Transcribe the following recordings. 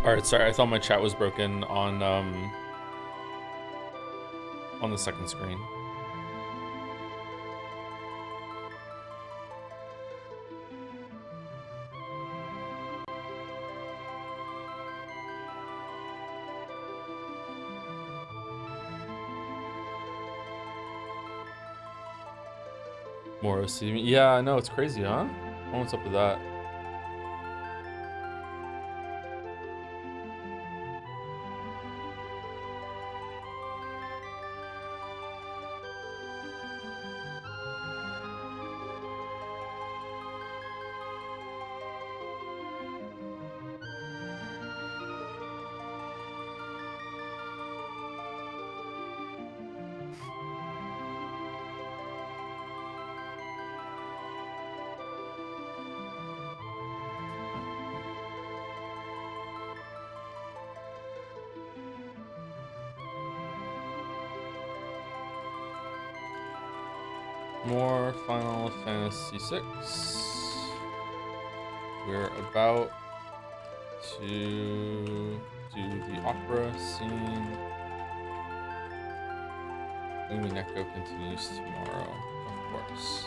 All right, sorry. I thought my chat was broken on the second screen. More OCD. Yeah, I know, it's crazy, huh? What's up with that? More Final Fantasy VI. We're about to do the opera scene. Umineko continues tomorrow, of course.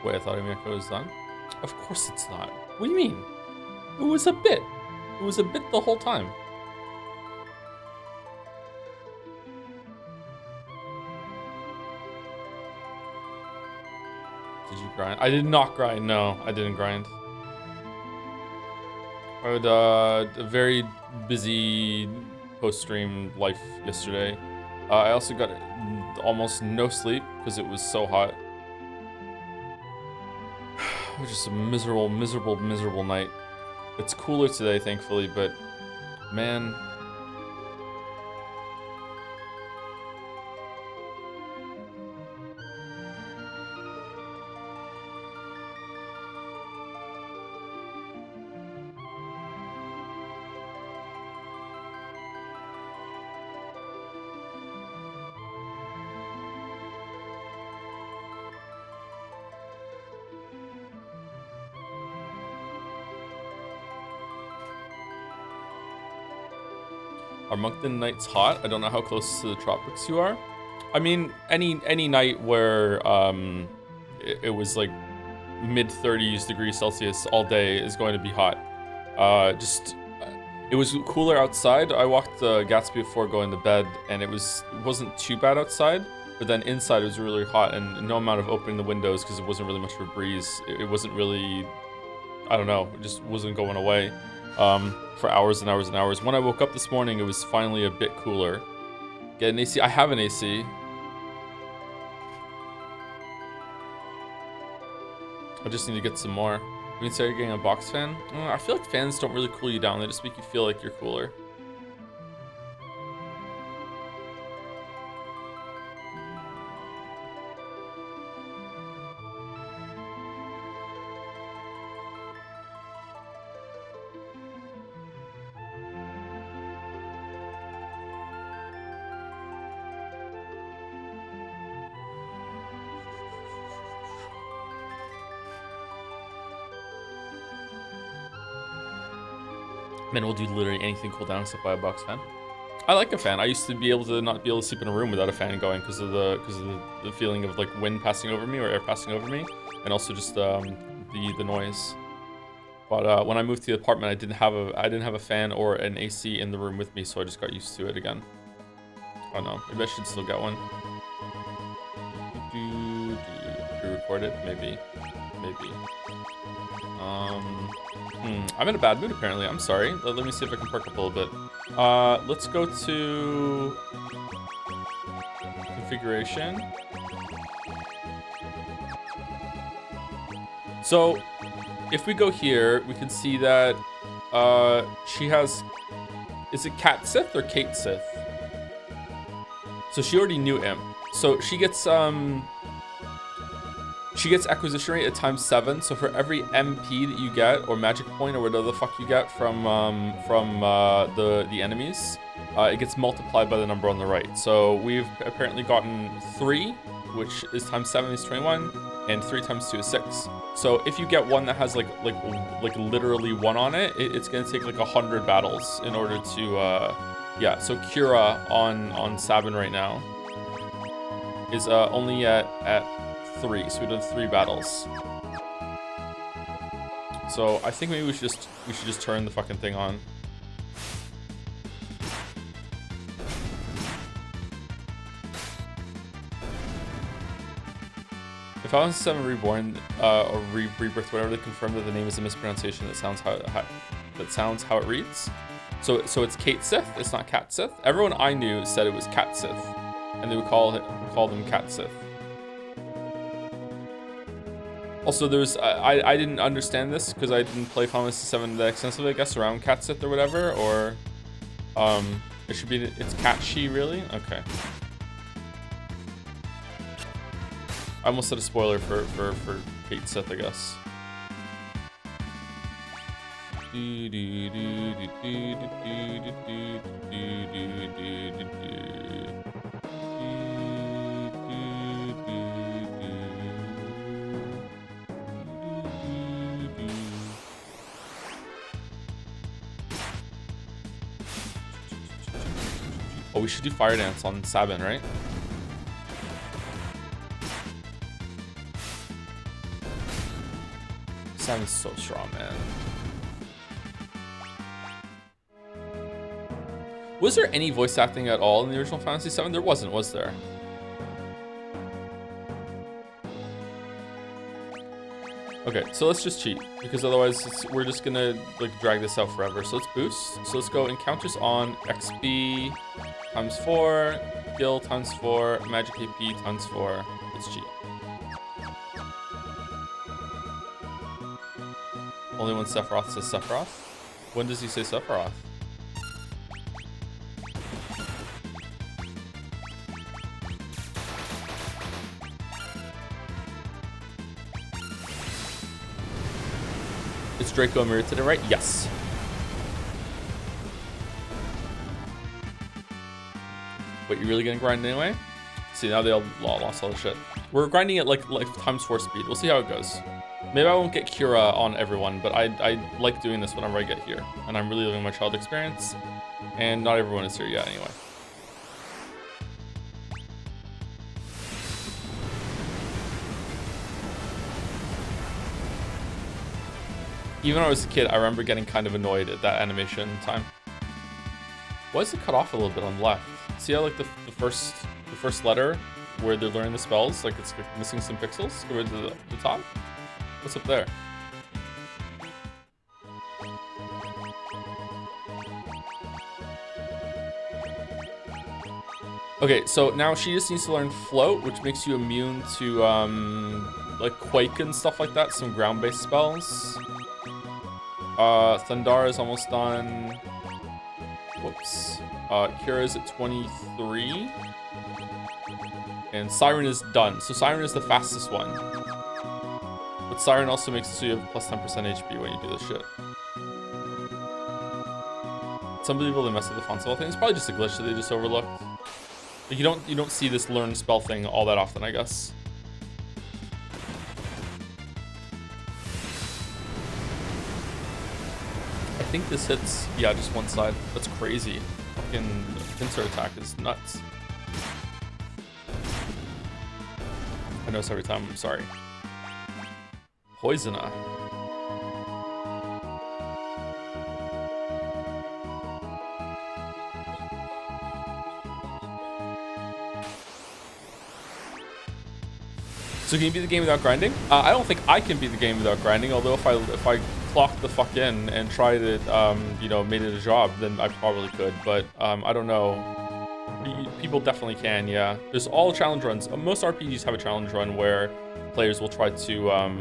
Wait, I thought Umineko was done? Of course it's not. What do you mean? It was a bit. It was a bit the whole time. Did you grind? I did not grind. No, I didn't grind. I had a very busy post-stream life yesterday. I also got almost no sleep because it was so hot. It was just a miserable, miserable, miserable night. It's cooler today, thankfully, but man. Are Moncton nights hot? I don't know how close to the tropics you are. I mean, any night where it was like mid 30s degrees Celsius all day is going to be hot. It was cooler outside. I walked Gatsby before going to bed, and it wasn't too bad outside. But then inside it was really hot, and no amount of opening the windows because it wasn't really much of a breeze. It wasn't really, I don't know, it just wasn't going away for hours and hours and hours. When I woke up this morning, it was finally a bit cooler. Get an AC. I have an AC. I just need to get some more. When you say you're getting a box fan, I feel like fans don't really cool you down. They just make you feel like you're cooler. Men will do literally anything cool down except buy a box fan. I like a fan. I used to be able to not be able to sleep in a room without a fan going because of the feeling of like wind passing over me or air passing over me, and also just the noise. But when I moved to the apartment, I didn't have a fan or an AC in the room with me, so I just got used to it again. Oh no, maybe I should still get one. Pre-record it, maybe. I'm in a bad mood apparently. I'm sorry. Let me see if I can perk up a little bit. Let's go to configuration. So if we go here, we can see that she has, is it Cat Sith or Kate Sith? So she already knew Imp. So she gets She gets acquisition rate at ×7, so for every MP that you get, or magic point, or whatever the fuck you get from the enemies, it gets multiplied by the number on the right. So we've apparently gotten 3, which is ×7 is 21, and 3 × 2 is 6. So if you get one that has like literally 1 on it, it's gonna take like 100 battles in order to yeah. So Cura on Sabin right now is only at 3, so we've done 3 battles. So I think maybe we should just turn the fucking thing on. If Final Fantasy VII Reborn or Rebirth, whatever, they confirm that the name is a mispronunciation that sounds how it reads. So it's Cait Sith. It's not Cat Sith. Everyone I knew said it was Cat Sith, and they would call them Cat Sith. Also, there's I didn't understand this because I didn't play Final Fantasy VII that extensively, I guess, around Cat Sith or whatever, or it should be, it's Cat She, really? Okay. I almost said a spoiler for Cait Sith, I guess. Oh, we should do Fire Dance on Sabin, right? Sabin's so strong, man. Was there any voice acting at all in the original Fantasy VII? There wasn't, was there? Okay, so let's just cheat, because otherwise we're just gonna like drag this out forever. So let's boost. So let's go encounters on XP ×4, Gil ×4, Magic AP ×4. Let's cheat. Only when Sephiroth says Sephiroth? When does he say Sephiroth? Is Draco mirrored to the right? Yes. Wait, you really gonna grind anyway? See, now they all lost all the shit. We're grinding at like ×4 speed. We'll see how it goes. Maybe I won't get Cura on everyone, but I like doing this whenever I get here. And I'm really living my child experience. And not everyone is here yet anyway. Even when I was a kid, I remember getting kind of annoyed at that animation time. Why is it cut off a little bit on the left? See how like the first letter where they're learning the spells, like it's missing some pixels compared to the top? What's up there? Okay, so now she just needs to learn Float, which makes you immune to like Quake and stuff like that, some ground-based spells. Thundara is almost done. Whoops. Cura's at 23. And Siren is done. So Siren is the fastest one. But Siren also makes it so you have plus 10% HP when you do this shit. Some people, they mess with the font spell thing. It's probably just a glitch that they just overlooked. Like you don't see this learn spell thing all that often, I guess. I think this hits, yeah, just one side. That's crazy. Fucking pincer attack is nuts. I know this every time, I'm sorry. Poisoner. So can you beat the game without grinding? I don't think I can beat the game without grinding, although if I clocked the fuck in and tried it, you know, made it a job, then I probably could, but I don't know. People definitely can, yeah. There's all challenge runs. Most RPGs have a challenge run where players will try to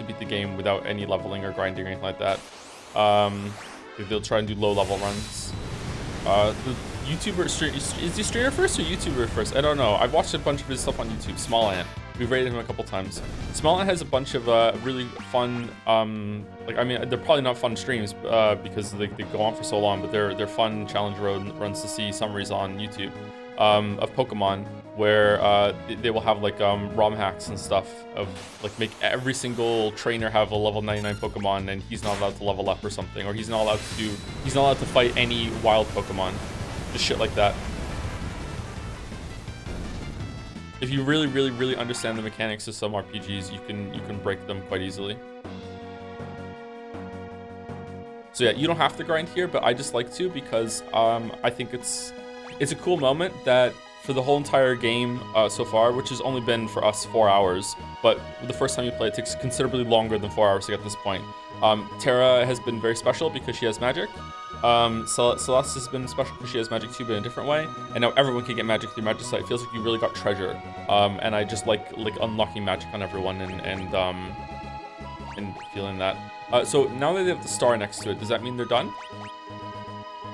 beat the game without any leveling or grinding or anything like that. They'll try and do low level runs. The YouTuber, is he streamer first or YouTuber first? I don't know. I've watched a bunch of his stuff on YouTube. Small Ant. We've raided him a couple times. Smeltnut has a bunch of really fun, like, I mean, they're probably not fun streams because they go on for so long, but they're fun challenge runs to see summaries on YouTube of Pokemon, where they will have like ROM hacks and stuff of like make every single trainer have a level 99 Pokemon and he's not allowed to level up or something, or he's not allowed to fight any wild Pokemon. Just shit like that. If you really, really, really understand the mechanics of some RPGs, you can break them quite easily. So yeah, you don't have to grind here, but I just like to because I think it's a cool moment that for the whole entire game so far, which has only been for us 4 hours, but the first time you play it takes considerably longer than 4 hours to get to this point. Terra has been very special because she has magic. Celeste has been special because she has magic too, but in a different way. And now everyone can get magic through Magicite. It feels like you really got treasure. And I just like unlocking magic on everyone and feeling that. So now that they have the star next to it, does that mean they're done?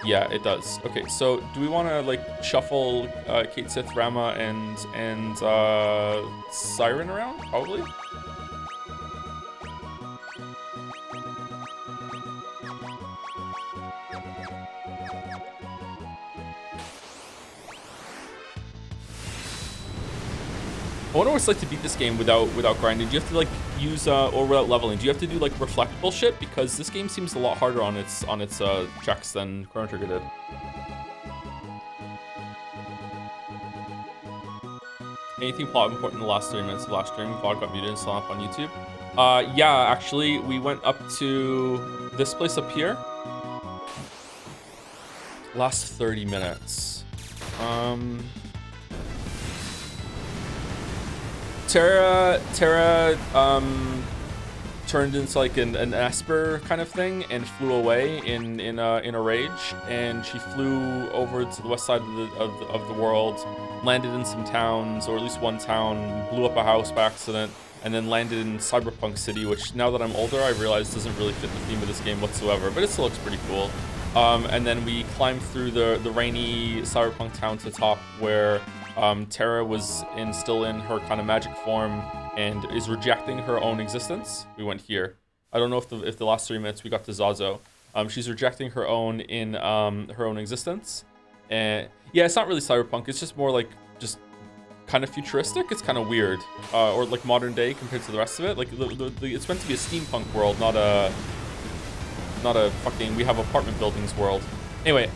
Yeah, it does. Okay, so do we want to like shuffle Cait Sith, Rama, and Siren around? Probably. I wonder what it's like to beat this game without grinding. Do you have to like use or without leveling? Do you have to do like reflectable shit? Because this game seems a lot harder on its checks than Chrono Trigger did. Anything plot important in the last 30 minutes of last stream? VOD got muted and still up on YouTube. Yeah, actually, we went up to this place up here. Last 30 minutes. Terra turned into like an Esper kind of thing and flew away in a rage, and she flew over to the west side of the world, landed in some towns, or at least one town, blew up a house by accident, and then landed in Cyberpunk City, which now that I'm older I realize doesn't really fit the theme of this game whatsoever, but it still looks pretty cool. And then we climbed through the rainy Cyberpunk town to the top, where Terra was still in her kind of magic form and is rejecting her own existence. We went here. I don't know if the last 3 minutes we got to Zazo. She's rejecting her own her own existence. And yeah, it's not really cyberpunk. It's just more like just kind of futuristic. It's kind of weird, or like modern day compared to the rest of it. Like it's meant to be a steampunk world, not a fucking we have apartment buildings world. Anyway,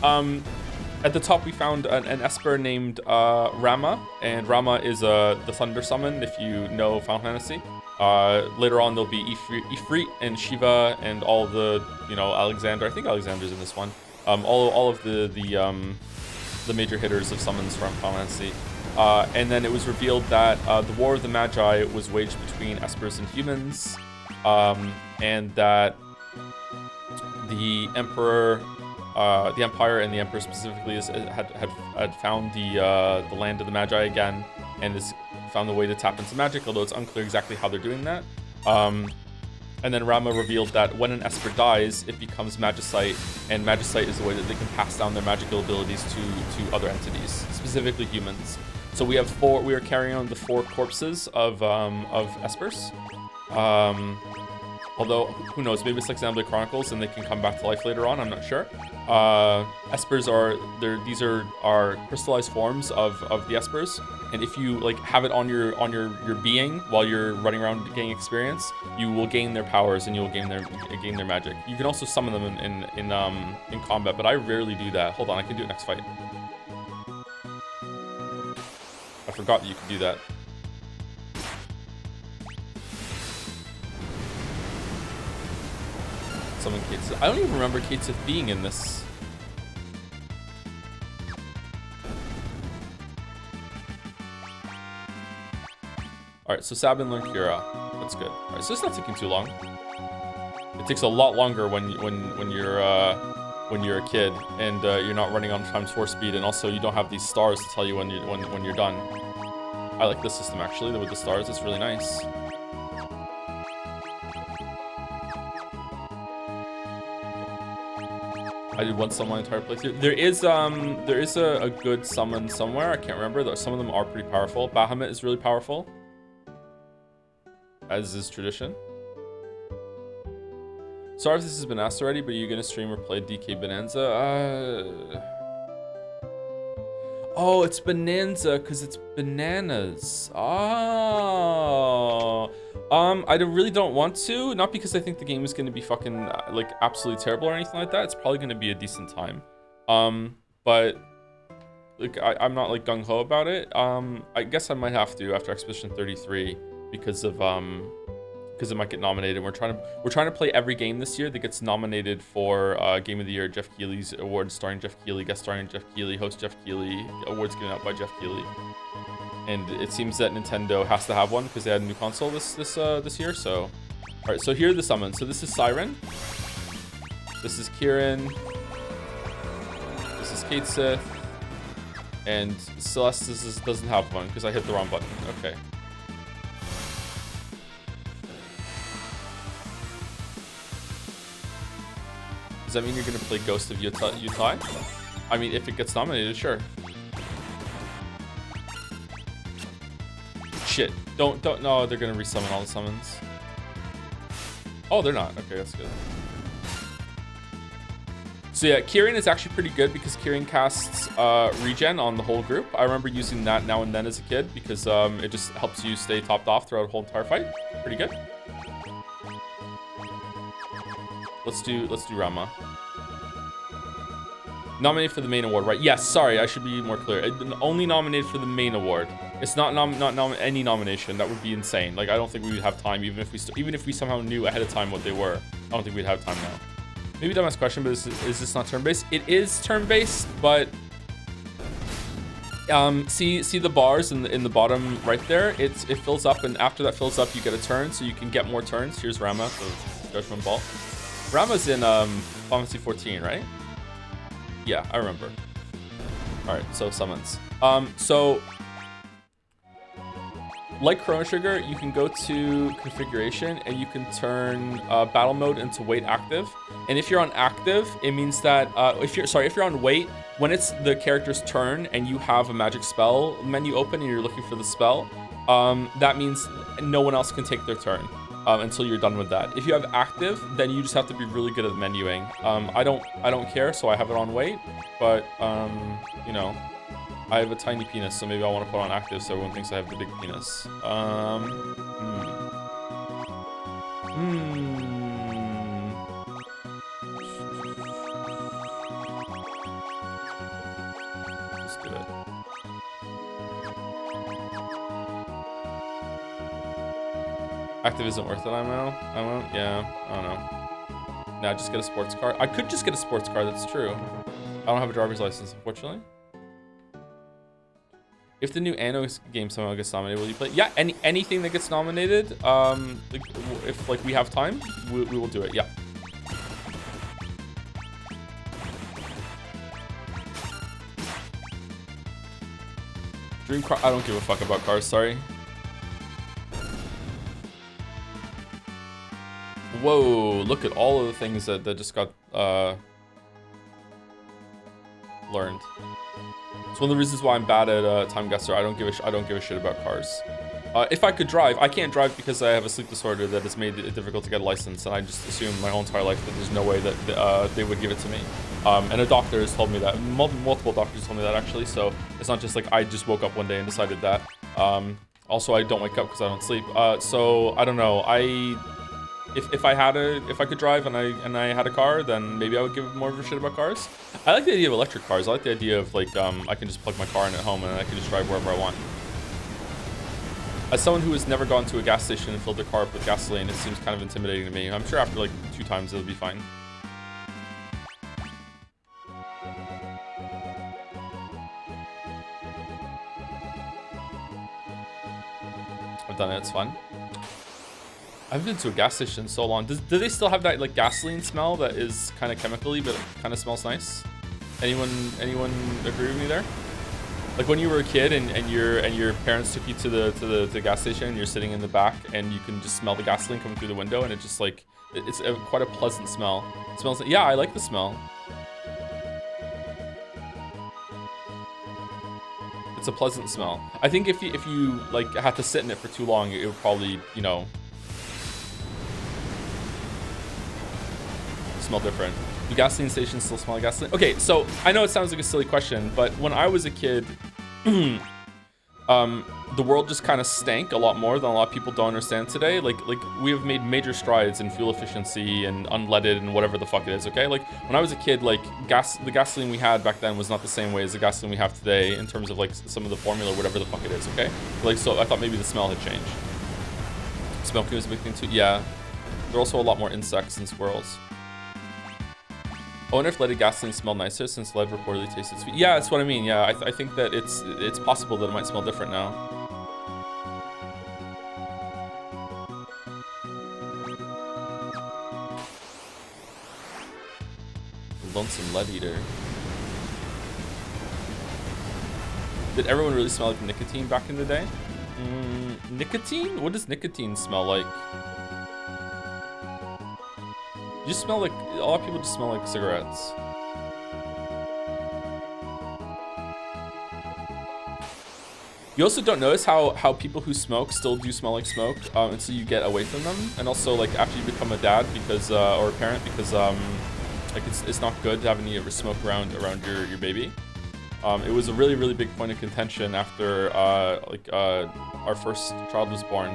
at the top we found an Esper named Rama, and Rama is the Thunder Summon if you know Final Fantasy. Later on there'll be Ifrit and Shiva and all the, you know, Alexander. I think Alexander's in this one. All of the major hitters of summons from Final Fantasy. And then it was revealed that the War of the Magi was waged between Espers and humans, and that the Emperor, the Empire and the Emperor specifically had found the land of the Magi again, and has found a way to tap into magic, although it's unclear exactly how they're doing that. And then Rama revealed that when an Esper dies, it becomes Magicite, and Magicite is the way that they can pass down their magical abilities to other entities, specifically humans. So we are carrying on the 4 corpses of Espers. Although, who knows, maybe it's like Xenoblade Chronicles and they can come back to life later on, I'm not sure. Espers these are crystallized forms of the Espers, and if you like have it on your being while you're running around getting experience, you will gain their powers and you will gain their magic. You can also summon them in combat, but I rarely do that. Hold on, I can do it next fight. I forgot that you could do that. Summon Cait Sith. I don't even remember Cait Sith being in this. Alright, so Sabin learned Kira. That's good. Alright, so it's not taking too long. It takes a lot longer when you're a kid and you're not running on ×4 speed, and also you don't have these stars to tell you when you're done. I like this system actually, with the stars. It's really nice. I did one summon my entire playthrough. There is a good summon somewhere. I can't remember though. Some of them are pretty powerful. Bahamut is really powerful. as is tradition. Sorry if this has been asked already, but are you gonna stream or play DK Bonanza? Oh, it's Bonanza because it's bananas. Oh. I really don't want to. Not because I think the game is going to be fucking like absolutely terrible or anything like that. It's probably going to be a decent time. But like I'm not like gung ho about it. I guess I might have to after Expedition 33 because it might get nominated. We're trying to play every game this year that gets nominated for Game of the Year. Jeff Keighley's award, starring Jeff Keighley, guest starring Jeff Keighley, host Jeff Keighley, awards given out by Jeff Keighley. And it seems that Nintendo has to have one because they had a new console this year. So, all right. So here are the summons. So this is Siren. This is Kieran. This is Kate Sith. And Celeste doesn't have one because I hit the wrong button. Okay. Does that mean you're gonna play Ghost of Yutai? I mean, if it gets nominated, sure. Shit! Don't. No, they're gonna resummon all the summons. Oh, they're not. Okay, that's good. So yeah, Kieran is actually pretty good because Kieran casts regen on the whole group. I remember using that now and then as a kid because it just helps you stay topped off throughout the whole entire fight. Pretty good. Let's do Rama. Nominated for the main award, right? Yes, sorry, I should be more clear. Only nominated for the main award. It's not any nomination. That would be insane. Like I don't think we would have time, even if we somehow knew ahead of time what they were. I don't think we'd have time now. Maybe dumbass question, but is this not turn-based? It is turn-based, but see the bars in the bottom right there. It fills up, and after that fills up, you get a turn, so you can get more turns. Here's Rama, the Judgment Ball. Rama's in Final Fantasy 14, right? Yeah, I remember. All right, so summons. So like Chrono Trigger, you can go to configuration and you can turn battle mode into wait active. And if you're on active, it means that if you're on wait, when it's the character's turn and you have a magic spell menu open and you're looking for the spell, that means no one else can take their turn until you're done with that. If you have active, then you just have to be really good at menuing. I don't care, so I have it on wait, but you know, I have a tiny penis, so maybe I want to put on active so everyone thinks I have the big penis. Let's do it. Active isn't worth it, I won't. Yeah, I don't know. Nah, just get a sports car. I could just get a sports car, that's true. I don't have a driver's license, unfortunately. If the new Anno game somehow gets nominated, will you play? Yeah, anything that gets nominated, if like we have time, we will do it. Yeah. Dream car. I don't give a fuck about cars. Sorry. Whoa! Look at all of the things that just got learned. It's one of the reasons why I'm bad at time guesser. I don't give a shit about cars. If I could drive, I can't drive because I have a sleep disorder that has made it difficult to get a license, and I just assume my whole entire life that there's no way that they would give it to me. And a doctor has told me that. Multiple doctors told me that actually. So it's not just like I just woke up one day and decided that. Also, I don't wake up because I don't sleep. So I don't know. If I could drive and I had a car, then maybe I would give more of a shit about cars. I like the idea of electric cars. I like the idea of like I can just plug my car in at home and I can just drive wherever I want. As someone who has never gone to a gas station and filled their car up with gasoline, it seems kind of intimidating to me. I'm sure after like 2 times it'll be fine. I've done it. It's fun. I haven't been to a gas station in so long. Do they still have that like gasoline smell that is kind of chemically, but it kind of smells nice? Anyone agree with me there? Like when you were a kid and your parents took you to the gas station and you're sitting in the back and you can just smell the gasoline coming through the window and it just like it's quite a pleasant smell. It smells like, yeah, I like the smell. It's a pleasant smell. I think if you like had to sit in it for too long, it would probably, you know, smell different? Do gasoline stations still smell like gasoline? Okay, so I know it sounds like a silly question, but when I was a kid, the world just kind of stank a lot more than a lot of people don't understand today. Like we have made major strides in fuel efficiency and unleaded and whatever the fuck it is, okay? Like when I was a kid, like the gasoline we had back then was not the same way as the gasoline we have today in terms of like some of the formula, whatever the fuck it is, okay? Like, so I thought maybe the smell had changed. Smoking was a big thing too. Yeah, there are also a lot more insects and squirrels. I wonder if leaded gasoline smelled nicer since lead reportedly tasted sweet. Yeah, that's what I mean. Yeah, I think that it's possible that it might smell different now. Lonesome lead eater. Did everyone really smell like nicotine back in the day? Nicotine? What does nicotine smell like? You just smell like, a lot of people just smell like cigarettes. You also don't notice how people who smoke still do smell like smoke until you get away from them. And also like after you become a dad because, or a parent, because like it's not good to have any smoke around your baby. It was a really big point of contention after our first child was born.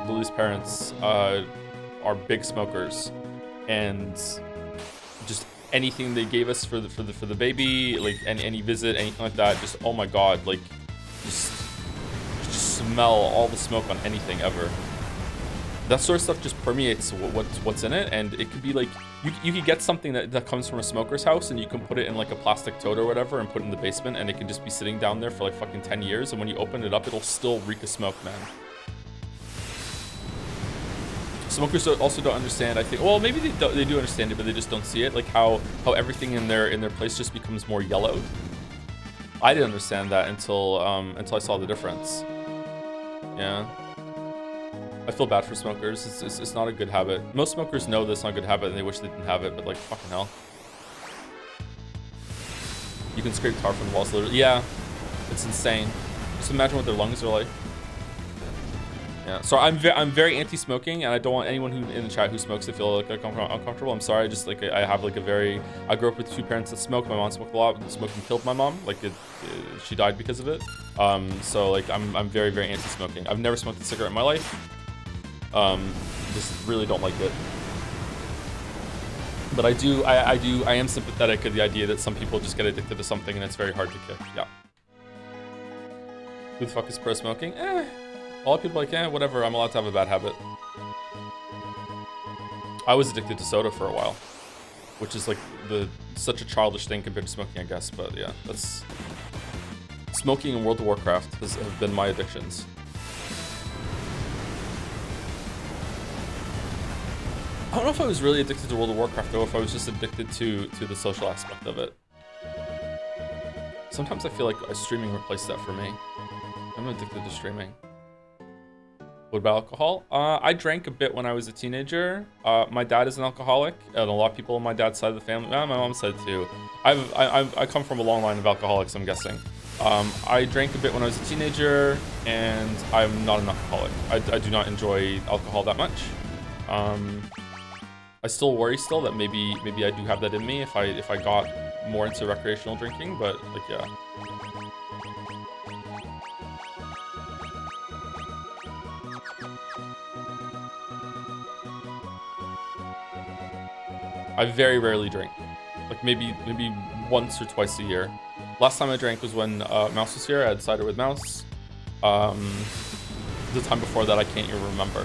Lily's parents are big smokers, and just anything they gave us for the baby, like any visit, anything like that, just oh my god, like just smell all the smoke on anything ever. That sort of stuff just permeates what's in it, and it could be like you could get something that comes from a smoker's house and you can put it in like a plastic tote or whatever and put it in the basement, and it can just be sitting down there for like fucking 10 years, and when you open it up it'll still reek of smoke, man. Smokers also don't understand, I think. Well, maybe they do understand it, but they just don't see it, like how everything in their place just becomes more yellowed. I didn't understand that until I saw the difference. Yeah. I feel bad for smokers. It's not a good habit. Most smokers know that's not a good habit and they wish they didn't have it, but like fucking hell. You can scrape tar from the walls literally. Yeah, it's insane. Just imagine what their lungs are like. Yeah, so I'm very anti-smoking, and I don't want anyone who in the chat who smokes to feel like uncomfortable. I'm sorry. Just like I have like I grew up with two parents that smoked. My mom smoked a lot. Smoking killed my mom. Like she died because of it. So like I'm very anti-smoking. I've never smoked a cigarette in my life. Just really don't like it. But I am sympathetic to the idea that some people just get addicted to something and it's very hard to kick. Yeah. Who the fuck is pro smoking? A lot of people are like, whatever, I'm allowed to have a bad habit. I was addicted to soda for a while, which is like such a childish thing compared to smoking, I guess. But yeah, that's smoking and World of Warcraft have been my addictions. I don't know if I was really addicted to World of Warcraft though, if I was just addicted to the social aspect of it. Sometimes I feel like streaming replaced that for me. I'm addicted to streaming. What about alcohol? I drank a bit when I was a teenager. My dad is an alcoholic, and a lot of people on my dad's side of the family, my mom's side too. I come from a long line of alcoholics, I'm guessing. I drank a bit when I was a teenager, and I'm not an alcoholic. I do not enjoy alcohol that much. I still worry that maybe I do have that in me if I got more into recreational drinking, but like yeah. I very rarely drink, like maybe once or twice a year. Last time I drank was when Mouse was here. I had cider with Mouse. The time before that I can't even remember.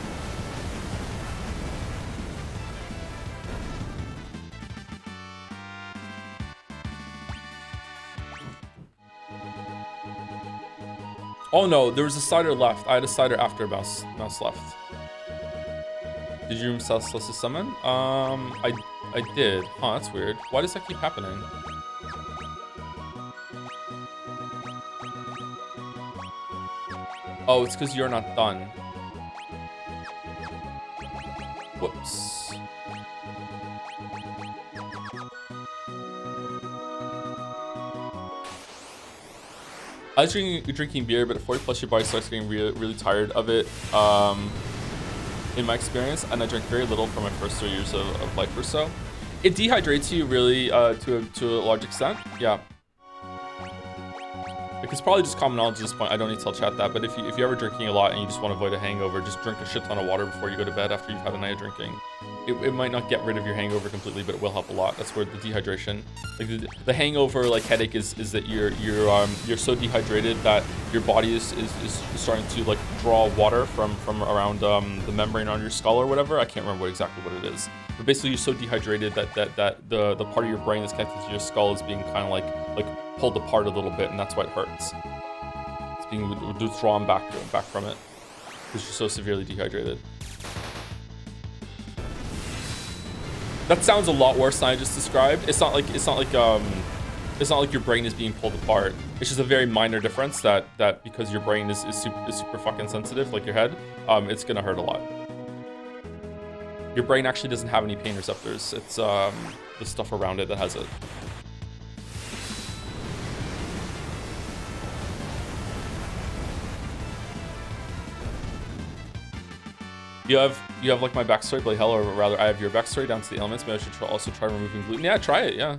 Oh no, there was a cider left. I had a cider after Mouse left. Did you Celsius summon? I did. Huh, that's weird. Why does that keep happening? Oh, it's because you're not done. Whoops. I was drinking beer, but at 40 plus your body starts getting really tired of it. In my experience, and I drank very little for my first 3 years of life or so. It dehydrates you really to a large extent. Yeah. Like, it's probably just common knowledge at this point. I don't need to tell chat that, but if you're ever drinking a lot and you just want to avoid a hangover, just drink a shit ton of water before you go to bed after you've had a night of drinking. It might not get rid of your hangover completely, but it will help a lot. That's where the dehydration, like the hangover, like headache, is that you're so dehydrated that your body is starting to like draw water from around the membrane on your skull or whatever. I can't remember exactly what it is, but basically you're so dehydrated that the part of your brain that's connected to your skull is being kind of like pulled apart a little bit, and that's why it hurts. It's being withdrawn back from it because you're so severely dehydrated. That sounds a lot worse than I just described. It's not like your brain is being pulled apart. It's just a very minor difference that because your brain is super fucking sensitive, like your head, it's gonna hurt a lot. Your brain actually doesn't have any pain receptors. It's the stuff around it that has it. You have like my backstory, Blade Hell, or rather I have your backstory down to the elements. Maybe I should also try removing gluten. Yeah, try it, yeah.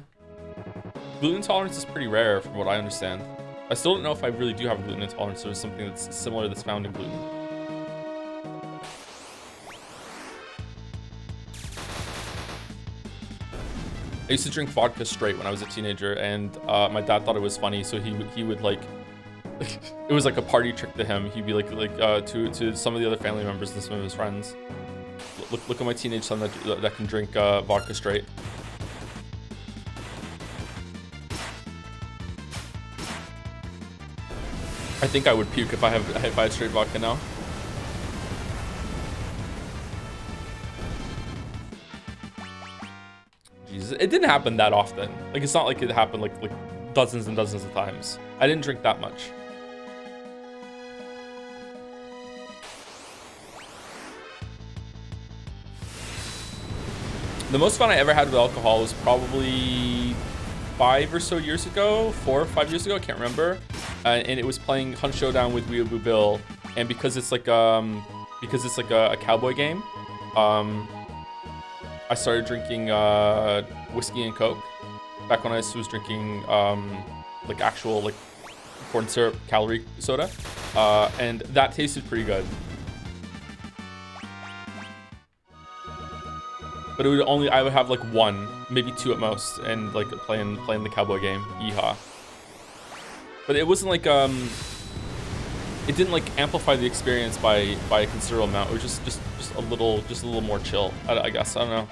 Gluten intolerance is pretty rare from what I understand. I still don't know if I really do have a gluten intolerance or something that's similar that's found in gluten. I used to drink vodka straight when I was a teenager, and my dad thought it was funny, so he would like, it was like a party trick to him. He'd be like to some of the other family members and some of his friends, look at my teenage son that can drink vodka straight. I think I would puke if I had straight vodka now. Jesus, it didn't happen that often. Like, it's not like it happened like dozens and dozens of times. I didn't drink that much. The most fun I ever had with alcohol was probably 5 or so years ago, 4 or 5 years ago, I can't remember. And it was playing Hunt Showdown with Weeaboo Bill, and because it's like a cowboy game, I started drinking whiskey and Coke back when I was drinking like actual like corn syrup calorie soda, and that tasted pretty good. But I would have like 1, maybe 2 at most, and like playing the cowboy game. Yeehaw. But it wasn't like it didn't like amplify the experience by a considerable amount. It was just a little more chill, I guess. I don't know.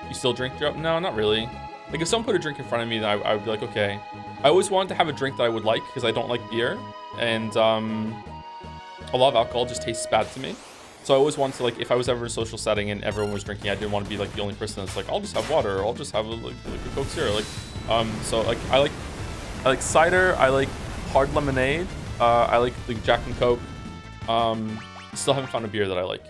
You still drink? No, not really. Like, if someone put a drink in front of me, then I would be like, okay. I always wanted to have a drink that I would like because I don't like beer, and a lot of alcohol just tastes bad to me. So I always wanted to, like, if I was ever in a social setting and everyone was drinking, I didn't want to be like the only person that's like, I'll just have water, or I'll just have like a Coke Zero. Like, so like I like cider. I like hard lemonade. I like Jack and Coke. Still haven't found a beer that I like.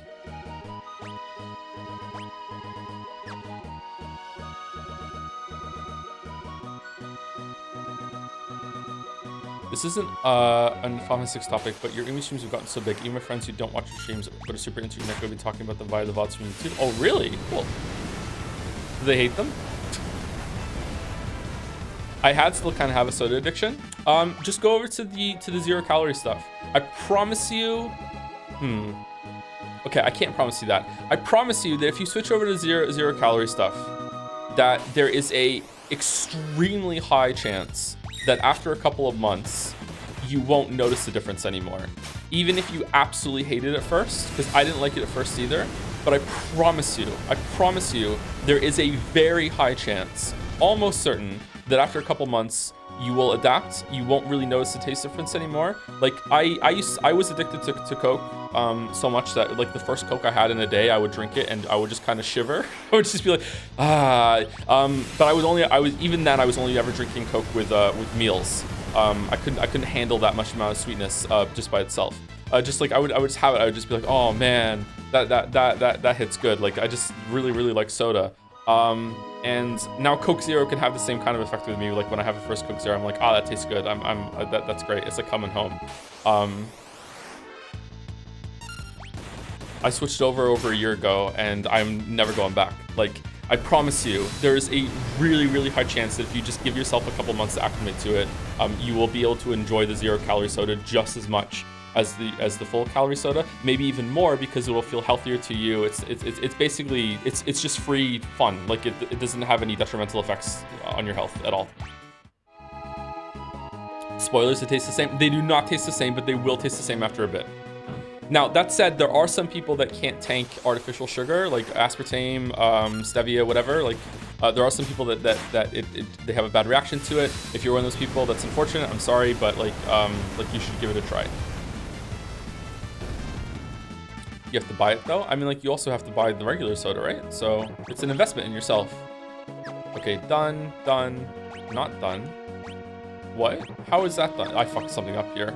This isn't an Final 6 topic, but your English streams have gotten so big. Even my friends who don't watch your streams but are super into your neck will be talking about them via the VODs from YouTube. Oh, really? Cool. Do they hate them? I still kind of have a soda addiction. Just go over to the 0 calorie stuff. I promise you. Okay, I can't promise you that. I promise you that if you switch over to zero calorie stuff, that there is a extremely high chance that after a couple of months, you won't notice the difference anymore. Even if you absolutely hate it at first, because I didn't like it at first either, but I promise you, there is a very high chance, almost certain, that after a couple months, you will adapt. You won't really notice the taste difference anymore. Like, I was addicted to Coke so much that like the first Coke I had in a day, I would drink it and I would just kind of shiver. I would just be like, but I was only ever drinking Coke with meals. I couldn't handle that much amount of sweetness just by itself. Just like I would just have it. I would just be like, oh man, that hits good. Like, I just really like soda. And now Coke Zero can have the same kind of effect with me. Like, when I have the first Coke Zero, I'm like, oh, that tastes good. That's great. It's like coming home. I switched over a year ago, and I'm never going back. Like, I promise you, there's a really, really high chance that if you just give yourself a couple months to acclimate to it, you will be able to enjoy the 0-calorie soda just as much as the full calorie soda, maybe even more, because it will feel healthier to you. It's basically it's just free fun. Like it doesn't have any detrimental effects on your health at all. Spoilers, they taste the same. They do not taste the same, but they will taste the same after a bit. Now, that said, there are some people that can't tank artificial sugar, like aspartame, stevia, whatever. Like, there are some people that they have a bad reaction to it. If you're one of those people, that's unfortunate. I'm sorry, but like you should give it a try. You have to buy it though. I mean, like, you also have to buy the regular soda, right? So it's an investment in yourself. Okay, done, not done. What? How is that done? I fucked something up here.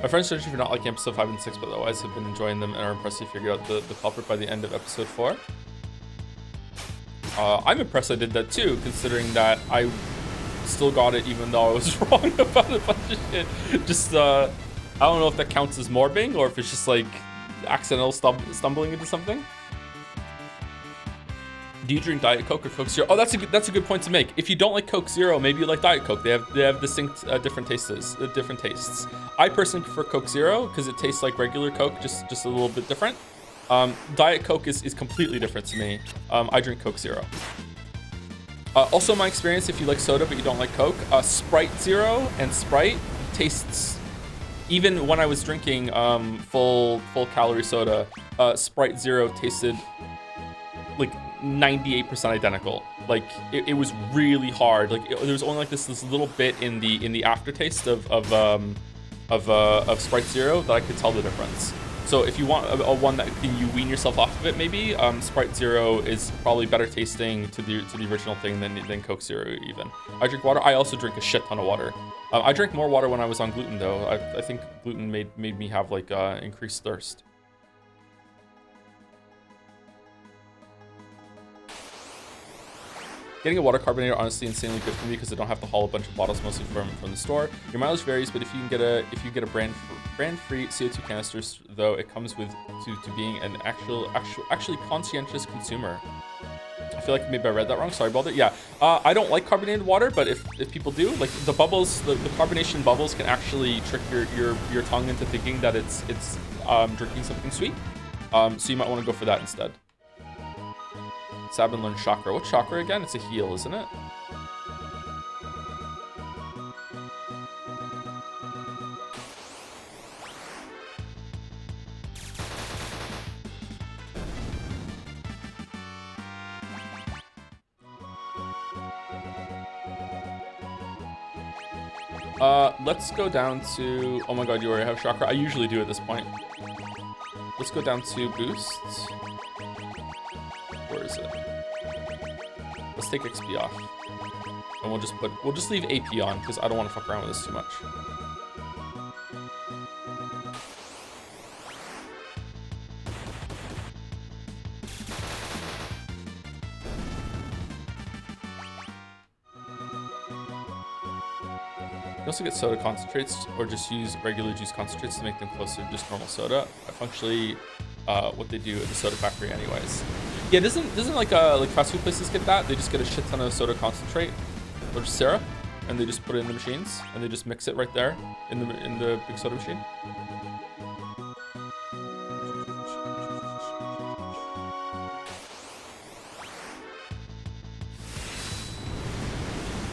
My friends judge you for not liking episode 5 and 6, but otherwise have been enjoying them and are impressed you figured out the culprit by the end of episode 4. I'm impressed I did that too, considering that I still got it even though I was wrong about a bunch of shit. Just, I don't know if that counts as morbing or if it's just like accidental stumbling into something. Do you drink Diet Coke or Coke Zero? Oh, that's a good point to make. If you don't like Coke Zero, maybe you like Diet Coke. They have distinct different tastes. I personally prefer Coke Zero because it tastes like regular Coke, just a little bit different. Diet Coke is completely different to me. I drink Coke Zero. Also, my experience, if you like soda but you don't like Coke, Sprite Zero and Sprite tastes. Even when I was drinking full calorie soda, Sprite Zero tasted like 98% identical. Like it was really hard. Like there was only like this little bit in the aftertaste of Sprite Zero that I could tell the difference. So if you want a one that you wean yourself off of it, maybe Sprite Zero is probably better tasting to the original thing than Coke Zero even. I drink water. I also drink a shit ton of water. I drank more water when I was on gluten though. I think gluten made me have like increased thirst. Getting a water carbonator honestly insanely good for me because I don't have to haul a bunch of bottles mostly from the store. Your mileage varies, but if you get a brand-free CO2 canisters, though, it comes with to being an actually conscientious consumer. I feel like maybe I read that wrong. Sorry about that. Yeah, I don't like carbonated water, but if people do, like the bubbles, the carbonation bubbles can actually trick your tongue into thinking that it's drinking something sweet. So you might want to go for that instead. Sabin learned chakra. What chakra again? It's a heal, isn't it? Let's go down to... Oh my god, you already have chakra? I usually do at this point. Let's go down to boosts. Where is it? Let's take XP off. And we'll just leave AP on because I don't want to fuck around with this too much. You also get soda concentrates or just use regular juice concentrates to make them closer to just normal soda. Functionally, what they do at the soda factory anyways. Yeah, doesn't like fast food places get that? They just get a shit ton of soda concentrate or just syrup, and they just put it in the machines, and they just mix it right there in the big soda machine.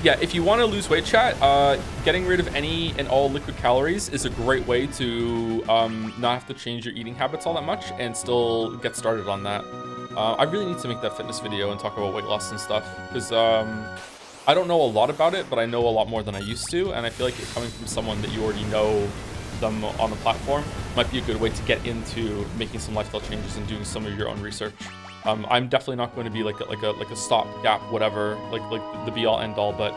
Yeah, if you want to lose weight, chat, getting rid of any and all liquid calories is a great way to not have to change your eating habits all that much and still get started on that. I really need to make that fitness video and talk about weight loss and stuff because I don't know a lot about it, but I know a lot more than I used to, and I feel like it coming from someone that you already know them on the platform might be a good way to get into making some lifestyle changes and doing some of your own research. I'm definitely not going to be like a stopgap, whatever, like the be all end all. But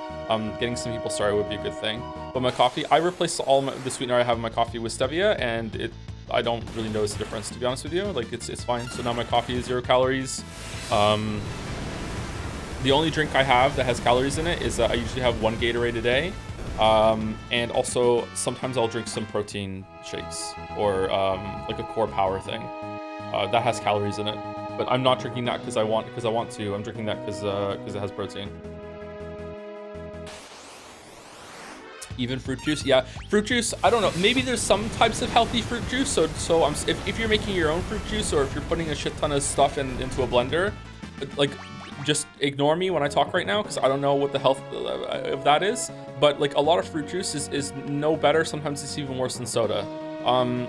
getting some people started would be a good thing. But my coffee, I replaced all the sweetener I have in my coffee with stevia, and I don't really notice a difference, to be honest with you. Like it's fine. So now my coffee is 0 calories. The only drink I have that has calories in it is I usually have 1 Gatorade a day. And also sometimes I'll drink some protein shakes or like a core power thing that has calories in it. But I'm not drinking that because I want to. I'm drinking that because it has protein. Even fruit juice, yeah. Fruit juice, I don't know. Maybe there's some types of healthy fruit juice. So if you're making your own fruit juice, or if you're putting a shit ton of stuff into a blender, like, just ignore me when I talk right now, because I don't know what the health of that is. But like a lot of fruit juice is no better. Sometimes it's even worse than soda.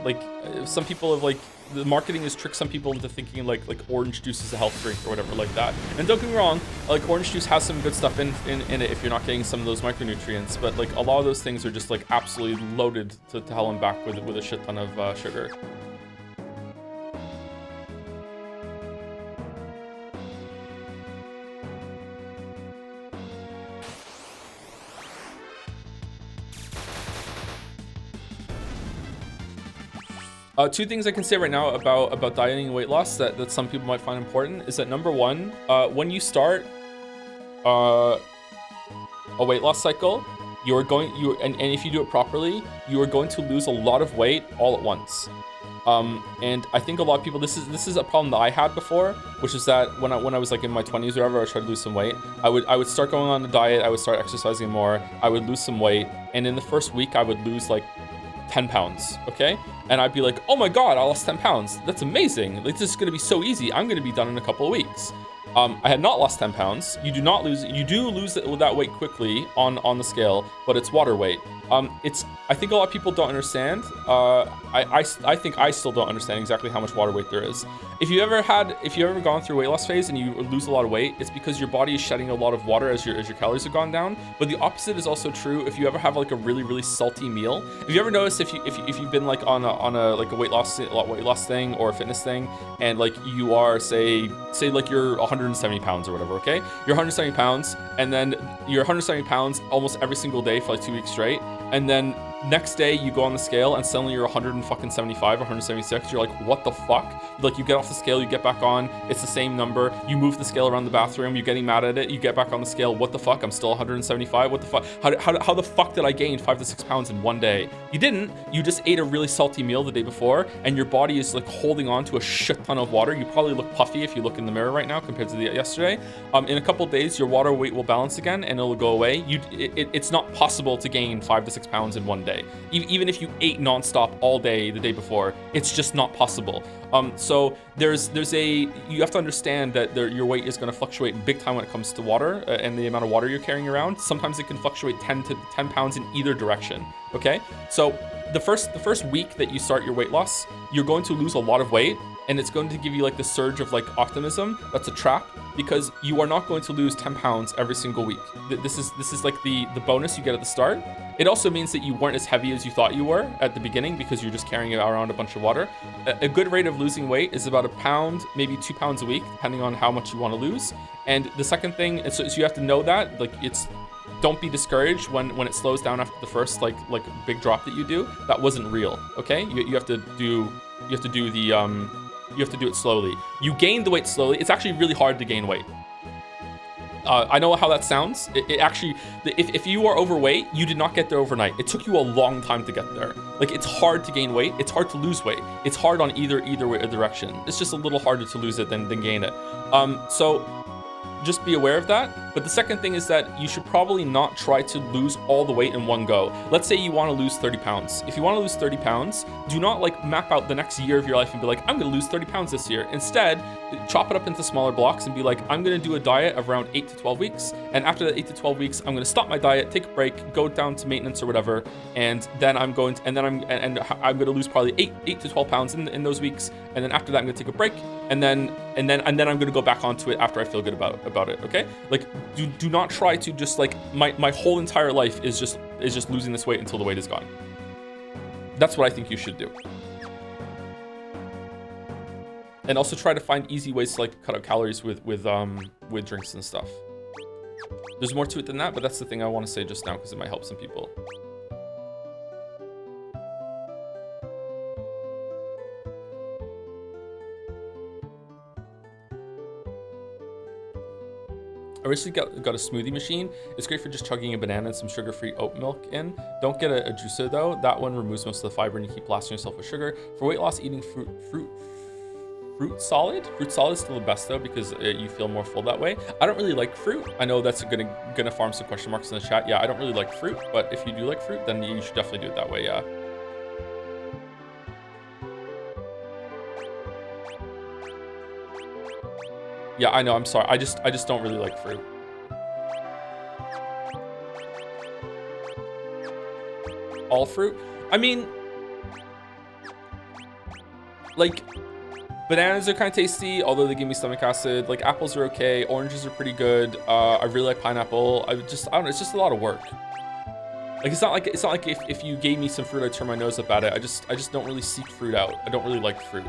Like some people have, like, the marketing has tricked some people into thinking like orange juice is a health drink or whatever like that. And don't get me wrong, like orange juice has some good stuff in it if you're not getting some of those micronutrients. But like a lot of those things are just like absolutely loaded to hell and back with a shit ton of sugar. Two things I can say right now about dieting and weight loss that some people might find important is that, number one, when you start a weight loss cycle, and if you do it properly, you are going to lose a lot of weight all at once. And I think a lot of people, this is a problem that I had before, which is that when I was like in my 20s or whatever, I tried to lose some weight. I would start going on the diet, I would start exercising more, I would lose some weight, and in the first week I would lose like 10 pounds, okay? And I'd be like, oh my God, I lost 10 pounds. That's amazing. Like, this is gonna be so easy. I'm gonna be done in a couple of weeks. I had not lost 10 pounds. You do lose that weight quickly on the scale, but it's water weight. I think a lot of people don't understand. I think I still don't understand exactly how much water weight there is. If you ever gone through a weight loss phase and you lose a lot of weight, it's because your body is shedding a lot of water as your calories have gone down. But the opposite is also true if you ever have like a really, really salty meal. If you ever notice, if you've been like on a weight loss thing or a fitness thing, and like you are say like you're 170 pounds or whatever, okay? You're 170 pounds, and then you're 170 pounds almost every single day for like 2 weeks straight, and then next day you go on the scale and suddenly you're 175 or 176. You're like, what the fuck? Like, you get off the scale, you get back on, it's the same number. You move the scale around the bathroom, you're getting mad at it, you get back on the scale. What the fuck? I'm still 175. What the fuck? How the fuck did I gain 5 to 6 pounds in one day? You didn't. You just ate a really salty meal the day before, and your body is like holding on to a shit ton of water. You probably look puffy if you look in the mirror right now compared to yesterday. In a couple of days, your water weight will balance again and it'll go away. It's not possible to gain 5 to 6 pounds in one day. Even if you ate nonstop all day the day before, it's just not possible. So you have to understand that your weight is going to fluctuate big time when it comes to water and the amount of water you're carrying around. Sometimes it can fluctuate 10 pounds in either direction. Okay, so the first week that you start your weight loss, you're going to lose a lot of weight, and it's going to give you like the surge of like optimism. That's a trap, because you are not going to lose 10 pounds every single week. This is like the bonus you get at the start. It also means that you weren't as heavy as you thought you were at the beginning, because you're just carrying around a bunch of water. A good rate of losing weight is about 1 pound, maybe 2 pounds a week, depending on how much you want to lose. And the second thing, so you have to know that, like, don't be discouraged when it slows down after the first like big drop that you do. That wasn't real, okay? You have to do it slowly. You gain the weight slowly. It's actually really hard to gain weight. I know how that sounds. It actually, if you are overweight, you did not get there overnight. It took you a long time to get there. Like, it's hard to gain weight. It's hard to lose weight. It's hard on either way direction. It's just a little harder to lose it than gain it. So just be aware of that. But the second thing is that you should probably not try to lose all the weight in one go. Let's say you want to lose 30 pounds. If you want to lose 30 pounds, do not like map out the next year of your life and be like, I'm going to lose 30 pounds this year. Instead, chop it up into smaller blocks and be like, I'm going to do a diet of around 8 to 12 weeks. And after that 8 to 12 weeks, I'm going to stop my diet, take a break, go down to maintenance or whatever. And then I'm going to lose probably 8 to 12 pounds in those weeks. And then after that, I'm going to take a break. And then I'm going to go back onto it after I feel good about it. Okay? Like, do not try to just like, my whole entire life is just losing this weight until the weight is gone. That's what I think you should do. And also try to find easy ways to like cut out calories with drinks and stuff. There's more to it than that, but that's the thing I want to say just now because it might help some people. I recently got a smoothie machine. It's great for just chugging a banana and some sugar-free oat milk in. Don't get a juicer though. That one removes most of the fiber and you keep blasting yourself with sugar. For weight loss, eating fruit solid. Fruit solid is still the best though because you feel more full that way. I don't really like fruit. I know that's gonna farm some question marks in the chat. Yeah, I don't really like fruit, but if you do like fruit, then you should definitely do it that way. Yeah. Yeah, I know. I'm sorry. I just don't really like fruit. All fruit? I mean, like, bananas are kind of tasty, although they give me stomach acid. Like, apples are okay. Oranges are pretty good. I really like pineapple. I don't know. It's just a lot of work. Like, it's not like if you gave me some fruit, I'd turn my nose up at it. I just don't really seek fruit out. I don't really like fruit.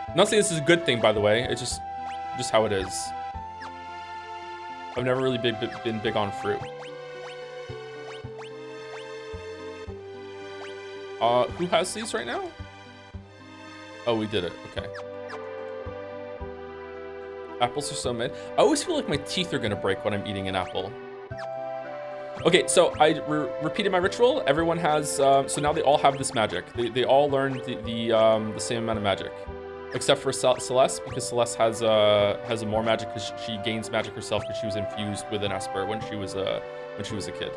I'm not saying this is a good thing, by the way. It's just how it is. I've never really been big on fruit. Who has these right now? Oh, we did it. Okay. Apples are so mid. I always feel like my teeth are gonna break when I'm eating an apple. Okay, so I repeated my ritual. Everyone has, so now they all have this magic. They all learned the same amount of magic. Except for Celeste, because Celeste has a more magic because she gains magic herself because she was infused with an Esper when she was a kid.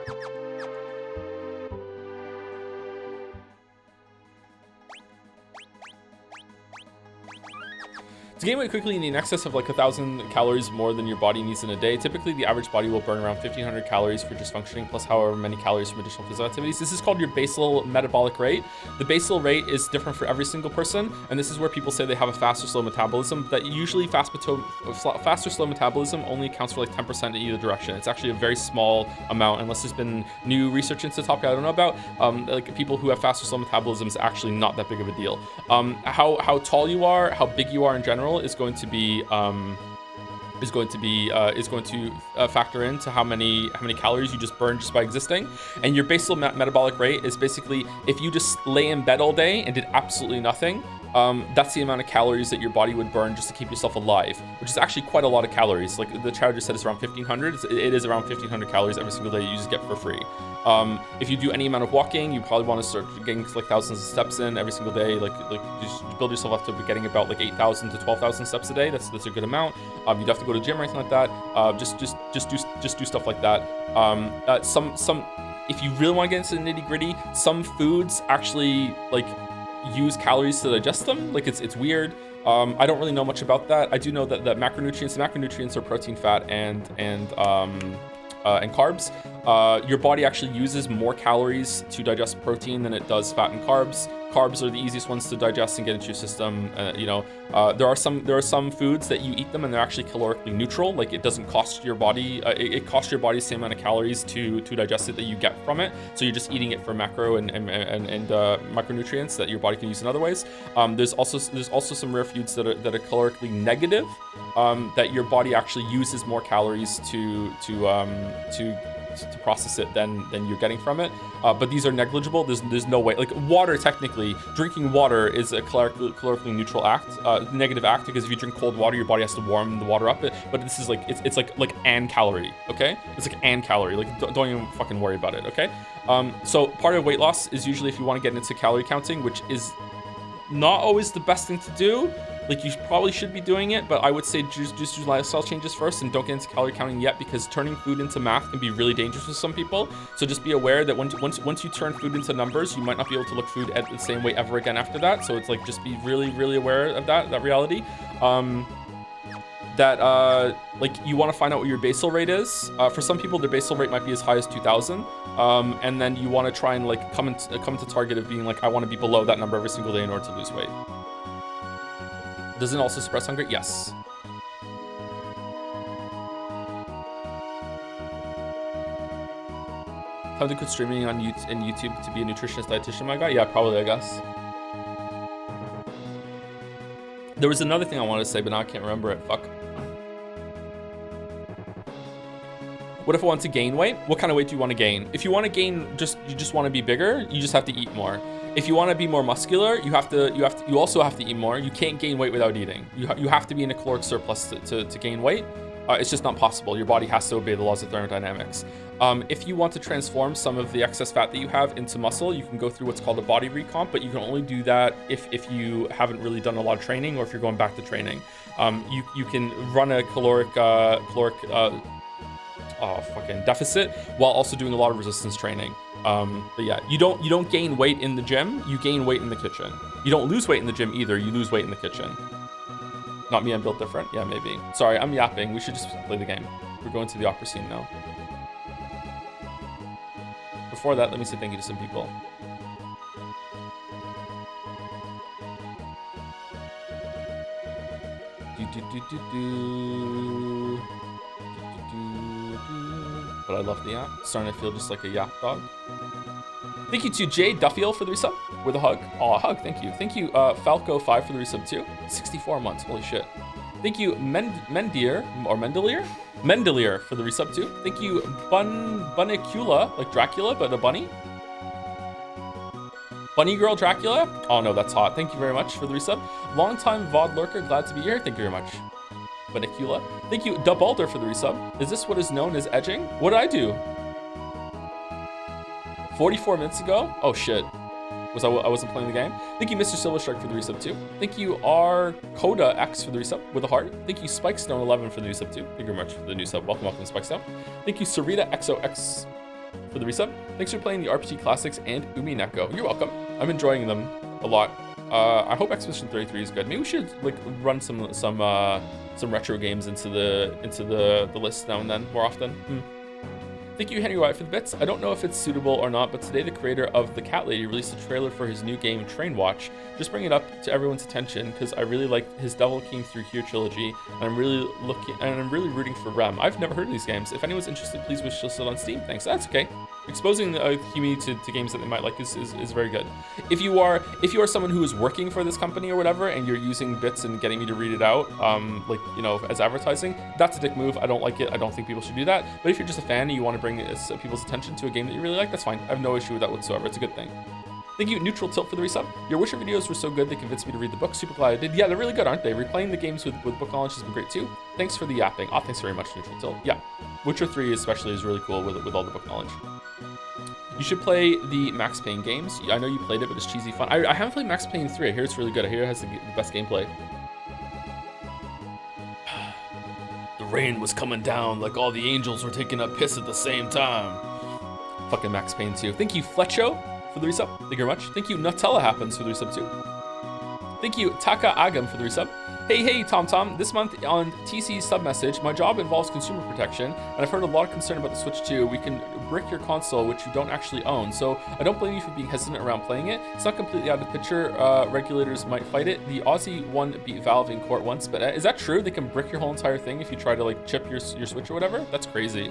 To gain weight quickly, you need in excess of like 1,000 calories more than your body needs in a day. Typically, the average body will burn around 1,500 calories for just functioning, plus however many calories from additional physical activities. This is called your basal metabolic rate. The basal rate is different for every single person, and this is where people say they have a fast or slow metabolism. That usually fast or slow metabolism only accounts for like 10% in either direction. It's actually a very small amount, unless there's been new research into the topic I don't know about. Like people who have fast or slow metabolism is actually not that big of a deal. How tall you are, how big you are in general is going to factor into how many calories you just burn just by existing. And your basal metabolic rate is basically if you just lay in bed all day and did absolutely nothing, that's the amount of calories that your body would burn just to keep yourself alive, which is actually quite a lot of calories. Like the chat just said, it's around 1,500. It is around 1,500 calories every single day you just get for free. If you do any amount of walking, you probably want to start getting like thousands of steps in every single day. Like just build yourself up to getting about like 8,000 to 12,000 steps a day. That's a good amount. You'd have to go to the gym or anything like that. Just do stuff like that. If you really want to get into the nitty gritty, some foods actually like use calories to digest them. Like it's weird. I don't really know much about that. I do know that macronutrients are protein, fat, and carbs. Your body actually uses more calories to digest protein than it does fat and carbs. Carbs are the easiest ones to digest and get into your system. There are some foods that you eat them and they're actually calorically neutral. Like it doesn't cost your body, it costs your body the same amount of calories to digest it that you get from it. So you're just eating it for macro and micronutrients that your body can use in other ways. There's also some rare foods that are calorically negative, that your body actually uses more calories to process it than you're getting from it, but these are negligible. There's no way. Like water, technically drinking water is a calorically neutral act, negative act, because if you drink cold water, your body has to warm the water up. But this is like it's like an calorie. Okay, it's like an calorie. Like don't even fucking worry about it. Okay, so part of weight loss is usually if you want to get into calorie counting, which is not always the best thing to do. Like you probably should be doing it, but I would say just do lifestyle changes first and don't get into calorie counting yet, because turning food into math can be really dangerous for some people. So just be aware that once you turn food into numbers, you might not be able to look food at the same way ever again after that. So it's like just be really, really aware of that reality. Like you want to find out what your basal rate is. For some people, their basal rate might be as high as 2,000. And then you want to try and like come to target of being like, I want to be below that number every single day in order to lose weight. Does it also suppress hunger? Yes. Time to quit streaming on YouTube to be a nutritionist dietitian, my guy? Yeah, probably, I guess. There was another thing I wanted to say, but now I can't remember it. Fuck. What if I want to gain weight? What kind of weight do you want to gain? If you want to gain, you just want to be bigger, you just have to eat more. If you want to be more muscular, you also have to eat more. You can't gain weight without eating. You have to be in a caloric surplus to gain weight. It's just not possible. Your body has to obey the laws of thermodynamics. If you want to transform some of the excess fat that you have into muscle, you can go through what's called a body recomp, but you can only do that if you haven't really done a lot of training or if you're going back to training. You can run a caloric deficit while also doing a lot of resistance training. But yeah, you don't gain weight in the gym, you gain weight in the kitchen. You don't lose weight in the gym either, you lose weight in the kitchen. Not me, I'm built different? Yeah, maybe. Sorry, I'm yapping. We should just play the game. We're going to the opera scene now. Before that, let me say thank you to some people. But I love the app. Starting to feel just like a yap dog. Thank you to Jay Duffield for the resub with a hug. Oh, a hug, thank you. Thank you, Falco5 for the resub too. 64 months, holy shit. Thank you, Mendelier for the resub too. Thank you, Bunnicula, like Dracula, but a bunny. Bunny Girl Dracula. Oh no, that's hot. Thank you very much for the resub. Longtime VOD lurker, glad to be here. Thank you very much. Bunnicula. Thank you, Dubalder for the resub. Is this what is known as edging? What did I do? 44 minutes ago? Oh shit. I wasn't playing the game? Thank you, Mr. Silverstrike for the resub too. Thank you, R Coda X for the resub with a heart. Thank you, Spikestone11 for the resub too. Thank you very much for the new sub. Welcome, Spikestone. Thank you, Sarita XOX for the resub. Thanks for playing the RPG Classics and Umineko. You're welcome. I'm enjoying them a lot. I hope Expedition 33 is good. Maybe we should like run some retro games into the list now and then more often. Thank you, Henry White, for the bits. I don't know if it's suitable or not, but today the creator of The Cat Lady released a trailer for his new game, Train Watch. Just bring it up to everyone's attention because I really like his Devil Came Through Here trilogy, and I'm really rooting for Rem. I've never heard of these games. If anyone's interested, please wish list it on Steam. Thanks. That's okay. Exposing the community to games that they might like is very good. If you are someone who is working for this company or whatever, and you're using bits and getting me to read it out, like as advertising, that's a dick move. I don't like it. I don't think people should do that. But if you're just a fan and you want to bring people's attention to a game that you really like, that's fine. I have no issue with that whatsoever. It's a good thing. Thank you, Neutral Tilt, for the resub. Your Witcher videos were so good they convinced me to read the book. Super glad I did. Yeah, they're really good, aren't they? Replaying the games with book knowledge has been great too. Thanks for the yapping. Oh, thanks very much, Neutral Tilt. Yeah, Witcher 3 especially is really cool with all the book knowledge. You should play the Max Payne games. I know you played it, but it's cheesy fun. I haven't played Max Payne 3. I hear it's really good. I hear it has the best gameplay. The rain was coming down like all the angels were taking a piss at the same time. Fucking Max Payne 2. Thank you, Fletcho, for the resub. Thank you very much. Thank you, Nutella Happens for the resub too. Thank you, Taka Agam for the resub. Hey, Tom. This month on TC's sub message, my job involves consumer protection, and I've heard a lot of concern about the Switch 2. We can brick your console, which you don't actually own, so I don't blame you for being hesitant around playing it. It's not completely out of the picture. Regulators might fight it. The Aussie one beat Valve in court once, but is that true? They can brick your whole entire thing if you try to like chip your Switch or whatever? That's crazy.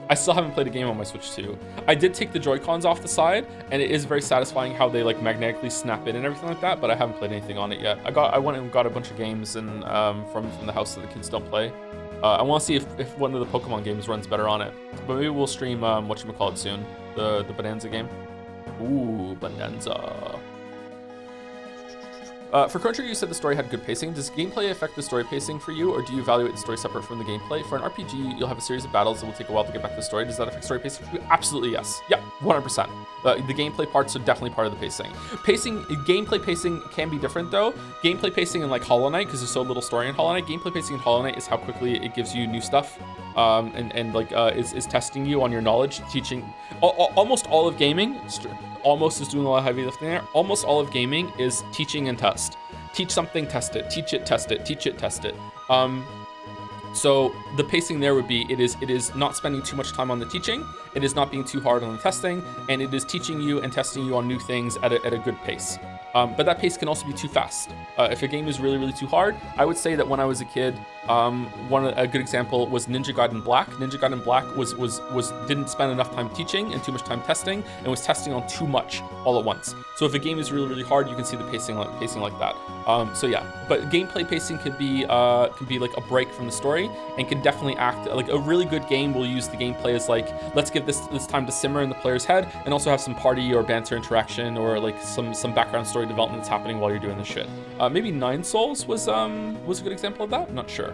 I still haven't played a game on my Switch 2. I did take the Joy-Cons off the side, and it is very satisfying how they like magnetically snap in and everything like that, but I haven't played anything on it yet. I went and got a bunch of games and from the house that the kids don't play. I want to see if one of the Pokemon games runs better on it. But maybe we'll stream whatchamacallit soon. The Bonanza game. Ooh, Bonanza. For Cruncher, you said the story had good pacing. Does gameplay affect the story pacing for you, or do you evaluate the story separate from the gameplay? For an RPG, you'll have a series of battles that will take a while to get back to the story. Does that affect story pacing for you? Absolutely yes. Yeah, 100%. The gameplay parts are definitely part of the pacing. Gameplay pacing can be different though. Gameplay pacing in like Hollow Knight, because there's so little story in Hollow Knight. Gameplay pacing in Hollow Knight is how quickly it gives you new stuff, is testing you on your knowledge, teaching. Almost all of gaming. Almost is doing a lot of heavy lifting there. Almost all of gaming is teaching and test. Teach something, test it. Teach it, test it. Teach it, test it. So the pacing there would be, it is not spending too much time on the teaching, it is not being too hard on the testing, and it is teaching you and testing you on new things at a good pace. But that pace can also be too fast. If a game is really, really too hard, I would say that when I was a kid, a good example was Ninja Gaiden Black. Ninja Gaiden Black didn't spend enough time teaching and too much time testing, and was testing on too much all at once. So if a game is really, really hard, you can see the pacing like that. So yeah, but gameplay pacing can be like a break from the story, and can definitely act like a really good game will use the gameplay as like, let's give this time to simmer in the player's head, and also have some party or banter interaction, or like some background story development that's happening while you're doing this shit. Maybe Nine Souls was a good example of that. I'm not sure.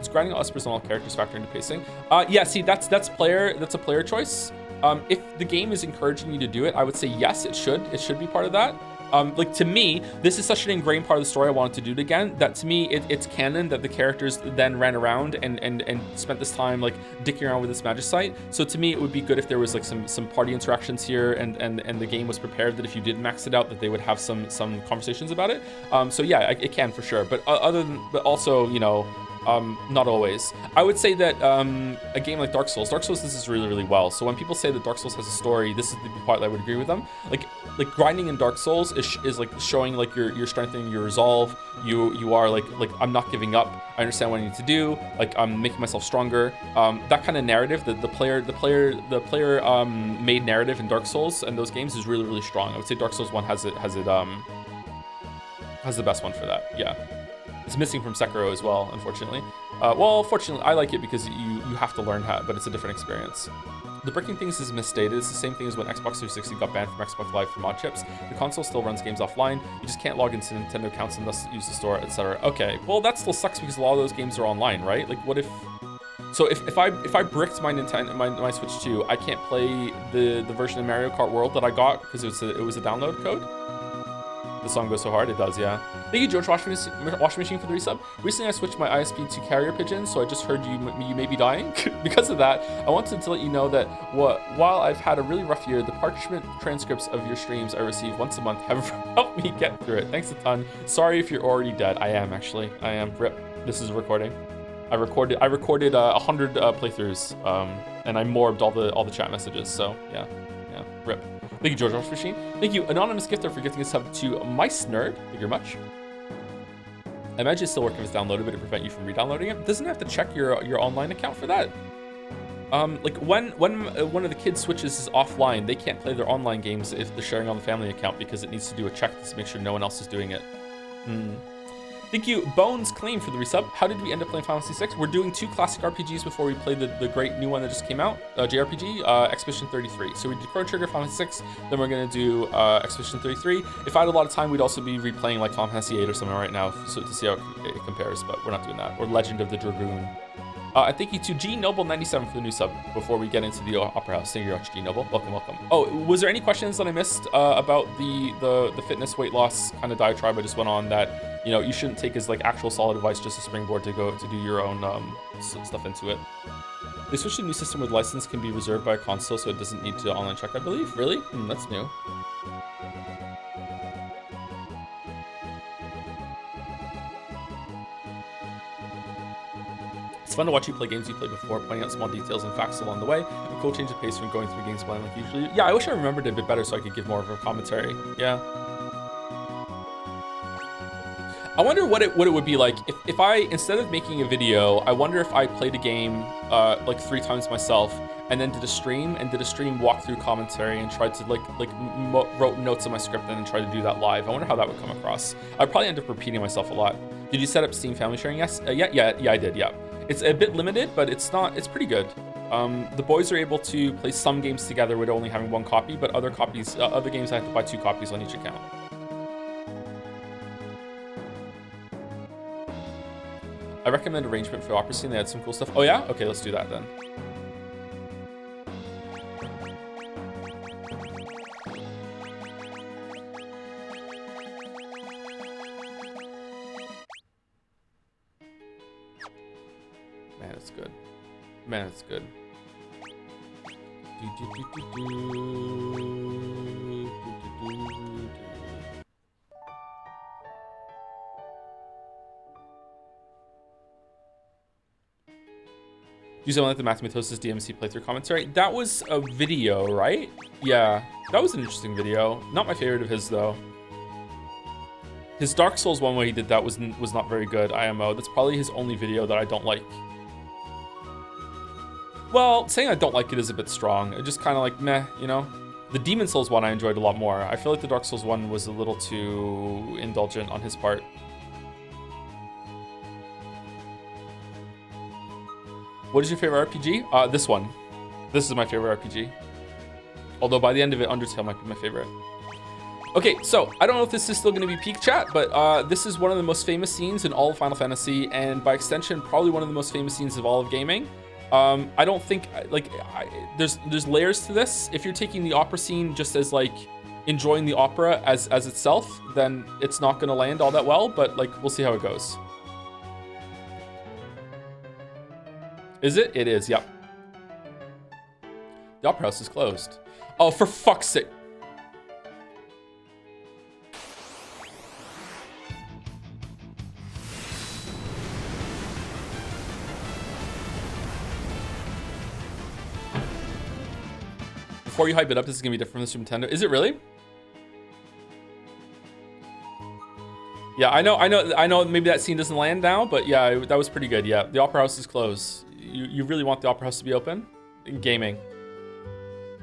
Is grinding all espers on all characters factor into pacing? Yeah, see, that's a player choice. If the game is encouraging you to do it, I would say yes, it should be part of that. Like, to me, this is such an ingrained part of the story I wanted to do it again, that to me, it's canon that the characters then ran around and spent this time, like, dicking around with this Magicite. So to me, it would be good if there was, like, some party interactions here, and the game was prepared that if you did max it out, that they would have some conversations about it. So yeah, it can for sure. But but also, you know, not always. I would say that a game like Dark Souls does this really, really well. So when people say that Dark Souls has a story, this is the part that I would agree with them. Like grinding in Dark Souls is like showing like you're strengthening your resolve. You are like I'm not giving up. I understand what I need to do. Like I'm making myself stronger. That kind of narrative, the player made narrative in Dark Souls and those games is really, really strong. I would say Dark Souls 1 has the best one for that. Yeah. It's missing from Sekiro as well, unfortunately. Well, fortunately, I like it because you have to learn how, but it's a different experience. The breaking things is misstated. It's the same thing as when Xbox 360 got banned from Xbox Live for mod chips. The console still runs games offline. You just can't log into Nintendo accounts and thus use the store, etc. Okay, well that still sucks because a lot of those games are online, right? Like, what if? So if I bricked my Nintendo my Switch 2, I can't play the version of Mario Kart World that I got because it was a download code. The song goes so hard, it does, yeah. Thank you, George Washing Machine, for the resub. Recently, I switched my ISP to carrier pigeon, so I just heard you may be dying. Because of that, I wanted to let you know that while I've had a really rough year, the parchment transcripts of your streams I receive once a month have helped me get through it. Thanks a ton. Sorry if you're already dead. I am, actually. I am. Rip. This is a recording. I recorded 100 playthroughs, and I morbed all the chat messages. So yeah, rip. Thank you, George Rush Machine. Thank you, Anonymous Gifter, for gifting a sub to Mice Nerd. Thank you very much. I imagine it's still working if it's downloaded, to prevent you from re-downloading it. Doesn't have to check your online account for that. Like when one of the kids switches is offline, they can't play their online games if they're sharing on the family account because it needs to do a check to make sure no one else is doing it. Thank you, Bones Clean, for the resub. How did we end up playing Final Fantasy VI? We're doing 2 classic RPGs before we play the great new one that just came out, JRPG, Expedition 33. So we did Chrono Trigger, Final Fantasy VI, then we're gonna do Expedition 33. If I had a lot of time, we'd also be replaying like Final Fantasy VIII or something right now so to see how it compares, but we're not doing that. Or Legend of the Dragoon. And thank you to G Noble 97 for the new sub before we get into the Opera House. Thank you very much, G Noble. Welcome. Oh, was there any questions that I missed about the fitness weight loss kind of diatribe I just went on that, you know, you shouldn't take as like actual solid advice, just a springboard to go to do your own stuff into it? They switched to a new system where the license can be reserved by a console, so it doesn't need to online check, I believe. Really? That's new. It's fun to watch you play games you played before, pointing out small details and facts along the way. A cool change of pace from going through games blind like usually. Yeah, I wish I remembered it a bit better so I could give more of a commentary. Yeah. I wonder what it would be like if I, instead of making a video, I wonder if I played a game like 3 times myself and then did a stream walkthrough commentary and tried to wrote notes on my script and then tried to do that live. I wonder how that would come across. I'd probably end up repeating myself a lot. Did you set up Steam Family Sharing? Yes. Yeah, I did. Yeah. It's a bit limited, but it's pretty good. The boys are able to play some games together with only having 1 copy, but other games I have to buy 2 copies on each account. I recommend Arrangement for Opera Scene. They had some cool stuff. Oh yeah? Okay, let's do that then. Man, it's good. Man, it's good. You sound like the Mathematosis DMC playthrough commentary. That was a video, right? Yeah, that was an interesting video. Not my favorite of his though. His Dark Souls one where he did that was not very good, IMO. That's probably his only video that I don't like. Well, saying I don't like it is a bit strong. It just kind of like, meh, you know? The Demon Souls one I enjoyed a lot more. I feel like the Dark Souls one was a little too indulgent on his part. What is your favorite RPG? This one. This is my favorite RPG. Although by the end of it, Undertale might be my favorite. Okay, so I don't know if this is still going to be peak chat, but this is one of the most famous scenes in all of Final Fantasy, and by extension, probably one of the most famous scenes of all of gaming. I don't think, like, there's layers to this. If you're taking the opera scene just as, like, enjoying the opera as itself, then it's not going to land all that well, but, like, we'll see how it goes. Is it? It is, yep. The opera house is closed. Oh, for fuck's sake. Before you hype it up, this is gonna be different from the Super Nintendo. Is it really? Yeah, I know. Maybe that scene doesn't land now, but yeah, that was pretty good. Yeah, the opera house is closed. You really want the opera house to be open? In gaming.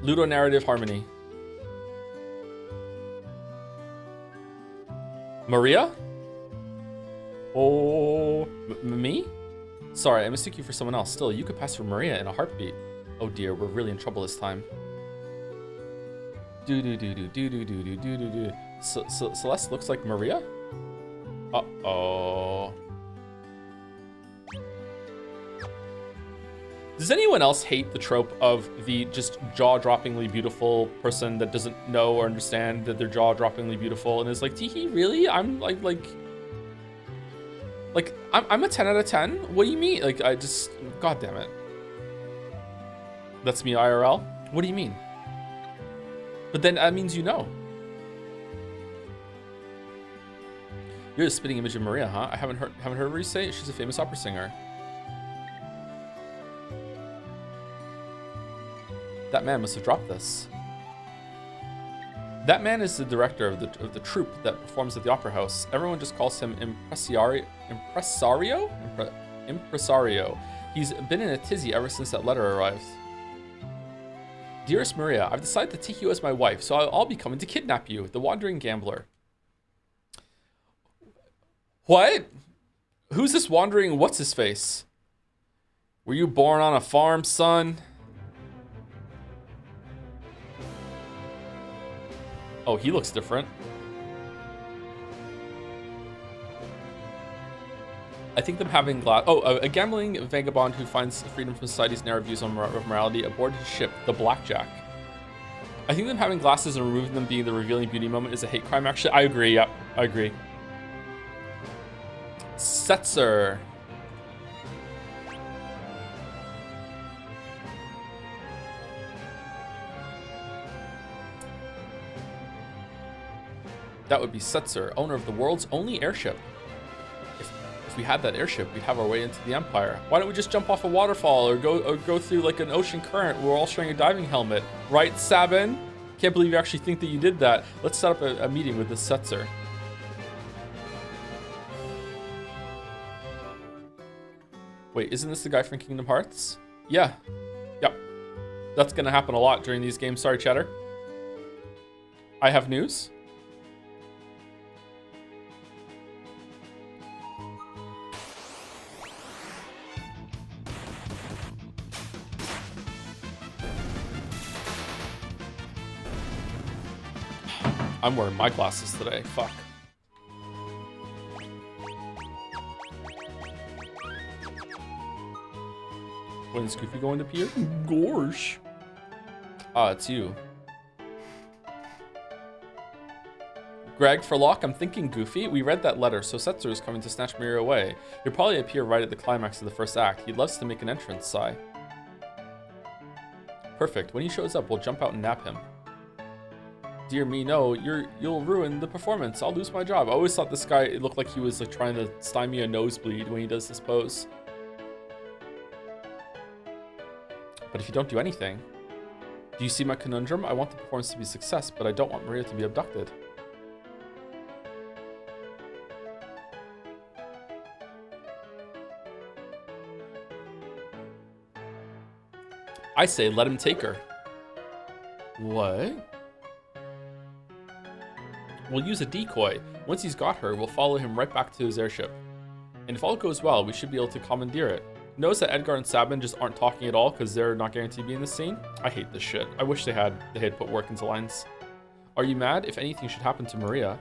Ludonarrative harmony. Maria? Oh, me? Sorry, I mistook you for someone else. Still, you could pass for Maria in a heartbeat. Oh dear, we're really in trouble this time. Celeste looks like Maria? Uh-oh. Does anyone else hate the trope of the just jaw-droppingly beautiful person that doesn't know or understand that they're jaw-droppingly beautiful and is like, teehee, really? I'm like I'm a 10 out of 10? What do you mean? Like, I just, god damn it. That's me IRL? What do you mean? But then that means you know. You're the spitting image of Maria, huh? I haven't heard her say it. She's a famous opera singer. That man must have dropped this. That man is the director of the troupe that performs at the opera house. Everyone just calls him Impresario. He's been in a tizzy ever since that letter arrived. Dearest Maria, I've decided to take you as my wife, so I'll be coming to kidnap you, the wandering gambler. What? Who's this wandering what's-his-face? Were you born on a farm, son? Oh, he looks different. I think them having glass. Oh, a gambling vagabond who finds freedom from society's narrow views on morality aboard his ship, the Blackjack. I think them having glasses and removing them being the revealing beauty moment is a hate crime, actually. I agree, yeah, I agree. Setzer. That would be Setzer, owner of the world's only airship. If we had that airship, we'd have our way into the Empire. Why don't we just jump off a waterfall or go through like an ocean current? We're all sharing a diving helmet. Right, Sabin? Can't believe you actually think that you did that. Let's set up a meeting with this Setzer. Wait, isn't this the guy from Kingdom Hearts? Yeah. Yep. That's gonna happen a lot during these games. Sorry, Cheddar. I have news. I'm wearing my glasses today. Fuck. When is Goofy going to pier? Gosh. Ah, it's you. Greg, for Locke, I'm thinking Goofy. We read that letter, so Setzer is coming to snatch Maria away. He'll probably appear right at the climax of the first act. He loves to make an entrance, sigh. Perfect. When he shows up, we'll jump out and nab him. Dear me, no, you'll ruin the performance. I'll lose my job. I always thought this guy, it looked like he was like trying to stymie a nosebleed when he does this pose. But if you don't do anything, do you see my conundrum? I want the performance to be a success, but I don't want Maria to be abducted. I say let him take her. What? We'll use a decoy. Once he's got her, we'll follow him right back to his airship. And if all goes well, we should be able to commandeer it. Notice that Edgar and Sabin just aren't talking at all because they're not guaranteed to be in the scene? I hate this shit. I wish they had put work into lines. Are you mad? If anything should happen to Maria.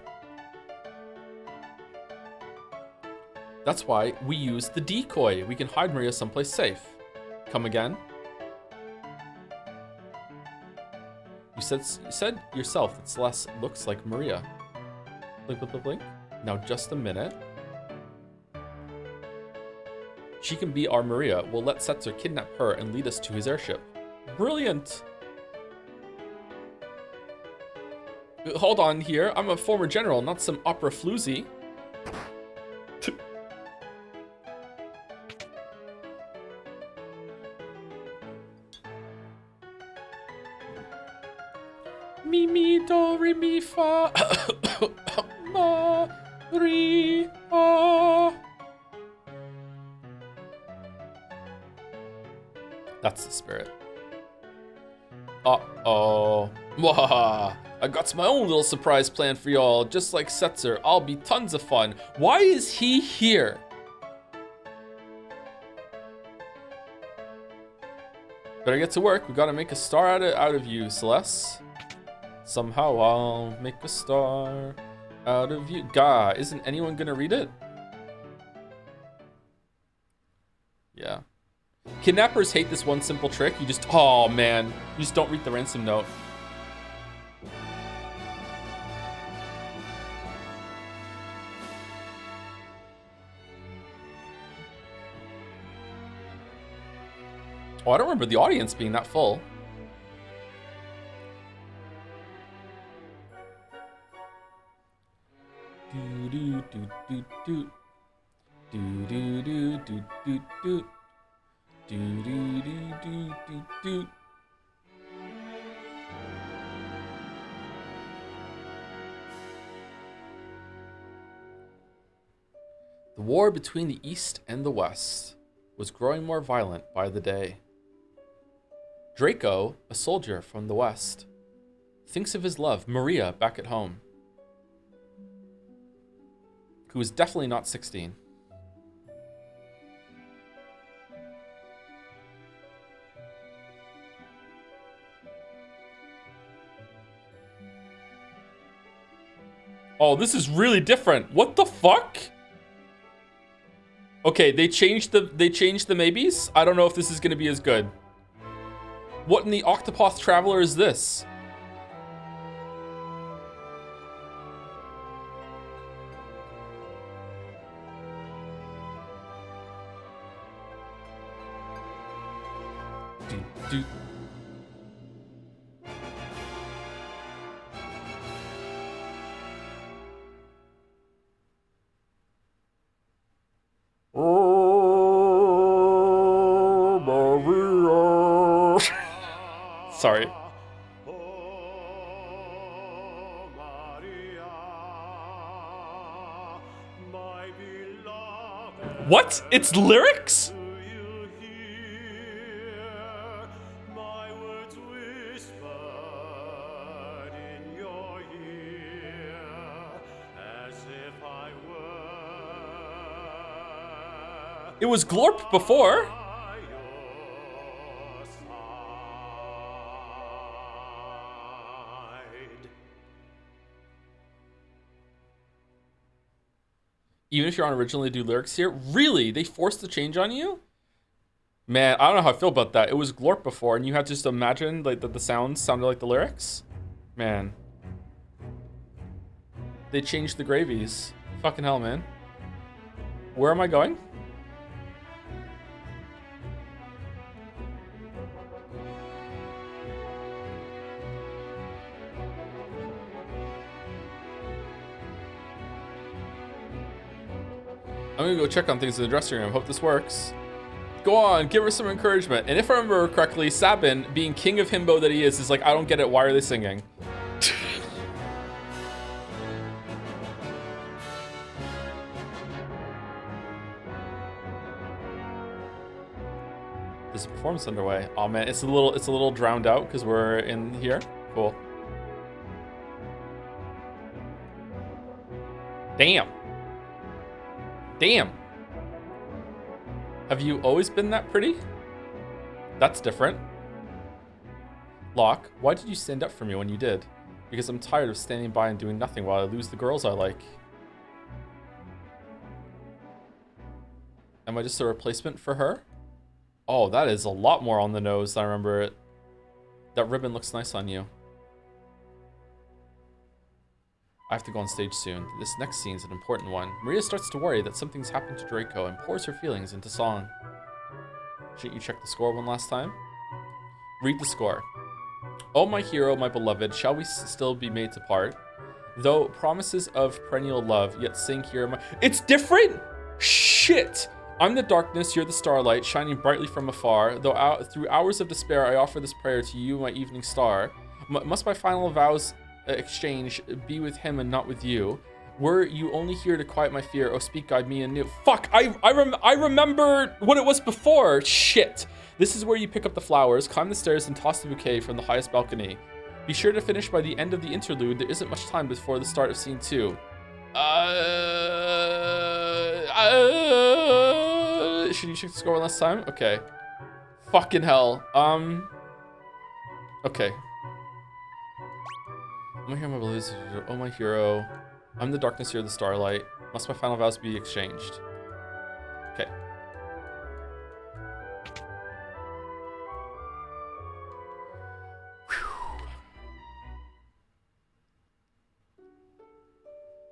That's why we use the decoy. We can hide Maria someplace safe. Come again? You said yourself that Celeste looks like Maria. Blink, blink, blink, blink. Now just a minute. She can be our Maria. We'll let Setzer kidnap her and lead us to his airship. Brilliant! Hold on here. I'm a former general, not some opera floozy. Mi, mi, do, re, mi, fa. Ma, re, fa. That's the spirit. Uh-oh. Wah! I got my own little surprise plan for y'all. Just like Setzer, I'll be tons of fun. Why is he here? Better get to work. We gotta make a star out of you, Celeste. Somehow I'll make a star out of you. Gah, isn't anyone gonna read it? Yeah. Kidnappers hate this one simple trick. You just, oh man, you just don't read the ransom note. Oh, I don't remember the audience being that full. Do do do do do do do do do do do. Do do do do do do. The war between the East and the West was growing more violent by the day. Draco, a soldier from the West, thinks of his love, Maria, back at home, who is definitely not 16. Oh, this is really different. What the fuck? Okay, they changed the maybes. I don't know if this is gonna be as good. What in the Octopath Traveler is this? Do. Sorry. What? It's lyrics? It was Glorp before. Even if you're on originally do lyrics here? Really? They forced the change on you? Man, I don't know how I feel about that. It was Glorp before, and you had to just imagine like that the sounds sounded like the lyrics? Man. They changed the gravies. Fucking hell, man. Where am I going? I'm gonna go check on things in the dressing room. Hope this works. Go on, give her some encouragement. And if I remember correctly, Sabin, being king of himbo that he is like, I don't get it, why are they singing? There's a performance underway. Oh man, it's a little drowned out because we're in here. Cool. Damn. Damn. Have you always been that pretty? That's different. Locke, why did you stand up for me when you did? Because I'm tired of standing by and doing nothing while I lose the girls I like. Am I just a replacement for her? Oh, that is a lot more on the nose than I remember it. That ribbon looks nice on you. I have to go on stage soon. This next scene is an important one. Maria starts to worry that something's happened to Draco and pours her feelings into song. Shouldn't you check the score one last time? Read the score. Oh, my hero, my beloved, shall we still be made to part? Though promises of perennial love, yet sing here my... It's different? Shit! I'm the darkness, you're the starlight, shining brightly from afar. Though through hours of despair, I offer this prayer to you, my evening star. Must my final vows exchange be with him and not with you? Were you only here to quiet my fear? Oh, speak, guide me anew. Fuck! I remember what it was before. Shit! This is where you pick up the flowers, climb the stairs, and toss the bouquet from the highest balcony. Be sure to finish by the end of the interlude. There isn't much time before the start of scene 2. Should you check the score one last time? Okay. Fucking hell. Okay. Oh, my hero, my beloved. Oh, my hero. I'm the darkness, you're the starlight. Must my final vows be exchanged? Okay.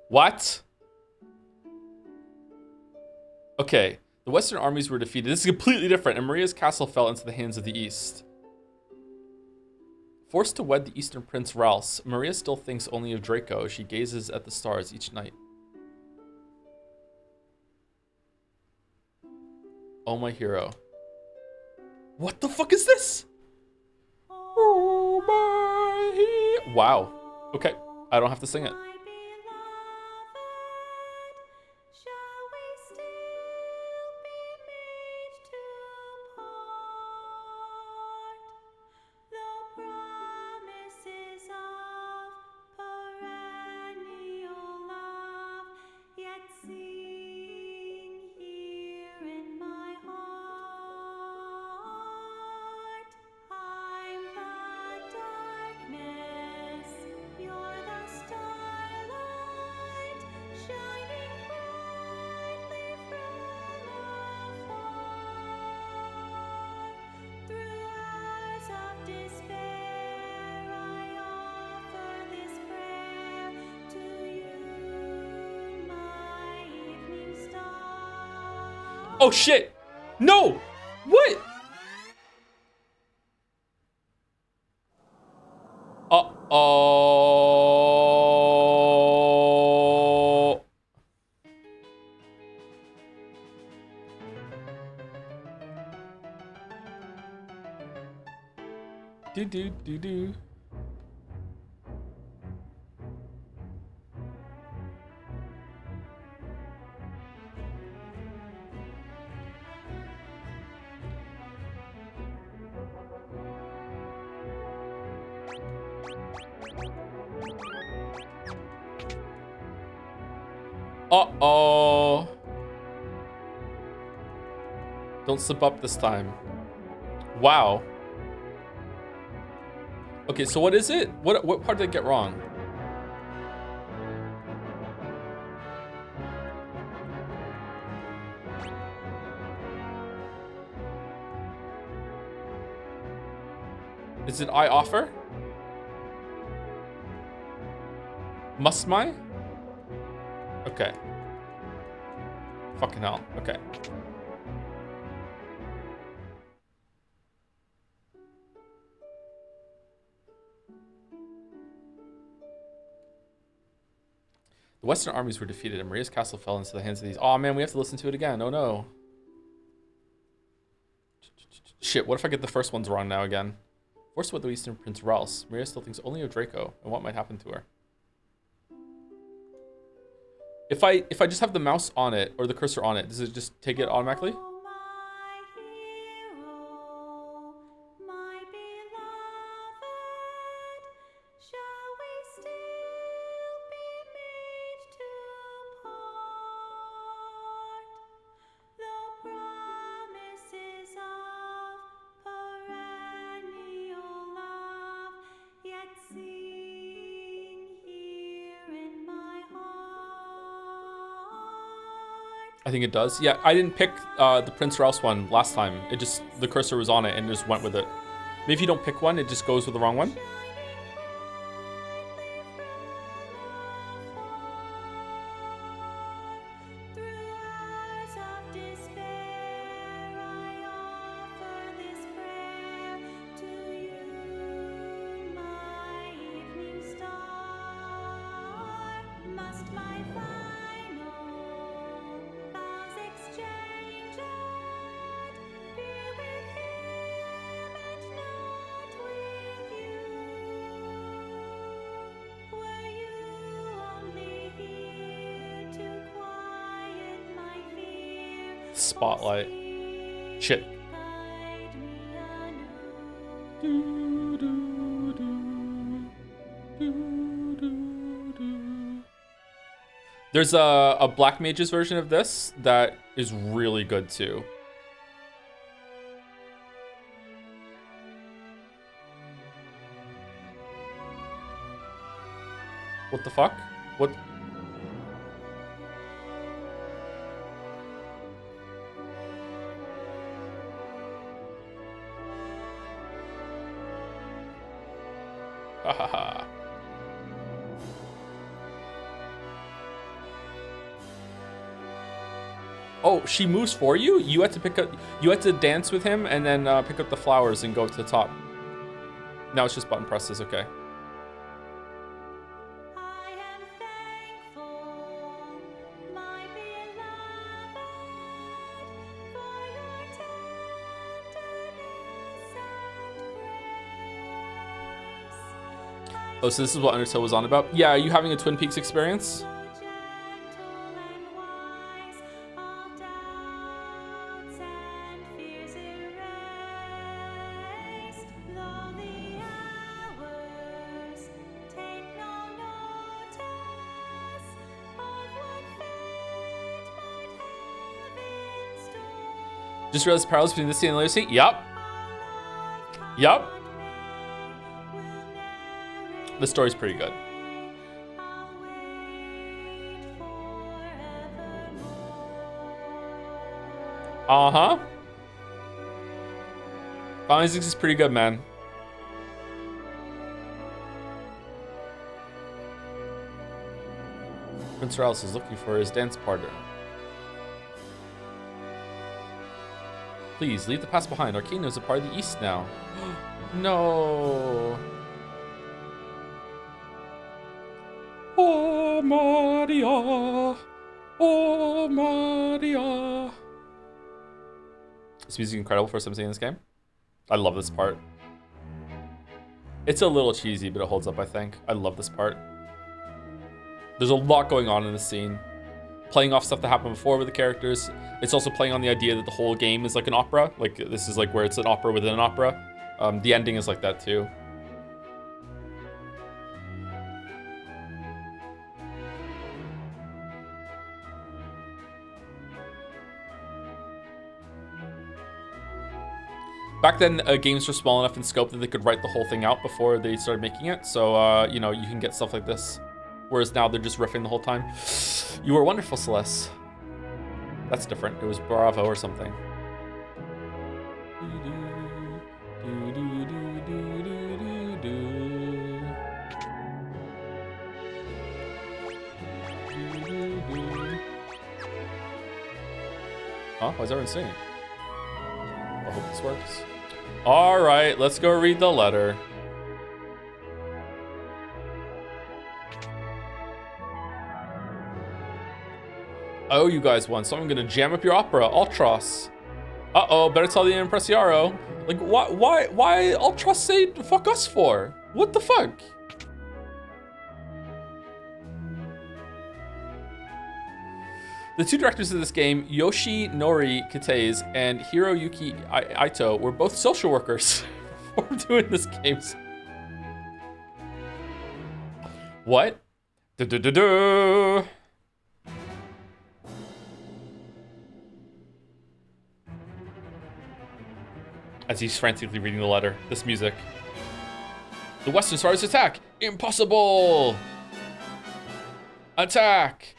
What? Okay. The Western armies were defeated. This is completely different, and Maria's castle fell into the hands of the East. Forced to wed the Eastern Prince Ralse, Maria still thinks only of Draco as she gazes at the stars each night. Oh, my hero. What the fuck is this? Oh, my... Wow. Okay. I don't have to sing it. Oh shit! No! What? Uh-oh. Do. Uh-oh. Don't slip up this time. Wow. Okay, so what is it? What part did I get wrong? Is it I offer? Must my? Okay. Fucking hell. Okay. The Western armies were defeated and Maria's castle fell into the hands of these. Oh man, we have to listen to it again. Oh no. Shit, what if I get the first ones wrong now again? Forced with the Eastern Prince Ralse, Maria still thinks only of Draco and what might happen to her. If I just have the mouse on it or the cursor on it, does it just take it automatically? I think it does. Yeah, I didn't pick the Prince Rouse one last time. It just, the cursor was on it and just went with it. Maybe if you don't pick one, it just goes with the wrong one. Spotlight. Shit. There's a Black Mages version of this that is really good too. What the fuck? What? Hahaha. Oh, she moves for you? You had to pick up, you had to dance with him and then pick up the flowers and go to the top. Now it's just button presses, okay. Oh, so this is what Undertale was on about? Yeah, are you having a Twin Peaks experience? Just realized the parallels between this scene and the later scene? Yup. Yup. The story's pretty good. Uh-huh. Final Fantasy VI is pretty good, man. Prince Rouse is looking for his dance partner. Please, leave the past behind. Arcana is a part of the East now. No. Oh, Maria. Oh, Maria. Is music incredible for something in this game? I love this part. It's a little cheesy, but it holds up, I think. I love this part. There's a lot going on in this scene. Playing off stuff that happened before with the characters. It's also playing on the idea that the whole game is like an opera. Like, this is like where it's an opera within an opera. The ending is like that too. Back then, games were small enough in scope that they could write the whole thing out before they started making it. So, you know, you can get stuff like this. Whereas now they're just riffing the whole time. You were wonderful, Celeste. That's different. It was Bravo or something. Huh? Why is everyone singing? I hope this works. All right, let's go read the letter. I owe you guys one, so I'm gonna jam up your opera, Ultros. Uh-oh, better tell the Impressiaro. Like, why Ultros say fuck us for? What the fuck? The two directors of this game, Yoshinori Kitase and Hiroyuki Ito, were both social workers before doing this game. What? Du-du-du-du. As he's frantically reading the letter, this music. The Western Stars attack! Impossible! Attack!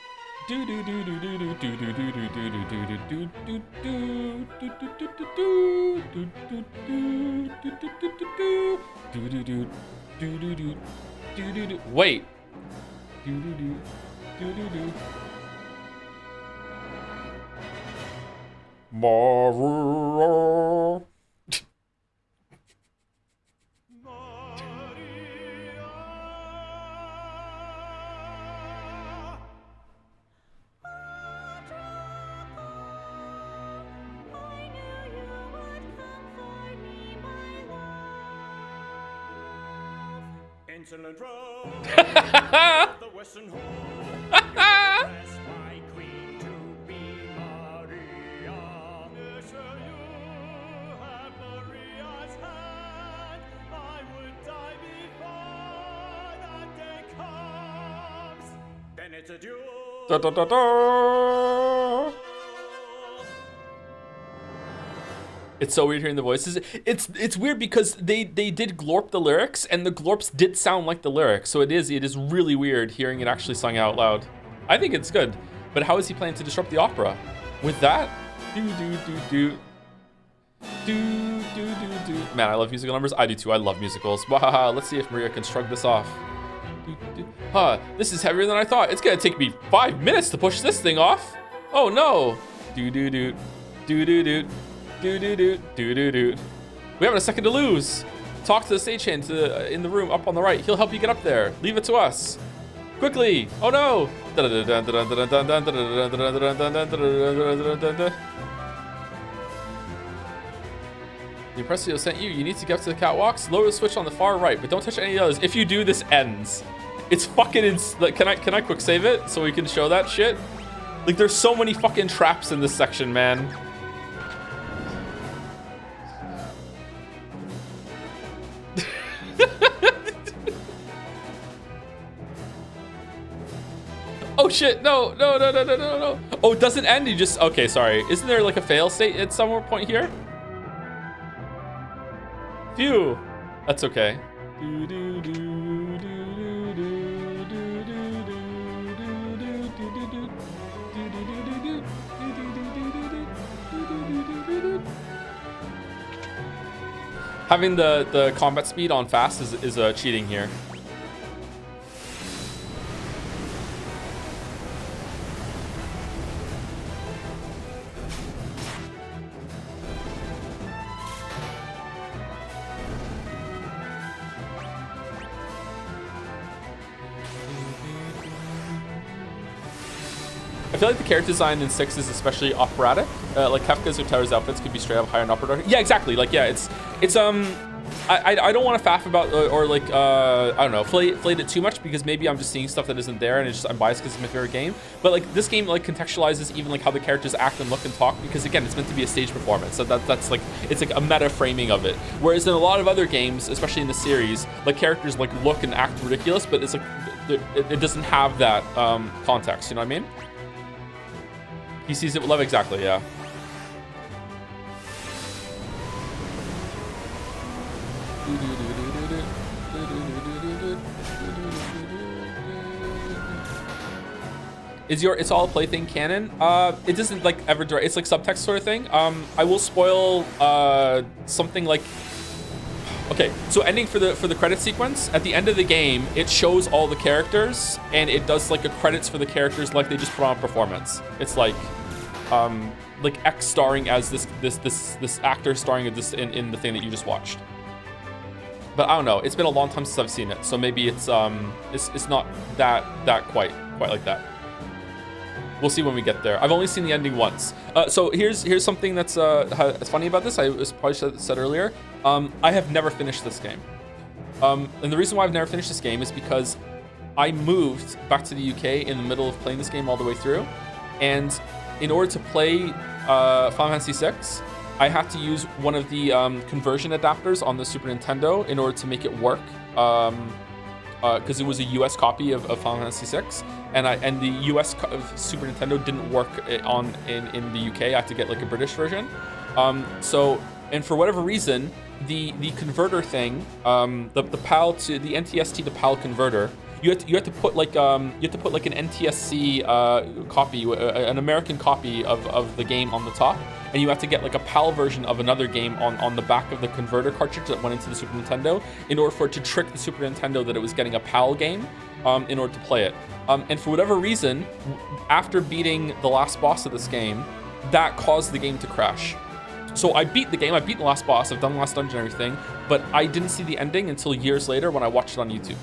Wait. Maria. Insolent road, the western hall, you dress my queen to be Maria. Yes, you have Maria's hand. I would die before that day comes. Then it's a duel. Da, da, da, da. It's so weird hearing the voices. It's weird because they did glorp the lyrics, and the glorps did sound like the lyrics. So it is really weird hearing it actually sung out loud. I think it's good, but how is he planning to disrupt the opera? With that? Man, I love musical numbers. I do too. I love musicals. Wahaha. Let's see if Maria can shrug this off. Huh, this is heavier than I thought. It's gonna take me 5 minutes to push this thing off. Oh no. Do. We have a second to lose. Talk to the stagehand in the room up on the right. He'll help you get up there. Leave it to us. Quickly. Oh no. The Impressio sent you. You need to get up to the catwalks. Lower the switch on the far right, but don't touch any of the others. If you do, this ends. It's fucking like, can I quick save it so we can show that shit? Like, there's so many fucking traps in this section, man. Oh shit, no. Oh, it doesn't end, you just, okay, sorry. Isn't there like a fail state at some point here? Phew, that's okay. Having the combat speed on fast is cheating here. I feel like the character design in 6 is especially operatic. Like Kefka's or Tower's outfits could be straight up higher in opera. Yeah, exactly. Like, yeah, it's I don't want to faff about or like I don't know, flate it too much, because maybe I'm just seeing stuff that isn't there and it's just I'm biased because it's my favorite game. But like this game like contextualizes even like how the characters act and look and talk, because again, it's meant to be a stage performance. So that's like, it's like a meta framing of it. Whereas in a lot of other games, especially in the series, like characters like look and act ridiculous, but it's like it doesn't have that context. You know what I mean? He sees it with love, exactly, yeah. Is your It's All a Plaything canon? It doesn't like ever direct, it's like subtext sort of thing. I will spoil something like, okay, so ending for the credit sequence, at the end of the game, it shows all the characters and it does like a credits for the characters like they just put on a performance. It's like X starring as this actor starring in the thing that you just watched. But I don't know, it's been a long time since I've seen it, so maybe it's not that quite like that. We'll see when we get there. I've only seen the ending once. So here's something that's funny about this. I probably said earlier. I have never finished this game. And the reason why I've never finished this game is because I moved back to the UK in the middle of playing this game all the way through, and in order to play Final Fantasy VI, I had to use one of the conversion adapters on the Super Nintendo in order to make it work, because it was a US copy of Final Fantasy VI, and the US Super Nintendo didn't work in the UK. I had to get like a British version. And for whatever reason, the converter thing, the PAL to the NTST to PAL converter You have to put like an NTSC copy, an American copy of the game on the top, and you have to get like a PAL version of another game on the back of the converter cartridge that went into the Super Nintendo in order for it to trick the Super Nintendo that it was getting a PAL game in order to play it. And for whatever reason, after beating the last boss of this game, that caused the game to crash. So I beat the game, I beat the last boss, I've done the last dungeon and everything, but I didn't see the ending until years later when I watched it on YouTube.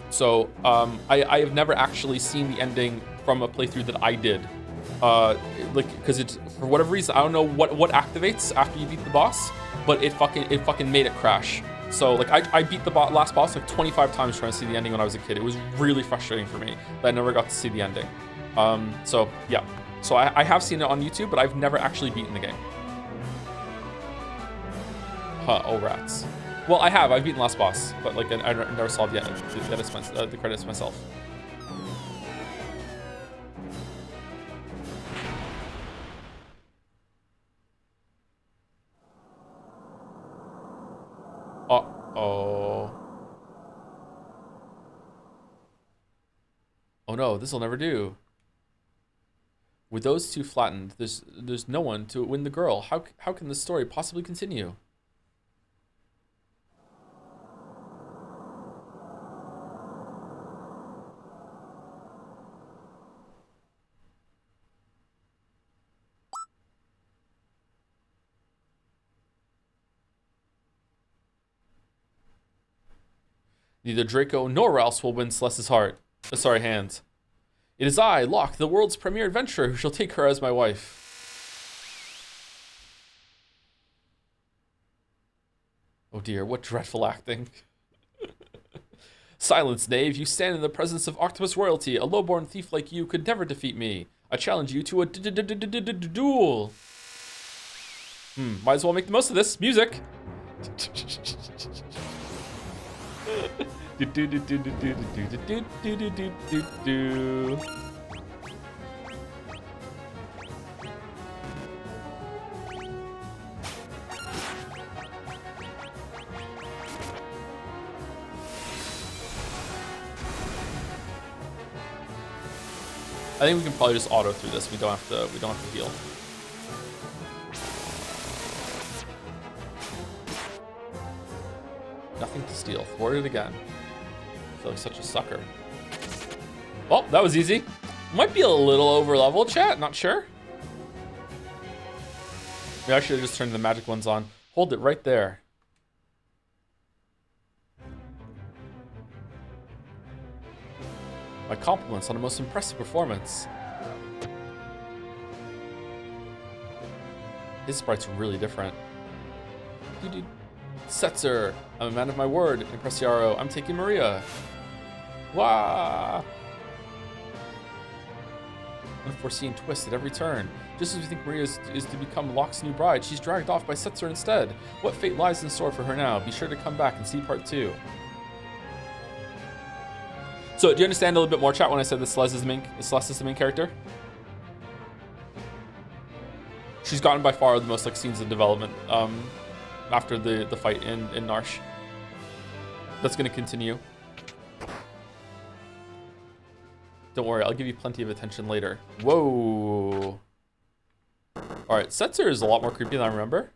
So I have never actually seen the ending from a playthrough that I did. Because it's, for whatever reason, I don't know what activates after you beat the boss, but it fucking made it crash. So like I beat the last boss like 25 times trying to see the ending when I was a kid. It was really frustrating for me that I never got to see the ending. So yeah, so I have seen it on YouTube, but I've never actually beaten the game. Huh, oh rats. Well, I've beaten the last boss, but like I never saw the credits myself. Uh-oh. Oh no, this'll never do. With those two flattened, there's no one to win the girl. How can this story possibly continue? Neither Draco nor Rouse will win Celeste's heart. Hand. It is I, Locke, the world's premier adventurer, who shall take her as my wife. Oh dear, what dreadful acting. Silence, knave. You stand in the presence of Octopus royalty. A lowborn thief like you could never defeat me. I challenge you to a duel. Might as well make the most of this. Music. I think we can probably just auto through this. We don't have to heal. Nothing to steal. Thwarted again. I feel like such a sucker. Well, that was easy. Might be a little over level, chat. Not sure. Maybe I should have just turned the magic ones on. Hold it right there. My compliments on the most impressive performance. His sprite's really different. Setzer, I'm a man of my word. Impressiaro, I'm taking Maria. Wah! Unforeseen twist at every turn. Just as we think Maria is to become Locke's new bride, she's dragged off by Setzer instead. What fate lies in store for her now? Be sure to come back and see part 2. So, do you understand a little bit more, chat, when I said that Celeste is the main character? She's gotten by far the most like scenes of development after the fight in Narshe. That's going to continue. Don't worry, I'll give you plenty of attention later. Whoa. Alright, Setzer is a lot more creepy than I remember.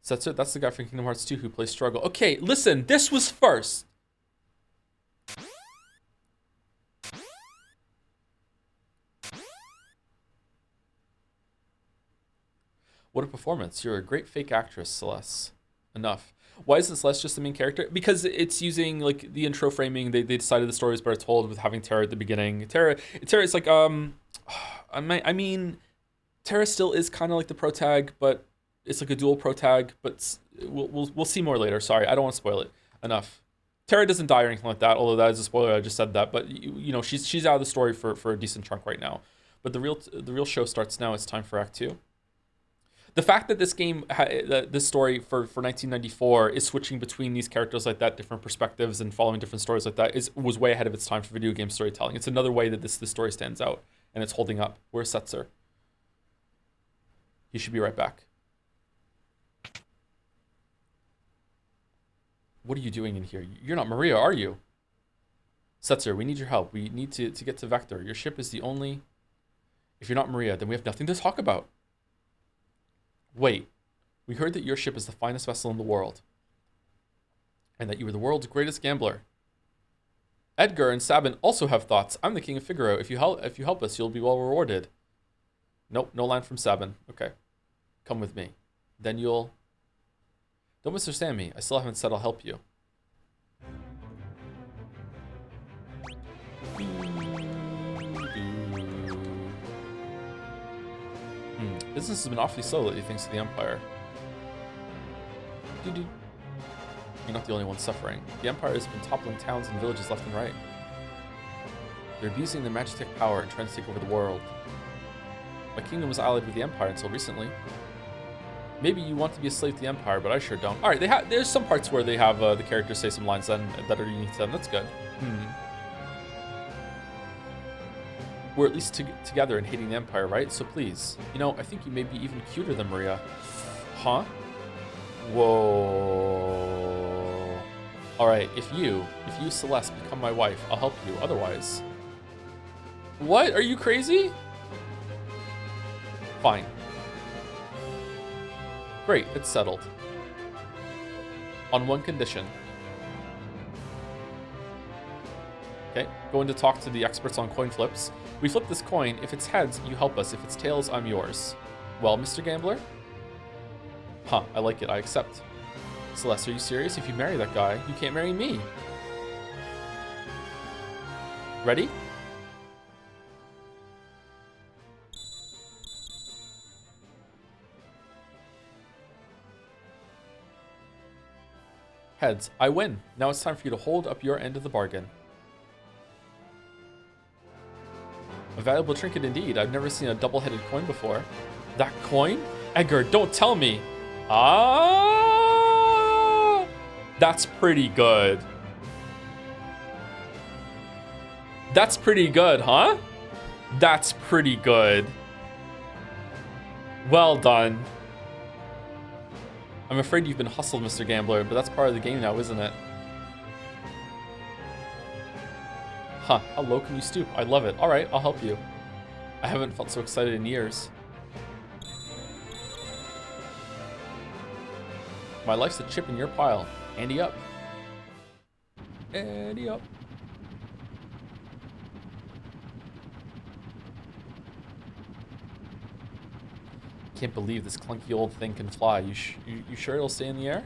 Setzer, that's the guy from Kingdom Hearts 2 who plays Struggle. Okay, listen, this was first. What a performance. You're a great fake actress, Celeste. Enough. Why isn't Celeste just the main character? Because it's using like the intro framing. They decided the story was better told with having Terra at the beginning. Terra is like I mean Terra still is kind of like the protag, but it's like a dual protag, but we'll see more later. Sorry, I don't want to spoil it. Enough. Terra doesn't die or anything like that, although that is a spoiler. I just said that, but you know she's out of the story for a decent chunk right now. But the real show starts now. It's time for Act 2. The fact that this game, this story for 1994 is switching between these characters like that, different perspectives and following different stories like that, was way ahead of its time for video game storytelling. It's another way that this story stands out, and it's holding up. Where's Setzer? He should be right back. What are you doing in here? You're not Maria, are you? Setzer, we need your help. We need to get to Vector. Your ship is the only... If you're not Maria, then we have nothing to talk about. Wait. We heard that your ship is the finest vessel in the world. And that you were the world's greatest gambler. Edgar and Sabin also have thoughts. I'm the king of Figaro. If you help us, you'll be well rewarded. Nope, no line from Sabin. Okay. Come with me. Then you'll... Don't misunderstand me. I still haven't said I'll help you. Business has been awfully slow lately thanks to the Empire. You're not the only one suffering. The Empire has been toppling towns and villages left and right. They're abusing their Magitech power and trying to take over the world. My kingdom was allied with the Empire until recently. Maybe you want to be a slave to the Empire, but I sure don't. All right, there's some parts where they have the characters say some lines then that are unique to them. That's good. We're at least together in hating the Empire, right? So please, you know, I think you may be even cuter than Maria. Huh? Whoa. All right, if you, Celeste, become my wife, I'll help you. Otherwise... What? Are you crazy? Fine. Great, it's settled. On one condition. Okay, going to talk to the experts on coin flips. We flip this coin. If it's heads, you help us. If it's tails, I'm yours. Well, Mr. Gambler? Huh, I like it. I accept. Celeste, are you serious? If you marry that guy, you can't marry me. Ready? Heads, I win. Now it's time for you to hold up your end of the bargain. A valuable trinket indeed. I've never seen a double-headed coin before. That coin? Edgar, don't tell me. Ah! That's pretty good. That's pretty good, huh? That's pretty good. Well done. I'm afraid you've been hustled, Mr. Gambler, but that's part of the game now, isn't it? Huh, how low can you stoop? I love it. All right, I'll help you. I haven't felt so excited in years. My life's a chip in your pile. Ante up. Ante up. Can't believe this clunky old thing can fly. You sure it'll stay in the air?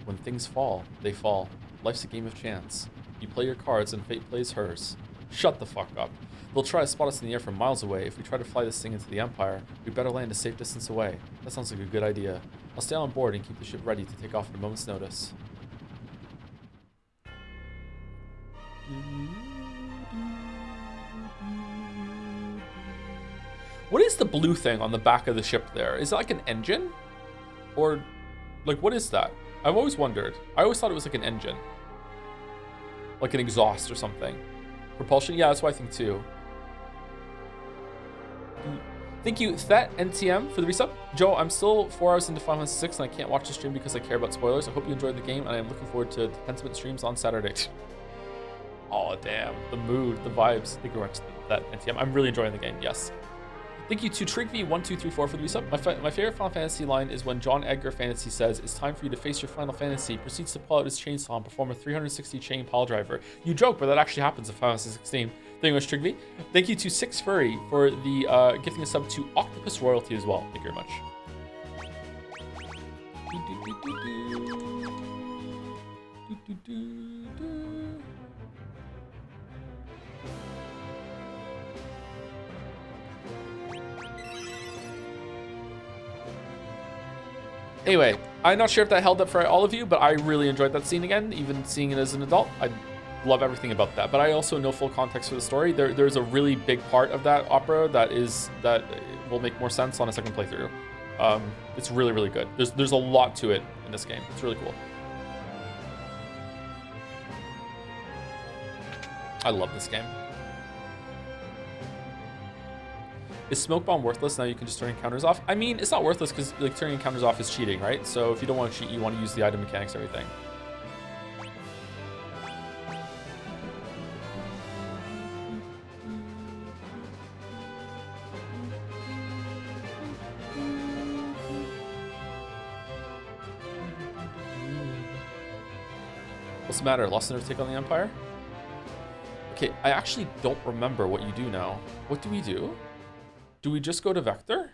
When things fall, they fall. Life's a game of chance. You play your cards and fate plays hers. Shut the fuck up. They'll try to spot us in the air from miles away. If we try to fly this thing into the Empire, we better land a safe distance away. That sounds like a good idea. I'll stay on board and keep the ship ready to take off at a moment's notice. What is the blue thing on the back of the ship there? Is it like an engine? Or, like, what is that? I've always wondered. I always thought it was like an engine. Like an exhaust or something. Propulsion? Yeah, that's what I think too. Thank you, Thet NTM, for the resub. Joe, I'm still 4 hours into Final Fantasy VI and I can't watch the stream because I care about spoilers. I hope you enjoyed the game and I am looking forward to Pentiment streams on Saturday. Oh, damn. The mood, the vibes. Thank you very much, Thet NTM. I'm really enjoying the game, yes. Thank you to Trigv1234 for the resub. My favorite Final Fantasy line is when John Edgar Fantasy says, "It's time for you to face your Final Fantasy," proceeds to pull out his chainsaw and perform a 360 chain pile driver. You joke, but that actually happens in Final Fantasy 16. Thank you much, Trigv. Thank you to Six Furry for the gifting a sub to Octopus Royalty as well. Thank you very much. Anyway, I'm not sure if that held up for all of you, but I really enjoyed that scene again, even seeing it as an adult. I love everything about that, but I also know full context for the story. There's a really big part of that opera that will make more sense on a second playthrough. It's really, really good. There's a lot to it in this game. It's really cool. I love this game. Is Smoke Bomb worthless now you can just turn encounters off? I mean, it's not worthless because like turning encounters off is cheating, right? So if you don't want to cheat, you want to use the item mechanics and everything. What's the matter? Lost another take on the Empire? Okay, I actually don't remember what you do now. What do we do? Do we just go to Vector?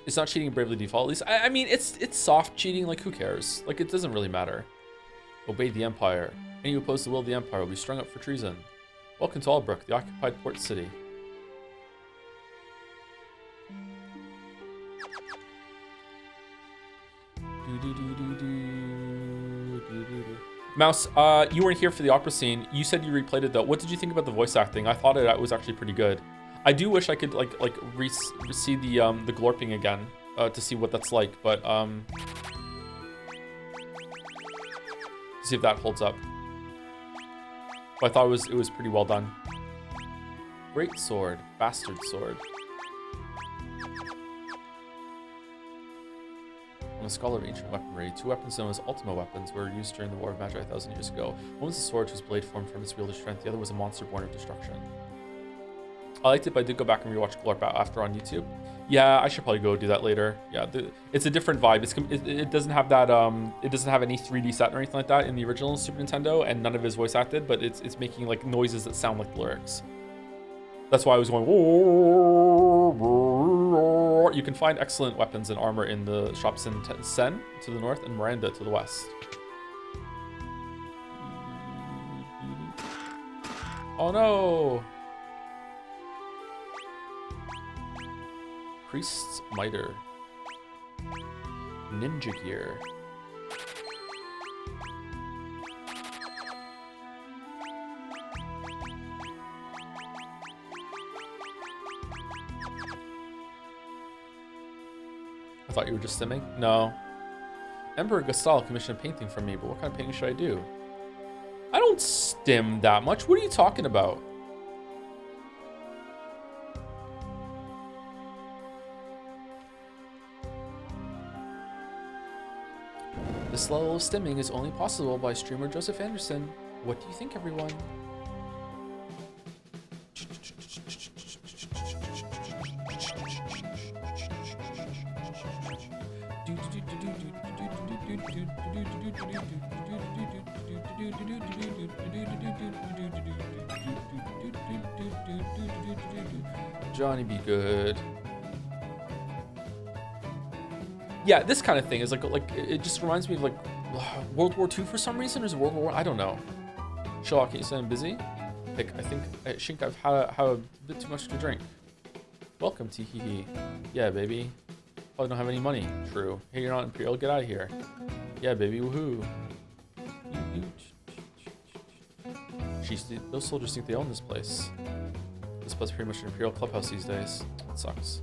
It's not cheating in Bravely Default, at least. I mean, it's soft cheating, like who cares? Like, it doesn't really matter. Obey the Empire. Any who oppose the will of the Empire will be strung up for treason. Welcome to Albrook, the occupied port city. Mouse, you weren't here for the opera scene. You said you replayed it though. What did you think about the voice acting? I thought it was actually pretty good. I do wish I could like see the glorping again to see what that's like, but see if that holds up. But I thought it was pretty well done. Great sword, bastard sword. I'm a scholar of ancient weaponry. 2 weapons known as Ultima weapons were used during the War of Magi 1,000 years ago. One was a sword whose blade formed from its wielder's strength. The other was a monster born of destruction. I liked it, but I did go back and rewatch Glorp after on YouTube. Yeah, I should probably go do that later. Yeah, it's a different vibe. It doesn't have that it doesn't have any 3D set or anything like that in the original Super Nintendo, and none of it is voice acted, but it's making like noises that sound like the lyrics. That's why I was going. You can find excellent weapons and armor in the shops in Sen to the north and Miranda to the west. Oh no! Priest's Mitre. Ninja Gear. I thought you were just stimming? No. Emperor Gastal commissioned a painting from me, but what kind of painting should I do? I don't stim that much. What are you talking about? This level of stimming is only possible by streamer Joseph Anderson. What do you think, everyone? Johnny be good. Yeah, this kind of thing is like it just reminds me of like World War II for some reason, or is it World War I? I don't know. Sherlock, can you say I'm busy? Like, I think I've had a bit too much to drink. Welcome, Teehee. Yeah, baby. Oh, I don't have any money. True. Hey, you're not Imperial. Get out of here. Yeah, baby. Woohoo. Jeez, those soldiers think they own this place. This place is pretty much an Imperial clubhouse these days. It sucks.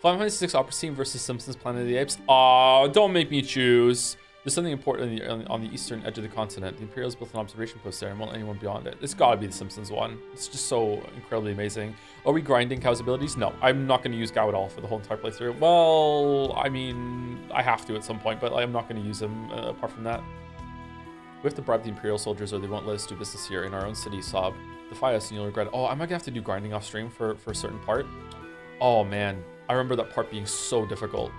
Final Fantasy VI Opera Scene versus Simpsons Planet of the Apes. Aw, don't make me choose. There's something important on the eastern edge of the continent. The Imperials built an observation post there and won't let anyone beyond it. It's gotta be the Simpsons one. It's just so incredibly amazing. Are we grinding Gao's abilities? No, I'm not gonna use Gao at all for the whole entire playthrough. Well, I mean, I have to at some point, but I'm not gonna use him apart from that. We have to bribe the Imperial soldiers or they won't let us do business here in our own city, Sob. Defy us and you'll regret it. Oh, I might have to do grinding off stream for a certain part. Oh man, I remember that part being so difficult.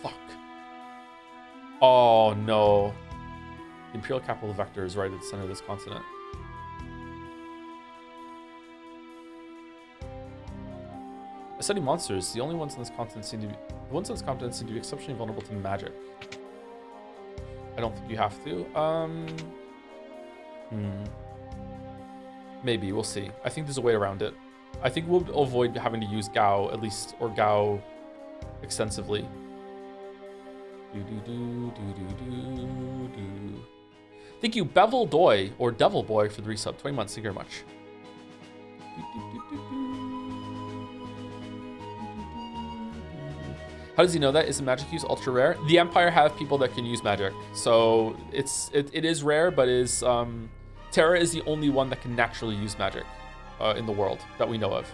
Fuck. Oh no. The Imperial capital Vector is right at the center of this continent. I study monsters. The ones on this continent seem to be exceptionally vulnerable to magic. I don't think you have to. Maybe, we'll see. I think there's a way around it. I think we'll avoid having to use Gao at least, or Gao extensively. Thank you, Bevel Doy, or Devil Boy, for the resub. 20 months. Thank you very much. How does he know that? Is the magic use ultra rare? The Empire have people that can use magic, so it is rare, but is Terra is the only one that can naturally use magic in the world that we know of.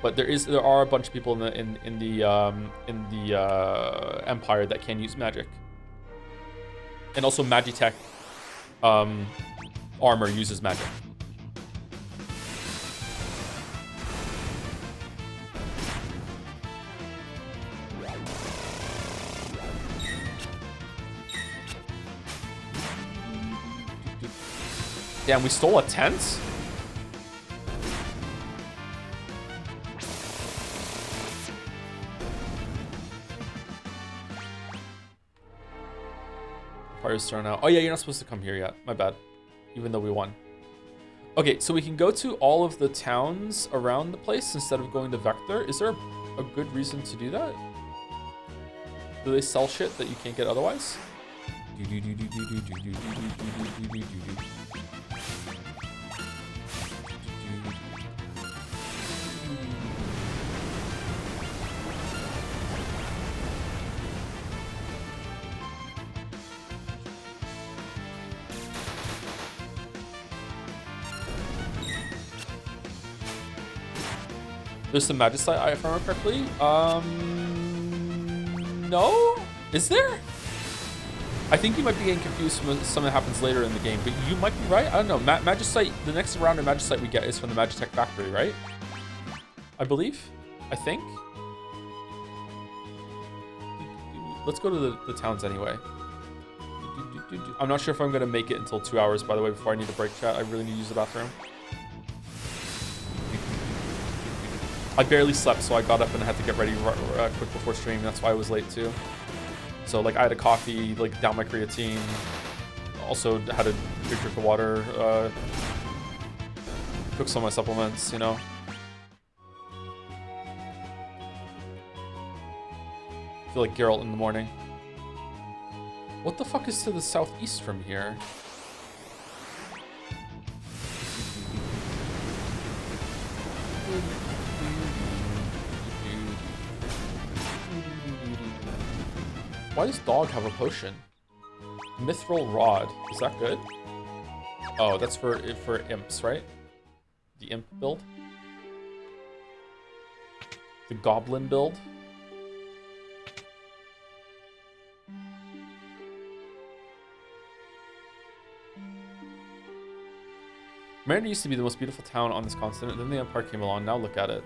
But there are a bunch of people in the Empire that can use magic, and also Magitech armor uses magic. Damn, we stole a tent? Empire's thrown out. Oh yeah, you're not supposed to come here yet. My bad. Even though we won. Okay, so we can go to all of the towns around the place instead of going to Vector. Is there a good reason to do that? Do they sell shit that you can't get otherwise? There's some Magicite, if I remember correctly. No? Is there? I think you might be getting confused when something happens later in the game, but you might be right. I don't know. Magicite, the next round of Magicite we get is from the Magitech factory, right? I believe. I think. Let's go to the towns anyway. I'm not sure if I'm going to make it until 2 hours, by the way, before I need to break chat. I really need to use the bathroom. I barely slept, so I got up and I had to get ready quick before stream. That's why I was late too. So like I had a coffee, like down my creatine. Also had a big drink of water. Took some of my supplements, you know. I feel like Geralt in the morning. What the fuck is to the southeast from here? Why does Dog have a potion? Mithril Rod. Is that good? Oh, that's for imps, right? The imp build? The goblin build? Mariner used to be the most beautiful town on this continent, then the Empire came along. Now look at it.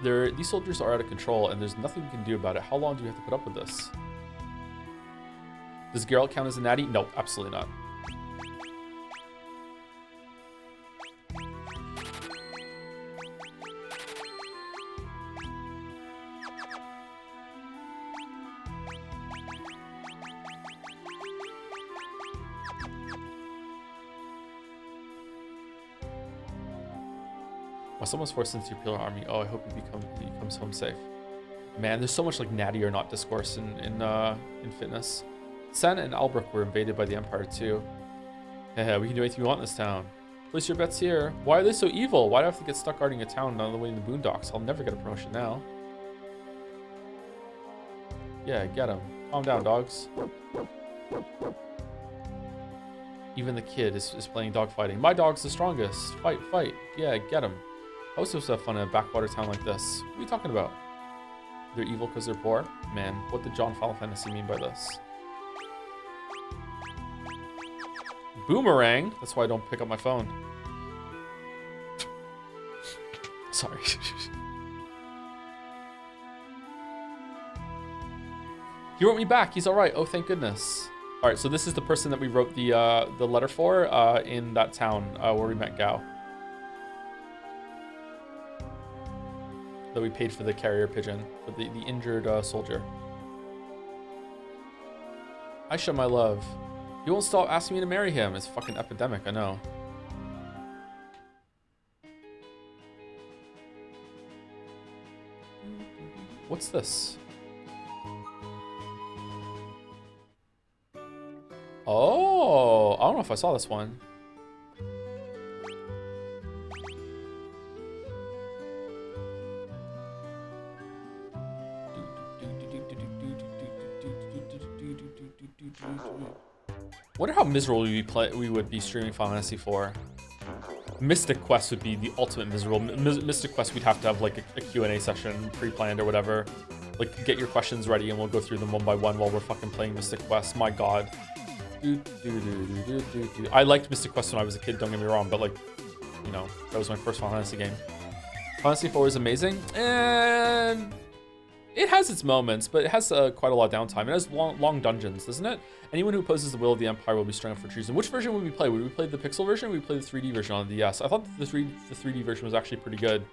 These soldiers are out of control, and there's nothing we can do about it. How long do we have to put up with this? Does Geralt count as a natty? Nope, absolutely not. Someone's forced into the Imperial Army. Oh, I hope he comes home safe. Man, there's so much like natty or not discourse in fitness. Sen and Albrecht were invaded by the Empire too. Yeah, we can do anything we want in this town. Place your bets here. Why are they so evil? Why do I have to get stuck guarding a town on the way in the boondocks? I'll never get a promotion now. Yeah, get him. Calm down, dogs. Even the kid is playing dogfighting. My dog's the strongest. Fight, fight. Yeah, get him. I was supposed to have fun in a backwater town like this. What are you talking about? They're evil because they're poor? Man, what did John Final Fantasy mean by this? Boomerang? That's why I don't pick up my phone. Sorry. He wrote me back. He's all right. Oh, thank goodness. All right, so this is the person that we wrote the letter for in that town where we met Gao. That we paid for the carrier pigeon, for the injured soldier. Aisha, my love. He won't stop asking me to marry him. It's fucking epidemic, I know. What's this? Oh, I don't know if I saw this one. Wonder how miserable we would be streaming Final Fantasy 4. Mystic Quest would be the ultimate miserable. Mystic Quest, we'd have to have like a Q&A session pre-planned or whatever. Like, get your questions ready and we'll go through them one by one while we're fucking playing Mystic Quest. My god. I liked Mystic Quest when I was a kid, don't get me wrong, but like, you know, that was my first Final Fantasy game. Final Fantasy 4 is amazing, and it has its moments, but it has quite a lot of downtime. It has long dungeons, doesn't it? Anyone who opposes the will of the Empire will be strung up for treason. Which version would we play? Would we play the pixel version or would we play the 3D version on the DS? I thought the 3D version was actually pretty good.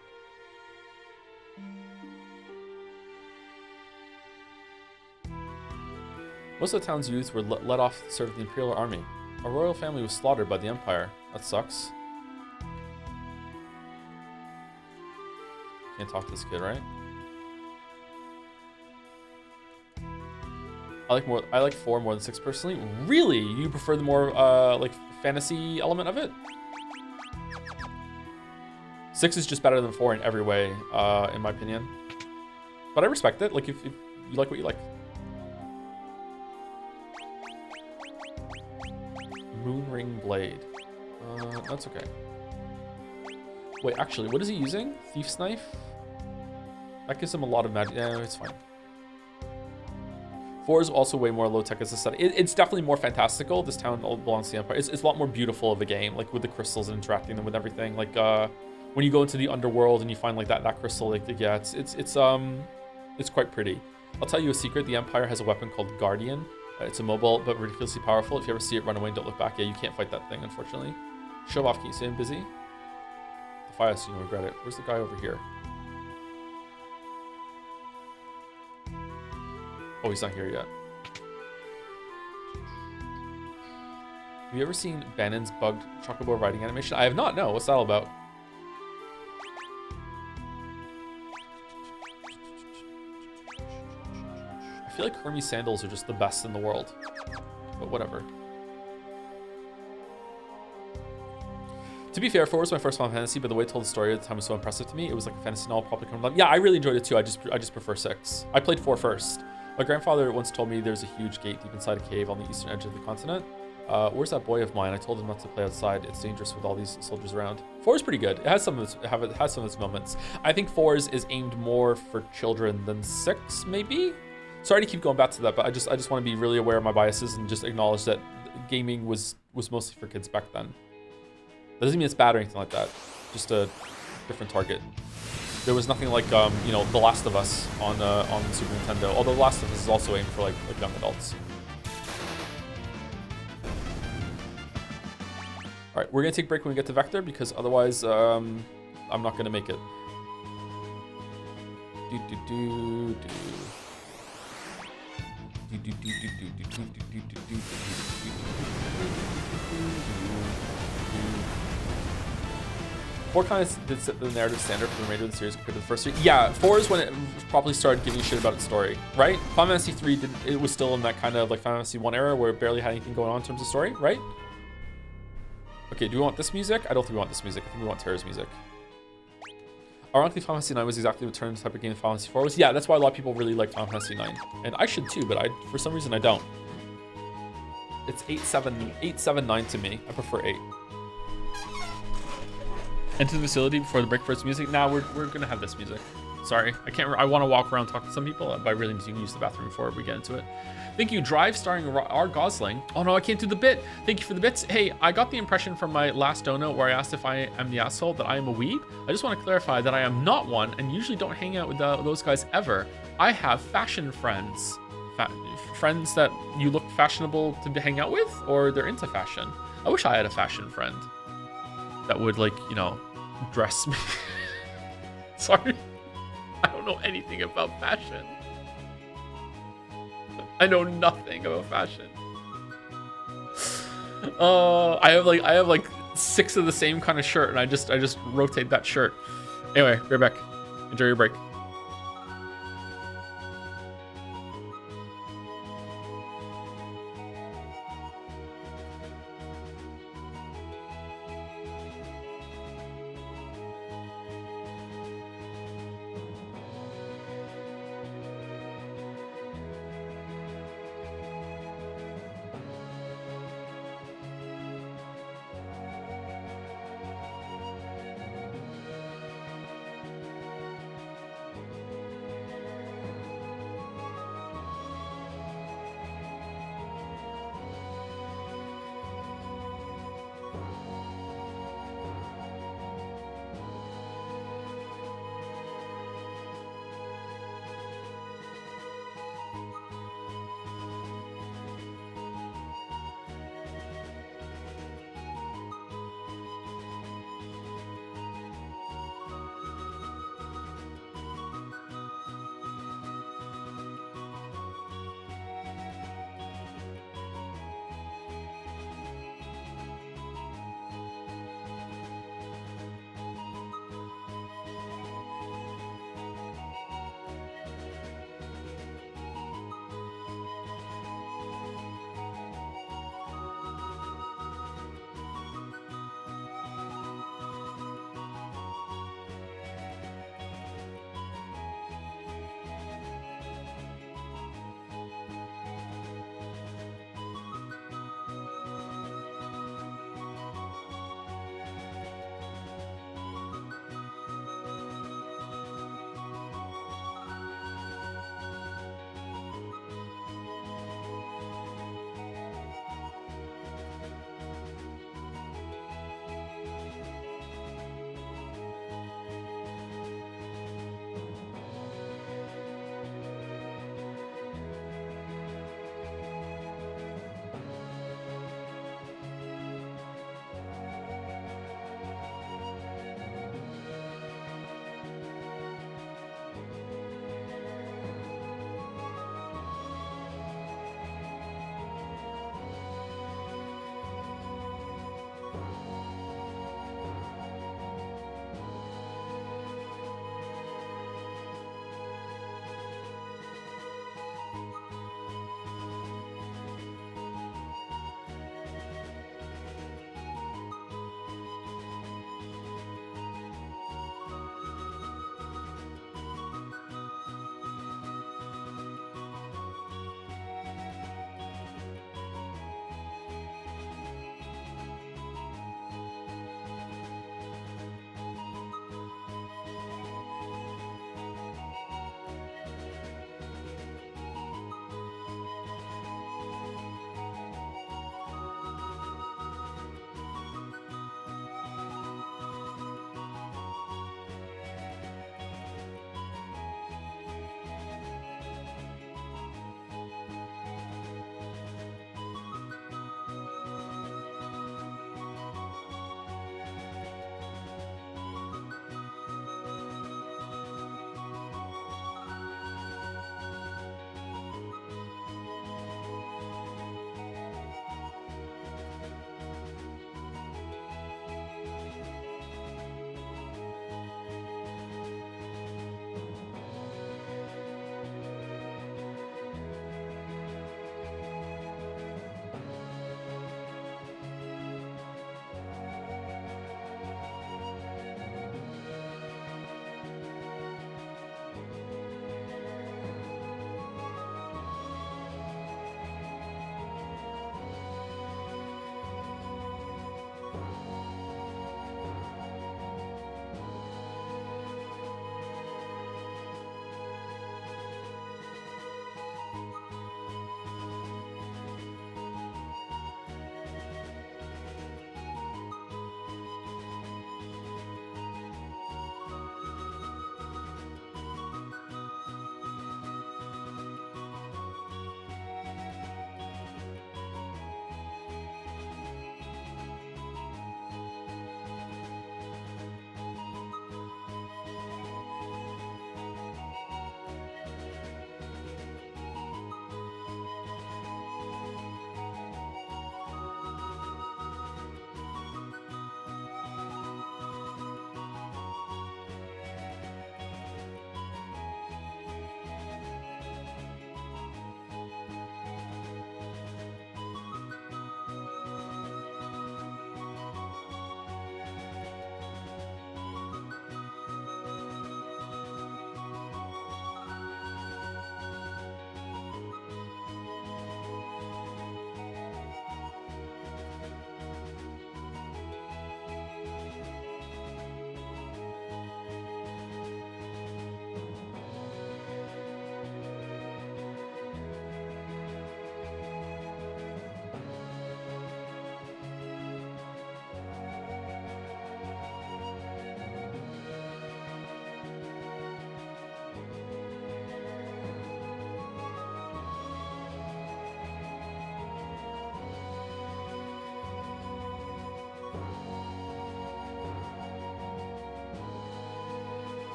Most of the town's youth were let off to serve the Imperial Army. A royal family was slaughtered by the Empire. That sucks. Can't talk to this kid, right? I like 4 more than 6 personally. Really? You prefer the more like fantasy element of it? 6 is just better than 4 in every way, in my opinion. But I respect it. Like if you like what you like. Moonring Blade. That's okay. Wait, actually, what is he using? Thief's Knife? That gives him a lot of magic. Yeah, it's fine. 4 is also way more low-tech as a set. It's definitely more fantastical. This town belongs to the Empire. It's a lot more beautiful of a game, like with the crystals and interacting them with everything. Like when you go into the underworld and you find like that crystal, like yeah, it's quite pretty. I'll tell you a secret. The Empire has a weapon called Guardian. It's a mobile but ridiculously powerful. If you ever see it, run away and don't look back. Yeah, you can't fight that thing, unfortunately. Show off, can you say I'm busy? Defy us, you regret it. Where's the guy over here? Oh, he's not here yet. Have you ever seen Bannon's bugged chocobo riding animation? I have not, no. What's that all about? I feel like Hermes sandals are just the best in the world. But whatever. To be fair, 4 was my first Final Fantasy, but the way it told the story at the time was so impressive to me. It was like a fantasy novel probably coming along. Yeah, I really enjoyed it too. I just prefer 6. I played 4 first. My grandfather once told me there's a huge gate deep inside a cave on the eastern edge of the continent. Where's that boy of mine? I told him not to play outside. It's dangerous with all these soldiers around. 4 is pretty good. It has some of its moments. I think 4 is aimed more for children than 6, maybe. Sorry to keep going back to that, but I just want to be really aware of my biases and just acknowledge that gaming was mostly for kids back then. That doesn't mean it's bad or anything like that. Just a different target. There was nothing like you know, The Last of Us on Super Nintendo. Although The Last of Us is also aimed for like young adults. All right, we're gonna take a break when we get to Vector because otherwise I'm not gonna make it. Four kind of did set the narrative standard for the remainder of the series compared to the first 3. Yeah, 4 is when it probably started giving a shit about its story, right? Final Fantasy 3 didn't. It was still in that kind of like Final Fantasy 1 era where it barely had anything going on in terms of story, right? Okay, do we want this music? I don't think we want this music. I think we want Terra's music. Ironically, Final Fantasy 9 was exactly the turn type of game Final Fantasy 4 was. Yeah, that's why a lot of people really like Final Fantasy 9. And I should too, but for some reason I don't. It's 879 to me. I prefer 8. Enter the facility before the break for its music. Now we're gonna have this music. Sorry, I can't. I want to walk around talk to some people, but I really need to use the bathroom before we get into it. Thank you, Drive, starring R. Gosling. Oh no, I can't do the bit. Thank you for the bits. Hey, I got the impression from my last dono where I asked if I am the asshole that I am a weeb. I just want to clarify that I am not one, and usually don't hang out with those guys ever. I have fashion friends. Friends that you look fashionable to hang out with, or they're into fashion. I wish I had a fashion friend that would, like, you know, dress me. Sorry, I don't know anything about fashion. I know nothing about fashion. I have like 6 of the same kind of shirt, and I just rotate that shirt. Anyway, right back. Enjoy your break.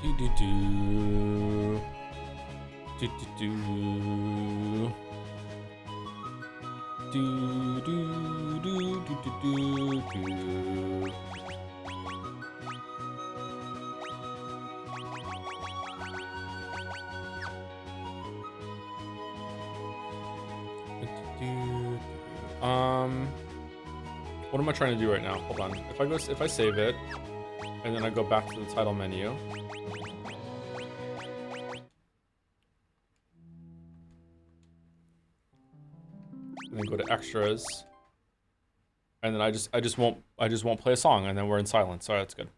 Do do do. Do do do. Do do do do do do. What am I trying to do right now? Hold on. If I save it, and then I go back to the title menu. And then go to extras. And then I just won't play a song, and then we're in silence. Alright, that's good.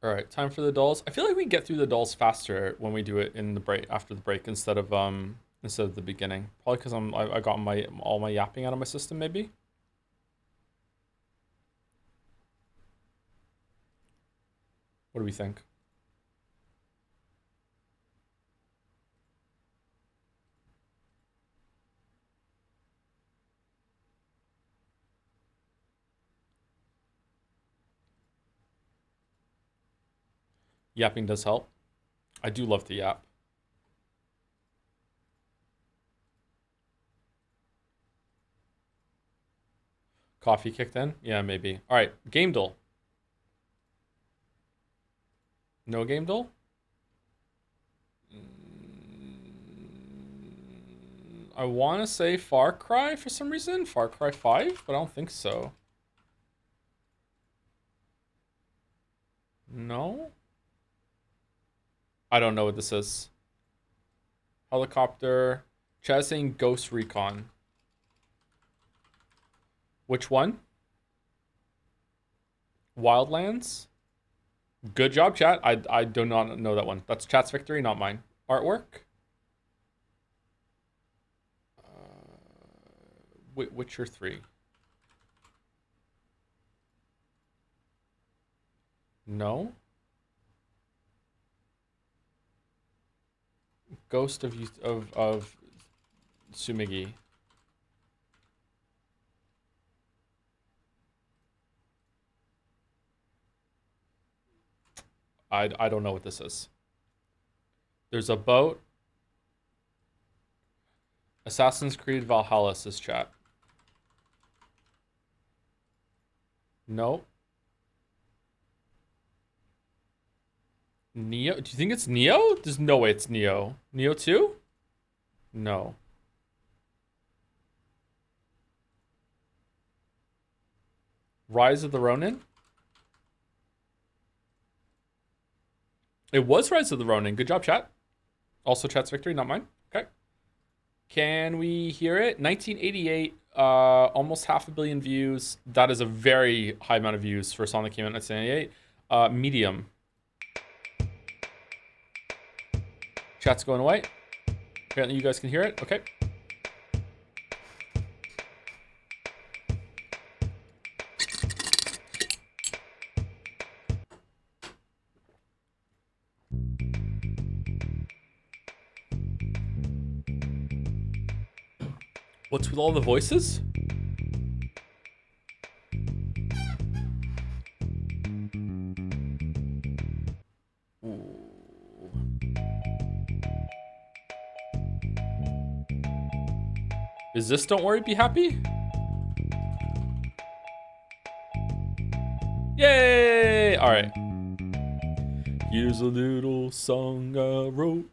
All right, time for the dolls. I feel like we get through the dolls faster when we do it in the break after the break instead of the beginning. Probably because I got all my yapping out of my system maybe. What do we think? Yapping does help. I do love to yap. Coffee kicked in? Yeah, maybe. All right, game duel. No game duel? I want to say Far Cry for some reason. Far Cry 5, but I don't think so. No? I don't know what this is. Helicopter. Chad saying Ghost Recon. Which one? Wildlands? Good job, chat. I do not know that one. That's chat's victory, not mine. Artwork? Witcher 3. No? Ghost of Sumigi. I don't know what this is. There's a boat. Assassin's Creed Valhalla says chat. Nope. Neo? Do you think it's Neo? There's no way it's Neo. Neo 2? No. Rise of the Ronin? It was Rise of the Ronin. Good job, chat. Also chat's victory, not mine. Okay. Can we hear it? 1988, almost 500 million views. That is a very high amount of views for a song that came out in 1988. Medium. Chat's going away. Apparently you guys can hear it. Okay. What's with all the voices? Ooh. Is this Don't Worry, Be Happy? Yay! All right. Here's a little song I wrote.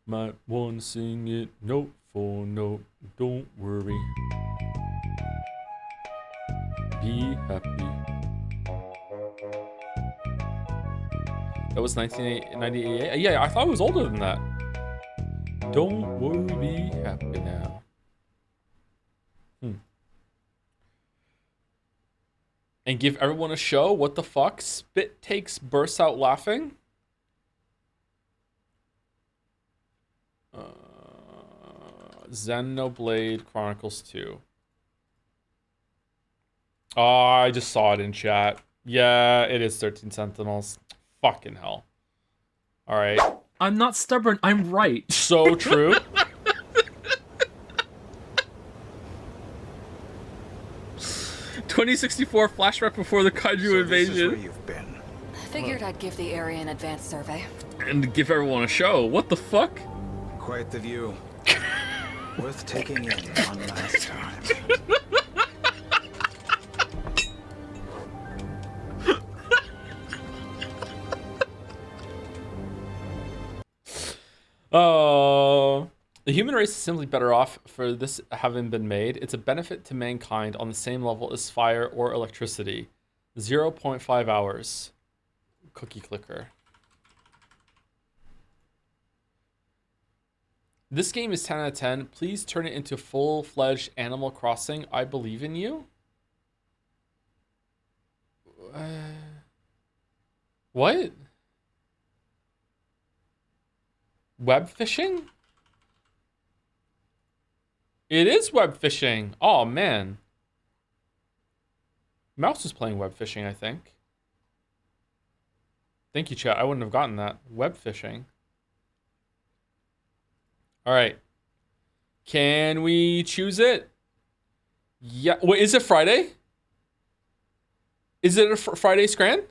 Might want to sing it note for note. Don't worry. Be happy. That was 1998. Yeah, I thought it was older than that. Don't worry, be happy now. And give everyone a show? What the fuck? Spit takes bursts out laughing? Xenoblade Chronicles 2. Oh, I just saw it in chat. Yeah, it is 13 Sentinels. Fucking hell. All right. I'm not stubborn. I'm right. So true. (2064) flashback before the Kaiju So this is where invasion. you've been. Figured I'd give the area an advanced survey. And give everyone a show. What the fuck? Quite the view. Worth taking in one last time. Oh. The human race is simply better off for this having been made. It's a benefit to mankind on the same level as fire or electricity. 0.5 hours. Cookie clicker. This game is 10 out of 10. Please turn it into full-fledged Animal Crossing. I believe in you. What? Web fishing? It is web fishing. Oh, man. Mouse was playing web fishing, I think. Thank you, chat. I wouldn't have gotten that. Web fishing. All right. Can we choose it? Yeah. Wait, is it Friday? Is it a Friday Scran?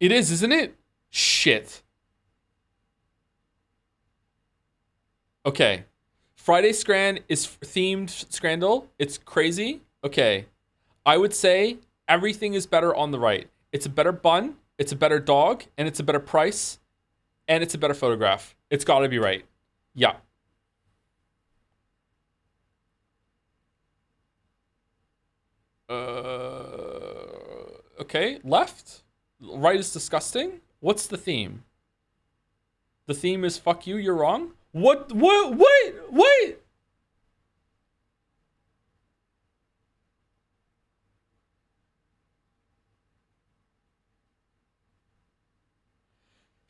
It is, isn't it? Shit. Okay. Friday Scran is themed Scrandal. It's crazy. Okay. I would say everything is better on the right. It's a better bun, it's a better dog, and it's a better price, and it's a better photograph. It's got to be right. Yeah. Okay. Left. Right is disgusting. What's the theme? The theme is fuck you, you're wrong? What? Wait!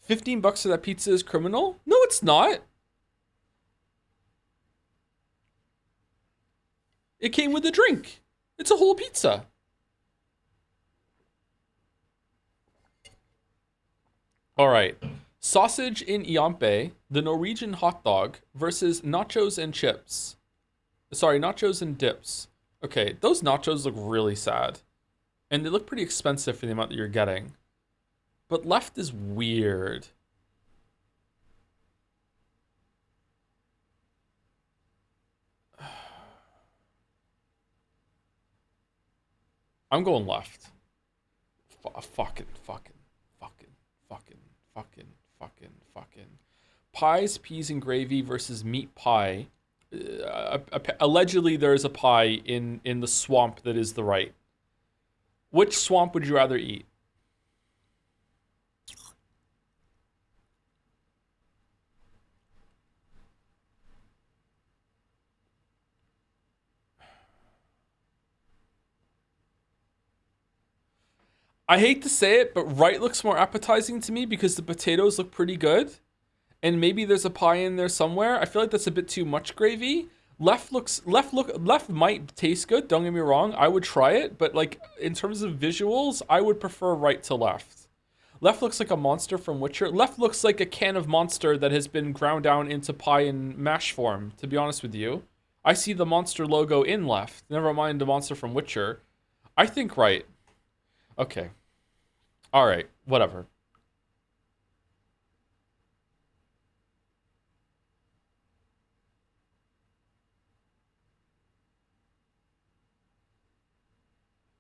15 bucks for that pizza is criminal? No, it's not. It came with a drink. It's a whole pizza. All right. Sausage in Iampe, the Norwegian hot dog versus nachos and chips. Sorry, nachos and dips. Okay, those nachos look really sad. And they look pretty expensive for the amount that you're getting. But left is weird. I'm going left. Fucking. Pies, peas, and gravy versus meat pie. Allegedly, there is a pie in the swamp that is the right. Which swamp would you rather eat? I hate to say it, but right looks more appetizing to me because the potatoes look pretty good. And maybe there's a pie in there somewhere. I feel like that's a bit too much gravy. Left might taste good, don't get me wrong. I would try it, but like in terms of visuals, I would prefer right to left. Left looks like a monster from Witcher. Left looks like a can of Monster that has been ground down into pie and mash form, to be honest with you. I see the Monster logo in left. Never mind the monster from Witcher. I think right. Okay. All right. Whatever.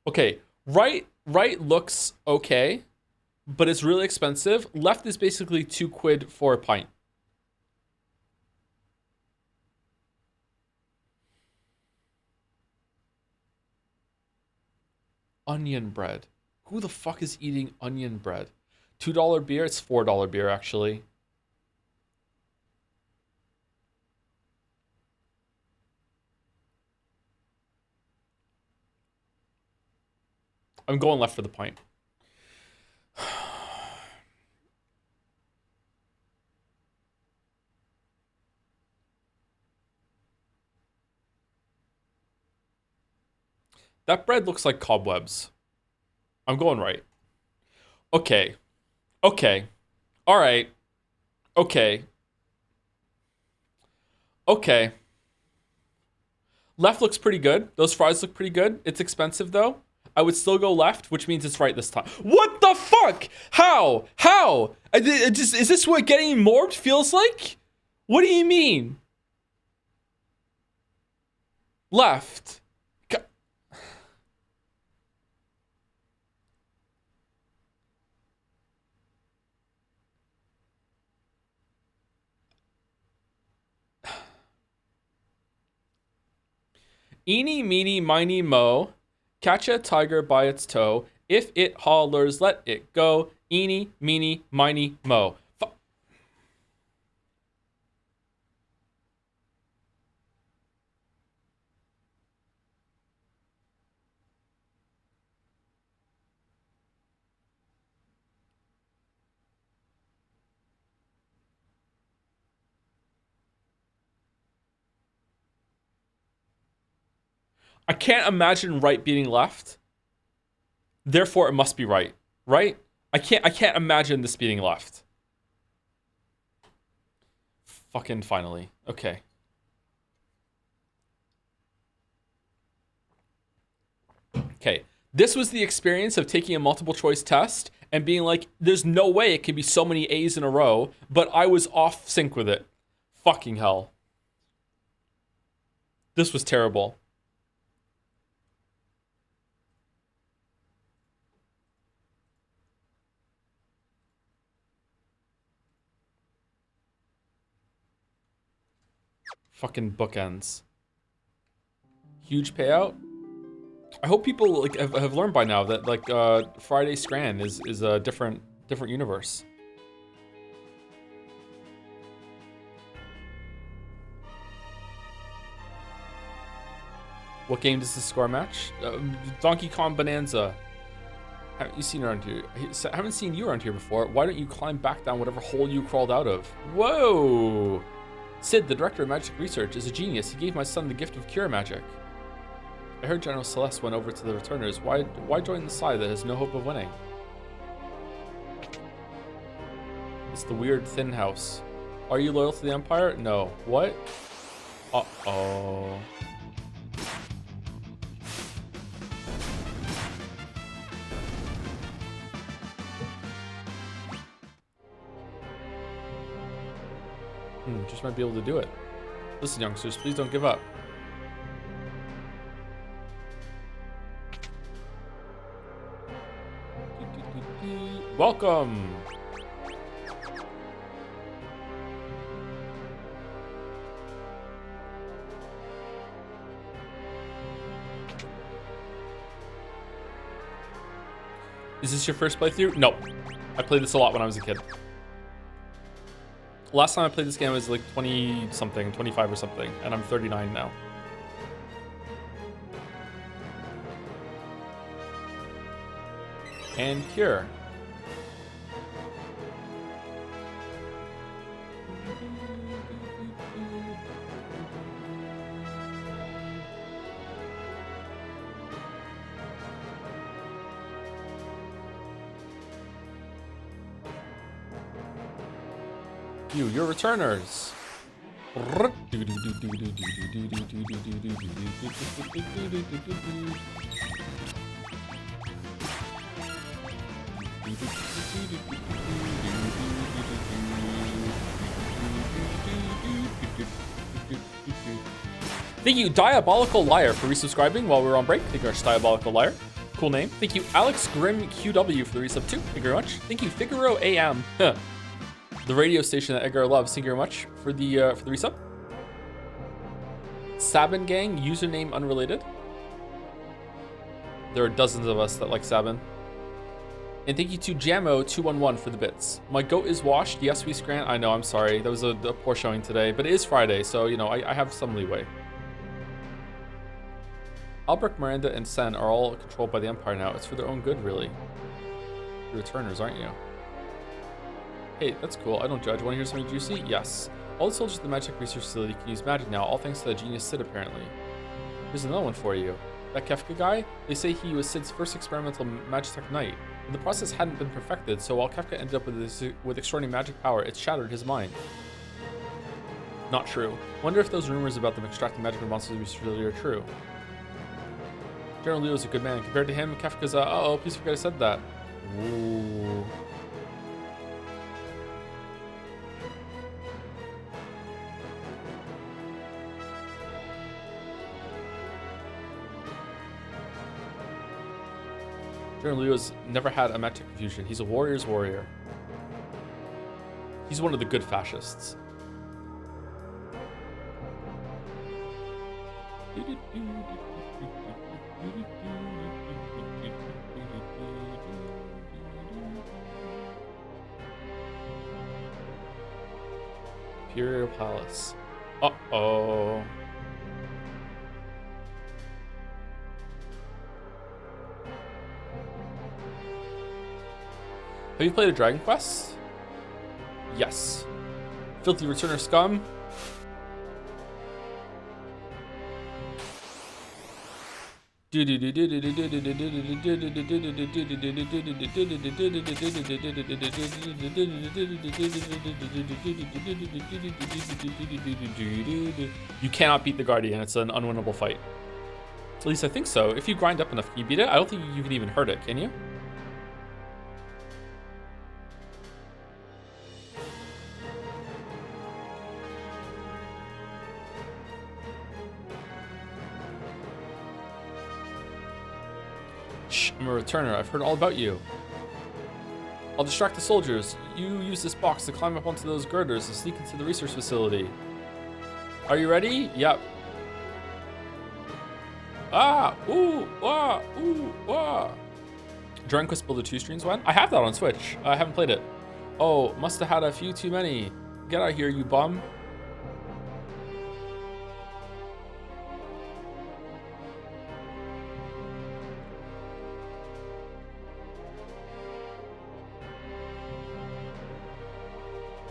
Okay. Right looks okay, but it's really expensive. Left is basically £2 for a pint. Onion bread. Who the fuck is eating onion bread? $2 beer? It's $4 beer, actually. I'm going left for the pint. That bread looks like cobwebs. I'm going right. Okay. Okay. All right. Okay. Okay. Left looks pretty good. Those fries look pretty good. It's expensive though. I would still go left, which means it's right this time. What the fuck? How? How? Is this what getting morbed feels like? What do you mean? Left. Eeny, meeny, miny, mo. Catch a tiger by its toe. If it hollers, let it go. Eeny, meeny, miny, mo. I can't imagine right beating left. Therefore, it must be right. Right? I can't imagine this beating left. Fucking finally. Okay. Okay. This was the experience of taking a multiple choice test and being like, there's no way it can be so many A's in a row, but I was off sync with it. Fucking hell. This was terrible. Fucking bookends. Huge payout. I hope people like have learned by now that like Friday Scran is a different universe. What game does this score match? Donkey Kong Bonanza. Haven't you seen around here? I haven't seen you around here before. Why don't you climb back down whatever hole you crawled out of? Whoa! Sid, the director of magic research, is a genius. He gave my son the gift of cure magic. I heard General Celeste went over to the returners. Why join the side that has no hope of winning? It's the weird thin house. Are you loyal to the Empire? No. What? Uh-oh. Just might be able to do it. Listen, youngsters, please don't give up. Welcome! Is this your first playthrough? No. I played this a lot when I was a kid. Last time I played this game was like 20 something, 25 or something, and I'm 39 now. And cure. Your returners. Thank you, Diabolical Liar, for resubscribing while we were on break. Thank you very much, Diabolical Liar. Cool name. Thank you, Alex Grim QW, for the resub too. Thank you very much. Thank you, Figaro AM. The radio station that Edgar loves. Thank you very much for the resub. Sabin Gang, username unrelated. There are dozens of us that like Sabin. And thank you to Jamo211 for the bits. My goat is washed. Yes, we scran. I know, I'm sorry. That was a poor showing today, but it is Friday, so, you know, I have some leeway. Albrecht, Miranda, and Sen are all controlled by the Empire now. It's for their own good, really. You're returners, aren't you? Hey, that's cool. I don't judge. Want to hear something juicy? Yes. All the soldiers at the magic research facility can use magic now, all thanks to the genius Sid, apparently. Here's another one for you. That Kefka guy? They say he was Sid's first experimental Magitech knight. But the process hadn't been perfected, so while Kefka ended up with extraordinary magic power, it shattered his mind. Not true. Wonder if those rumors about them extracting magic from monsters really are true. General Leo's a good man. Compared to him, Kefka's uh-oh, please forget I said that. Ooh. General Leo's never had a magic fusion. He's a warrior's warrior. He's one of the good fascists. Imperial Palace. Uh-oh. Have you played a Dragon Quest? Yes. Filthy Returner Scum? You cannot beat the Guardian. It's an unwinnable fight. At least I think so. If you grind up enough, can you beat it? I don't think you can even hurt it, can you? Shh, I'm a returner. I've heard all about you. I'll distract the soldiers. You use this box to climb up onto those girders and sneak into the research facility. Are you ready? Yep. Ah! Ooh! Ah! Ooh! Ah! Dragon Quest Builder 2 streams when? I have that on Switch. I haven't played it. Oh, must have had a few too many. Get out of here, you bum.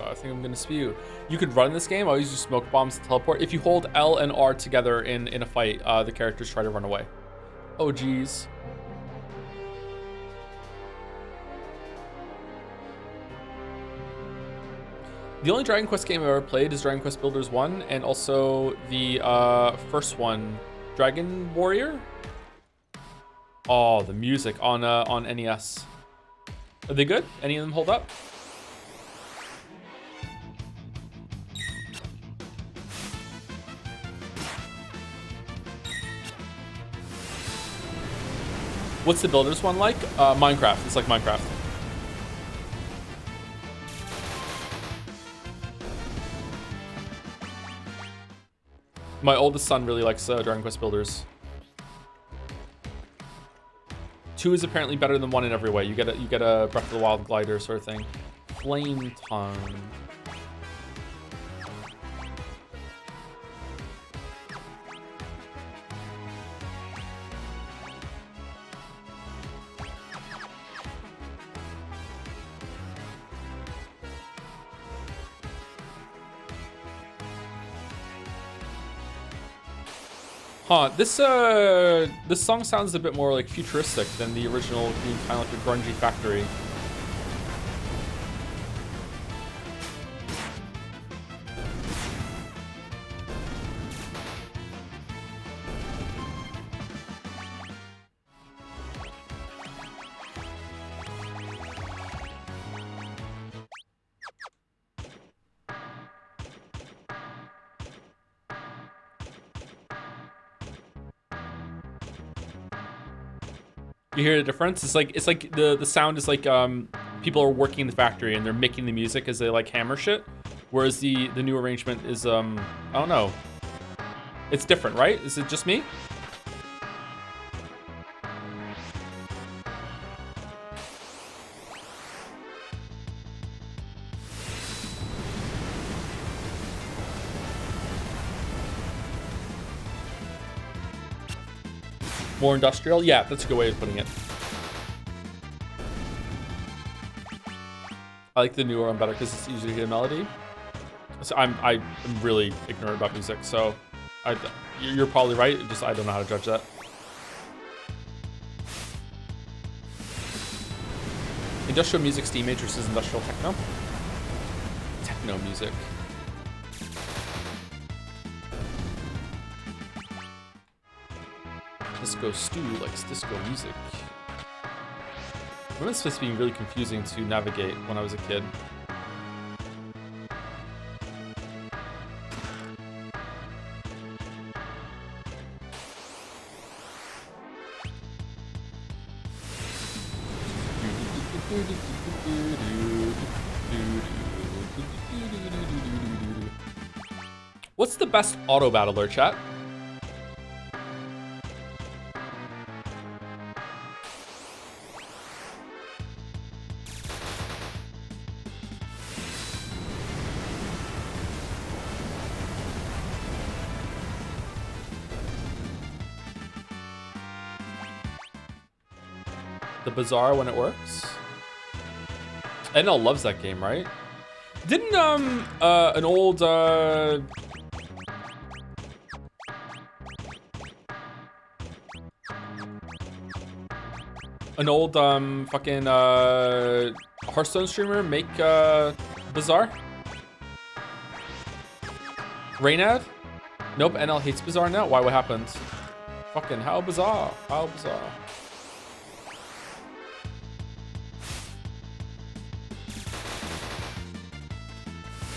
I think I'm gonna spew. You could run this game. I always use smoke bombs to teleport. If you hold L and R together in a fight, the characters try to run away. Oh geez. The only Dragon Quest game I've ever played is Dragon Quest Builders 1, and also the first one, Dragon Warrior. Oh, the music on NES. Are they good? Any of them hold up? What's the Builders one like? Minecraft. It's like Minecraft. My oldest son really likes Dragon Quest Builders. 2 is apparently better than 1 in every way. You get a Breath of the Wild glider sort of thing. Flame Tongue. Huh, this song sounds a bit more like futuristic than the original being kind of like a grungy factory. You hear the difference? It's like the sound is like people are working in the factory and they're making the music as they like hammer shit, whereas the new arrangement is I don't know. It's different, right? Is it just me? More industrial? Yeah, that's a good way of putting it. I like the newer one better because it's easier to hear melody. So I'm really ignorant about music, so you're probably right. Just I don't know how to judge that. Industrial music, steam age versus industrial techno. Techno music. Disco Stu likes disco music. I remember this being really confusing to navigate when I was a kid. What's the best auto battler, chat? The Bazaar when it works. NL loves that game, right? Didn't an old fucking Hearthstone streamer make Bazaar? Reynad? Nope, NL hates Bazaar now. Why? What happened? Fucking how bizarre? How bizarre?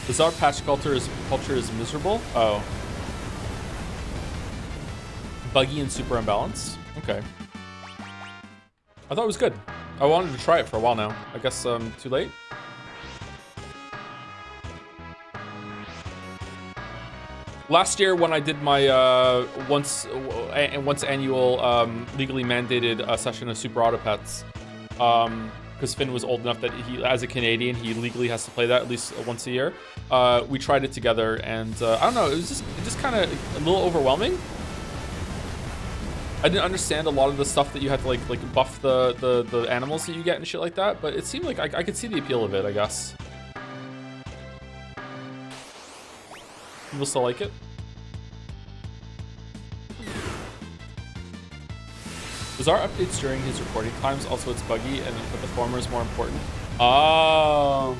Bazaar patch culture is miserable. Oh. Buggy and super unbalanced. Okay. I thought it was good. I wanted to try it for a while now. I guess too late. Last year when I did my once annual legally mandated session of Super Auto Pets, because Finn was old enough that he, as a Canadian, he legally has to play that at least once a year. We tried it together, and I don't know, it just kind of a little overwhelming. I didn't understand a lot of the stuff that you had to like buff the animals that you get and shit like that, but it seemed like I could see the appeal of it, I guess. People still like it. Bazaar updates during his recording times. Also, it's buggy, but the former is more important. Oh.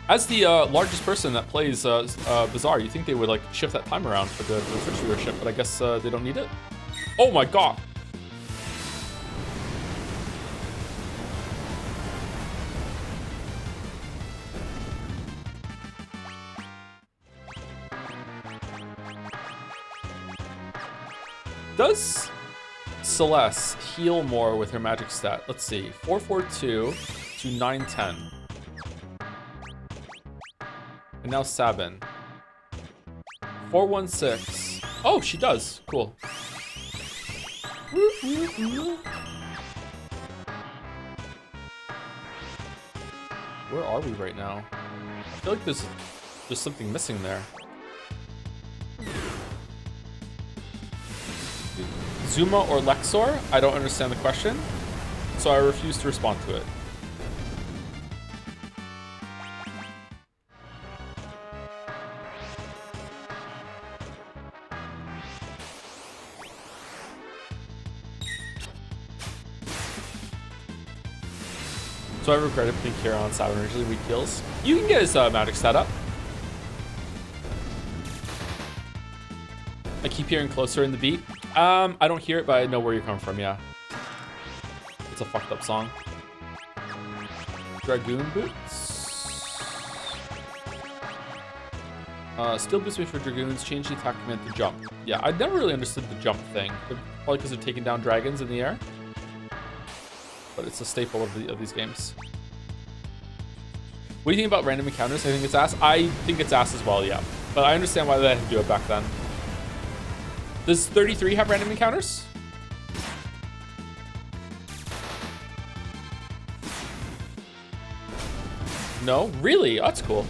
As the largest person that plays Bazaar, you think they would like shift that time around for the Twitch viewership, but I guess they don't need it. Oh my god. Does Celeste heal more with her magic stat? Let's see. 442 to 910. And now Sabin. 416. Oh, she does. Cool. Where are we right now? I feel like there's something missing there. Zuma or Lexor? I don't understand the question, so I refuse to respond to it. So I regretted putting Kira on Sabin originally. Weak heals. You can get his magic stat up. I keep hearing closer in the beat. I don't hear it, but I know where you're coming from, yeah. It's a fucked up song. Dragoon boots. Still boost me for Dragoons. Change the attack command to jump. Yeah, I never really understood the jump thing. Probably because they're taking down dragons in the air. But it's a staple of these games. What do you think about random encounters? I think it's ass. I think it's ass as well, yeah. But I understand why they had to do it back then. Does 33 have random encounters? No? Really? Oh, that's cool.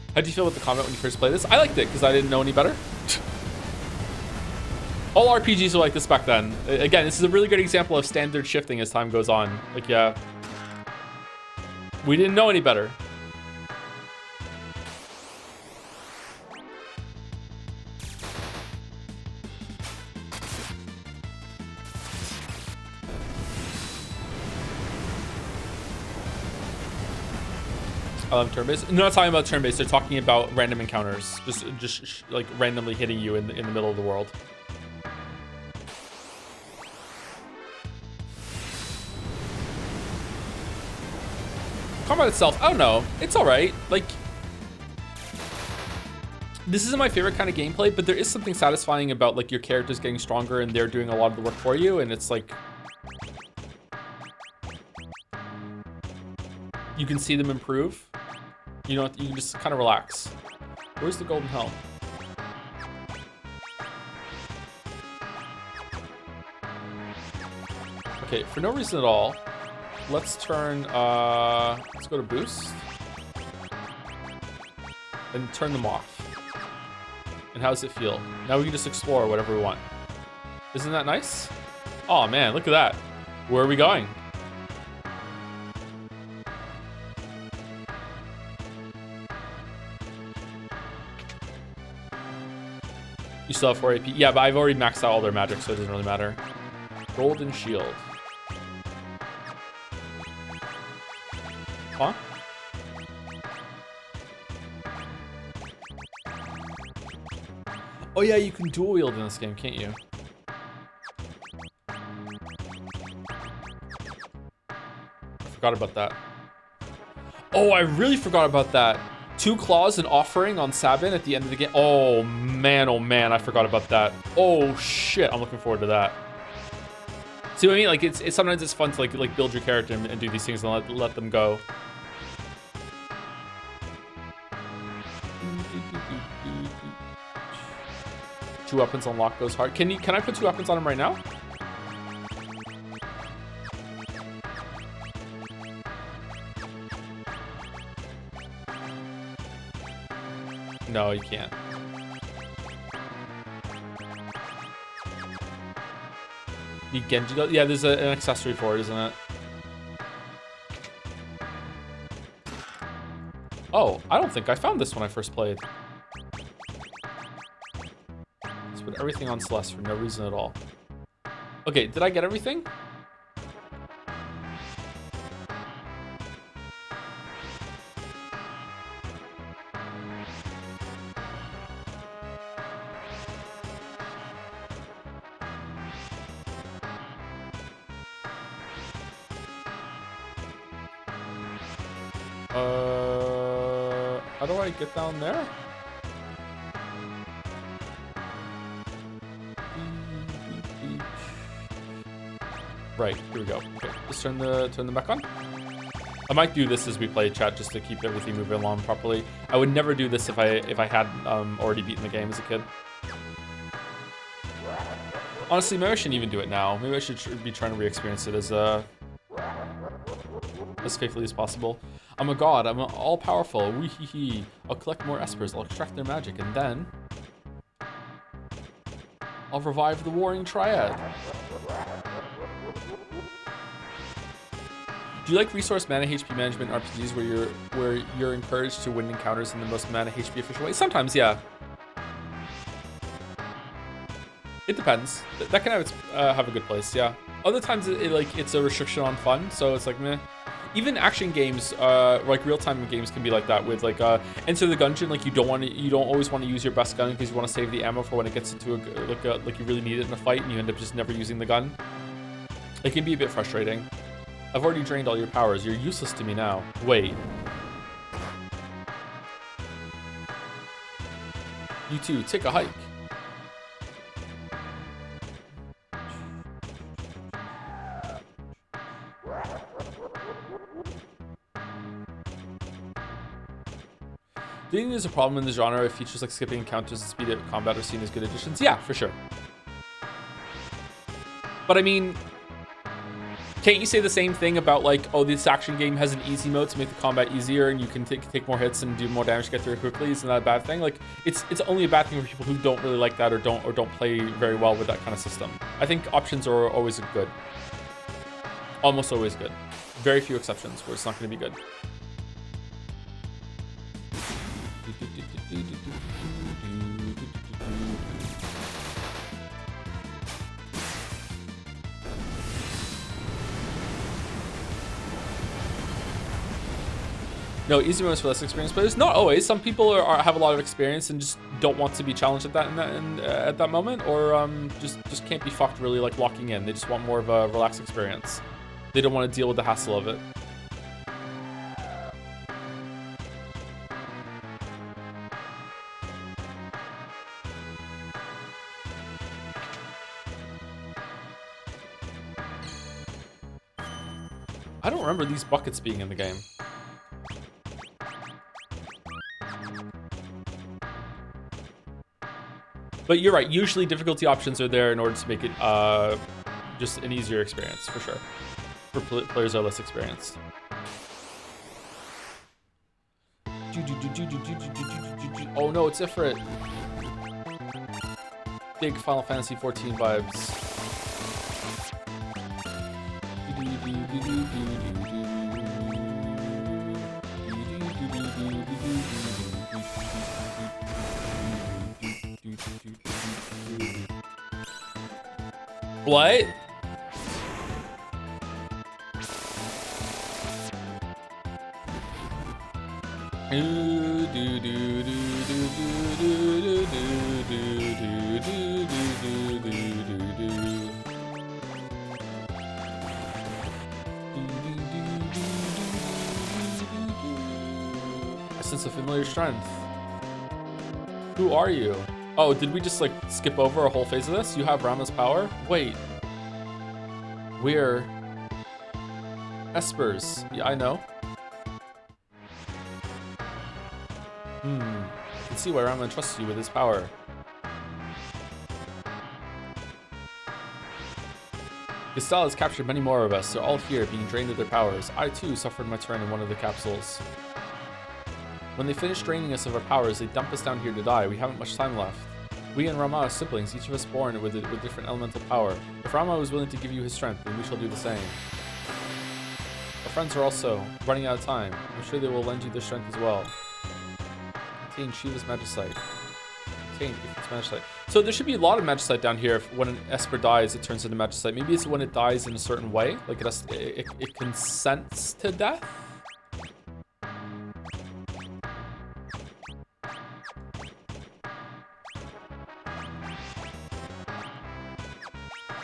How did you feel with the comment when you first played this? I liked it because I didn't know any better. All RPGs were like this back then. Again, this is a really good example of standard shifting as time goes on. Like, yeah. We didn't know any better. I love turn-based. No, not talking about turn-based. They're talking about random encounters, just like randomly hitting you in the middle of the world. Combat itself, I don't know. It's all right. Like, this isn't my favorite kind of gameplay, but there is something satisfying about like your characters getting stronger and they're doing a lot of the work for you, and it's like you can see them improve. You know, you can just kind of relax. Where's the golden helm? Okay, for no reason at all, let's turn, let's go to boost and turn them off. And how does it feel? Now we can just explore whatever we want. Isn't that nice? Oh man, look at that. Where are we going? You still have 4 AP. Yeah, but I've already maxed out all their magic, so it doesn't really matter. Golden shield. Huh? Oh yeah, you can dual wield in this game, can't you? I forgot about that. Oh, I really forgot about that. 2 claws and offering on Sabin at the end of the game. Oh man, I forgot about that. Oh shit, I'm looking forward to that. See what I mean? Like it's sometimes it's fun to like build your character and do these things and let them go. Two weapons unlock goes hard. Can I put 2 weapons on him right now? No, you can't. Need Genji go? Yeah, there's an accessory for it, isn't it? Oh, I don't think I found this when I first played. Let's put everything on Celeste for no reason at all. Okay, did I get everything? How do I get down there? Right, here we go. Okay, let's turn them back on. I might do this as we play, chat, just to keep everything moving along properly. I would never do this if I had already beaten the game as a kid. Honestly, maybe I shouldn't even do it now. Maybe I should be trying to re-experience it as faithfully as possible. I'm a god. I'm all-powerful. Wee-hee-hee. I'll collect more espers. I'll extract their magic, and then I'll revive the Warring Triad. Do you like resource mana HP management in RPGs where you're encouraged to win encounters in the most mana HP efficient way? Sometimes, yeah. It depends. That can have a good place, yeah. Other times it's a restriction on fun, so it's like meh. Even action games, like real-time games, can be like that. With like Enter the Gungeon, like you don't always want to use your best gun because you want to save the ammo for when it gets into like you really need it in a fight, and you end up just never using the gun. It can be a bit frustrating. I've already drained all your powers. You're useless to me now. Wait. You two, take a hike. Do you think there's a problem in the genre if features like skipping encounters and speed of combat are seen as good additions? Yeah, for sure. But I mean, can't you say the same thing about like, oh, this action game has an easy mode to make the combat easier and you can take more hits and do more damage to get through it quickly? Isn't that a bad thing? Like, it's only a bad thing for people who don't really like that or don't play very well with that kind of system. I think options are always good. Almost always good. Very few exceptions where it's not going to be good. No, easy moments for less experienced players. Not always. Some people have a lot of experience and just don't want to be challenged at that moment, or just can't be fucked really like locking in. They just want more of a relaxed experience. They don't want to deal with the hassle of it. I don't remember these buckets being in the game. But you're right, usually difficulty options are there in order to make it just an easier experience, for sure. For players that are less experienced. Oh no, it's Ifrit. Big Final Fantasy 14 vibes. What? I sense a familiar strength. Who are you? Oh, did we just like skip over a whole phase of this? You have Rama's power? Wait. We're Espers. Yeah, I know. I can see why Rama trusts you with his power. Gestal has captured many more of us. They're all here, being drained of their powers. I too suffered my turn in one of the capsules. When they finish draining us of our powers, they dump us down here to die. We haven't much time left. We and Rama are siblings, each of us born with different elemental power. If Rama was willing to give you his strength, then we shall do the same. Our friends are also running out of time. I'm sure they will lend you their strength as well. Contain Shiva's Magicite. Contain Ifrit's Magicite. So there should be a lot of Magicite down here. If when an Esper dies, it turns into Magicite. Maybe it's when it dies in a certain way. Like it consents to death?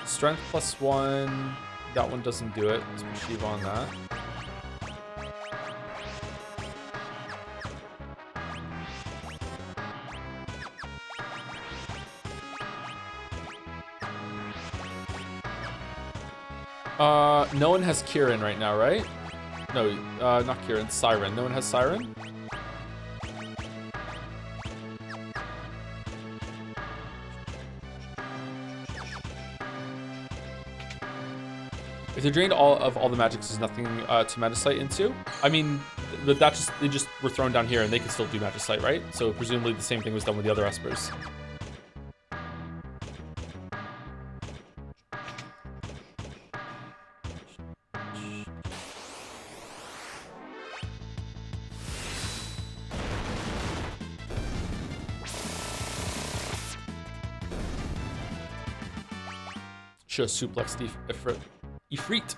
Strength +1. That one doesn't do it. Let's put Shiva on that. No one has Kieran right now, right? No, not Kieran, Siren. No one has Siren? If they're drained of all the magics, there's nothing to Magicite into. I mean, but they just were thrown down here and they can still do Magicite, right? So presumably the same thing was done with the other Espers. Should have suplexed Ifrit.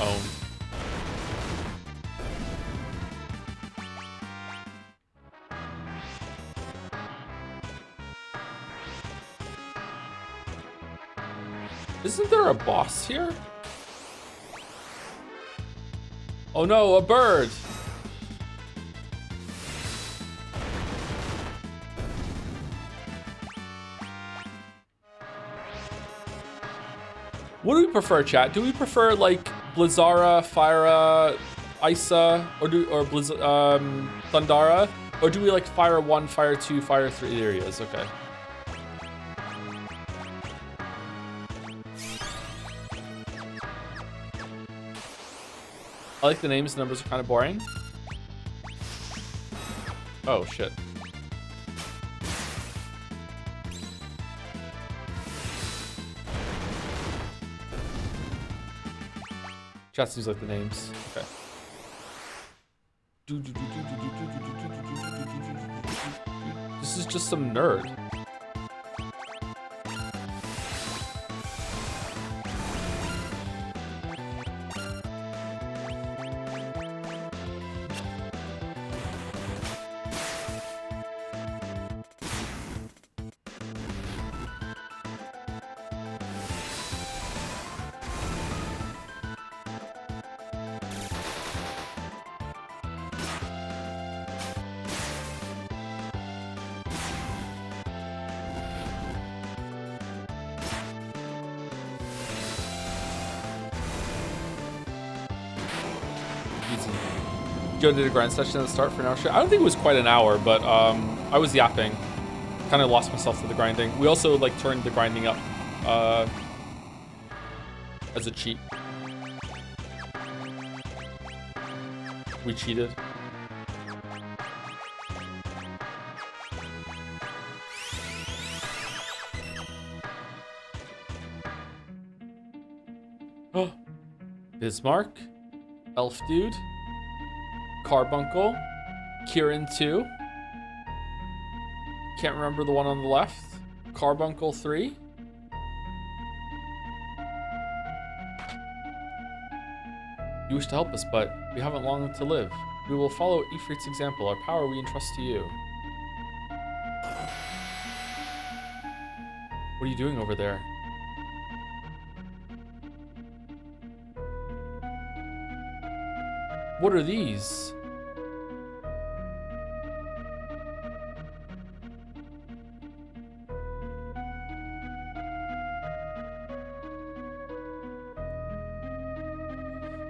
Oh. Isn't there a boss here? Oh no, a bird! What do we prefer, chat? Do we prefer like Blizzara, Fyra, Isa, or Thundara? Or do we like Fire 1, Fire 2, Fire 3 areas? Okay. I like the names, the numbers are kind of boring. Oh, shit. Chat seems like the names. Okay. This is just some nerd. Joe did a grind session at the start for an hour. I don't think it was quite an hour, but I was yapping. Kind of lost myself to the grinding. We also like turned the grinding up as a cheat. We cheated. Oh, Bismarck, Elf Dude, Carbuncle, Kieran 2. Can't remember the one on the left. Carbuncle 3. You wish to help us, but we haven't long to live. We will follow Ifrit's example. Our power we entrust to you. What are you doing over there? What are these?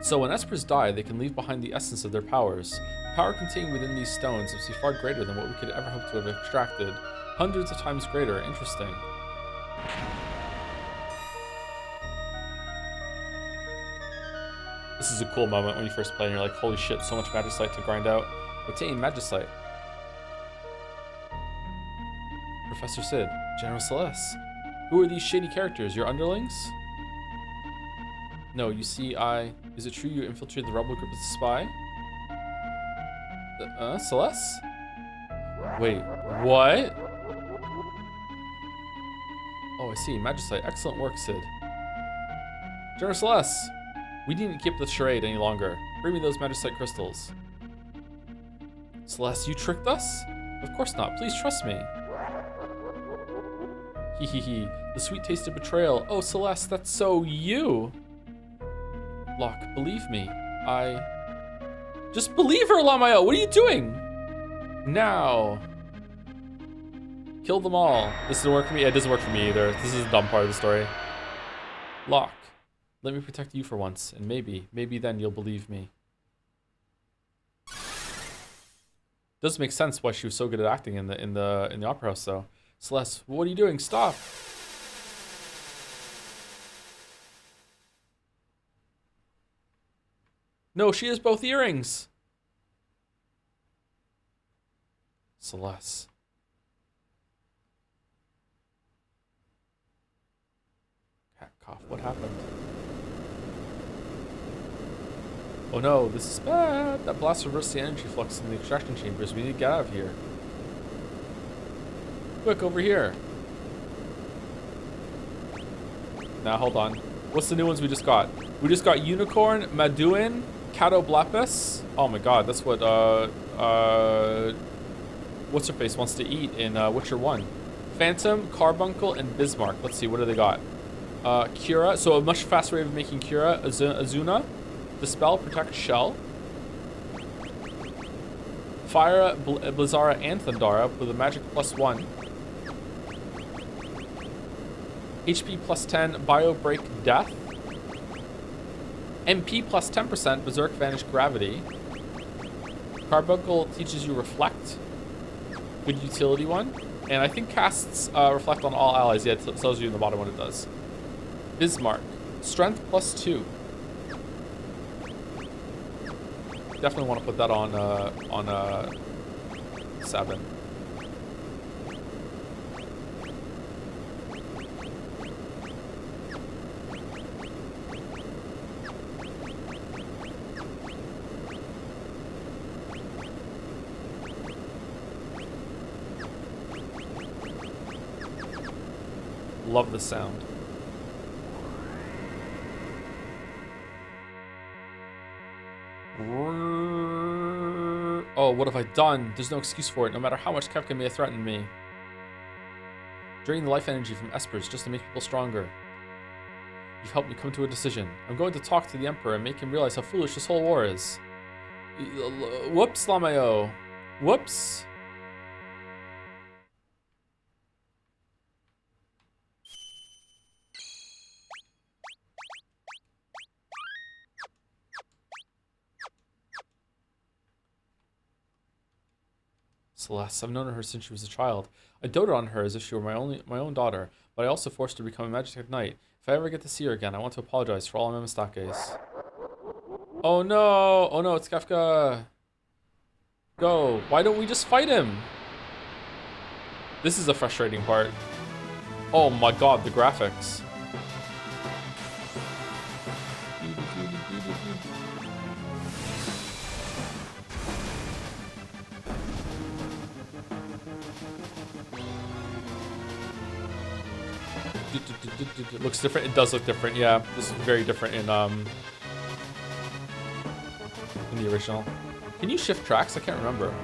So when Espers die, they can leave behind the essence of their powers. The power contained within these stones must be far greater than what we could ever hope to have extracted. Hundreds of times greater. Interesting. This is a cool moment when you first play and you're like, holy shit, so much Magicite to grind out. Obtain Magicite. Professor Sid, General Celeste. Who are these shady characters? Your underlings? No, you see, is it true you infiltrated the rebel group as a spy? Celeste? Wait, what? Oh, I see. Magicite. Excellent work, Sid. General Celeste, we needn't keep the charade any longer. Bring me those Magicite crystals. Celeste, you tricked us? Of course not. Please trust me. Hee hee hee. The sweet taste of betrayal. Oh, Celeste, that's so you. Locke, believe me. Just believe her, Lamayo. What are you doing? Now. Kill them all. This doesn't work for me. It doesn't work for me either. This is a dumb part of the story. Locke, let me protect you for once, and maybe then you'll believe me. Does make sense why she was so good at acting in the opera house, though. Celeste, what are you doing? Stop. No, she has both earrings. Celeste. Cat cough. What happened? Oh no, this is bad. That blast reversed the energy flux in the extraction chambers. We need to get out of here. Quick, over here. Now, hold on. What's the new ones we just got? We just got Unicorn, Maduin, Catoblappus. Oh my god, that's what, what's-her-face wants to eat in Witcher 1. Phantom, Carbuncle, and Bismarck. Let's see, what do they got? Cura, so a much faster way of making Cura. Azuna, Dispel, Protect, Shell. Fire, Blizzara, and Thundara with a magic +1. HP +10, Bio Break, Death. MP +10%, Berserk, Vanish, Gravity. Carbuncle teaches you Reflect. Good utility one. And I think casts Reflect on all allies. Yeah, it tells you in the bottom what it does. Bismarck, Strength +2. Definitely want to put that on 7. Love the sound. Oh, what have I done? There's no excuse for it, no matter how much Kefka may have threatened me. Draining the life energy from Espers just to make people stronger. You've helped me come to a decision. I'm going to talk to the Emperor and make him realize how foolish this whole war is. Whoops, Lamayo. Whoops. Celeste, I've known her since she was a child. I doted on her as if she were my own daughter, but I also forced her to become a Magitek Knight. If I ever get to see her again, I want to apologize for all my mistakes. Oh no! Oh no, it's Kefka! Go! Why don't we just fight him? This is a frustrating part. Oh my god, the graphics. It looks different. It does look different. Yeah, this is very different in the original. Can you shift tracks? I can't remember.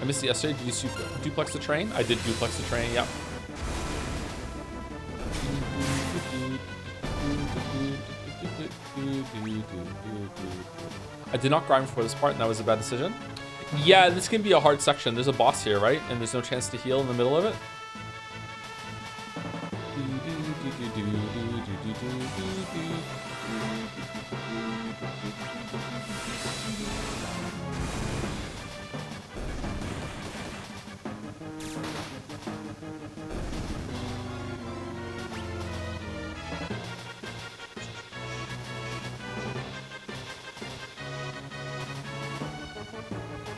I missed it yesterday. Did you duplex the train? I did duplex the train. Yeah. I did not grind before this part, and that was a bad decision. Yeah, this can be a hard section. There's a boss here, right? And there's no chance to heal in the middle of it.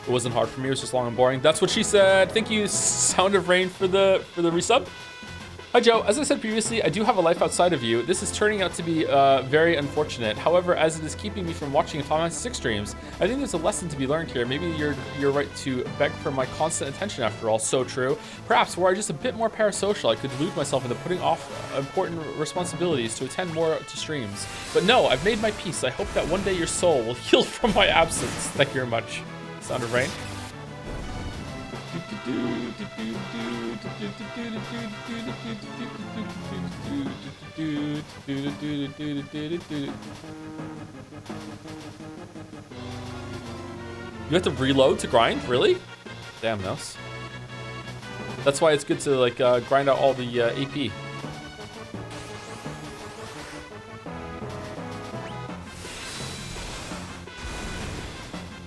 It wasn't hard for me, it was just long and boring. That's what she said. Thank you, Sound of Rain, for the resub. Hi Joe, as I said previously, I do have a life outside of you. This is turning out to be very unfortunate. However, as it is keeping me from watching Final Fantasy 6 streams, I think there's a lesson to be learned here. Maybe you're right to beg for my constant attention after all. So true. Perhaps were I just a bit more parasocial, I could delude myself into putting off important responsibilities to attend more to streams. But no, I've made my peace. I hope that one day your soul will heal from my absence. Thank you very much. Sound of Rain. You have to reload to grind? Really? Damn, Mouse. That's why it's good to like grind out all the AP.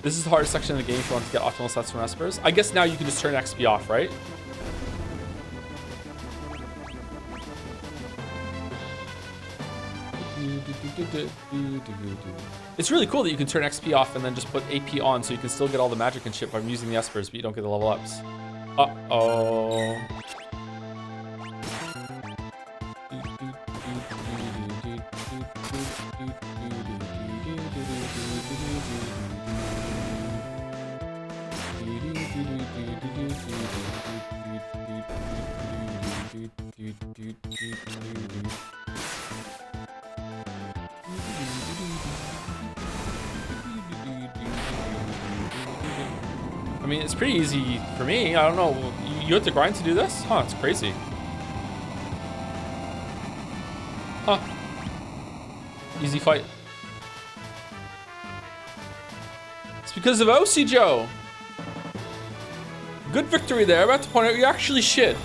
This is the hardest section of the game if you want to get optimal stats from Espers. I guess now you can just turn XP off, right? It's really cool that you can turn XP off and then just put AP on so you can still get all the magic and shit by using the Espers, but you don't get the level ups. Uh-oh. I mean, it's pretty easy for me. I don't know. You have to grind to do this? Huh, it's crazy. Huh. Easy fight. It's because of OC Joe. Good victory there. I'm about to point out you're actually shit.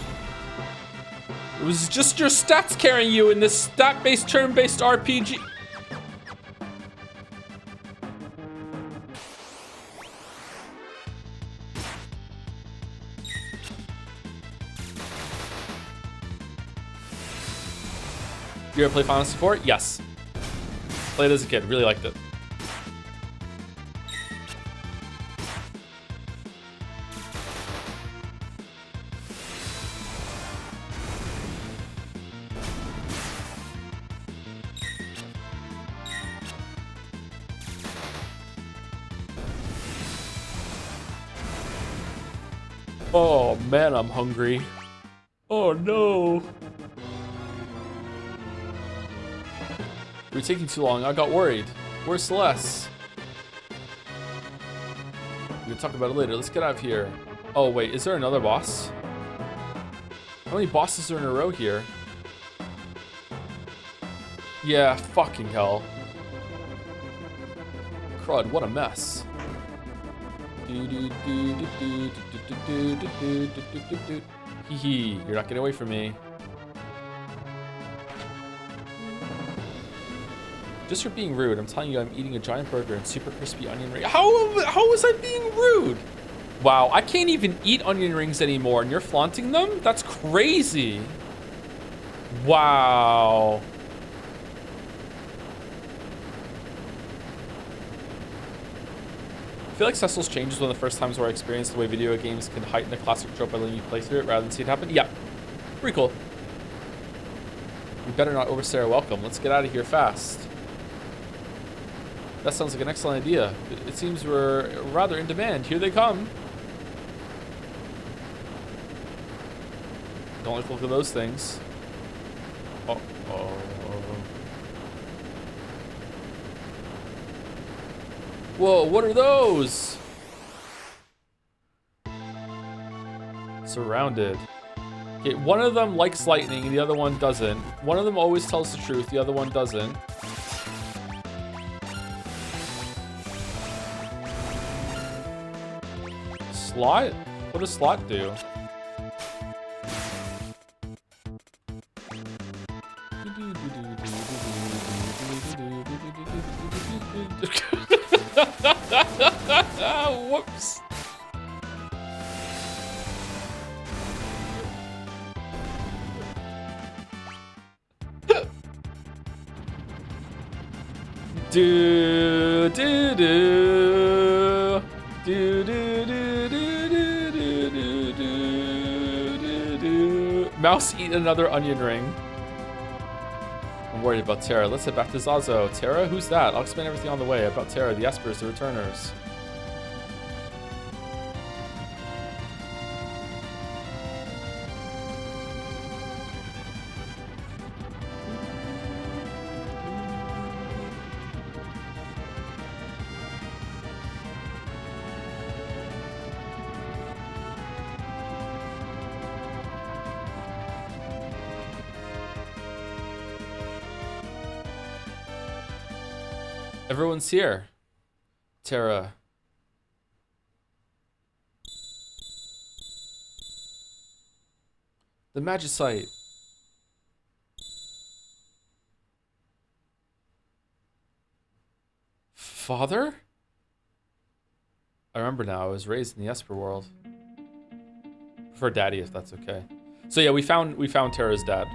It was just your stats carrying you in this stat-based, turn-based RPG. You ever play Final Fantasy 4? Yes. Played as a kid. Really liked it. Oh man, I'm hungry. Oh no. You're taking too long. I got worried. Where's Celeste? We can talk about it later. Let's get out of here. Oh wait, is there another boss? How many bosses are in a row here? Yeah, fucking hell. Crud, what a mess. Hee hee, you're not getting away from me. Just for being rude, I'm telling you I'm eating a giant burger and super crispy onion ring. How was I being rude? Wow, I can't even eat onion rings anymore and you're flaunting them? That's crazy. Wow. I feel like Cecil's Change is one of the first times where I experienced the way video games can heighten the classic trope by letting you play through it rather than see it happen. Yeah, pretty cool. We better not overstay our welcome. Let's get out of here fast. That sounds like an excellent idea. It seems we're rather in demand. Here they come. Don't like to look at those things. Uh-oh. Whoa, what are those? Surrounded. Okay, one of them likes lightning and the other one doesn't. One of them always tells the truth, the other one doesn't. Slot? What does Slot do? Whoops. Do do do do do do do do do do do. Mouse eat another onion ring. I'm worried about Terra. Let's head back to Zazo. Terra? Who's that? I'll explain everything on the way. About Terra, the Espers, the Returners. Everyone's here. Terra. The Magicite. Father? I remember now, I was raised in the Esper world. For Daddy, if that's okay. So yeah, we found Terra's dad.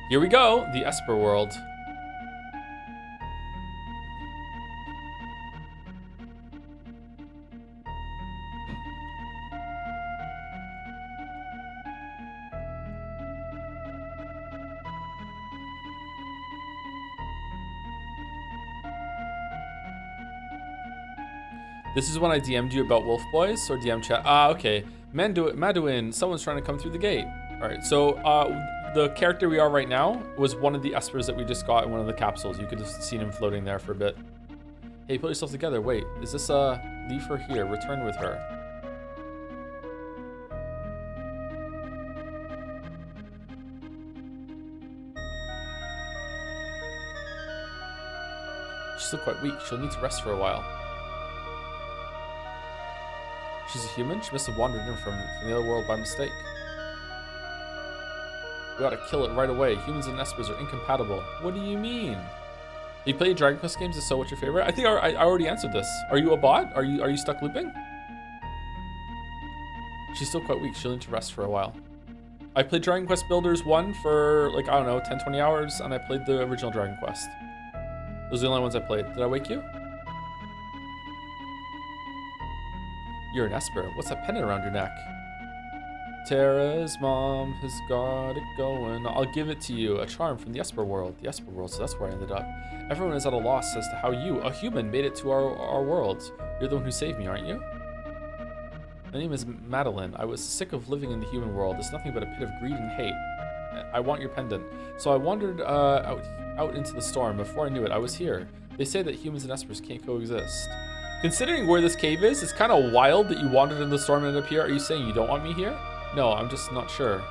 Here we go, the Esper world. This is when I DM'd you about Wolf Boys, or DM chat. Ah, okay. Maduin, someone's trying to come through the gate. All right, so the character we are right now was one of the Espers that we just got in one of the capsules. You could have seen him floating there for a bit. Hey, put yourself together. Wait, is this leave her here, return with her. She's still quite weak. She'll need to rest for a while. She's a human? She must have wandered in from the other world by mistake. We ought to kill it right away. Humans and Espers are incompatible. What do you mean? You play Dragon Quest games? If so, what's your favorite? I think I already answered this. Are you a bot? Are you stuck looping? She's still quite weak. She'll need to rest for a while. I played Dragon Quest Builders 1 for, like, I don't know, 10, 20 hours, and I played the original Dragon Quest. Those are the only ones I played. Did I wake you? You're an Esper. What's that pendant around your neck? Terra's mom has got it going. I'll give it to you. A charm from the Esper world. The Esper world, so that's where I ended up. Everyone is at a loss as to how you, a human, made it to our world. You're the one who saved me, aren't you? My name is Madeline. I was sick of living in the human world. It's nothing but a pit of greed and hate. I want your pendant. So I wandered out into the storm. Before I knew it, I was here. They say that humans and Espers can't coexist. Considering where this cave is, it's kind of wild that you wandered in the storm and ended up here. Are you saying you don't want me here? No, I'm just not sure.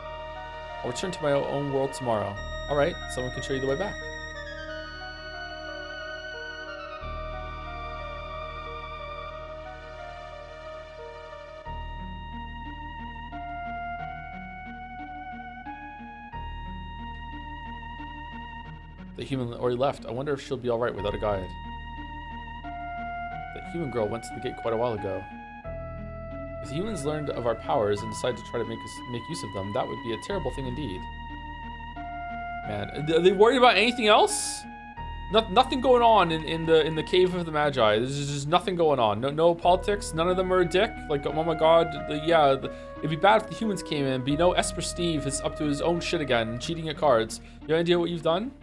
I'll return to my own world tomorrow. All right, someone can show you the way back. The human already left. I wonder if she'll be alright without a guide. The human girl went to the gate quite a while ago. If the humans learned of our powers and decided to try to make use of them, that would be a terrible thing indeed. Man, are they worried about anything else? Nothing going on in the cave of the Magi. There's just nothing going on. No politics. None of them are a dick. Like, oh my god, it'd be bad if the humans came in. But you know, Esper Steve is up to his own shit again, cheating at cards. You have any idea what you've done?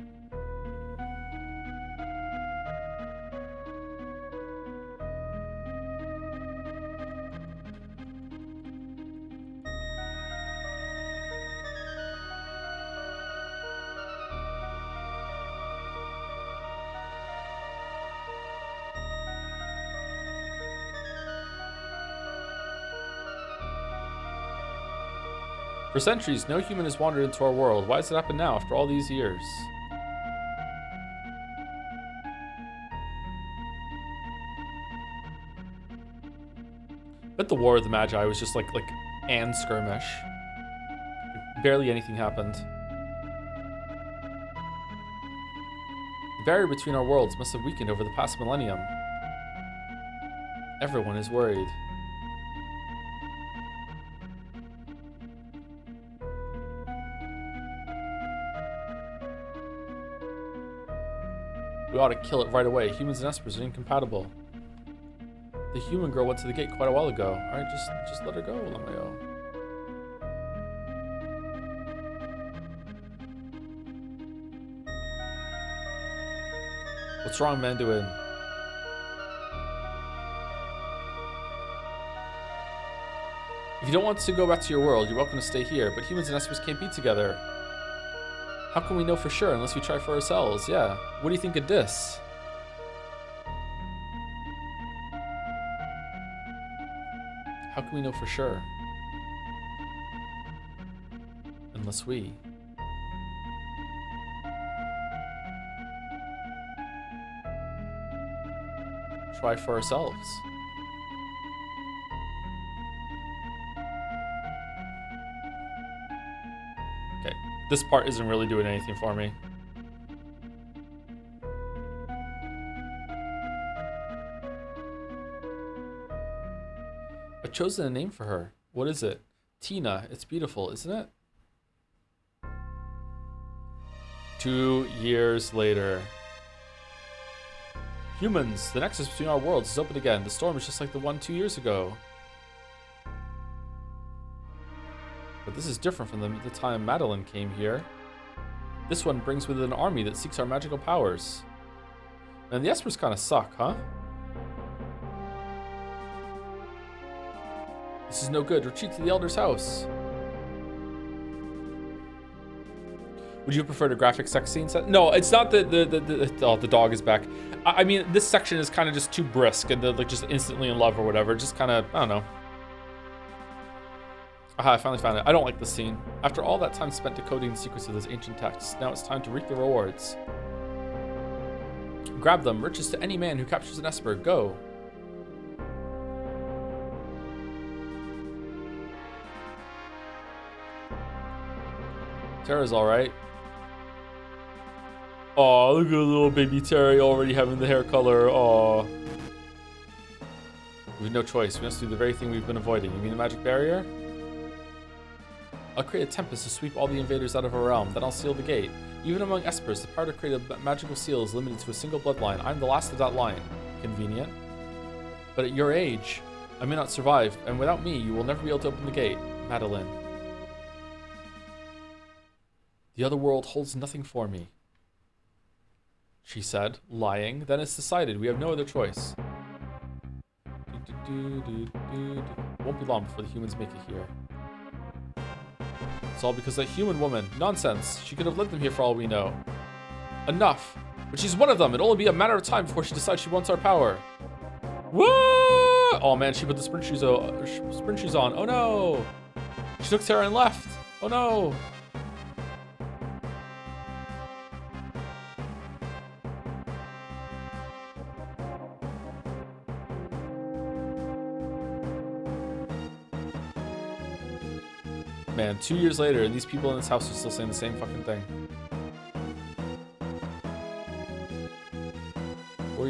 For centuries, no human has wandered into our world. Why does it happen now, after all these years? Bet the War of the Magi was just like an skirmish. Barely anything happened. The barrier between our worlds must have weakened over the past millennium. Everyone is worried. We ought to kill it right away. Humans and Espers are incompatible. The human girl went to the gate quite a while ago. Alright, just let her go, Lamayo. What's wrong, Manduin? If you don't want to go back to your world, you're welcome to stay here, but humans and Espers can't be together. How can we know for sure unless we try for ourselves? Yeah. What do you think of this? How can we know for sure? Unless we... try for ourselves. Okay. This part isn't really doing anything for me. I've chosen a name for her. What is it? Tina. It's beautiful, isn't it? 2 years later. Humans, the nexus between our worlds is open again. The storm is just like the one 2 years ago. But this is different from the time Madeline came here. This one brings with it an army that seeks our magical powers. And the Espers kind of suck, huh? This is no good. Retreat to the Elder's house. Would you prefer the graphic sex scene set? No, it's not the dog is back. I mean, this section is kind of just too brisk and like just instantly in love or whatever. Just kind of, I don't know. Aha, I finally found it. I don't like this scene. After all that time spent decoding the secrets of this ancient text, now it's time to reap the rewards. Grab them. Riches to any man who captures an Esper. Go. Terra's alright. Aw, look at little baby Terry already having the hair color. Aw. We have no choice. We must do the very thing we've been avoiding. You mean the magic barrier? I'll create a tempest to sweep all the invaders out of our realm. Then I'll seal the gate. Even among Espers, the power to create a magical seal is limited to a single bloodline. I'm the last of that line. Convenient. But at your age, I may not survive, and without me, you will never be able to open the gate. Madeline. The other world holds nothing for me, she said, lying. Then it's decided. We have no other choice. Won't be long before the humans make it here. It's all because that human woman. Nonsense. She could have led them here for all we know. Enough. But she's one of them. It'll only be a matter of time before she decides she wants our power. Whoa! Oh man, she put the sprint shoes on. Oh no! She took Terra and left. Oh no! Man, 2 years later, and these people in this house are still saying the same fucking thing.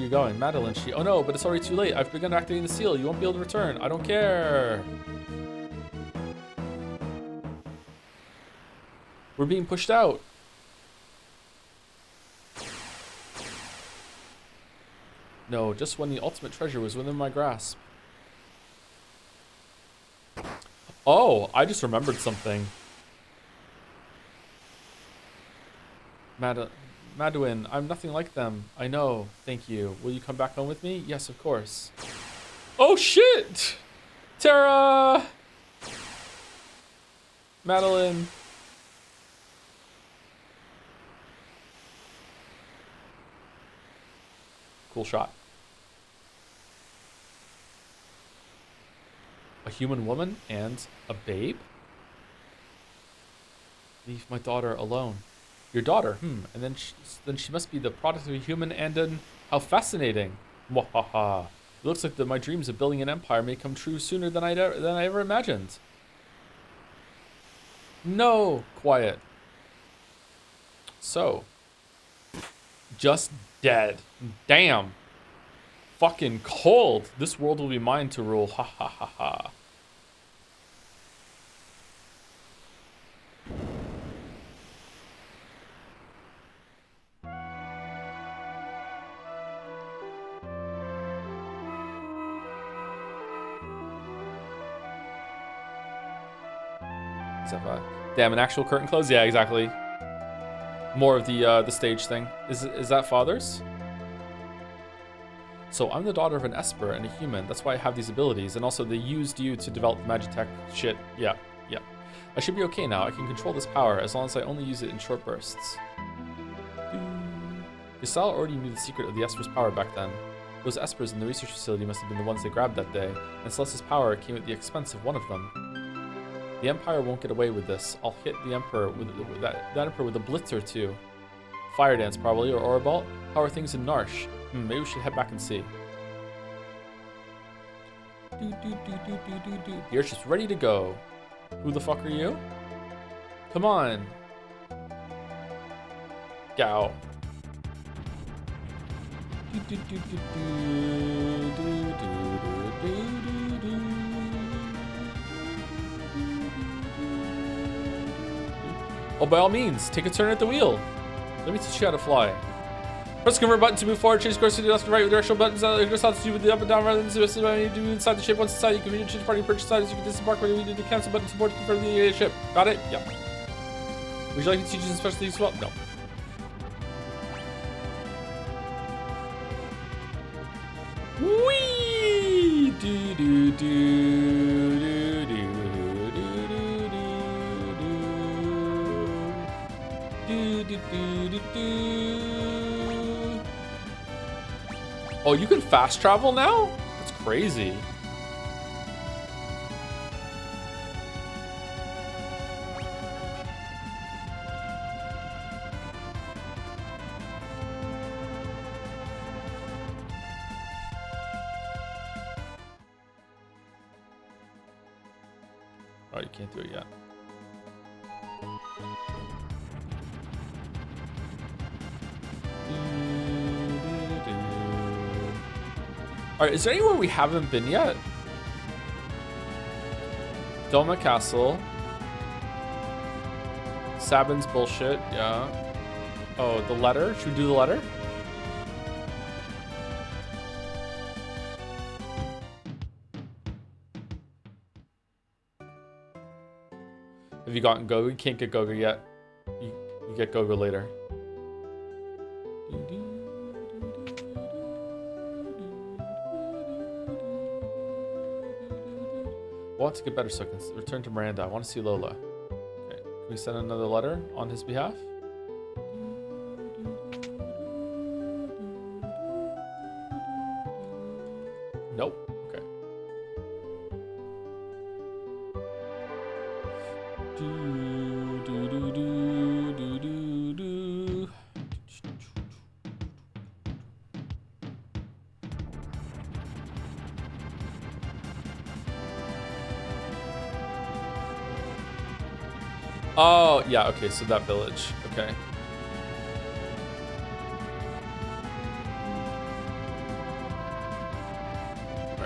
you going? Madeline, oh no, but it's already too late. I've begun activating the seal. You won't be able to return. I don't care. We're being pushed out. No, just when the ultimate treasure was within my grasp. Oh, I just remembered something. Madeline, I'm nothing like them. I know. Thank you. Will you come back home with me? Yes, of course. Oh, shit! Tara! Madeline. Cool shot. A human woman and a babe? Leave my daughter alone. Your daughter? And then she must be the product of a human and an... How fascinating. Mwahaha. It looks like my dreams of building an empire may come true sooner than I ever imagined. No. Quiet. So. Just dead. Damn. Fucking cold. This world will be mine to rule. Ha ha ha ha. Damn, an actual curtain close? Yeah, exactly. More of the stage thing. Is that father's? So I'm the daughter of an Esper and a human. That's why I have these abilities. And also they used you to develop the Magitech shit. Yeah. I should be okay now. I can control this power as long as I only use it in short bursts. Giselle already knew the secret of the Esper's power back then. Those Espers in the research facility must have been the ones they grabbed that day. And Celeste's power came at the expense of one of them. The Empire won't get away with this. I'll hit the Emperor with that Emperor with a blitz or two. Fire Dance probably, or Orabalt. How are things in Narsh? Maybe we should head back and see. The airship's ready to go. Who the fuck are you? Come on. Gao. Oh, by all means, take a turn at the wheel. Let me teach you how to fly. Press the convert button to move forward, change course to the left and right with directional buttons. Just how to do with the up and down rather than the what you do inside the ship. Once inside, you can change party purchase sides. You can disembark when you do the cancel button to board to confirm the ship. Got it? Yep. Would you like to teach us special things as well? No. Whee! Do do do do do. Oh, you can fast travel now? That's crazy. Oh, you can't do it yet. Alright, is there anywhere we haven't been yet? Doma Castle. Sabin's bullshit, yeah. Oh, the letter? Should we do the letter? Have you gotten Goga? You can't get Goga yet. You get Goga later. I want to get better so I can return to Miranda. I want to see Lola. Okay. Can we send another letter on his behalf? Nope. Okay. Oh, yeah, okay, so that village. Okay.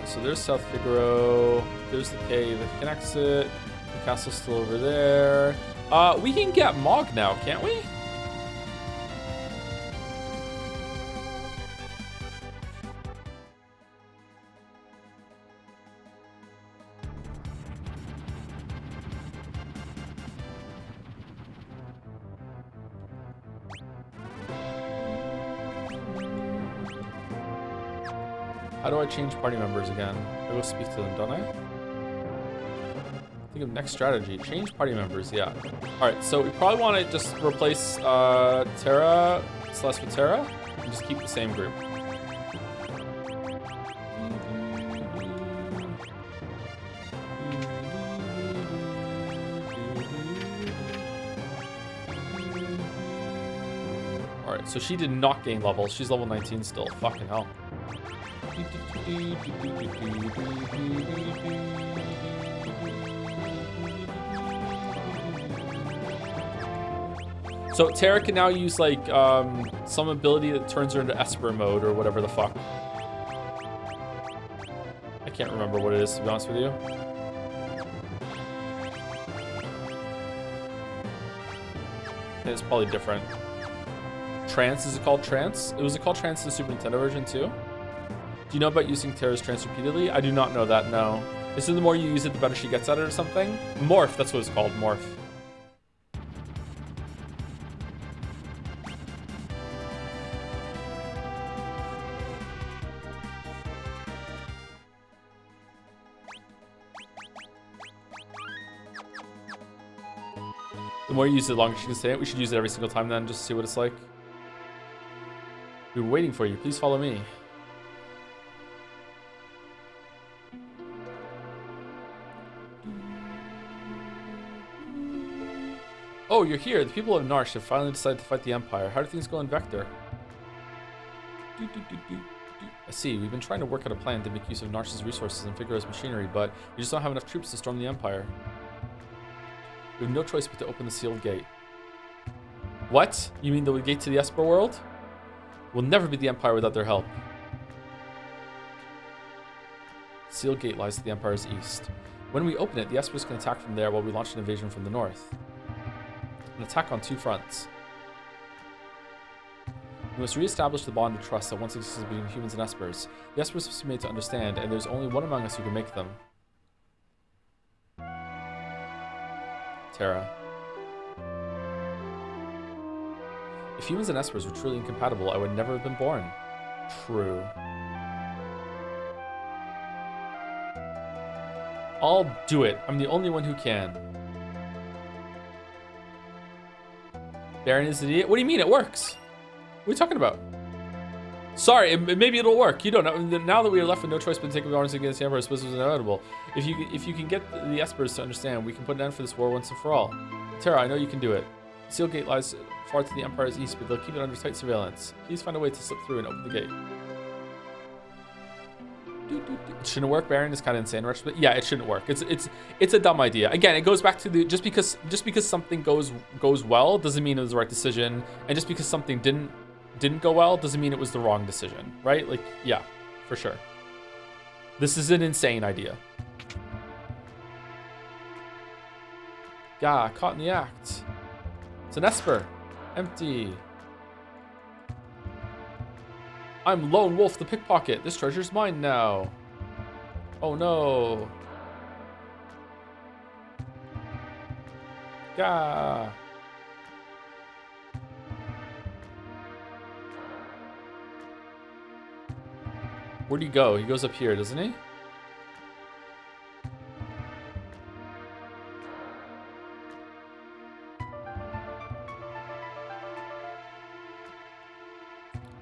Alright, so there's South Figaro. There's the cave that connects it. The castle's still over there. We can get Mog now, can't we? How do I change party members again? I go speak to them, don't I? Think of next strategy. Change party members, yeah. Alright, so we probably want to just replace Terra / Terra and just keep the same group. Alright, so she did not gain levels. She's level 19 still. Fucking hell. So Terra can now use like some ability that turns her into Esper mode or whatever the fuck. I can't remember what it is, to be honest with you. It's probably different. Trance, is it called Trance? Was it called Trance in the Super Nintendo version too? Do you know about using Terra's Trance repeatedly? I do not know that, no. Is it the more you use it, the better she gets at it or something? Morph, that's what it's called, Morph. The more you use it, the longer she can stay it. We should use it every single time then, just to see what it's like. We were waiting for you. Please follow me. Oh, you're here. The people of Narshe have finally decided to fight the Empire. How do things go in Vector? I see. We've been trying to work out a plan to make use of Narshe's resources and Figaro's machinery, but we just don't have enough troops to storm the Empire. We have no choice but to open the sealed gate. What? You mean the gate to the Esper world? We'll never beat the Empire without their help. Sealed gate lies to the Empire's east. When we open it, the Espers can attack from there while we launch an invasion from the north. An attack on two fronts. We must re-establish the bond of trust that once existed between humans and Espers. The Espers must be made to understand, and there's only one among us who can make them. Terra. If humans and Espers were truly incompatible, I would never have been born. True. I'll do it. I'm the only one who can. Baron is an idiot. What do you mean? It works. What are you talking about? Sorry, maybe it'll work. You don't know. Now that we are left with no choice but to take up arms against the Emperor, I suppose it was inevitable. If you can get the Espers to understand, we can put an end for this war once and for all. Terra, I know you can do it. The Seal Gate lies far to the Empire's east, but they'll keep it under tight surveillance. Please find a way to slip through and open the gate. It shouldn't work. Baron is kind of insane, but yeah, it shouldn't work. It's a dumb idea. Again, it goes back to the just because something goes well doesn't mean it was the right decision, and just because something didn't go well doesn't mean it was the wrong decision, right? Like, yeah, for sure. This is an insane idea. Gah, caught in the act. It's an Esper. Empty. I'm Lone Wolf the Pickpocket. This treasure's mine now. Oh no. Gah. Where'd he go? He goes up here, doesn't he?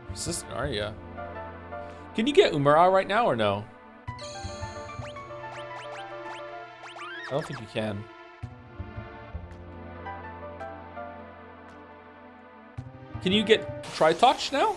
Persistent, are you? Can you get Umara right now or no? I don't think you can. Can you get Tri-Touch now?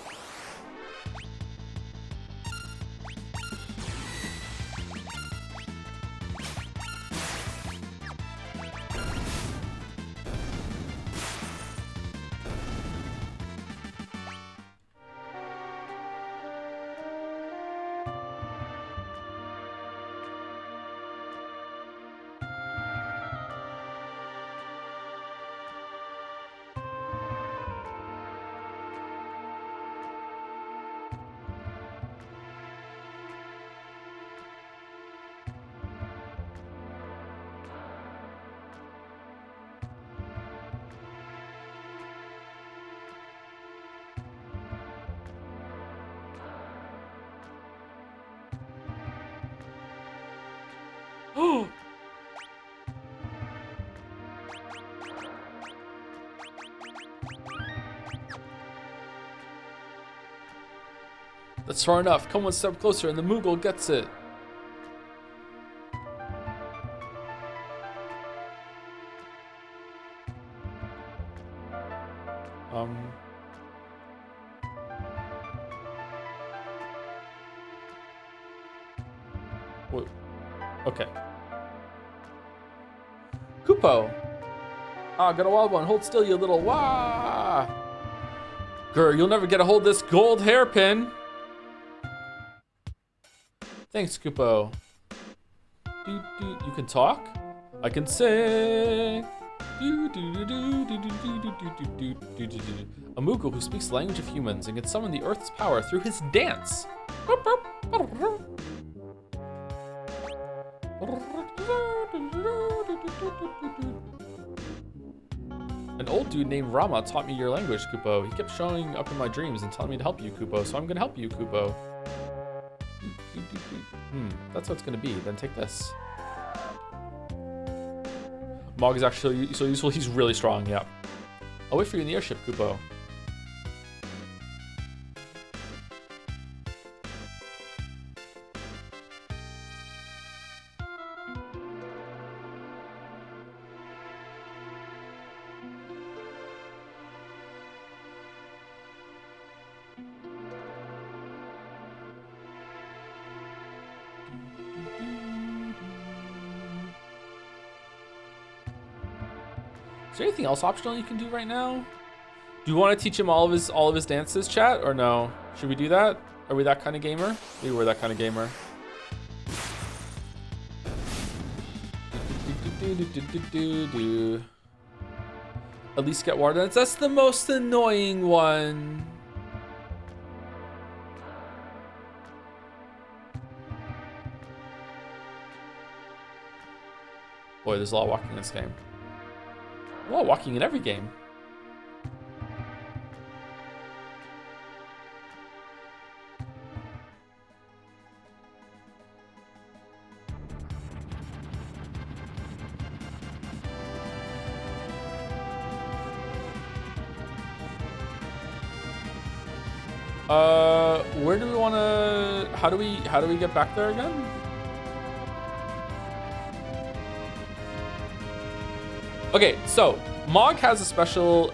Oh. That's far enough. Come one step closer and the Moogle gets it. Wait. Okay. Kupo. Ah, got a wild one. Hold still, you little wah. Grr, you'll never get a hold of this gold hairpin. Thanks, Kupo. You can talk? I can sing. A Moogle who speaks the language of humans and can summon the Earth's power through his dance. An old dude named Rama taught me your language, Kupo. He kept showing up in my dreams and telling me to help you, Kupo, so I'm gonna help you, Kupo. That's what it's gonna be. Then take this. Mog is actually so useful. He's really strong, yeah. I'll wait for you in the airship, Kupo. Is there anything else optional you can do right now? Do you want to teach him all of his dances, chat, or no? Should we do that? Are we that kind of gamer? Maybe we're that kind of gamer. At least get water dance. That's the most annoying one. Boy, there's a lot of walking in this game. A lot of walking in every game. Where do we want to? How do we get back there again? Okay, so Mog has a special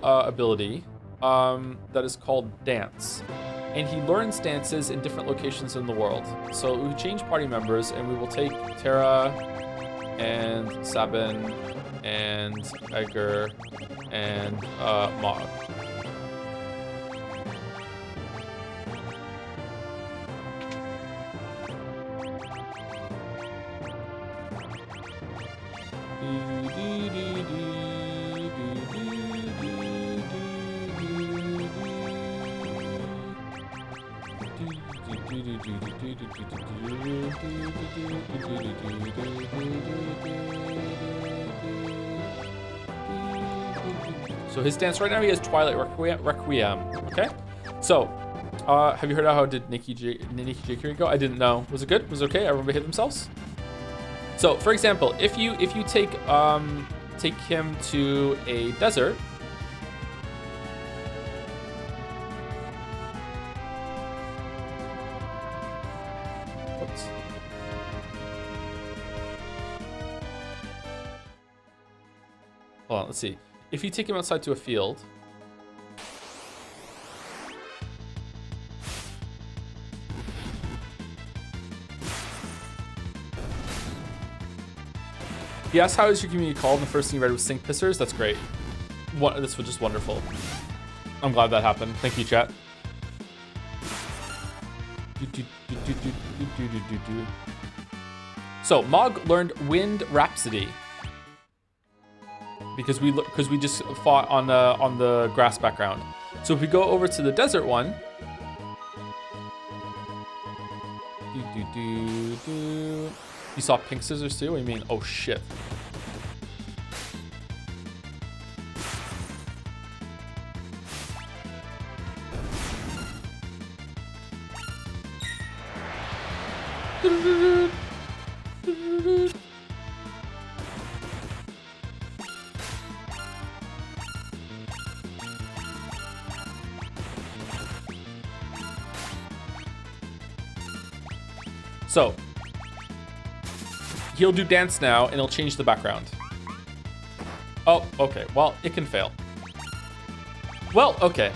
ability that is called Dance, and he learns dances in different locations in the world. So we change party members, and we will take Terra and Sabin and Edgar and Mog. So his dance right now, he has Twilight Requiem. Okay, so have you heard how did Nikki J go? I didn't know. Was it good? Was it okay? Everyone behaved themselves? So for example, if you take him to a desert. Oops. Hold on, let's see. If you take him outside to a field. He asked how is your community called, and the first thing he read was Sink Pissers. That's great. This was just wonderful. I'm glad that happened. Thank you, chat. So Mog learned Wind Rhapsody because we just fought on the grass background. So if we go over to the desert one, you saw pink scissors too? What do you mean? Oh shit. So, he'll do dance now, and he'll change the background. Oh, okay. Well, it can fail. Well, okay.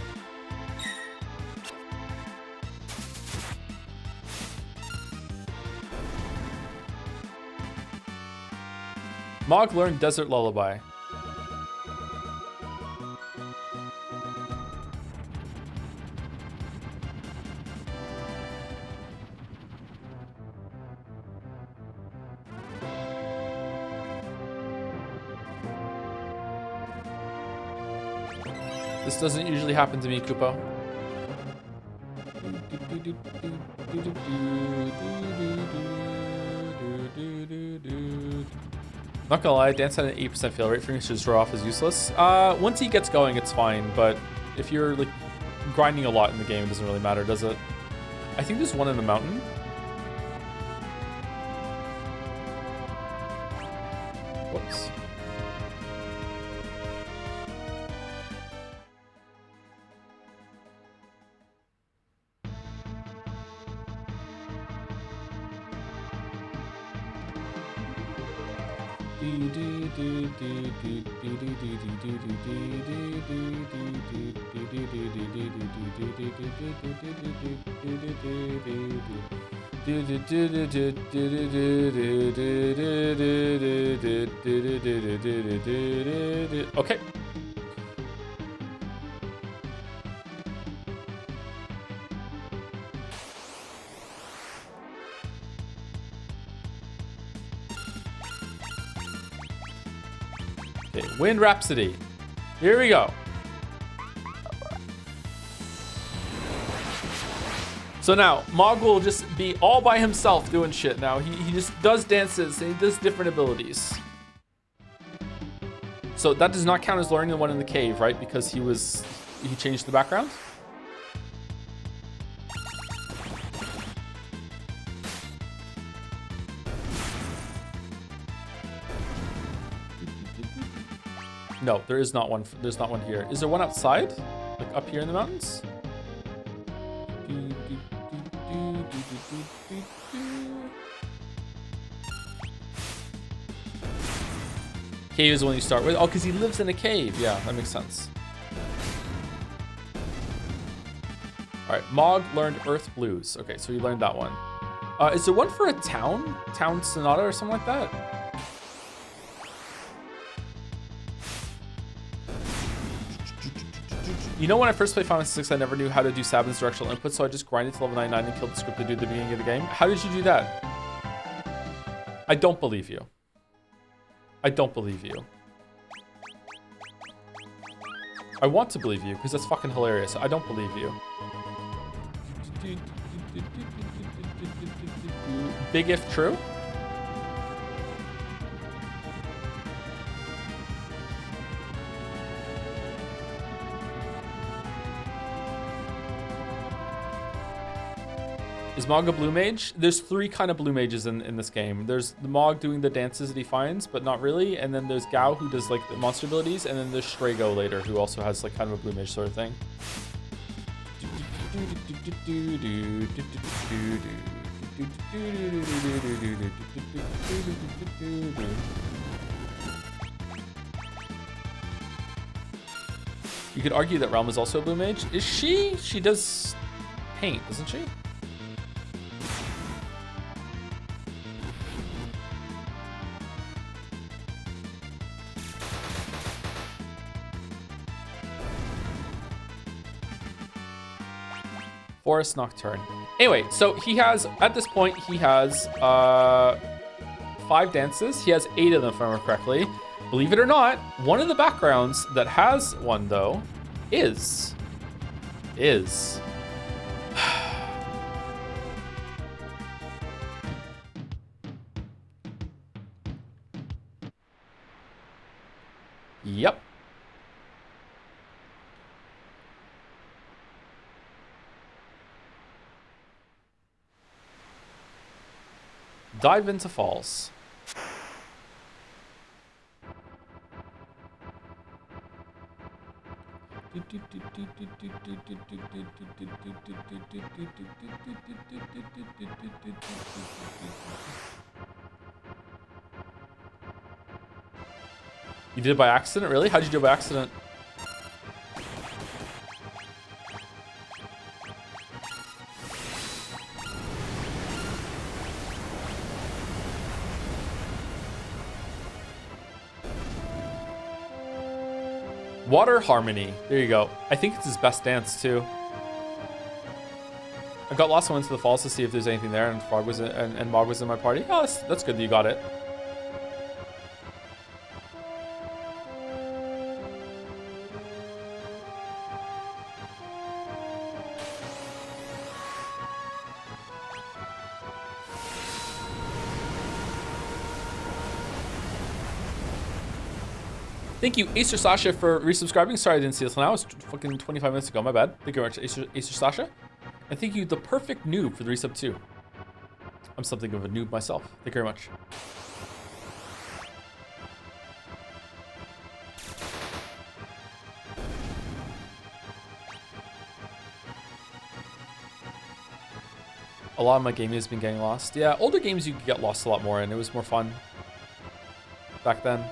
Mog learned Desert Lullaby. This doesn't usually happen to me, Kupo. Not gonna lie, Dance had an 8% fail rate for me, so just draw off as useless. Once he gets going, it's fine, but if you're like grinding a lot in the game, it doesn't really matter, does it? I think there's one in the mountain. Whoops. Okay. Okay, Wind Rhapsody. Here we go. So now, Mog will just be all by himself doing shit now. He just does dances and he does different abilities. So that does not count as learning the one in the cave, right? Because he changed the background? No, there is not one. There's not one here. Is there one outside? Like up here in the mountains? Cave is the one you start with. Oh, because he lives in a cave. Yeah, that makes sense. All right, Mog learned Earth Blues. Okay, so he learned that one. Is there one for a town? Town Sonata or something like that? You know, when I first played Final Fantasy VI, I never knew how to do Sabin's directional input, so I just grinded to level 99 and killed the scripted dude at the beginning of the game. How did you do that? I don't believe you. I don't believe you. I want to believe you, because that's fucking hilarious. I don't believe you. Big if true? Is Mog a blue mage? There's three kind of blue mages in this game. There's the Mog doing the dances that he finds, but not really. And then there's Gao, who does like the monster abilities. And then there's Strago later, who also has like kind of a blue mage sort of thing. You could argue that Realm is also a blue mage. Is she? She does paint, doesn't she? Forest Nocturne. Anyway, so he has, at this point, he has 5 dances. He has 8 of them, if I remember correctly. Believe it or not, one of the backgrounds that has one, though, is... Yep. Dive into falls. You did it by accident? Really? How'd you do it by accident? Water Harmony. There you go. I think it's his best dance too. I got lost and went to the falls to see if there's anything there, and Frog was and Mog was in my party. Oh, that's good that you got it. Thank you, Acer Sasha, for resubscribing. Sorry I didn't see this now. It was fucking 25 minutes ago. My bad. Thank you very much, Acer Sasha. And thank you, the perfect noob, for the resub too. I'm something of a noob myself. Thank you very much. A lot of my gaming has been getting lost. Yeah, older games you could get lost a lot more in. It was more fun back then.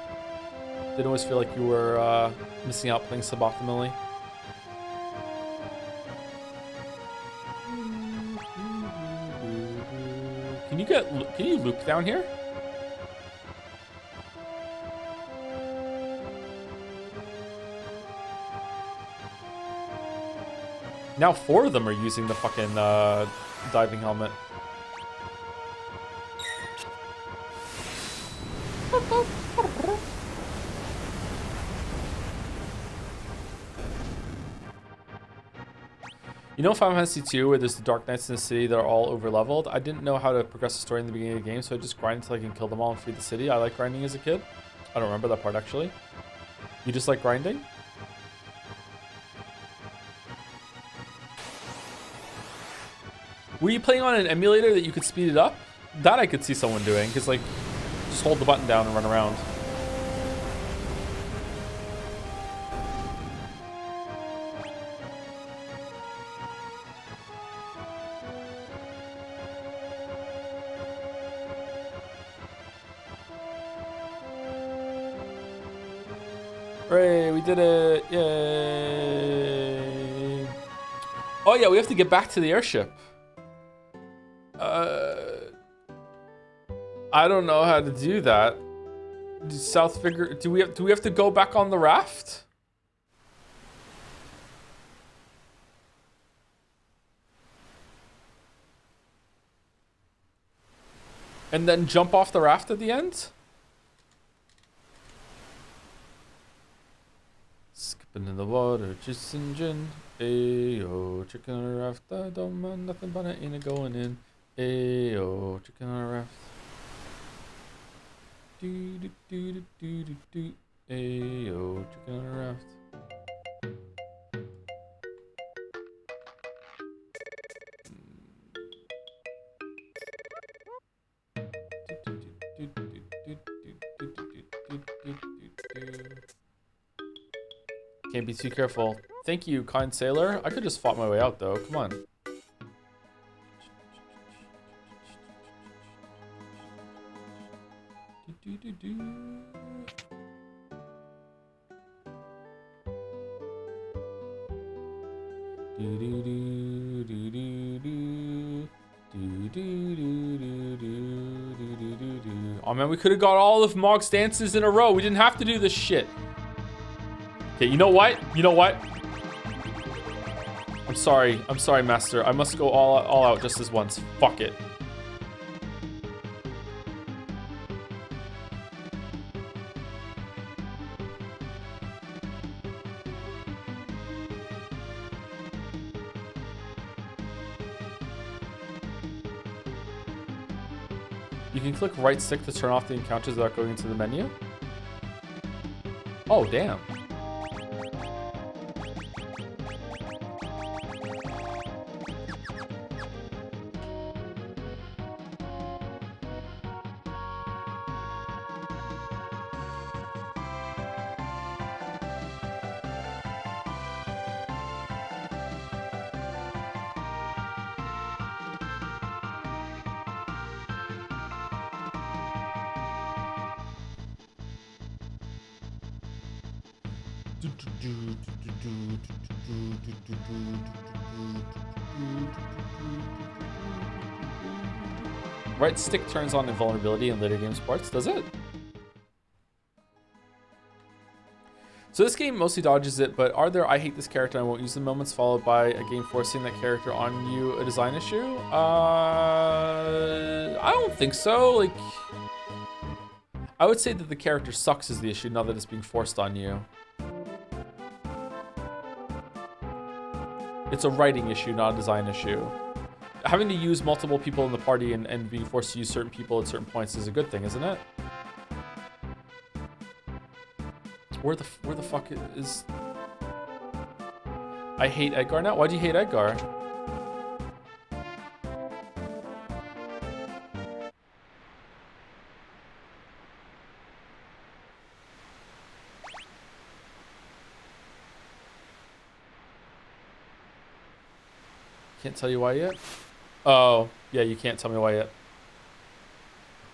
Didn't always feel like you were missing out playing suboptimally. Can you loop down here? Now 4 of them are using the fucking diving helmet. You know Final Fantasy 2 where there's the Dark Knights in the city that are all over leveled? I didn't know how to progress the story in the beginning of the game, so I just grind until I can kill them all and free the city. I like grinding as a kid. I don't remember that part actually. You just like grinding? Were you playing on an emulator that you could speed it up? That I could see someone doing, because like, just hold the button down and run around. Hooray, we did it! Yay! Oh yeah, we have to get back to the airship. I don't know how to do that. Do we have to go back on the raft? And then jump off the raft at the end? Skipping in the water, just and gin. Ayo, chicken on a raft. I don't mind nothing but I ain't going in. Ayo, chicken on a raft. Do do do do do do do. Ayo, chicken on a raft. Can't be too careful. Thank you, kind sailor. I could just fought my way out though. Come on. Oh man, we could have got all of Mog's dances in a row. We didn't have to do this shit. Okay, you know what? You know what? I'm sorry, master. I must go all out just this once. Fuck it. You can click right stick to turn off the encounters without going into the menu. Oh, damn. Right stick turns on invulnerability in later game sports, does it? So this game mostly dodges it, but are there I hate this character and I won't use the moments followed by a game forcing that character on you a design issue? I don't think so. Like, I would say that the character sucks is the issue, not that it's being forced on you. It's a writing issue, not a design issue. Having to use multiple people in the party and being forced to use certain people at certain points is a good thing, isn't it? Where the fuck is... I hate Edgar now? Why do you hate Edgar? Can't tell you why yet? Oh, yeah, you can't tell me why yet.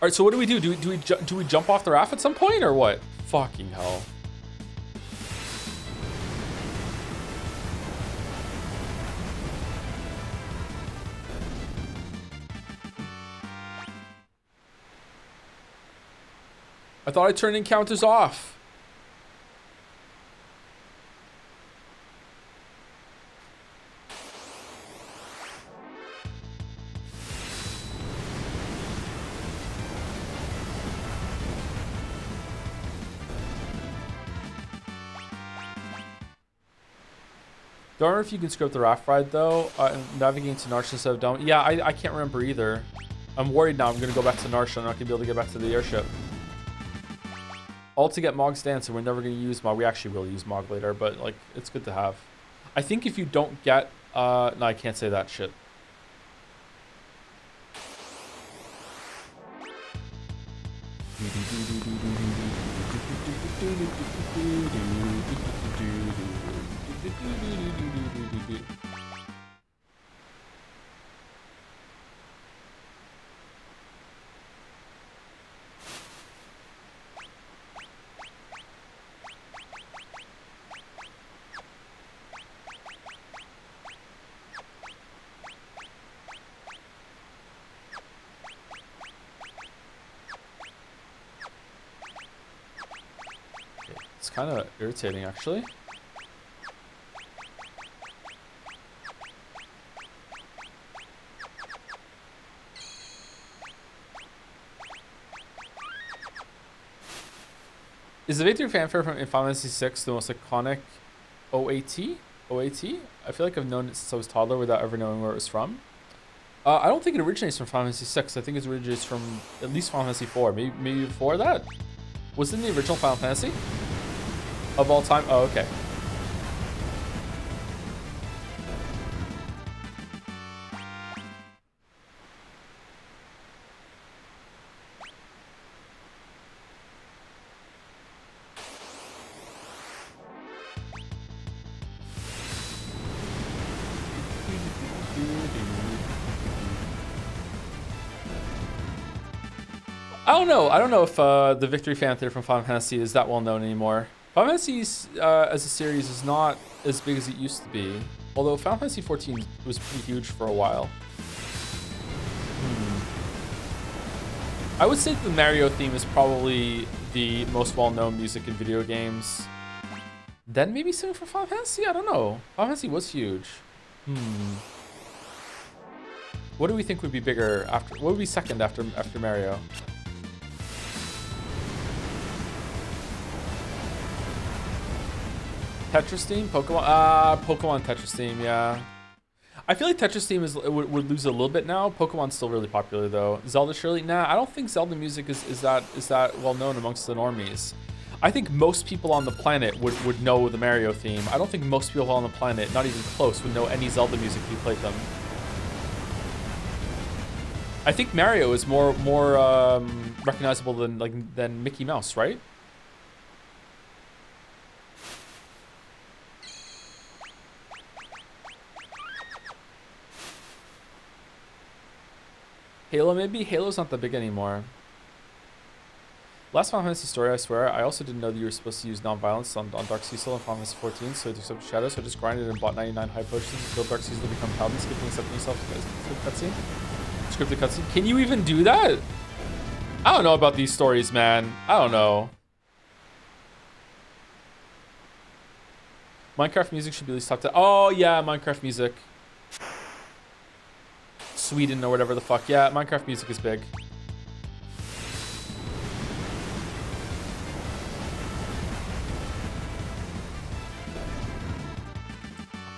All right, so what do we do? Do we jump off the raft at some point or what? Fucking hell. I thought I turned encounters off. Don't remember if you can screw up the raft ride though. Navigating to Narsha instead of down. Yeah, I can't remember either. I'm worried now. I'm gonna go back to Narsha. I'm not gonna be able to get back to the airship. All to get Mog's dance, and we're never gonna use Mog. We actually will use Mog later, but like it's good to have. I think if you don't get no, I can't say that shit. It's kind of irritating, actually. Is the victory fanfare from Final Fantasy VI the most iconic OAT? OAT? I feel like I've known it since I was a toddler without ever knowing where it was from. I don't think it originates from Final Fantasy VI. I think it originates from at least Final Fantasy IV. Maybe before that? Was it in the original Final Fantasy? Of all time? Oh, okay. I don't know if the Victory Fanfare from Final Fantasy is that well known anymore. Final Fantasy as a series is not as big as it used to be. Although Final Fantasy 14 was pretty huge for a while. I would say the Mario theme is probably the most well-known music in video games. Then maybe something for Final Fantasy? I don't know. Final Fantasy was huge. What do we think would be bigger after? What would be second after Mario? Tetris theme? Pokemon? Pokemon Tetris theme, yeah. I feel like Tetris theme would lose a little bit now. Pokemon's still really popular though. Zelda surely? Nah, I don't think Zelda music is that well known amongst the normies. I think most people on the planet would know the Mario theme. I don't think most people on the planet, not even close, would know any Zelda music if you played them. I think Mario is more recognizable than Mickey Mouse, right? Halo maybe? Halo's not that big anymore. Last Final Fantasy story, I swear. I also didn't know that you were supposed to use non-violence on Dark Cecil and Final Fantasy 14, so to accept shadows. So I just grinded and bought 99 high potions to kill Dark Cecil to become Paladin, skipping and accepting yourself to cutscene. Scripted cutscene. Can you even do that? I don't know about these stories, man. I don't know. Minecraft music should be at least top 10. Oh yeah, Minecraft music. Sweden or whatever the fuck. Yeah, Minecraft music is big.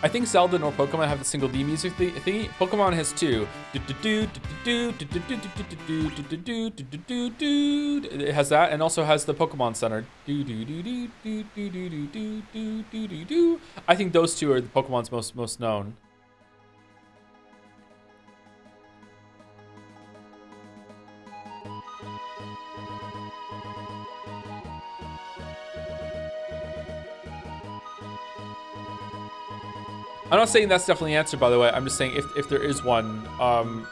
I think Zelda nor Pokemon have the single D music thingy. Pokemon has two. It has that, and also has the Pokemon Center. I think those two are the Pokemon's most known. I'm not saying that's definitely the answer, by the way. I'm just saying if there is one,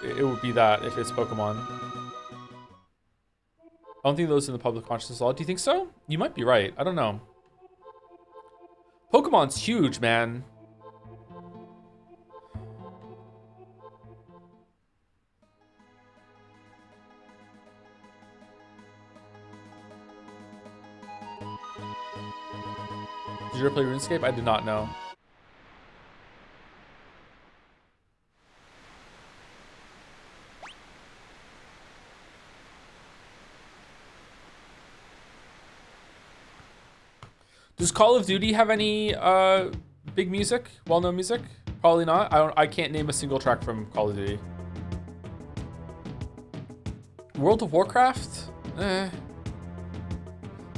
it would be that, if it's Pokemon. I don't think those in the public consciousness at all. Do you think so? You might be right. I don't know. Pokemon's huge, man. Did you ever play RuneScape? I did not know. Does Call of Duty have any big music, well-known music? Probably not. I can't name a single track from Call of Duty. World of Warcraft?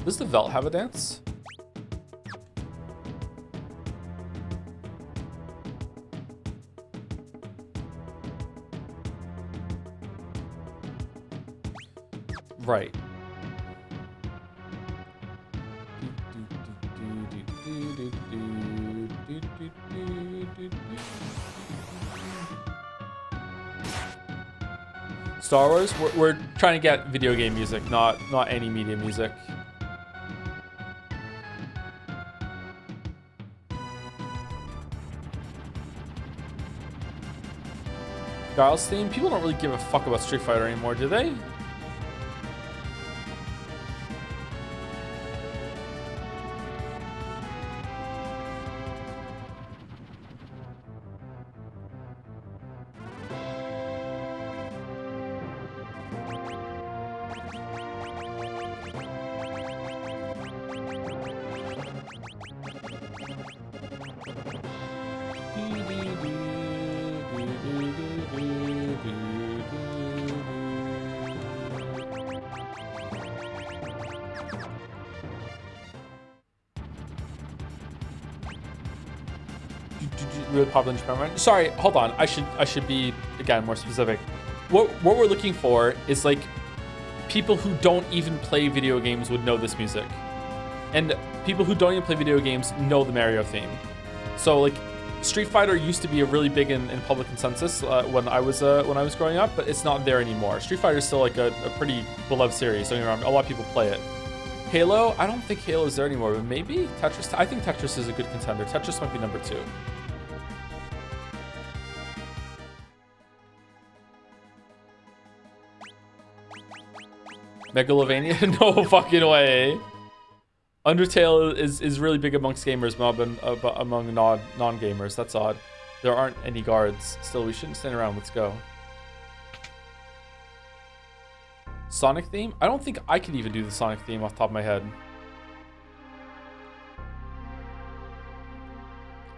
Does the Velt have a dance? Right. Star Wars? We're trying to get video game music, not any media music. Guile's theme? People don't really give a fuck about Street Fighter anymore, do they? Really popular in Japan. Sorry, hold on. I should be again more specific. What we're looking for is like people who don't even play video games would know this music, and people who don't even play video games know the Mario theme. So like Street Fighter used to be a really big in public consensus when I was growing up, but it's not there anymore. Street Fighter is still like a pretty beloved series. Don't get me wrong, a lot of people play it. Halo, I don't think Halo is there anymore, but maybe Tetris. I think Tetris is a good contender. Tetris might be number 2. Megalovania? No fucking way. Undertale is really big amongst gamers, but among non-gamers. That's odd. There aren't any guards. Still, we shouldn't stand around. Let's go. Sonic theme? I don't think I can even do the Sonic theme off the top of my head.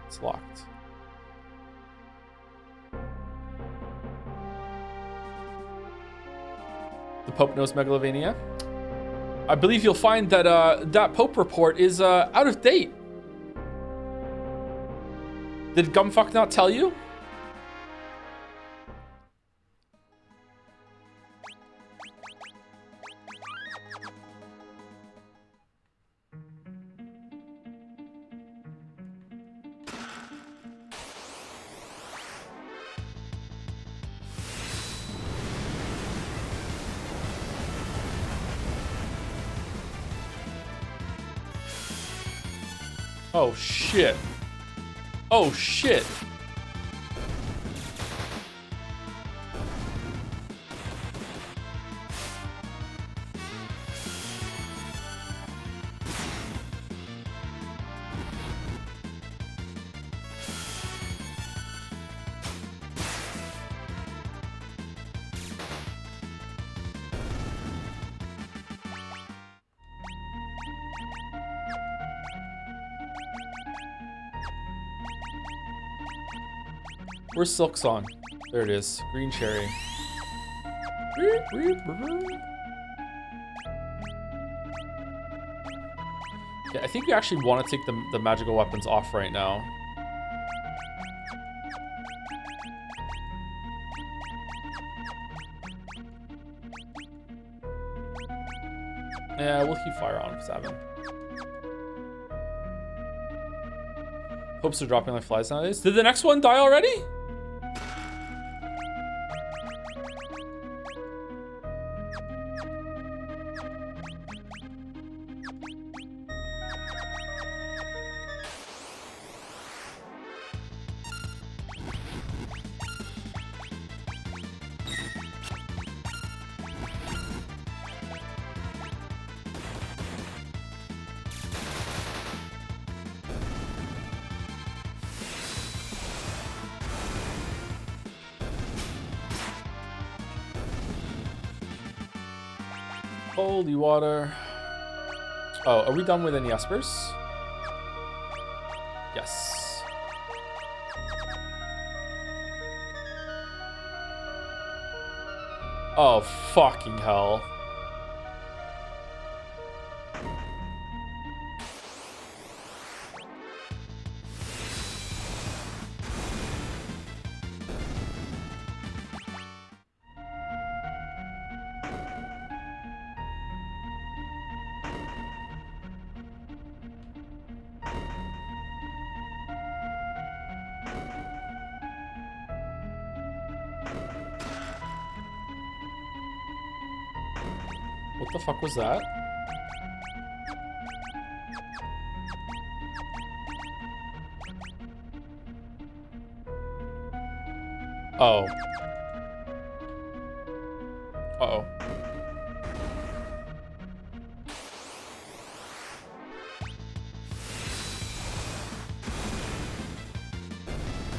It's locked. The Pope knows Megalovania. I believe you'll find that that Pope report is out of date. Did Gumfuck not tell you? Oh shit. Oh shit. Where's Silk Song? There it is. Green cherry. Yeah, I think we actually want to take the magical weapons off right now. Yeah, we'll keep fire on for 7. Hopes are dropping like flies nowadays. Did the next one die already? Holy water. Oh, are we done with any espers? Yes. Oh, fucking hell. What the fuck was that? Oh. Uh-oh.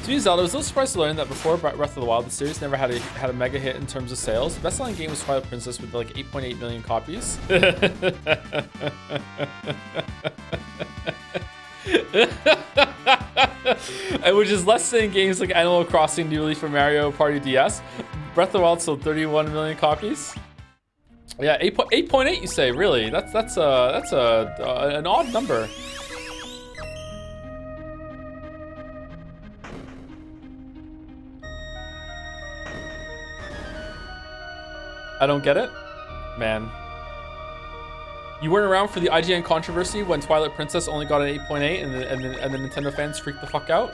To me, Zelda, I was a little surprised to learn that before Breath of the Wild, the series never had a mega hit in terms of sales. The best-selling game was Twilight Princess with like 8.8 million copies. Which is less than games like Animal Crossing newly for Mario Party DS. Breath of the Wild sold 31 million copies. Yeah, 8.8 you say? Really? That's an odd number. I don't get it, man. You weren't around for the IGN controversy when Twilight Princess only got an 8.8 and the Nintendo fans freaked the fuck out?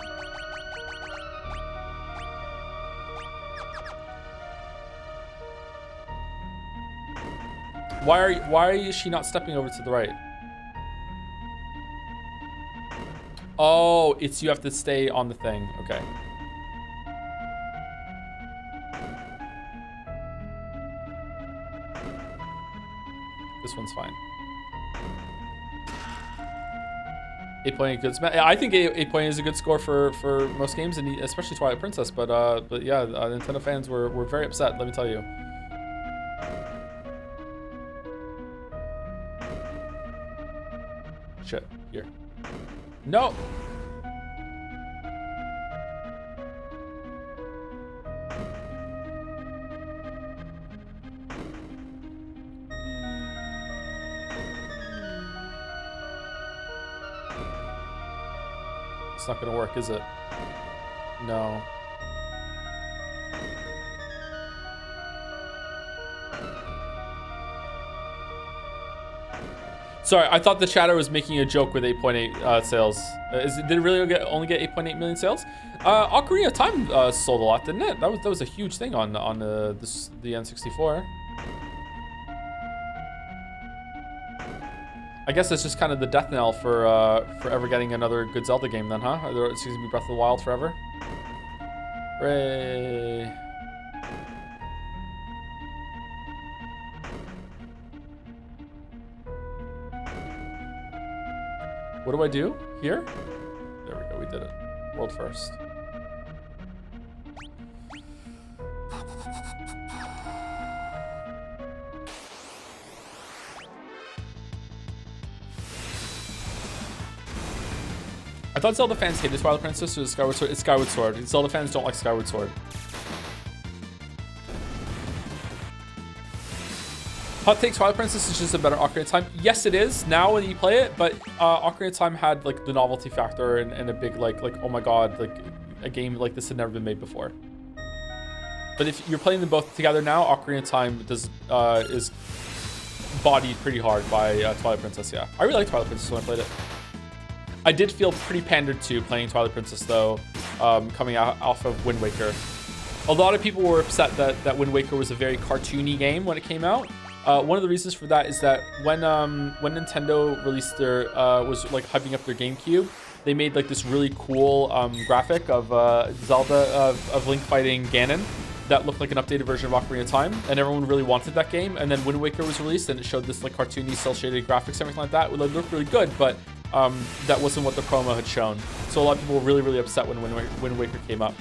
Why is she not stepping over to the right? Oh, it's you have to stay on the thing. Okay. This one's fine. 8.8 good. I think 8.8 is a good score for most games, and especially Twilight Princess. But yeah, Nintendo fans were very upset. Let me tell you. Shit. Here. No. It's not gonna work, is it? No. Sorry, I thought the chatter was making a joke with 8.8 sales. Did it really only get 8.8 million sales? Ocarina of Time sold a lot, didn't it? That was a huge thing on the N64. I guess it's just kind of the death knell for ever getting another good Zelda game then, huh? It's going to be Breath of the Wild forever. Hooray. What do I do? Here? There we go, we did it. World first. I thought Zelda fans hated Twilight Princess or Skyward Sword. It's Skyward Sword. Zelda fans don't like Skyward Sword. Hot take, Twilight Princess is just a better Ocarina of Time. Yes, it is now when you play it, but Ocarina of Time had like the novelty factor and a big like oh my god, like a game like this had never been made before. But if you're playing them both together now, Ocarina of Time is bodied pretty hard by Twilight Princess. Yeah, I really liked Twilight Princess when I played it. I did feel pretty pandered to playing Twilight Princess though, coming out off of Wind Waker. A lot of people were upset that Wind Waker was a very cartoony game when it came out. One of the reasons for that is that when Nintendo released their was like hyping up their GameCube, they made like this really cool graphic of Zelda of Link fighting Ganon that looked like an updated version of Ocarina of Time, and everyone really wanted that game. And then Wind Waker was released, and it showed this like cartoony, cel-shaded graphics, everything like that. It looked really good, but that wasn't what the promo had shown. So a lot of people were really, really upset when Wind Waker came out.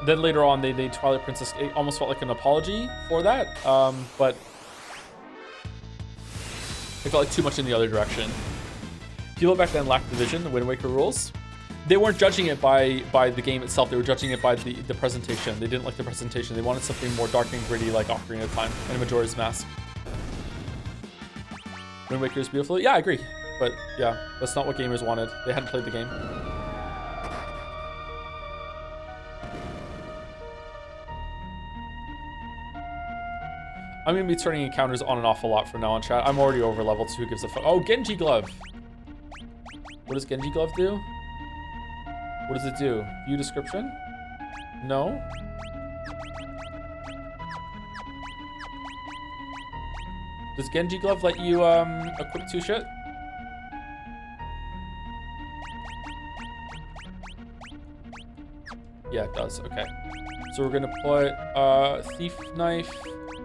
Then later on, they made Twilight Princess. It almost felt like an apology for that, but it felt like too much in the other direction. People back then lacked the vision, the Wind Waker rules. They weren't judging it by the game itself. They were judging it by the presentation. They didn't like the presentation. They wanted something more dark and gritty like Ocarina of Time and Majora's Mask. Wind Waker is beautiful. Yeah, I agree. But yeah, that's not what gamers wanted. They hadn't played the game. I'm going to be turning encounters on and off a lot from now on, chat. I'm already over leveled, so who gives a fuck? Oh, Genji Glove. What does Genji Glove do? What does it do? View description? No? Does Genji Glove let you equip 2 shit? Yeah, it does. Okay. So we're gonna put Thief Knife,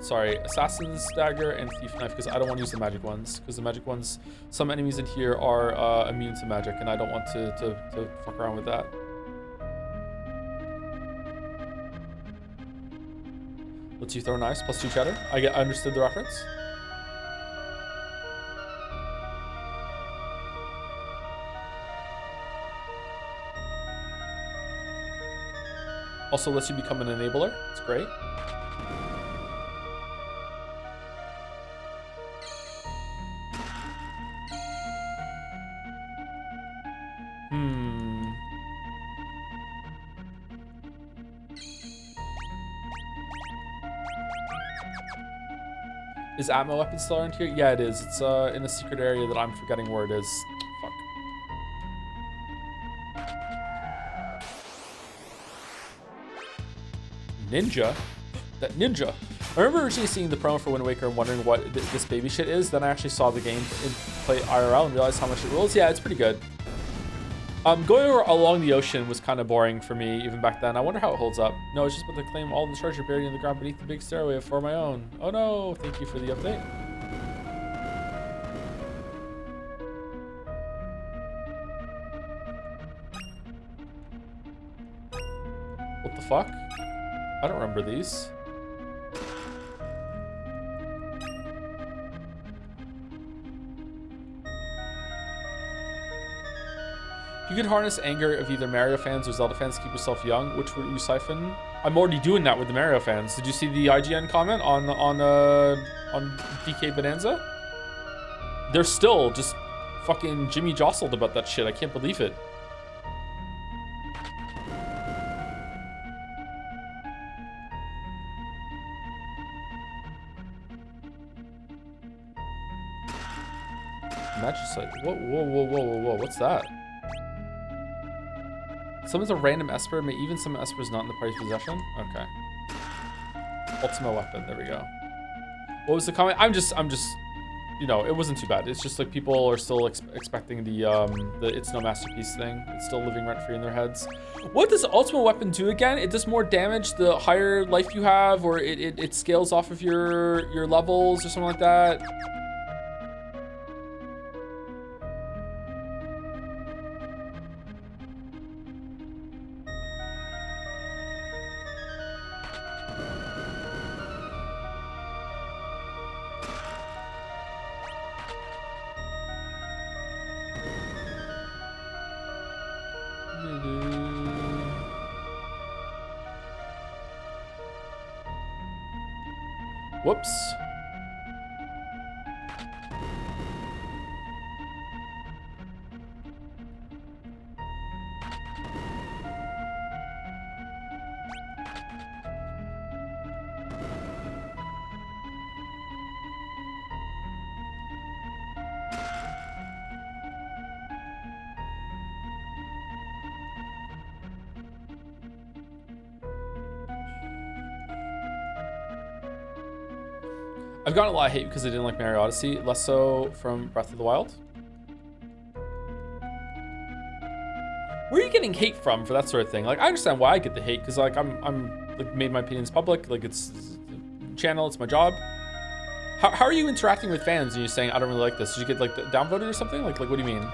sorry, Assassin's Dagger and Thief Knife, because I don't want to use the magic ones, because the magic ones, some enemies in here are immune to magic, and I don't want to fuck around with that. Let's you throw knives, plus 2 cheddar. I understood the reference. Also lets you become an enabler. It's great. Is Atmo weapon still around here? Yeah, it is. It's in a secret area that I'm forgetting where it is. Fuck. Ninja? That ninja? I remember originally seeing the promo for Wind Waker and wondering what this baby shit is. Then I actually saw the game play IRL and realized how much it rules. Yeah, it's pretty good. Going along the ocean was kind of boring for me even back then. I wonder how it holds up. No, it's just about to claim all the treasure buried in the ground beneath the big stairway for my own. Oh no, thank you for the update. What the fuck? I don't remember these. You could harness anger of either Mario fans or Zelda fans to keep yourself young. Which would you siphon? I'm already doing that with the Mario fans. Did you see the IGN comment on DK Bonanza? They're still just fucking Jimmy jostled about that shit. I can't believe it. Magicite. Whoa. What's that? Summons a random Esper, may even summon Espers not in the party's possession? Okay. Ultima weapon, there we go. What was the comment? I'm just you know, it wasn't too bad. It's just like people are still expecting the It's No Masterpiece thing. It's still living rent free in their heads. What does Ultimate Weapon do again? It does more damage the higher life you have, or it scales off of your levels or something like that. Whoops. I've gotten a lot of hate because I didn't like Mario Odyssey, less so from Breath of the Wild. Where are you getting hate from for that sort of thing? Like, I understand why I get the hate, because like I'm like made my opinions public. Like, it's a channel, it's my job. How are you interacting with fans and you're saying I don't really like this? Did you get like downvoted or something? Like what do you mean?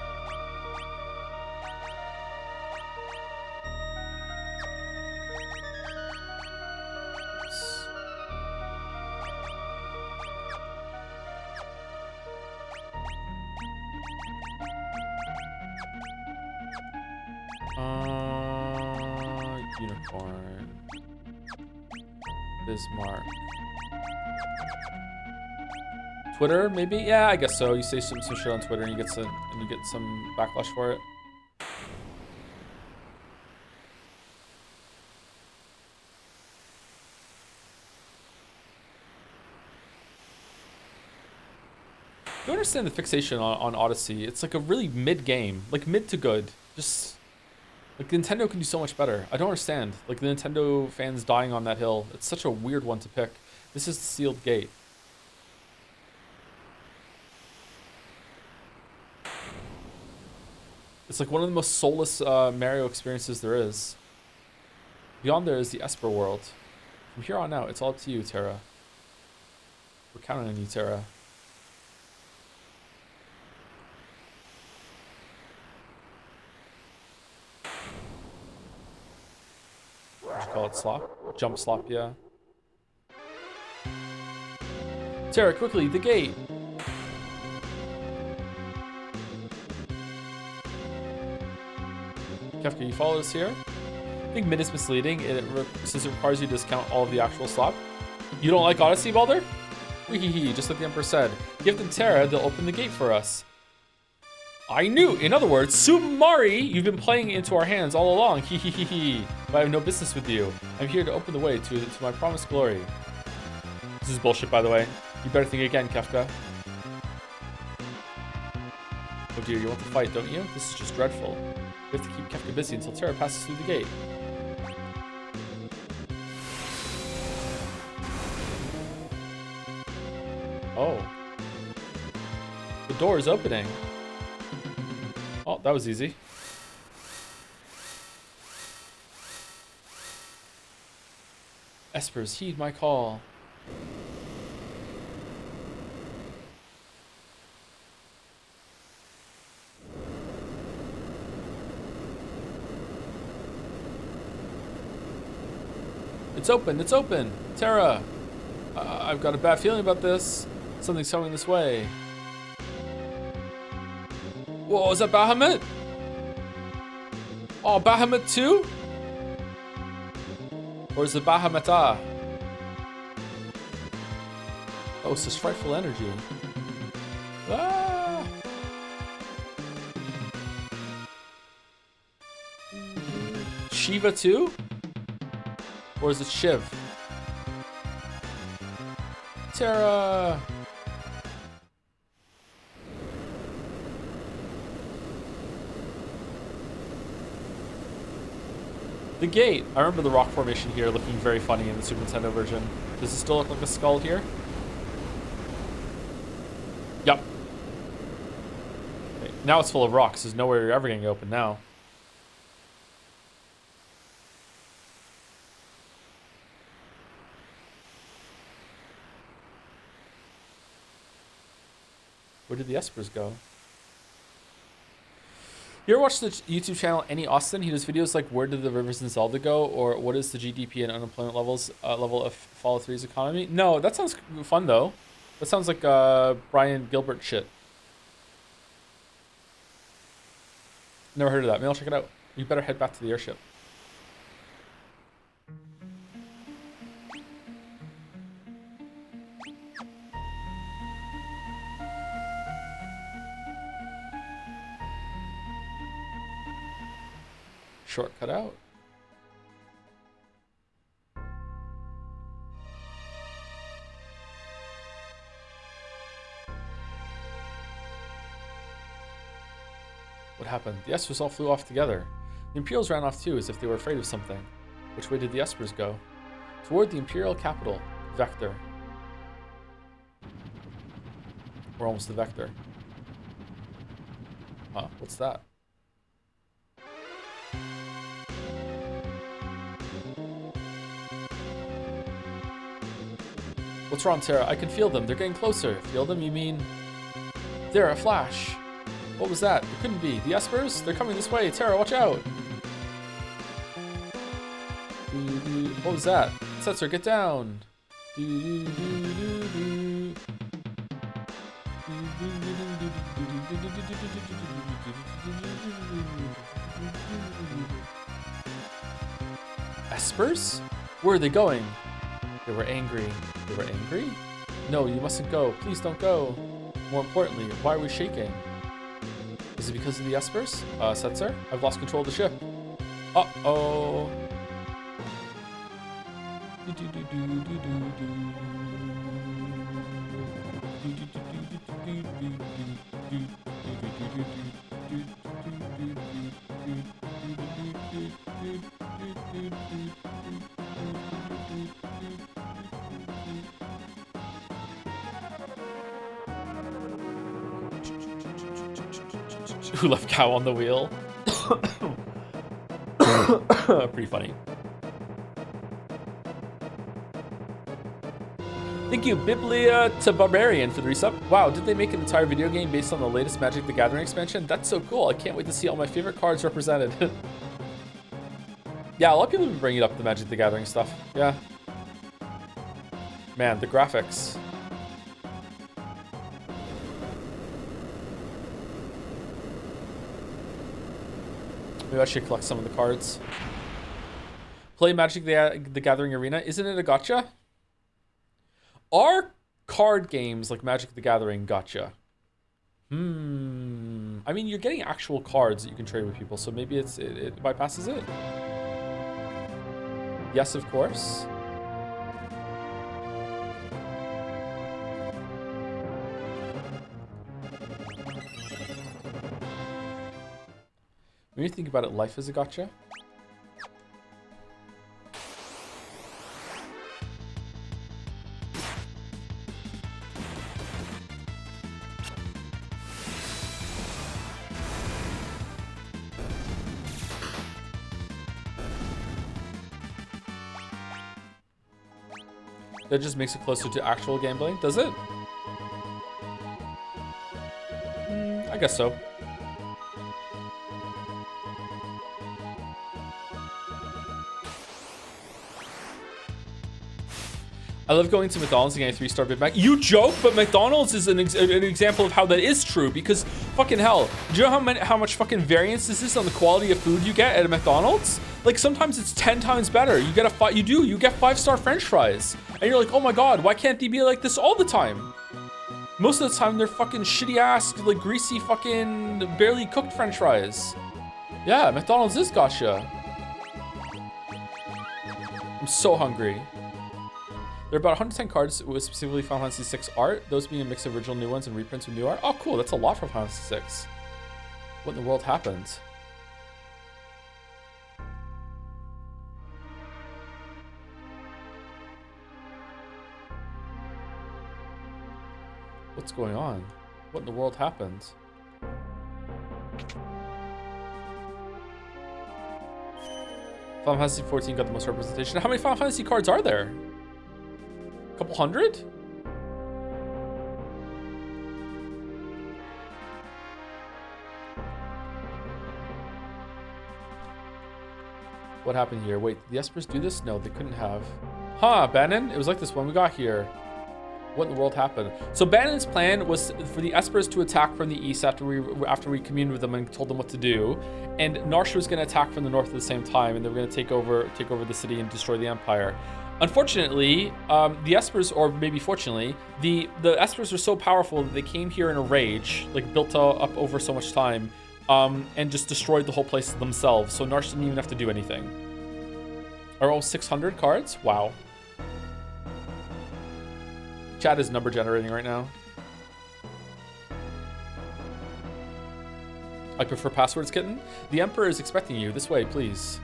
Unicorn. Bismarck. Twitter, maybe? Yeah, I guess so. You say some shit on Twitter and you get some backlash for it. I don't understand the fixation on Odyssey. It's like a really mid game, like mid to good. Just like Nintendo can do so much better. I don't understand. Like the Nintendo fans dying on that hill. It's such a weird one to pick. This is the sealed gate. It's like one of the most soulless Mario experiences there is. Beyond there is the Esper world. From here on out, it's all up to you, Terra. We're counting on you, Terra. What you call it? Slop? Jump slop, yeah. Terra, quickly, the gate! Kefka, you followed us here? I think mid is misleading, since it requires you to discount all of the actual slop. You don't like Odyssey, Baldur? Weehee, just like the Emperor said. Give them Terra, they'll open the gate for us. I knew! In other words, Sumari, you've been playing into our hands all along, hee. But I have no business with you. I'm here to open the way to my promised glory. This is bullshit, by the way. You better think again, Kefka. Oh dear, you want to fight, don't you? This is just dreadful. We have to keep Kefka busy until Terra passes through the gate. Oh. The door is opening. Oh, that was easy. Espers, heed my call. It's open, it's open! Terra! I've got a bad feeling about this. Something's coming this way. Whoa, is that Bahamut? Oh, Bahamut 2? Or is it Bahamutah? Oh, it's this frightful energy. Ah! Shiva 2? Or is it Shiv? Terra! The gate. I remember the rock formation here looking very funny in the Super Nintendo version. Does it still look like a skull here? Yup. Okay, now it's full of rocks. There's nowhere you're ever getting open now. Where did the espers go? You ever watch the YouTube channel Any Austin? He does videos like where did the rivers in Zelda go, or what is the GDP and unemployment level of Fallout 3's economy? No, that sounds fun though. That sounds like Brian Gilbert shit. Never heard of that. Maybe I'll check it out. You better head back to the airship. Shortcut out. What happened? The espers all flew off together. The Imperials ran off too, as if they were afraid of something. Which way did the espers go? Toward the Imperial capital, Vector. We're almost to Vector. Huh, what's that? What's wrong, Terra? I can feel them. They're getting closer. Feel them? You mean... There, a flash. What was that? It couldn't be. The espers? They're coming this way. Terra, watch out. What was that? Setzer, get down. Espers? Where are they going? They were angry. They were angry? No, you mustn't go. Please don't go. More importantly, why are we shaking? Is it because of the espers? Setzer, I've lost control of the ship. Uh-oh. Who left cow on the wheel? Pretty funny. Thank you, Biblia to Barbarian for the resub. Wow, did they make an entire video game based on the latest Magic the Gathering expansion? That's so cool. I can't wait to see all my favorite cards represented. Yeah, a lot of people have been bringing up the Magic the Gathering stuff. Yeah. Man, the graphics. Maybe I should collect some of the cards. Play Magic the Gathering Arena. Isn't it a gacha? Are card games like Magic the Gathering gacha? I mean, you're getting actual cards that you can trade with people, so maybe it bypasses it. Yes, of course. When you think about it, life is a gacha. That just makes it closer to actual gambling, does it? I guess so. I love going to McDonald's and getting a 3-star Big Mac. You joke, but McDonald's is an example of how that is true, because fucking hell, do you know how much fucking variance this is on the quality of food you get at a McDonald's? Like sometimes it's 10 times better. You get you get 5-star French fries, and you're like, oh my god, why can't they be like this all the time? Most of the time they're fucking shitty ass, like greasy fucking barely cooked French fries. Yeah, McDonald's is gacha. I'm so hungry. There are about 110 cards with specifically Final Fantasy VI art, those being a mix of original new ones and reprints with new art. Oh, cool. That's a lot for Final Fantasy VI. What in the world happened? What's going on? What in the world happened? Final Fantasy 14 got the most representation. How many Final Fantasy cards are there? A couple hundred? What happened here? Wait, did the Espers do this? No, they couldn't have. Huh, Bannon? It was like this when we got here. What in the world happened? So Bannon's plan was for the Espers to attack from the east after we communed with them and told them what to do, and Narsha was going to attack from the north at the same time, and they were going to take over the city and destroy the Empire. Unfortunately, the Espers, or maybe fortunately, the Espers were so powerful that they came here in a rage, like built up over so much time, and just destroyed the whole place themselves. So Narsha didn't even have to do anything. Are all 600 cards? Wow. Chat is number generating right now. I prefer passwords, kitten. The Emperor is expecting you. This way, please.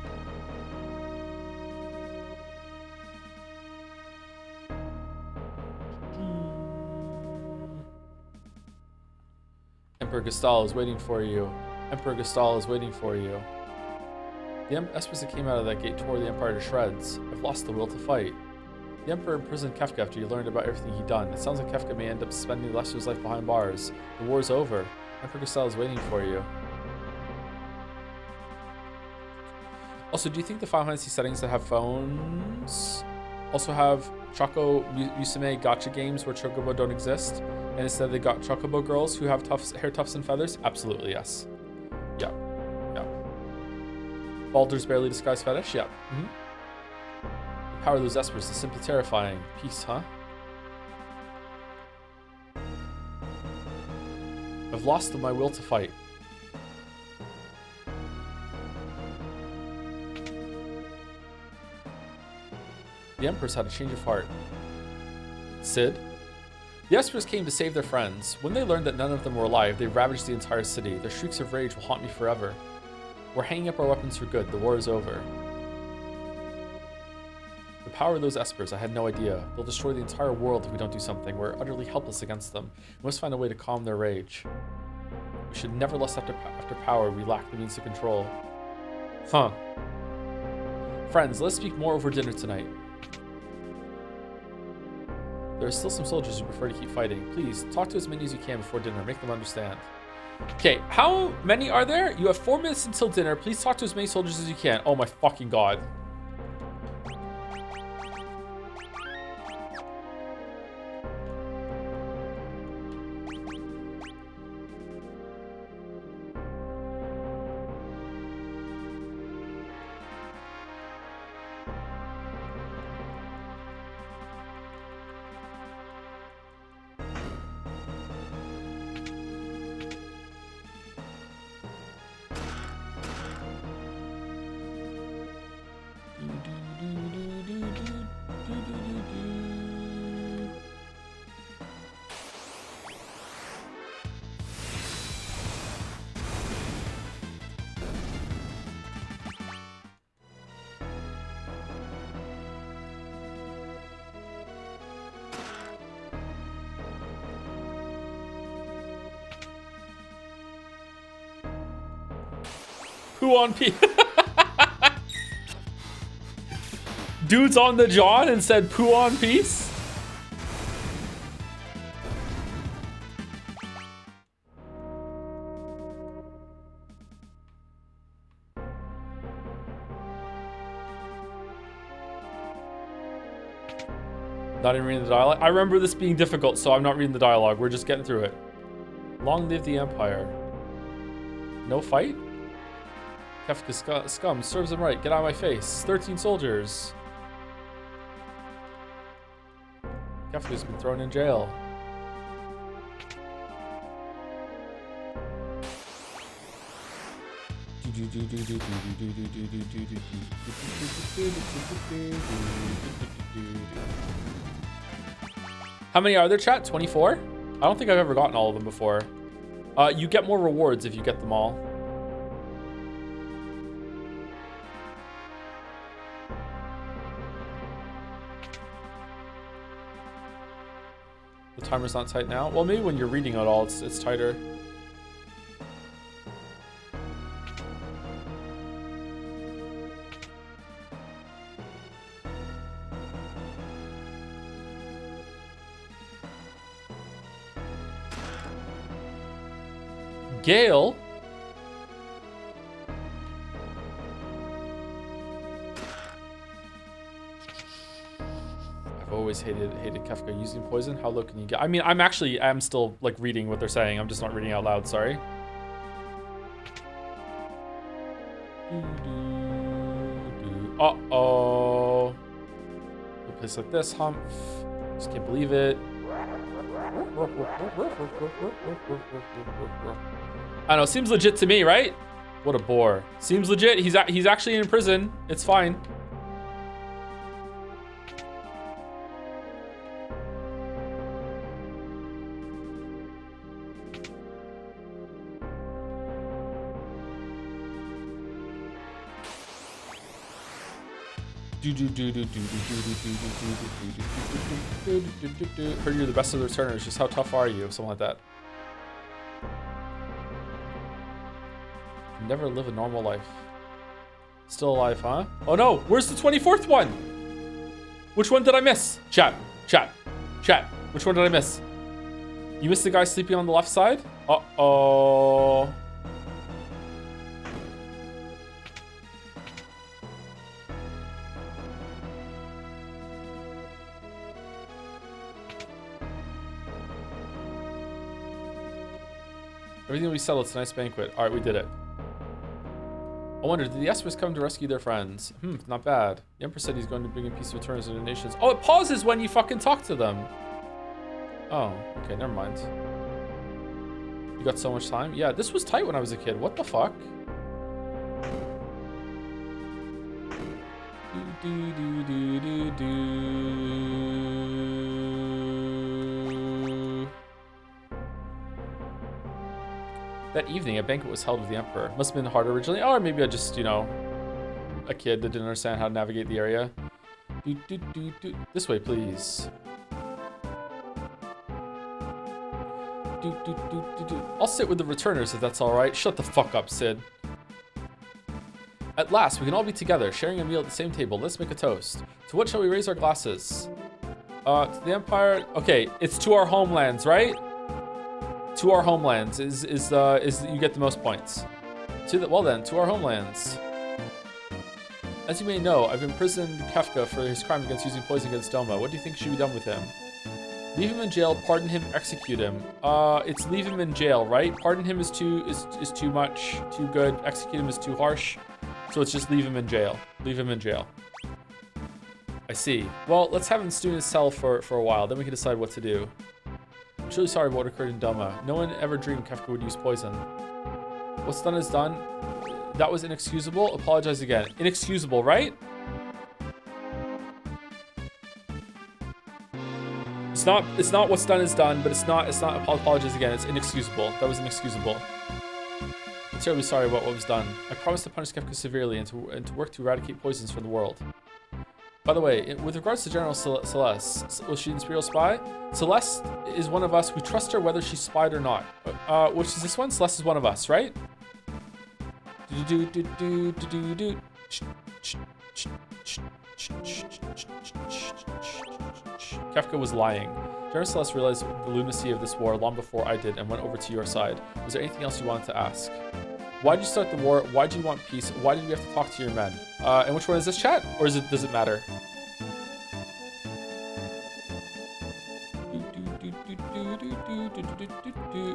Emperor Gestal is waiting for you. Emperor Gestal is waiting for you. The Espers that came out of that gate tore the Empire to shreds. I've lost the will to fight. The Emperor imprisoned Kefka after you learned about everything he'd done. It sounds like Kefka may end up spending the rest of his life behind bars. The war's over. Emperor Gestal is waiting for you. Also, do you think the Final Fantasy settings that have phones also have Choco Musume gacha games where Chocobo don't exist? And instead they got Chocobo girls who have hair tufts and feathers? Absolutely, yes. Yeah. Yeah. Baldur's barely disguised fetish? Yeah. Mm-hmm. The power of those Espers is simply terrifying. Peace, huh? I've lost my will to fight. The Empress had a change of heart. Cid? The Espers came to save their friends. When they learned that none of them were alive, they ravaged the entire city. Their shrieks of rage will haunt me forever. We're hanging up our weapons for good. The war is over. The power of those Espers, I had no idea. They'll destroy the entire world if we don't do something. We're utterly helpless against them. We must find a way to calm their rage. We should never lust after power we lack the means to control. Huh. Friends, let's speak more over dinner tonight. There are still some soldiers who prefer to keep fighting. Please, talk to as many as you can before dinner. Make them understand. Okay, how many are there? You have 4 minutes until dinner. Please talk to as many soldiers as you can. Oh my fucking god. Who on P? Dude's on the John and said poo on peace? Not even reading the dialogue. I remember this being difficult, so I'm not reading the dialogue. We're just getting through it. Long live the Empire. No fight? Kefka scum serves him right. Get out of my face. 13 soldiers. Kefka's been thrown in jail. How many are there, chat? 24? I don't think I've ever gotten all of them before. You get more rewards if you get them all. The timer's not tight now. Well, maybe when you're reading it all, it's tighter. Gale? I've always hated Kefka using poison. How low can you get? I mean, I'm still like reading what they're saying. I'm just not reading out loud, sorry. Uh-oh. A place like this, Humph. Just can't believe it. I don't know, seems legit to me, right? What a bore. Seems legit. He's actually in prison. It's fine. Heard you're the best of the returners. Just how tough are you? Something like that. Never live a normal life. Still alive, huh? Oh no, where's the 24th one? Which one did I miss? Chat. Which one did I miss? You missed the guy sleeping on the left side? Uh-oh. Everything will be settled. It's a nice banquet. All right, we did it. I wonder, did the Espers come to rescue their friends? Not bad. The Emperor said he's going to bring in peaceful returns to the nations. Oh, it pauses when you fucking talk to them. Oh, okay, never mind. You got so much time? Yeah, this was tight when I was a kid. What the fuck? That evening, a banquet was held with the Emperor. Must have been hard originally. Or maybe I just, you know, a kid that didn't understand how to navigate the area. This way, please. I'll sit with the returners if that's all right. Shut the fuck up, Sid. At last, we can all be together, sharing a meal at the same table. Let's make a toast. To what shall we raise our glasses? To the Empire. Okay, it's to our homelands, right? To our homelands is you get the most points. Well then, to our homelands. As you may know, I've imprisoned Kefka for his crime against using poison against Doma. What do you think should be done with him? Leave him in jail, pardon him, execute him. It's leave him in jail, right? Pardon him is too much, too good. Execute him is too harsh. So it's just leave him in jail. Leave him in jail. I see. Well, let's have him stew in his cell for a while, then we can decide what to do. I'm truly sorry about what occurred in Doma. No one ever dreamed Kefka would use poison. What's done is done. That was inexcusable. Apologize again. Inexcusable, right? It's not what's done is done, but it's not apologize again. It's inexcusable. That was inexcusable. I'm terribly sorry about what was done. I promise to punish Kefka severely and to work to eradicate poisons from the world. By the way, with regards to General Celeste, was she an Imperial spy? Celeste is one of us. We trust her whether she's spied or not. Which is this one? Celeste is one of us, right? Kefka was lying. General Celeste realized the lunacy of this war long before I did and went over to your side. Was there anything else you wanted to ask? Why did you start the war? Why do you want peace? Why did we have to talk to your men? And which one is this, chat? Or does it matter?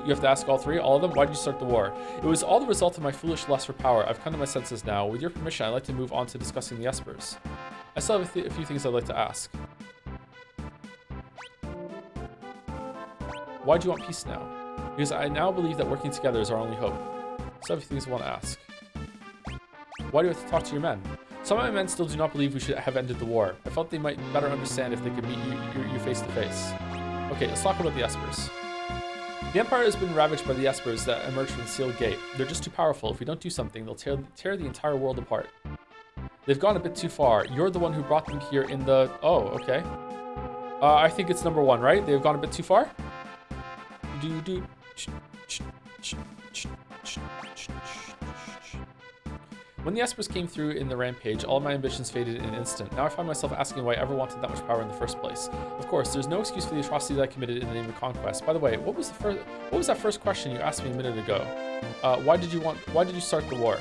You have to ask all three, all of them. Why did you start the war? It was all the result of my foolish lust for power. I've come to my senses now. With your permission, I'd like to move on to discussing the Espers. I still have a few things I'd like to ask. Why do you want peace now? Because I now believe that working together is our only hope. So I have a few things I want to ask. Why do you have to talk to your men? Some of my men still do not believe we should have ended the war. I felt they might better understand if they could meet you face to face. Okay, let's talk about the Espers. The Empire has been ravaged by the Espers that emerged from the sealed gate. They're just too powerful. If we don't do something, they'll tear the entire world apart. They've gone a bit too far. You're the one who brought them here in the... Oh, okay. I think it's number 1, right? They've gone a bit too far. When the Espers came through in the rampage, all my ambitions faded in an instant. Now I find myself asking why I ever wanted that much power in the first place. Of course, there's no excuse for the atrocities I committed in the name of conquest. By the way, what was that first question you asked me a minute ago? Why did you start the war?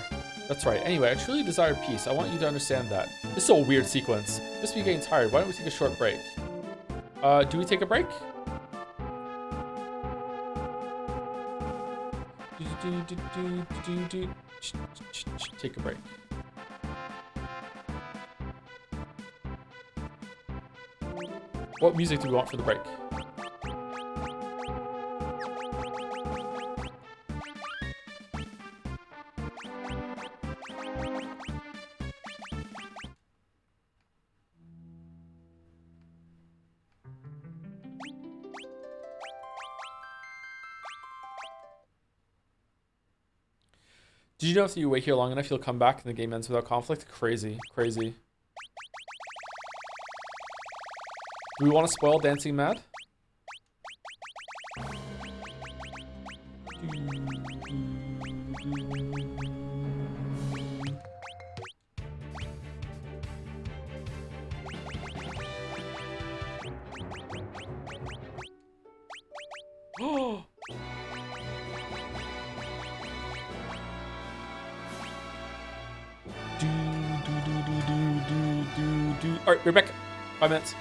That's right. Anyway, I truly desire peace. I want you to understand that. This is a weird sequence. Just be getting tired. Why don't we take a short break? Do we take a break? Take a break. What music do we want for the break? Did you know if you wait here long enough, you'll come back and the game ends without conflict? Crazy, crazy. Do we want to spoil Dancing Mad? Oh! All right, we're back. 5 minutes.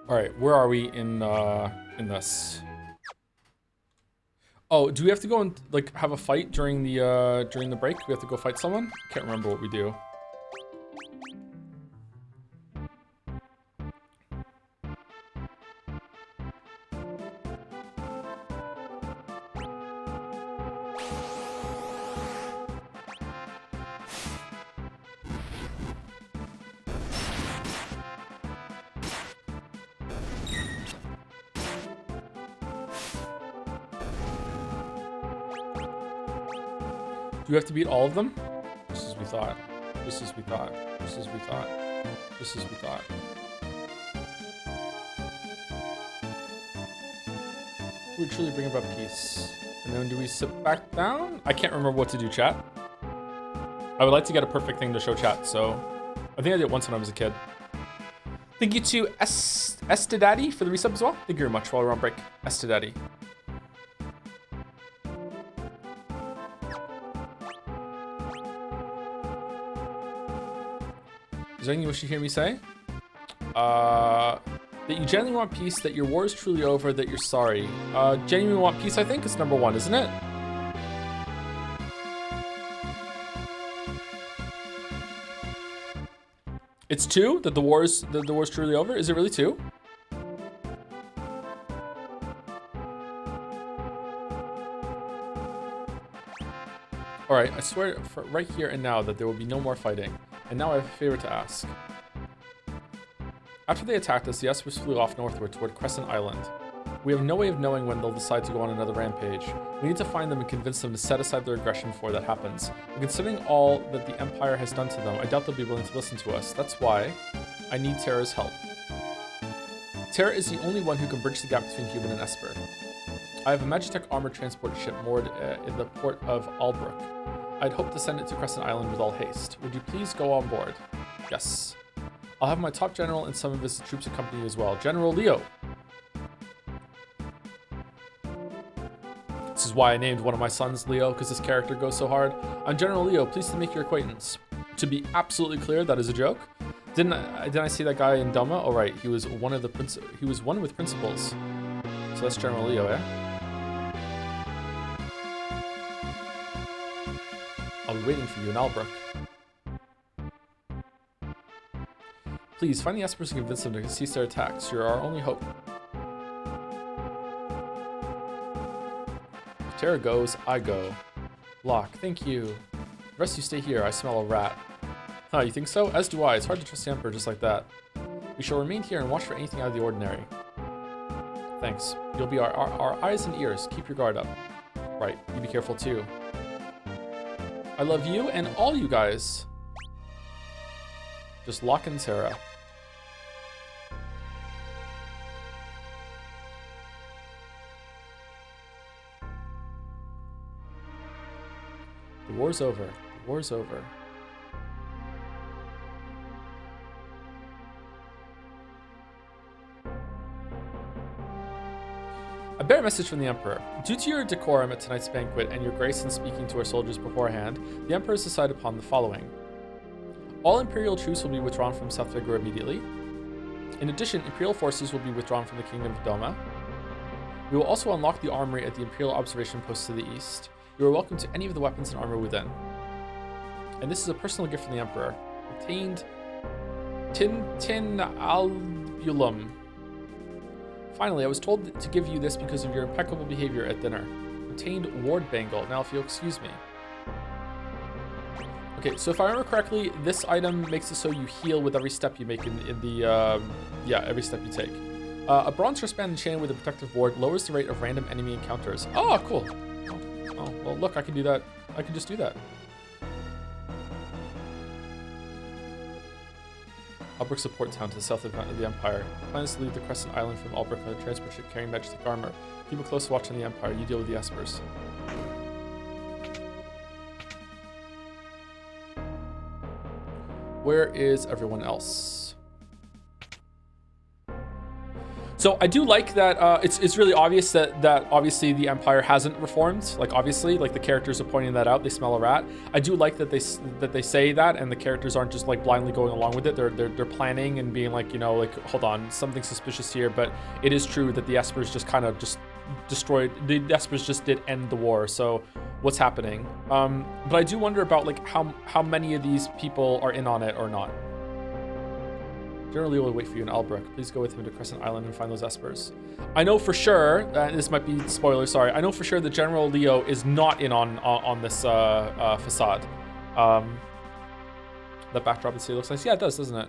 All right, where are we in this? Oh, do we have to go and like have a fight during the break? We have to go fight someone? I can't remember what we do. Do we have to beat all of them? Just as we thought. Just as we thought. Just as we thought. Just as we thought. We would truly bring about peace. And then do we sit back down? I can't remember what to do, chat. I would like to get a perfect thing to show chat, so I think I did it once when I was a kid. Thank you to Estadaddy for the resub as well. Thank you very much while we're on break. Estadaddy. Is there anything you wish to hear me say? That you genuinely want peace, that your war is truly over, that you're sorry. Genuinely want peace, I think, is number one, isn't it? It's two, that the war's truly over? Is it really two? Alright, I swear for right here and now that there will be no more fighting. And now I have a favor to ask. After they attacked us, the Espers flew off northward toward Crescent Island. We have no way of knowing when they'll decide to go on another rampage. We need to find them and convince them to set aside their aggression before that happens. But considering all that the Empire has done to them, I doubt they'll be willing to listen to us. That's why I need Terra's help. Terra is the only one who can bridge the gap between human and Esper. I have a Magitech armored transport ship moored in the port of Albrook. I'd hoped to send it to Crescent Island with all haste. Would you please go on board? Yes. I'll have my top general and some of his troops accompany you as well. General Leo. This is why I named one of my sons Leo, because this character goes so hard. I'm General Leo, pleased to make your acquaintance. To be absolutely clear, that is a joke. Didn't I see that guy in Doma? Oh right, he was one with principles. So that's General Leo, yeah? I'll be waiting for you in Albrook. Please, find the Espers and convince them to cease their attacks. You're our only hope. If Terra goes, I go. Locke, thank you. The rest of you stay here. I smell a rat. Huh, you think so? As do I. It's hard to trust the Emperor just like that. We shall remain here and watch for anything out of the ordinary. Thanks. You'll be our eyes and ears. Keep your guard up. Right, you be careful too. I love you and all you guys. Just Locke and Terra. The war's over. The war's over. A bear message from the Emperor. Due to your decorum at tonight's banquet and your grace in speaking to our soldiers beforehand, the Emperor has decided upon the following. All Imperial troops will be withdrawn from South Vigor immediately. In addition, Imperial forces will be withdrawn from the Kingdom of Doma. We will also unlock the armory at the Imperial Observation Post to the east. You are welcome to any of the weapons and armor within. And this is a personal gift from the Emperor. Obtained Tintinabulum. Finally, I was told to give you this because of your impeccable behavior at dinner. Obtained Ward Bangle. Now, if you'll excuse me. Okay, so if I remember correctly, this item makes it so you heal with every step you make every step you take. A bronze wristband enchanted with a protective ward lowers the rate of random enemy encounters. Oh, cool. Oh, well, look, I can do that. I can just do that. Albrook support town to the south of the Empire. Plans to leave the Crescent Island from Albrook on a transport ship carrying Magitech armor. Keep a close watch on the Empire. You deal with the Espers. Where is everyone else? So I do like that it's really obvious that obviously the Empire hasn't reformed. Like obviously, like the characters are pointing that out. They smell a rat. I do like that they say that, and the characters aren't just like blindly going along with it. They're planning and being like, you know, like, hold on, something suspicious here. But it is true that the Espers just kind of just destroyed. The Espers just did end the war. So what's happening? But I do wonder about like how many of these people are in on it or not. General Leo will wait for you in Albrecht. Please go with him to Crescent Island and find those Espers. I know for sure, this might be spoiler, sorry. I know for sure that General Leo is not in on this facade. The backdrop of the city looks nice. Yeah, it does, doesn't it?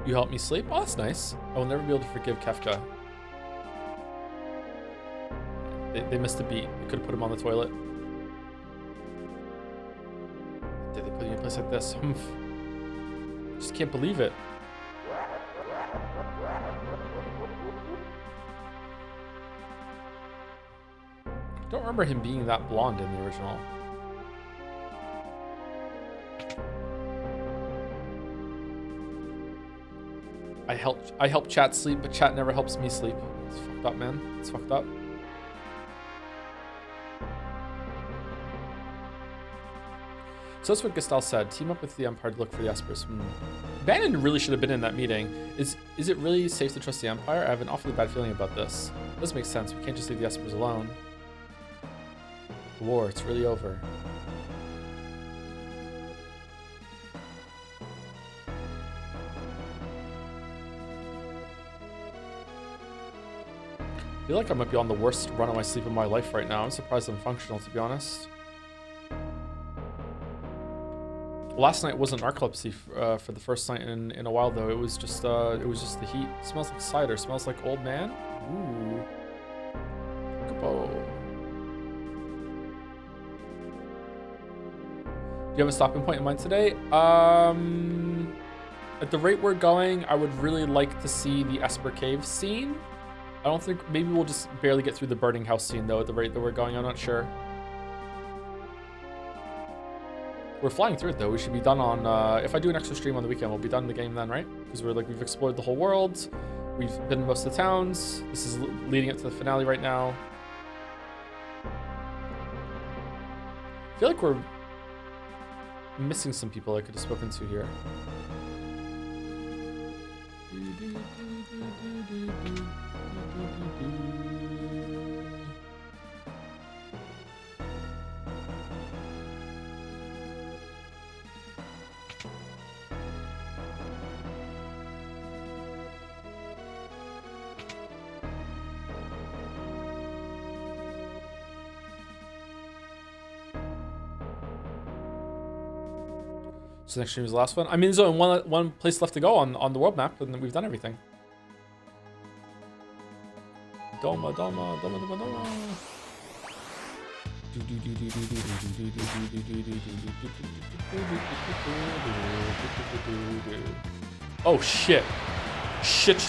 You help me sleep? Oh, that's nice. I will never be able to forgive Kefka. They missed a beat. They could have put him on the toilet. Did they put you in a place like this? Humph. Just can't believe it. I don't remember him being that blonde in the original. I help chat sleep, but chat never helps me sleep. It's fucked up, man. It's fucked up. So that's what Gestal said. Team up with the Empire to look for the Espers. Bannon really should have been in that meeting. Is it really safe to trust the Empire? I have an awfully bad feeling about this. It does make sense. We can't just leave the Espers alone. The war, it's really over. I feel like I might be on the worst run of my sleep of my life right now. I'm surprised I'm functional, to be honest. Last night wasn't narcolepsy for the first night in a while, though. It was just the heat. It smells like cider. It smells like old man. Ooh. Capo. Do you have a stopping point in mind today? At the rate we're going, I would really like to see the Esper Cave scene. I don't think, maybe we'll just barely get through the burning house scene though at the rate that we're going. I'm not sure. We're flying through it though. We should be done on, if I do an extra stream on the weekend, we'll be done in the game then, right? Because we've explored the whole world. We've been in most of the towns. This is leading up to the finale right now. I feel like we're missing some people I could have spoken to here. So next stream is the last one. I mean, there's only one place left to go on the world map, and we've done everything. Doma, Doma, Doma, Doma, Doma. Oh shit. Shit.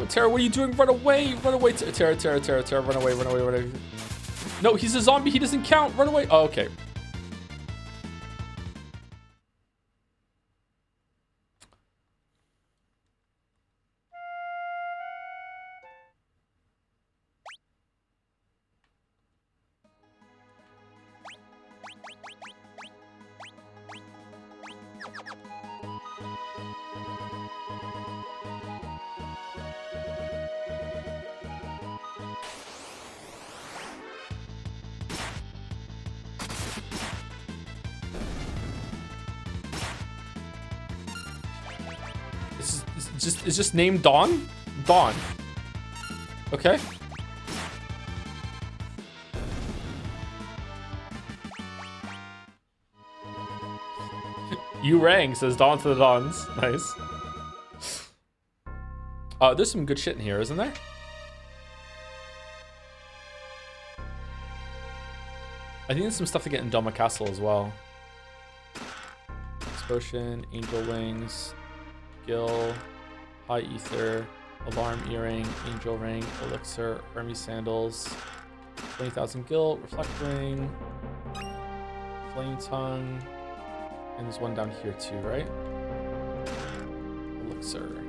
Tara, what are you doing? Run away! Run away! Tara, run away, run away, run away. No, he's a zombie. He doesn't count. Run away. Oh, okay. It's just named Dawn? Dawn. Okay. You rang, says Dawn to the Dons. Nice. There's some good shit in here, isn't there? I think there's some stuff to get in Doma Castle as well. Explosion, Angel Wings, Gil, High Ether, Alarm Earring, Angel Ring, Elixir, Hermes Sandals, 20,000 Gil, Reflect Ring, Flame Tongue, and there's one down here too, right? Elixir.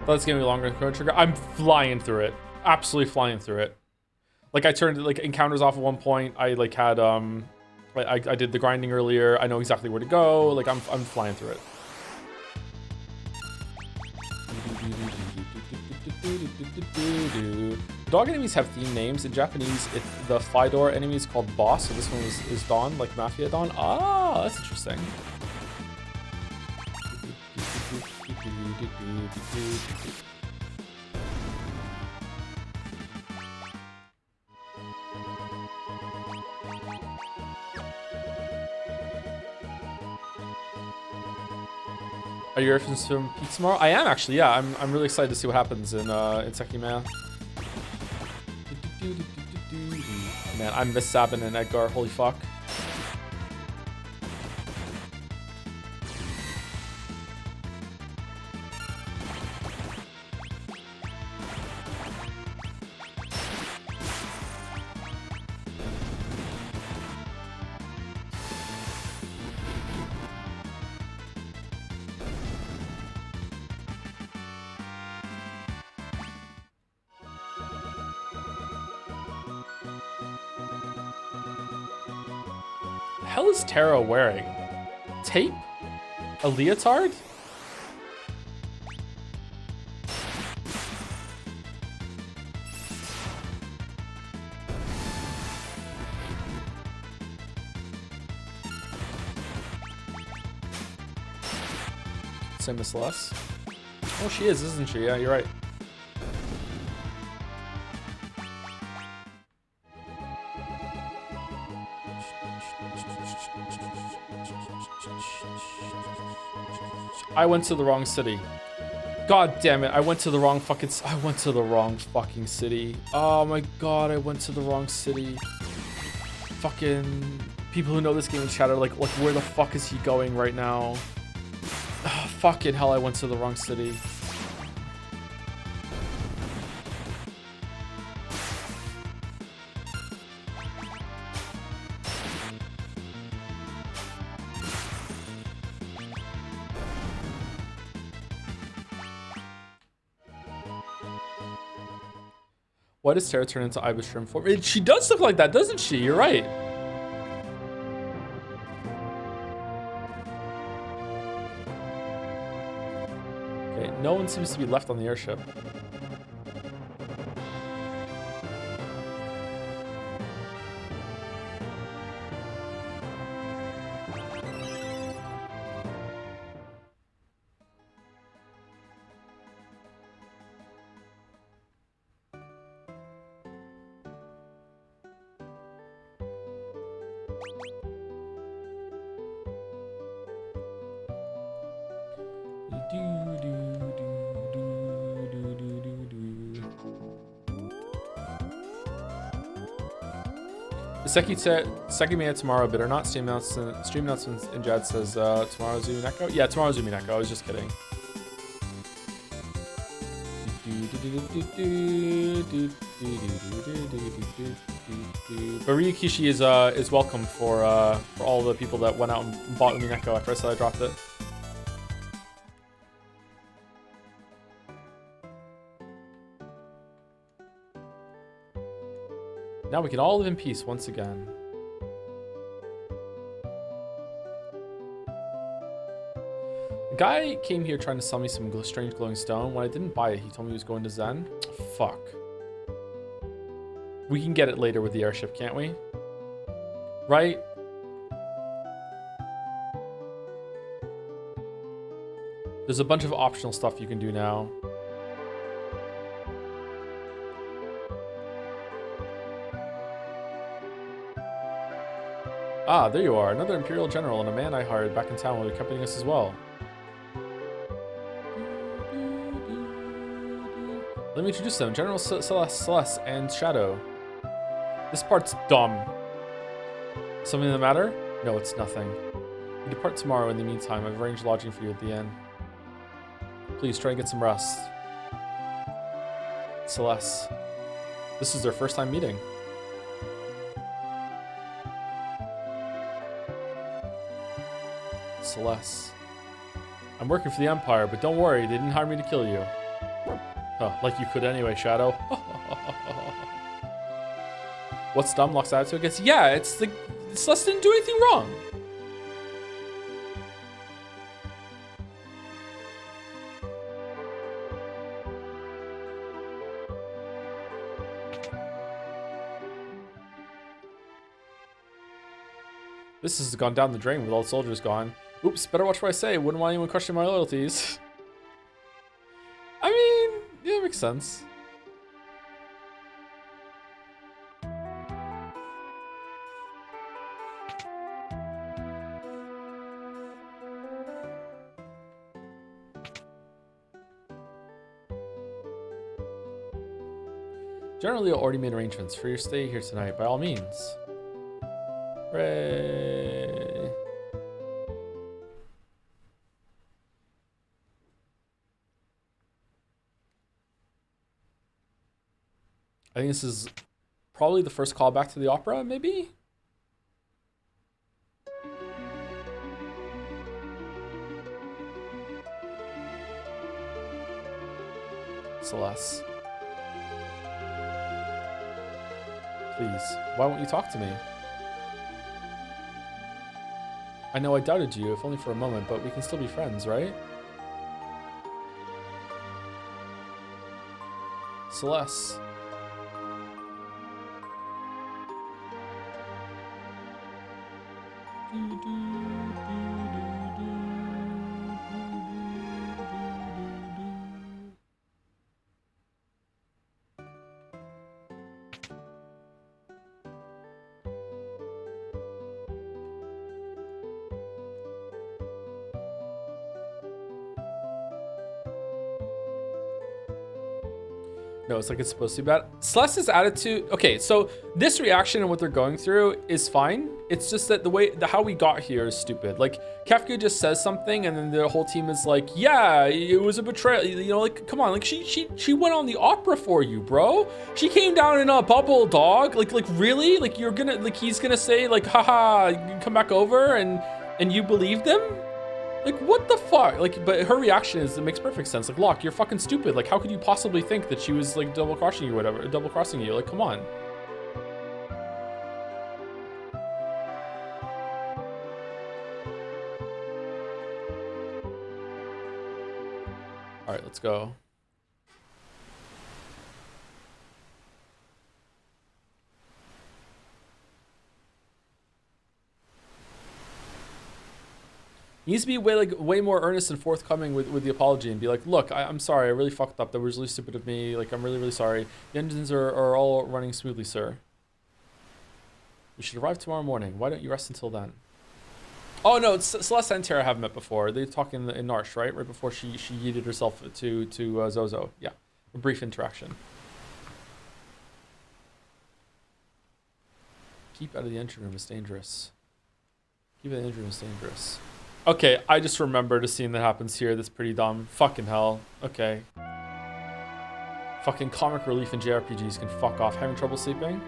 Thought it's gonna be longer than Chrono Trigger. I'm flying through it. Absolutely flying through it. Like I turned like encounters off at one point. I like had I did the grinding earlier. I know exactly where to go. Like I'm flying through it. Dog enemies have theme names. In Japanese, the Fidor enemy is called Boss, so this one is Dawn, like Mafia Dawn. Ah, that's interesting. Are you referencing from Peak tomorrow? I am actually, yeah. I'm really excited to see what happens in Sekimea. Man, I miss Sabin and Edgar. Holy fuck. The hell is Terra wearing? Tape? A leotard? Same as Celeste. Oh, she is, isn't she? Yeah, you're right. I went to the wrong city. God damn it, I went to the wrong fucking city. Oh my god, I went to the wrong city. Fucking people who know this game in chat are like where the fuck is he going right now? Oh, fucking hell, I went to the wrong city. Why does Terra turn into Ibis Shrimp form? She does look like that, doesn't she? You're right. Okay, no one seems to be left on the airship. Sekimea tomorrow, but are not stream announcements in Jad says tomorrow's Umineko? Yeah, tomorrow's Umineko. I was just kidding. But Ryukishi is welcome for all the people that went out and bought Umineko after I said I dropped it. Now we can all live in peace once again. guy came here trying to sell me some strange glowing stone. When I didn't buy it, he told me he was going to Zen. Fuck. We can get it later with the airship, can't we? Right? There's a bunch of optional stuff you can do now. Ah, there you are. Another Imperial General and a man I hired back in town will be accompanying us as well. Let me introduce them. General Celeste and Shadow. This part's dumb. Something the matter? No, it's nothing. We depart tomorrow. In the meantime, I've arranged lodging for you at the inn. Please try and get some rest. Celeste. This is their first time meeting. Celeste. I'm working for the Empire, but don't worry, they didn't hire me to kill you. Huh, like you could anyway, Shadow. What's dumb? Locks attitude against? Yeah, it's like Celeste didn't do anything wrong. This has gone down the drain with all the soldiers gone. Oops, better watch what I say. Wouldn't want anyone question my loyalties. I mean, yeah, it makes sense. General Leo already made arrangements for your stay here tonight, by all means. Hooray. I think this is probably the first callback to the opera, maybe? Celeste. Please, why won't you talk to me? I know I doubted you, if only for a moment, but we can still be friends, right? Celeste. No, it's like it's supposed to be bad. Celeste's attitude. Okay, so this reaction and what they're going through is fine. It's just that how we got here is stupid. Like Kefka just says something, and then the whole team is like, "Yeah, it was a betrayal." You know, like come on, like she went on the opera for you, bro. She came down in a bubble, dog. Like really? Like you're gonna he's gonna say like, "Haha, you can come back over," and you believed him? Like, what the fuck? Like, but her reaction is, it makes perfect sense. Like, Locke, you're fucking stupid. Like, how could you possibly think that she was, like, double-crossing you or whatever? Double-crossing you. Like, come on. All right, let's go. He needs to be way more earnest and forthcoming with the apology and be like, look, I'm sorry, I really fucked up. That was really stupid of me. Like, I'm really, really sorry. The engines are all running smoothly, sir. We should arrive tomorrow morning. Why don't you rest until then? Oh, no, it's Celeste and Terra have met before. They talk in Narsh, right? Right before she yeeted herself to Zozo. Yeah, a brief interaction. Keep out of the engine room. It's dangerous. Keep out of the engine room. It's dangerous. Okay, I just remembered a scene that happens here that's pretty dumb. Fucking hell. Okay. Fucking comic relief in JRPGs can fuck off. Having trouble sleeping?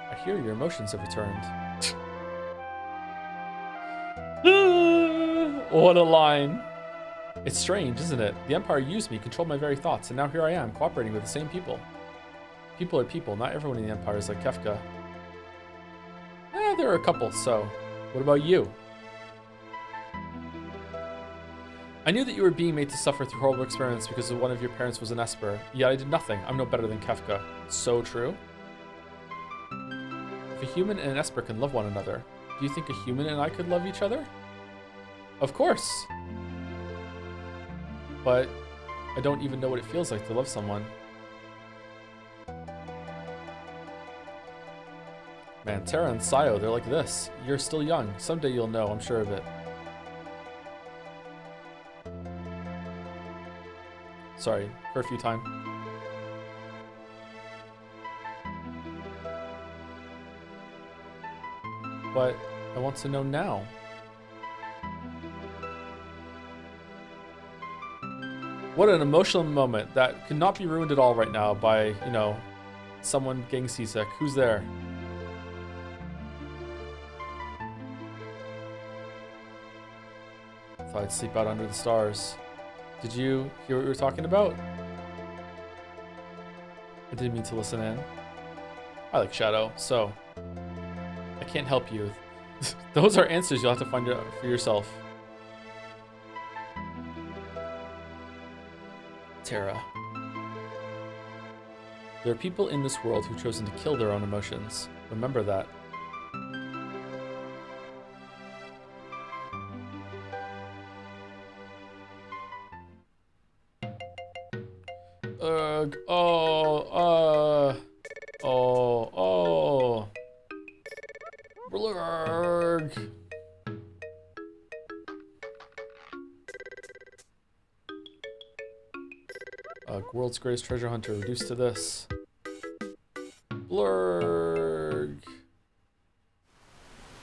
I hear your emotions have returned. What a line. It's strange, isn't it? The Empire used me, controlled my very thoughts, and now here I am, cooperating with the same people. People are people. Not everyone in the Empire is like Kefka. There are a couple, so what about you? I knew that you were being made to suffer through horrible experiments because one of your parents was an Esper. Yet I did nothing. I'm no better than Kefka. So true. If a human and an Esper can love one another, do you think a human and I could love each other? Of course. But I don't even know what it feels like to love someone. Man, Terra and Sayo, they're like this. You're still young. Someday you'll know, I'm sure of it. Sorry, curfew time. But I want to know now. What an emotional moment that could not be ruined at all right now by, you know, someone getting seasick. Who's there? Thought I'd sleep out under the stars. Did you hear what we were talking about? I didn't mean to listen in. I like Shadow, so I can't help you. Those are answers you'll have to find out for yourself. Terra. There are people in this world who've chosen to kill their own emotions. Remember that. Blurg. World's greatest treasure hunter, reduced to this. Blurg.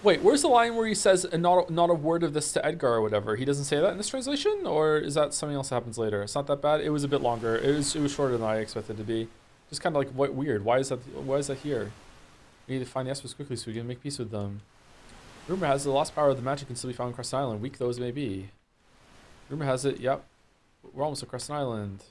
Wait, where's the line where he says not a word of this to Edgar or whatever? He doesn't say that in this translation, or is that something else that happens later? It's not that bad. It was a bit longer. It was shorter than I expected it to be. Just kind of like what weird. Why is that here? We need to find the Espers quickly so we can make peace with them. Rumor has it the lost power of the magic can still be found across the island, weak though as may be. Rumor has it, yep. We're almost across an island.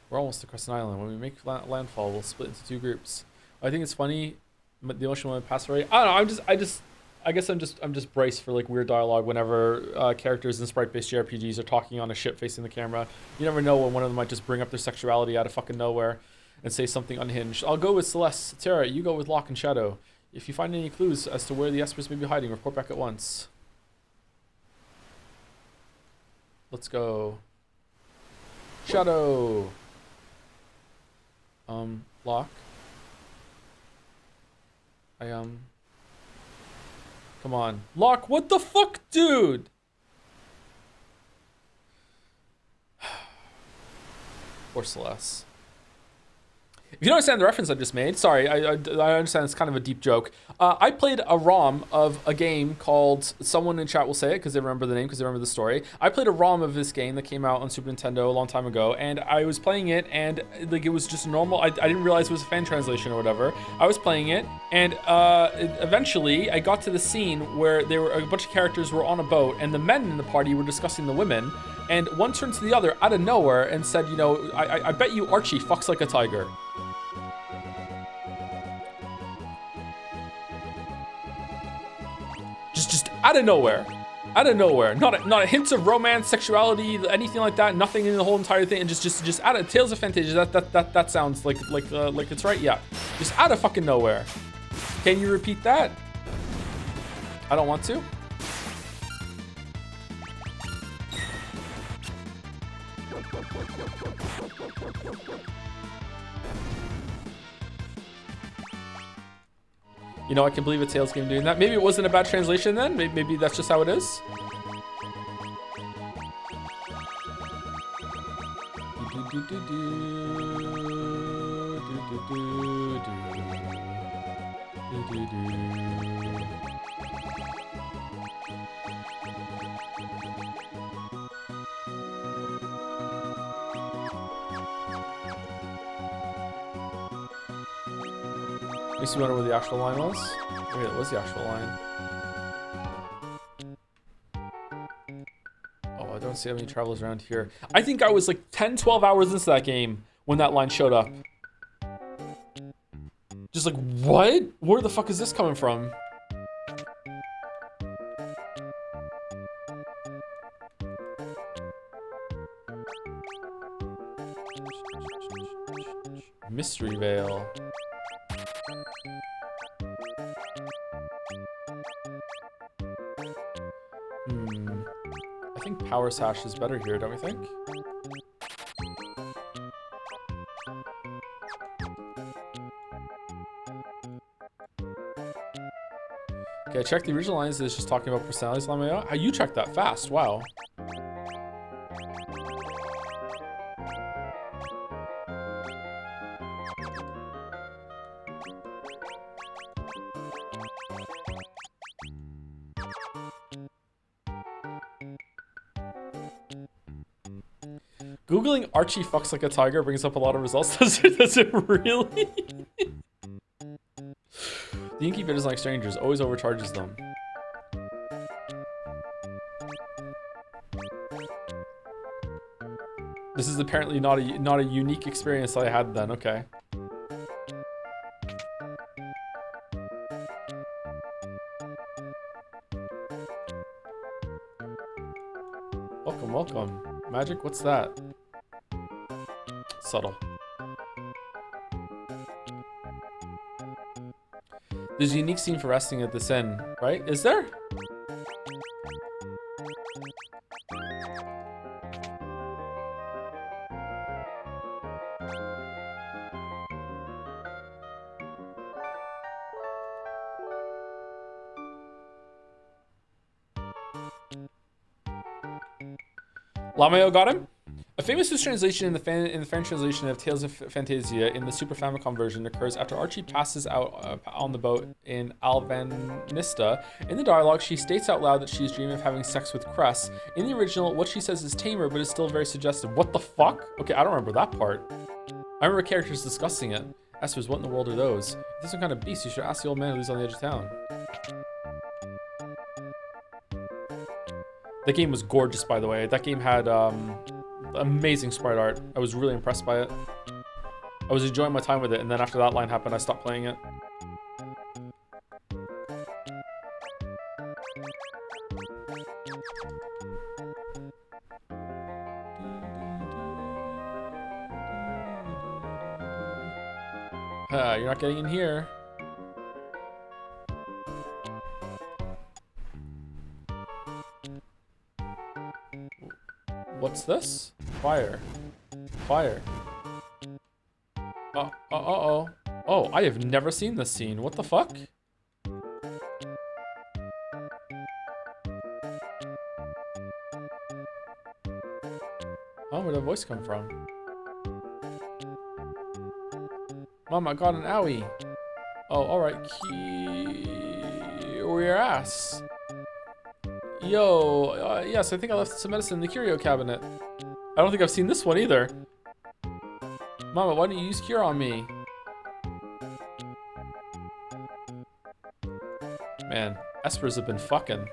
We're almost across an island. When we make landfall, we'll split into two groups. I think it's funny. The emotional moment passed away. I don't know. I guess I'm just braced for like weird dialogue whenever characters in sprite-based JRPGs are talking on a ship facing the camera. You never know when one of them might just bring up their sexuality out of fucking nowhere and say something unhinged. I'll go with Celeste. Terra, you go with Locke and Shadow. If you find any clues as to where the Espers may be hiding, report back at once. Let's go. Shadow. Locke. Come on. Locke, what the fuck, dude? Or Celeste. If you don't understand the reference I just made, sorry, I understand it's kind of a deep joke. I played a ROM of a game called, someone in chat will say it because they remember the name, because they remember the story. I played a ROM of this game that came out on Super Nintendo a long time ago, and I was playing it, and like it was just normal. I didn't realize it was a fan translation or whatever. I was playing it, and eventually I got to the scene where there were a bunch of characters were on a boat, and the men in the party were discussing the women, and one turned to the other out of nowhere and said, you know, I bet you Archie fucks like a tiger. Just out of nowhere. Out of nowhere. Not a hint of romance, sexuality, anything like that. Nothing in the whole entire thing. And just out of Tales of Fantasia. That sounds like it's right. Yeah. Just out of fucking nowhere. Can you repeat that? I don't want to. You know, I can believe a Tales game doing that. Maybe it wasn't a bad translation then. Maybe that's just how it is. Makes me wonder where the actual line was. Maybe that was the actual line. Oh, I don't see how many travelers around here. I think I was like 10, 12 hours into that game when that line showed up. Just like, what? Where the fuck is this coming from? Mystery Veil. I think Power Sash is better here, don't we think? Okay, I checked the original lines. It's just talking about personalities. Lameo. How you checked that fast? Wow. Googling Archie fucks like a tiger brings up a lot of results. Does it really? The incubator's like strangers, always overcharges them. This is apparently not a unique experience that I had then. Okay. Welcome, welcome. Magic, what's that? Subtle. There's a unique scene for resting at this inn, right? Is there? Lameo got him? A famous translation in the French translation of Tales of Fantasia in the Super Famicom version occurs after Archie passes out on the boat in Alvanista. In the dialogue, she states out loud that she is dreaming of having sex with Cress. In the original, what she says is tamer, but is still very suggestive. What the fuck? Okay, I don't remember that part. I remember characters discussing it. Espers, what in the world are those? If there's some kind of beast, you should ask the old man who lives on the edge of town. The game was gorgeous, by the way. That game had amazing sprite art. I was really impressed by it. I was enjoying my time with it, and then after that line happened, I stopped playing it. You're not getting in here. What's this? Fire. Fire. Uh-oh. Oh, I have never seen this scene. What the fuck? Oh, where'd that voice come from? Mom, I got an owie. Oh, alright. Or your ass. Yo, yes, I think I left some medicine in the curio cabinet. I don't think I've seen this one either. Mama, why don't you use cure on me? Man, espers have been fucking.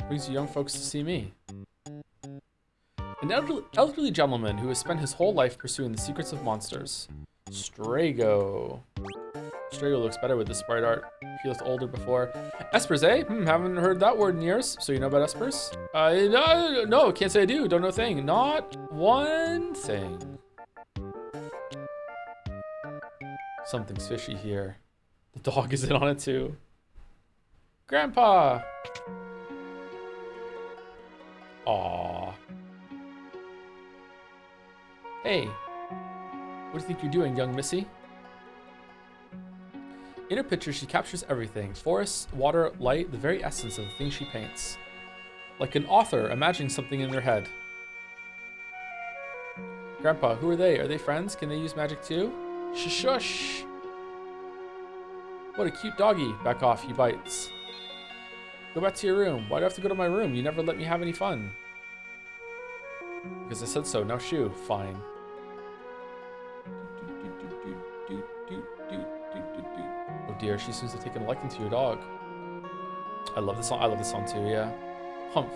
Brings you young folks to see me. An elderly gentleman who has spent his whole life pursuing the secrets of monsters. Strago. Strago looks better with the sprite art. He looked older before. Espers, eh? Haven't heard that word in years. So you know about espers? No, can't say I do. Don't know a thing. Not one thing. Something's fishy here. The dog is in on it too. Grandpa! Aww. Hey, what do you think you're doing, young missy? In her picture, she captures everything. Forests, water, light, the very essence of the thing she paints. Like an author imagining something in their head. Grandpa, who are they? Are they friends? Can they use magic too? Shush. What a cute doggy. Back off, he bites. Go back to your room. Why do I have to go to my room? You never let me have any fun. Because I said so. Now shoo. Fine. Oh dear, she seems to have taken a liking to your dog. I love this song. I love this song too, yeah. Humph.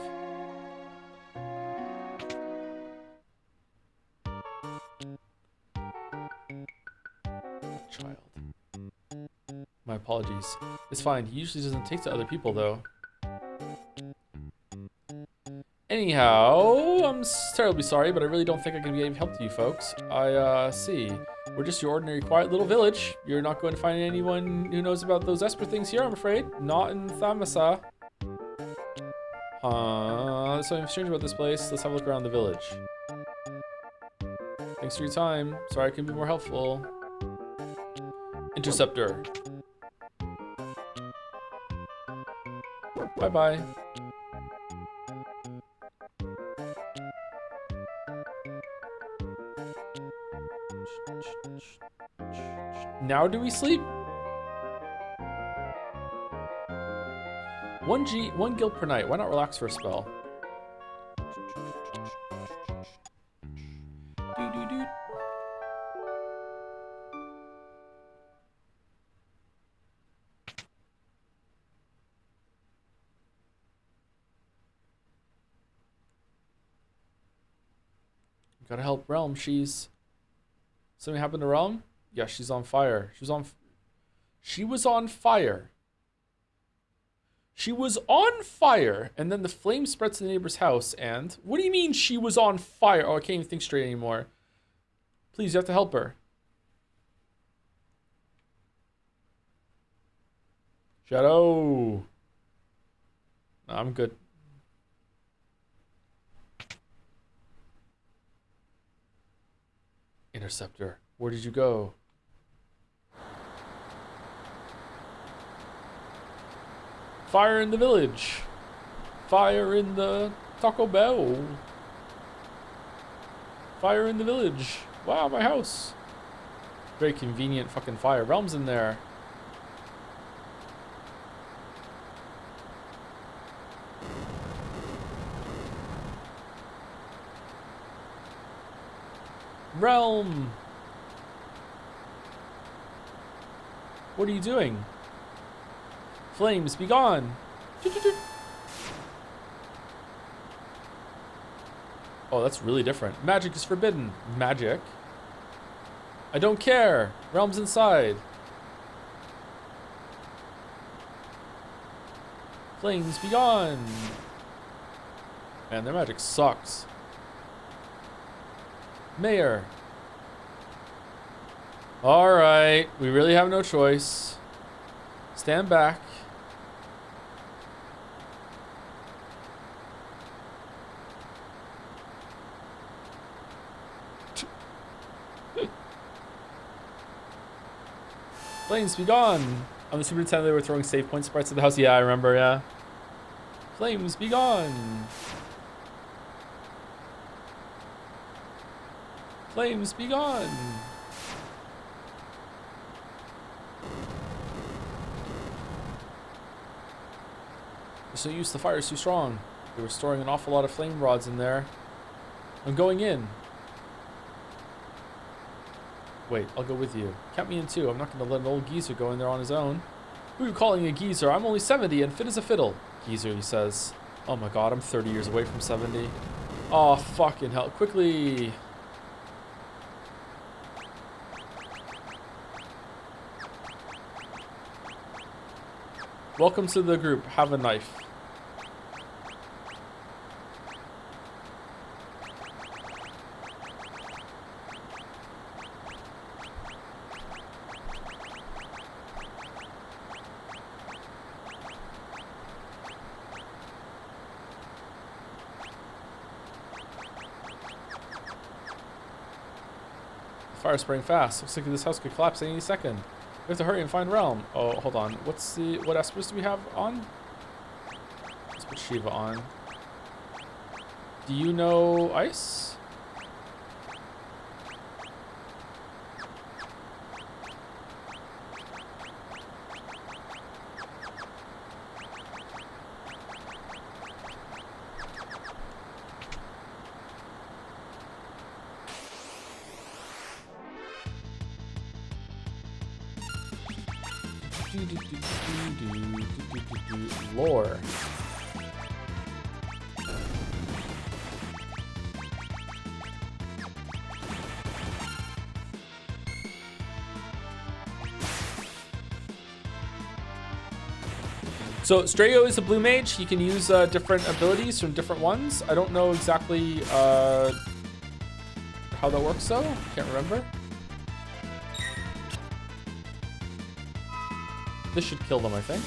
apologies. It's fine. He usually doesn't take to other people, though. Anyhow, I'm terribly sorry, but I really don't think I can be of help to you folks. I see. We're just your ordinary quiet little village. You're not going to find anyone who knows about those Esper things here, I'm afraid. Not in Thamasa. There's something strange about this place. Let's have a look around the village. Thanks for your time. Sorry I couldn't be more helpful. Interceptor. Bye-bye. Now do we sleep? 1 guild per night. Why not relax for a spell? Doo-doo-doo. Gotta help Realm. Something happened to Realm? Yeah, she's on fire. She was on fire. She was on fire, and then the flame spread to the neighbor's house, and... What do you mean she was on fire? Oh, I can't even think straight anymore. Please, you have to help her. Shadow. No, I'm good. Interceptor, where did you go? Fire in the village. Fire in the Taco Bell. Fire in the village. Wow, my house. Very convenient fucking fire. Realm's in there. Realm. What are you doing? Flames, be gone. Oh, that's really different. Magic is forbidden. Magic? I don't care. Realm's inside. Flames, be gone. Man, their magic sucks. Mayor. Alright, we really have no choice. Stand back. Flames, be gone. I'm the superintendent. They were throwing save point sprites at the house. Yeah, I remember, yeah. Flames, be gone. Flames, be gone. There's no use, the fire is too strong. They were storing an awful lot of flame rods in there. I'm going in. Wait, I'll go with you. Count me in too. I'm not going to let an old geezer go in there on his own. Who are you calling a geezer? I'm only 70 and fit as a fiddle. Geezer, he says. Oh my god, I'm 30 years away from 70. Oh, fucking hell. Quickly. Welcome to the group. Have a knife. Fire spraying fast. Looks like this house could collapse any second. We have to hurry and find Realm. Oh, hold on. What Espers do we have on? Let's put Shiva on. Do you know Ice? Lore. So Strago is a blue mage. He can use different abilities from different ones. I don't know exactly how that works though. Can't remember. This should kill them, I think.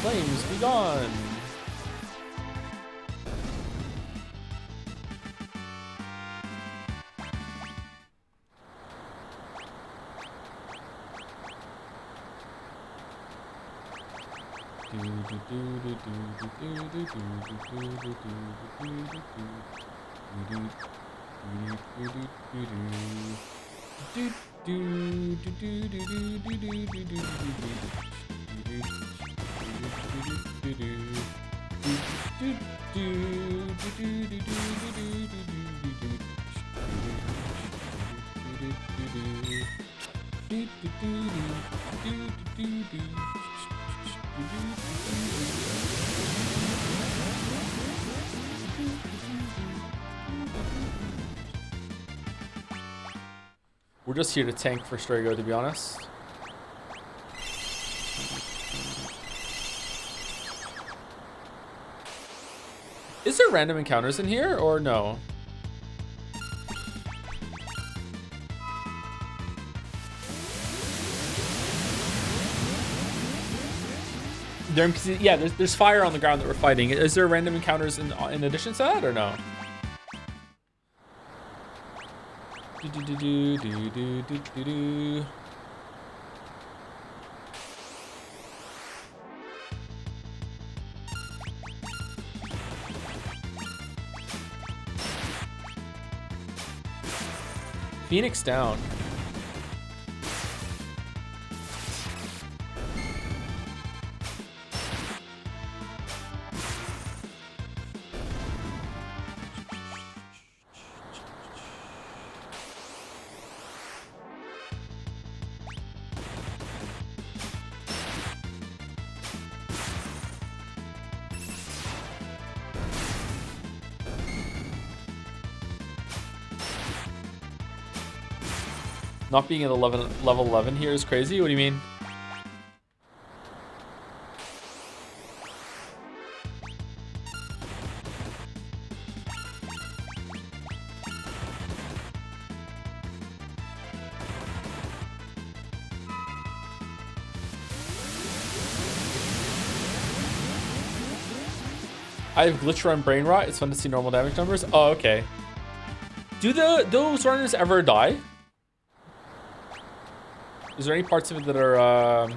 Flames, be gone. We're just here to tank for Strago, to be honest. Is there random encounters in here or no? Yeah, there's fire on the ground that we're fighting. Is there random encounters in addition to that or no? Phoenix down. Not being at level 11 here is crazy. What do you mean? I have glitch run brain rot. It's fun to see normal damage numbers. Oh, okay. Do those runners ever die? Is there any parts of it that are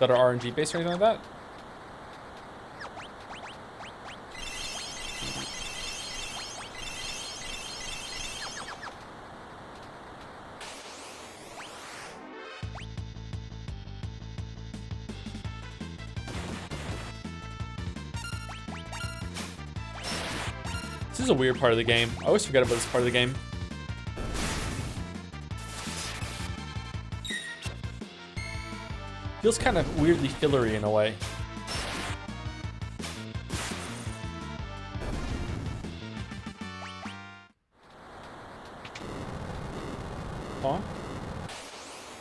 RNG based or anything like that? This is a weird part of the game. I always forget about this part of the game. Feels kind of weirdly fillery in a way. Huh?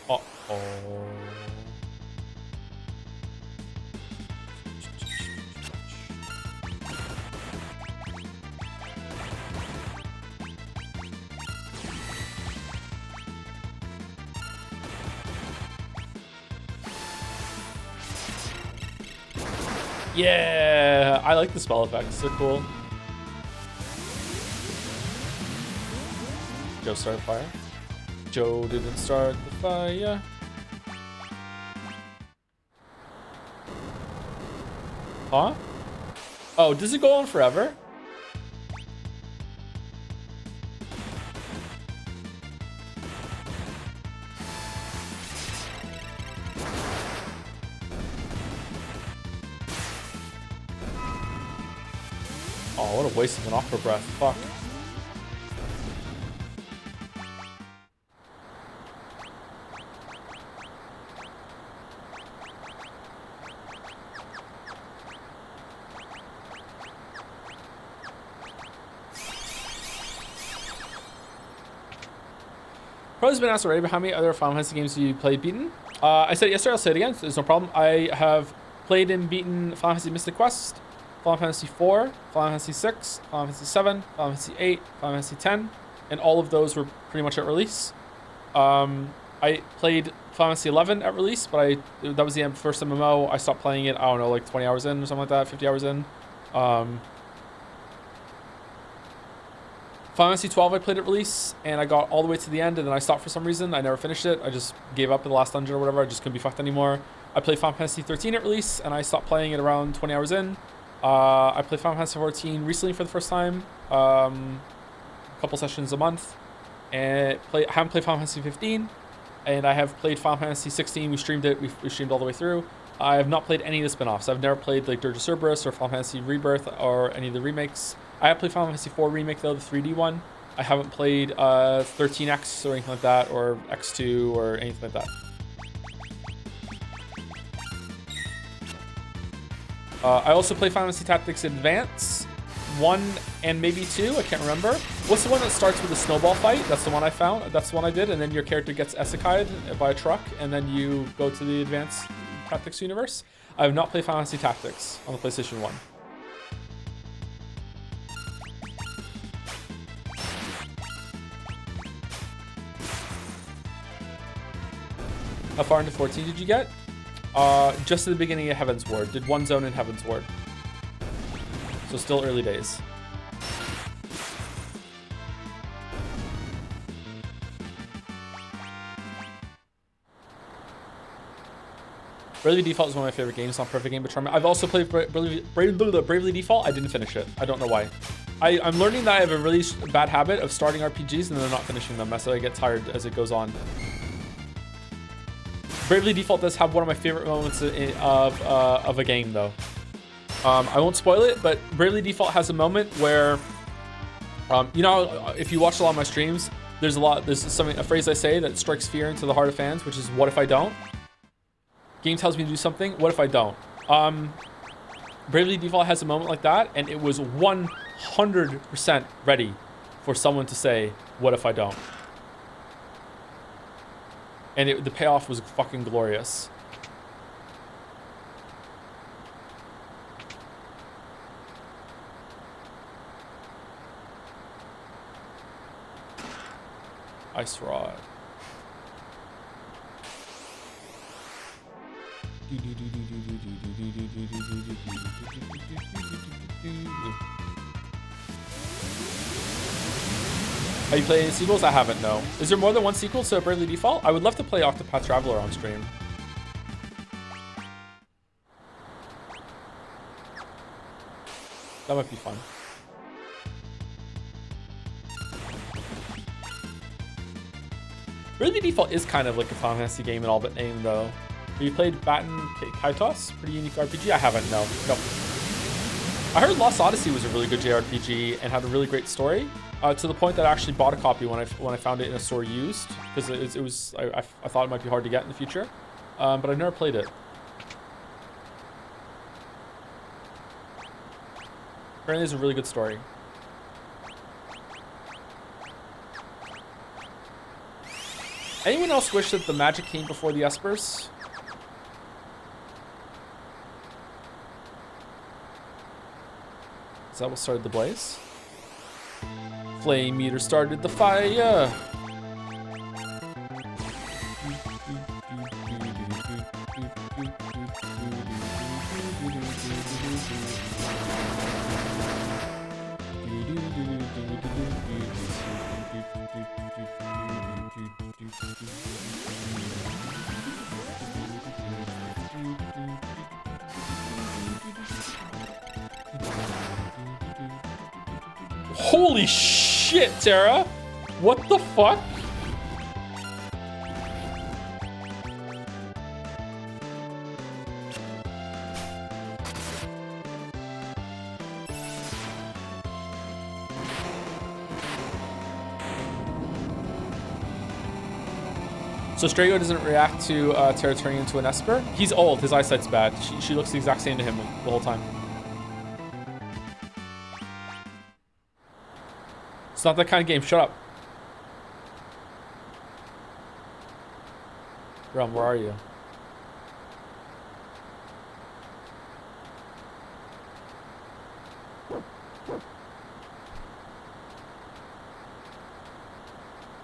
Uh-oh. Yeah, I like the spell effects. They're cool. Joe started fire. Joe didn't start the fire. Huh? Oh, does it go on forever? Oh, what a waste of an aqua breath. Fuck. Probably been asked already, but how many other Final Fantasy games you played beaten? I said it yesterday, I'll say it again, there's no problem. I have played and beaten Final Fantasy Mystic Quest, Final Fantasy 4, Final Fantasy 6, Final Fantasy 7, Final Fantasy 8, Final Fantasy 10, and all of those were pretty much at release. I played Final Fantasy 11 at release, but that was the first MMO. I stopped playing it, I don't know, like 20 hours in or something like that, 50 hours in. Final Fantasy 12 I played at release, and I got all the way to the end, and then I stopped for some reason. I never finished it. I just gave up at the last dungeon or whatever. I just couldn't be fucked anymore. I played Final Fantasy 13 at release, and I stopped playing it around 20 hours in. I played Final Fantasy 14 recently for the first time, a couple sessions a month, and haven't played Final Fantasy 15, and I have played Final Fantasy 16. We streamed it. We streamed all the way through. I have not played any of the spin-offs. I've never played like Dirge of Cerberus or Final Fantasy Rebirth or any of the remakes. I have played Final Fantasy 4 remake though, the 3D one. I haven't played 13X or anything like that, or X2 or anything like that. I also play Final Fantasy Tactics Advance 1 and maybe 2. I can't remember. What's the one that starts with a snowball fight? That's the one I found. That's the one I did. And then your character gets isekai'd by a truck, and then you go to the Advanced Tactics universe. I have not played Final Fantasy Tactics on the PlayStation 1. How far into 14 did you get? Just at the beginning of Heaven's Ward. Did one zone in Heaven's Ward. So still early days. Bravely Default is one of my favorite games. It's not a perfect game, but charming. I've also played Bravely Default. I didn't finish it. I don't know why. I'm learning that I have a really bad habit of starting RPGs and then not finishing them. So I get tired as it goes on. Bravely Default does have one of my favorite moments of a game, though. I won't spoil it, but Bravely Default has a moment where, you know, if you watch a lot of my streams, there's a phrase I say that strikes fear into the heart of fans, which is, what if I don't? Game tells me to do something, what if I don't? Bravely Default has a moment like that, and it was 100% ready for someone to say, what if I don't? And the payoff was fucking glorious. Ice Rod. Have you played any sequels? I haven't, no. Is there more than one sequel to Bravely Default? I would love to play Octopath Traveler on stream. That might be fun. Bravely Default is kind of like a Final Fantasy game in all but name, though. Have you played Baton Kaitos? Pretty unique RPG? I haven't, no. Nope. I heard Lost Odyssey was a really good JRPG and had a really great story. To the point that I actually bought a copy when I found it in a store used, because I thought it might be hard to get in the future, but I've never played it. Apparently, it's a really good story. Anyone else wish that the magic came before the espers? Is that what started the blaze? Flame meter started the fire. Holy shit, Tara! What the fuck? So Strago doesn't react to Terra turning into an Esper? He's old, his eyesight's bad. She looks the exact same to him the whole time. It's not that kind of game, shut up. Realm, where are you?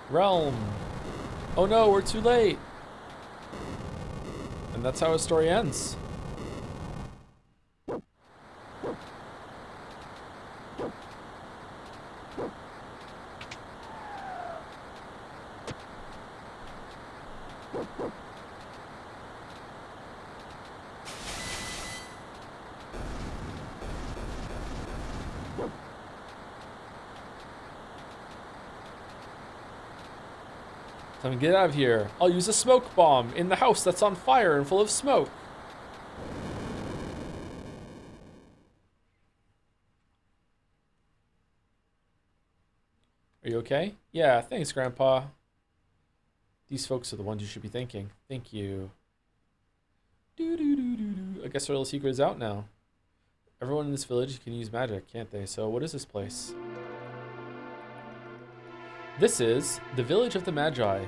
Realm. Oh no, we're too late. And that's how a story ends. Time to get out of here. I'll use a smoke bomb in the house that's on fire and full of smoke. Are you okay? Yeah, thanks, Grandpa. These folks are the ones you should be thanking. Thank you. I guess our little secret is out now. Everyone in this village can use magic, can't they? So what is this place? This is the Village of the Magi.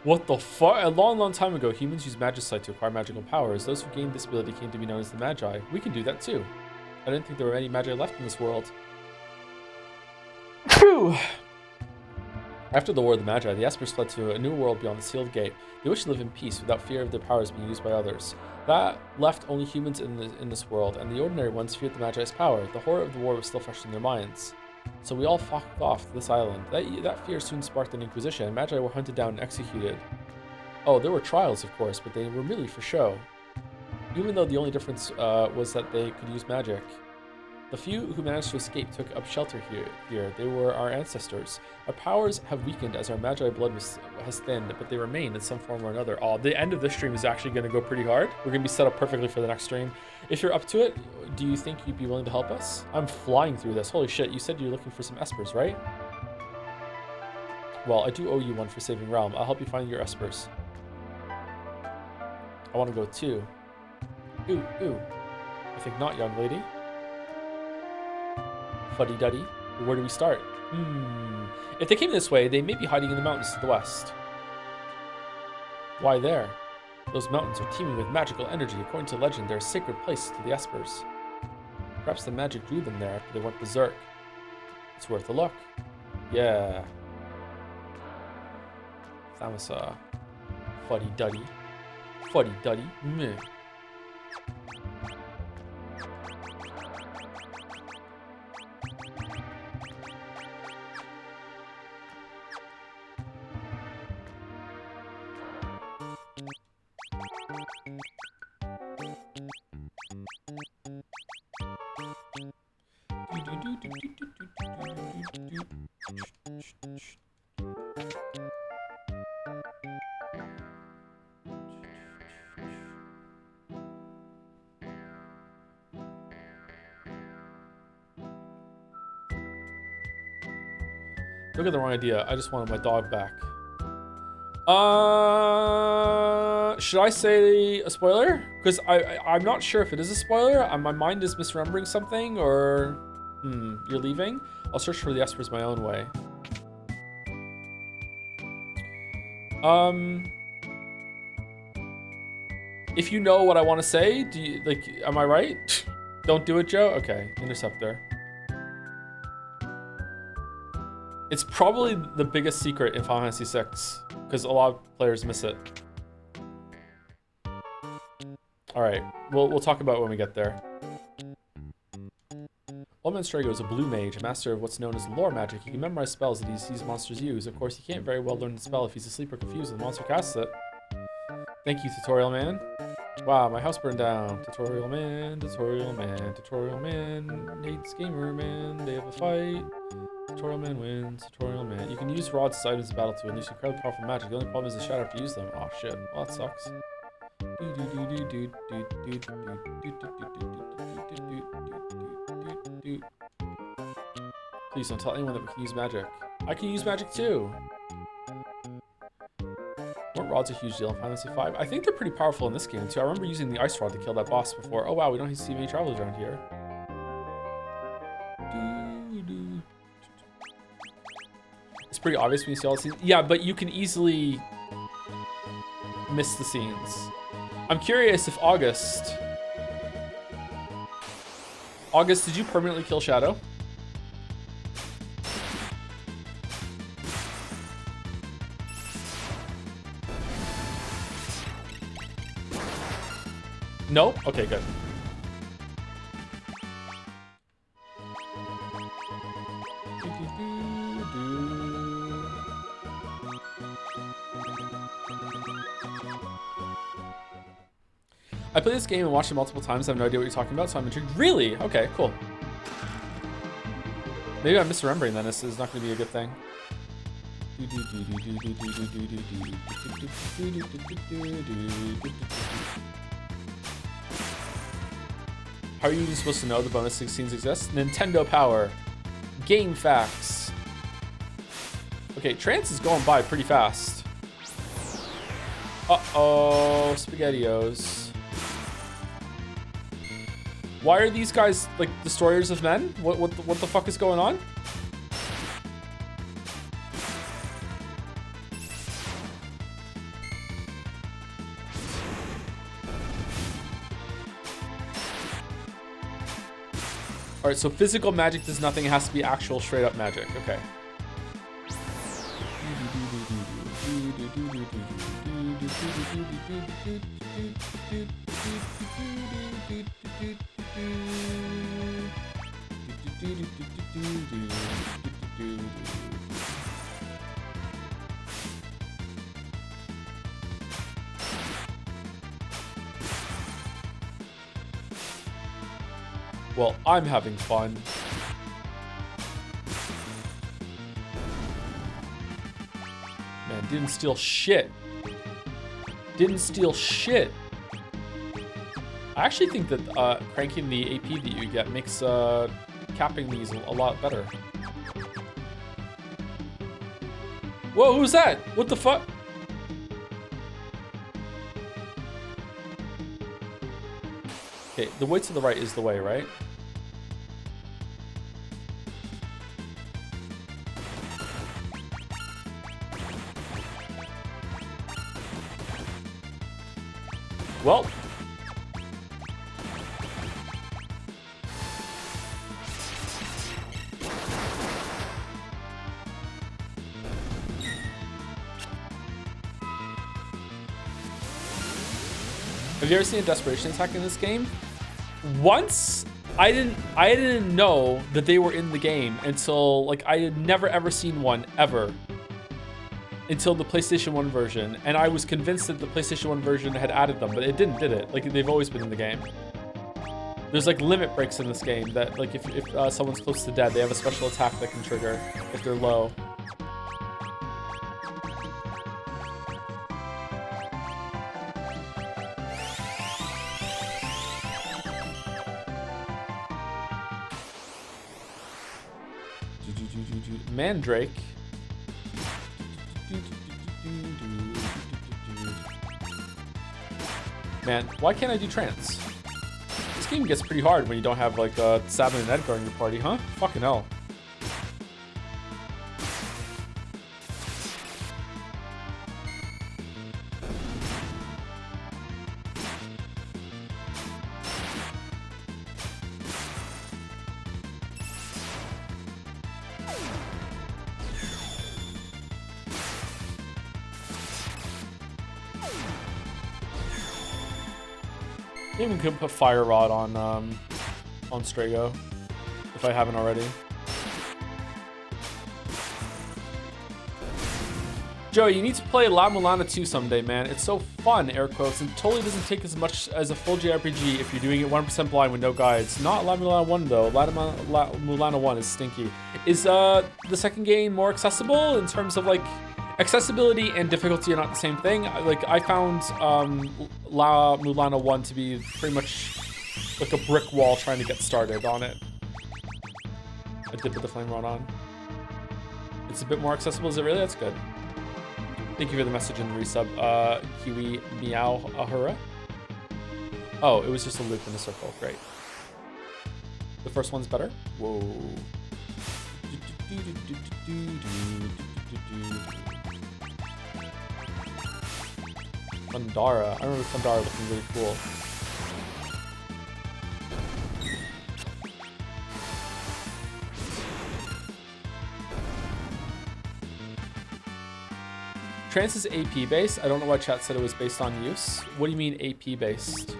What the fuck? A long, long time ago, humans used magicite to acquire magical powers. Those who gained this ability came to be known as the Magi. We can do that too. I didn't think there were any Magi left in this world. Phew! After the War of the Magi, the Espers fled to a new world beyond the sealed gate. They wished to live in peace without fear of their powers being used by others. That left only humans in this world, and the ordinary ones feared the Magi's power. The horror of the war was still fresh in their minds. So we all flocked off to this island. That fear soon sparked an inquisition, and Magi were hunted down and executed. Oh, there were trials, of course, but they were merely for show. Even though the only difference was that they could use magic. The few who managed to escape took up shelter here. They were our ancestors. Our powers have weakened as our Magi blood has thinned, but they remain in some form or another. Oh, the end of this stream is actually going to go pretty hard. We're going to be set up perfectly for the next stream. If you're up to it, do you think you'd be willing to help us? I'm flying through this. Holy shit, you said you're looking for some Espers, right? Well, I do owe you one for saving Realm. I'll help you find your Espers. I want to go too. Ooh. I think not, young lady. Fuddy-duddy. Where do we start? If they came this way, they may be hiding in the mountains to the west. Why there? Those mountains are teeming with magical energy. According to legend, they're a sacred place to the Espers. Perhaps the magic drew them there after they went berserk. It's worth a look. Yeah. Thamasa. Fuddy-duddy. Fuddy-duddy. Meh. Look at the wrong idea. I just wanted my dog back. Should I say a spoiler? Because I'm not sure if it is a spoiler. My mind is misremembering something, or you're leaving. I'll search for the Espers my own way. If you know what I want to say, do you like? Am I right? Don't do it, Joe. Okay, Interceptor. It's probably the biggest secret in Final Fantasy VI, because a lot of players miss it. All right, we'll talk about it when we get there. Old Man Strago is a blue mage, a master of what's known as lore magic. He can memorize spells that he sees monsters use. Of course, he can't very well learn the spell if he's asleep or confused when the monster casts it. Thank you, Tutorial Man. Wow, my house burned down. Tutorial Man, Tutorial Man, Tutorial Man hates Gamer Man. They have a fight. Tutorial Man wins. Tutorial Man. You can use rods as items in battle to unleash incredibly powerful magic. The only problem is the shadow after you use them. Oh shit. Well, that sucks. Please don't tell anyone that we can use magic. I can use magic too. Weren't rods a huge deal in Final Fantasy V? I think they're pretty powerful in this game too. I remember using the ice rod to kill that boss before. Oh wow, we don't see many travelers around here. It's pretty obvious when you see all these. Yeah, but you can easily missed the scenes. I'm curious if August, did you permanently kill Shadow? No? Okay, good. I played this game and watched it multiple times. I have no idea what you're talking about, so I'm intrigued. Really? Okay, cool. Maybe I'm misremembering then. This is not going to be a good thing. How are you even supposed to know the bonus scenes exist? Nintendo Power. Game facts. Okay, Trance is going by pretty fast. Uh-oh, SpaghettiOs. Why are these guys like destroyers of men? What the fuck is going on? All right, so physical magic does nothing. It has to be actual straight up magic. Okay. Well, I'm having fun. Man, didn't steal shit. Didn't steal shit. I actually think that cranking the AP that you get makes capping these a lot better. Whoa, who's that? What the fuck? Okay, the way to the right is the way, right? Well. Have you ever seen a desperation attack in this game? Once, I didn't know that they were in the game until, like, I had never ever seen one ever until the PlayStation 1 version, and I was convinced that the PlayStation 1 version had added them, but it didn't, did it? Like, they've always been in the game. There's like limit breaks in this game that, like, if someone's close to dead, they have a special attack that can trigger if they're low. Mandrake. Man, why can't I do trance? This game gets pretty hard when you don't have like Sabin and Edgar in your party, huh? Fucking hell. Even could put Fire Rod on Strago if I haven't already. Joey, you need to play La Mulana 2 someday, man. It's so fun, air quotes, and totally doesn't take as much as a full JRPG if you're doing it 100% blind with no guides. Not La Mulana 1 though. La Mulana 1 is stinky. Is the second game more accessible in terms of like accessibility and difficulty are not the same thing? Like, I found La Mulana 1 to be pretty much like a brick wall trying to get started on it. I did put the flame rod on. It's a bit more accessible, is it really? That's good. Thank you for the message in the resub. Kiwi Meow Ahura. Oh, it was just a loop in a circle. Great. The first one's better? Whoa. Thundara. I remember Thundara looking really cool. Trance is AP based. I don't know why chat said it was based on use. What do you mean AP based?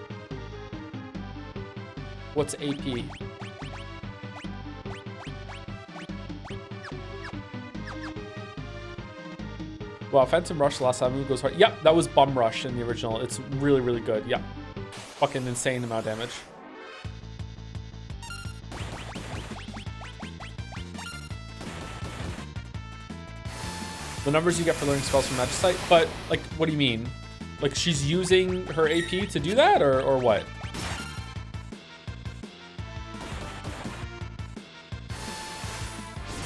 What's AP? Wow, Phantom Rush last time move goes hard. Yep, that was Bum Rush in the original. It's really, really good. Yep. Fucking insane amount of damage. The numbers you get for learning spells from Magicite, but like, what do you mean? Like she's using her AP to do that, or what?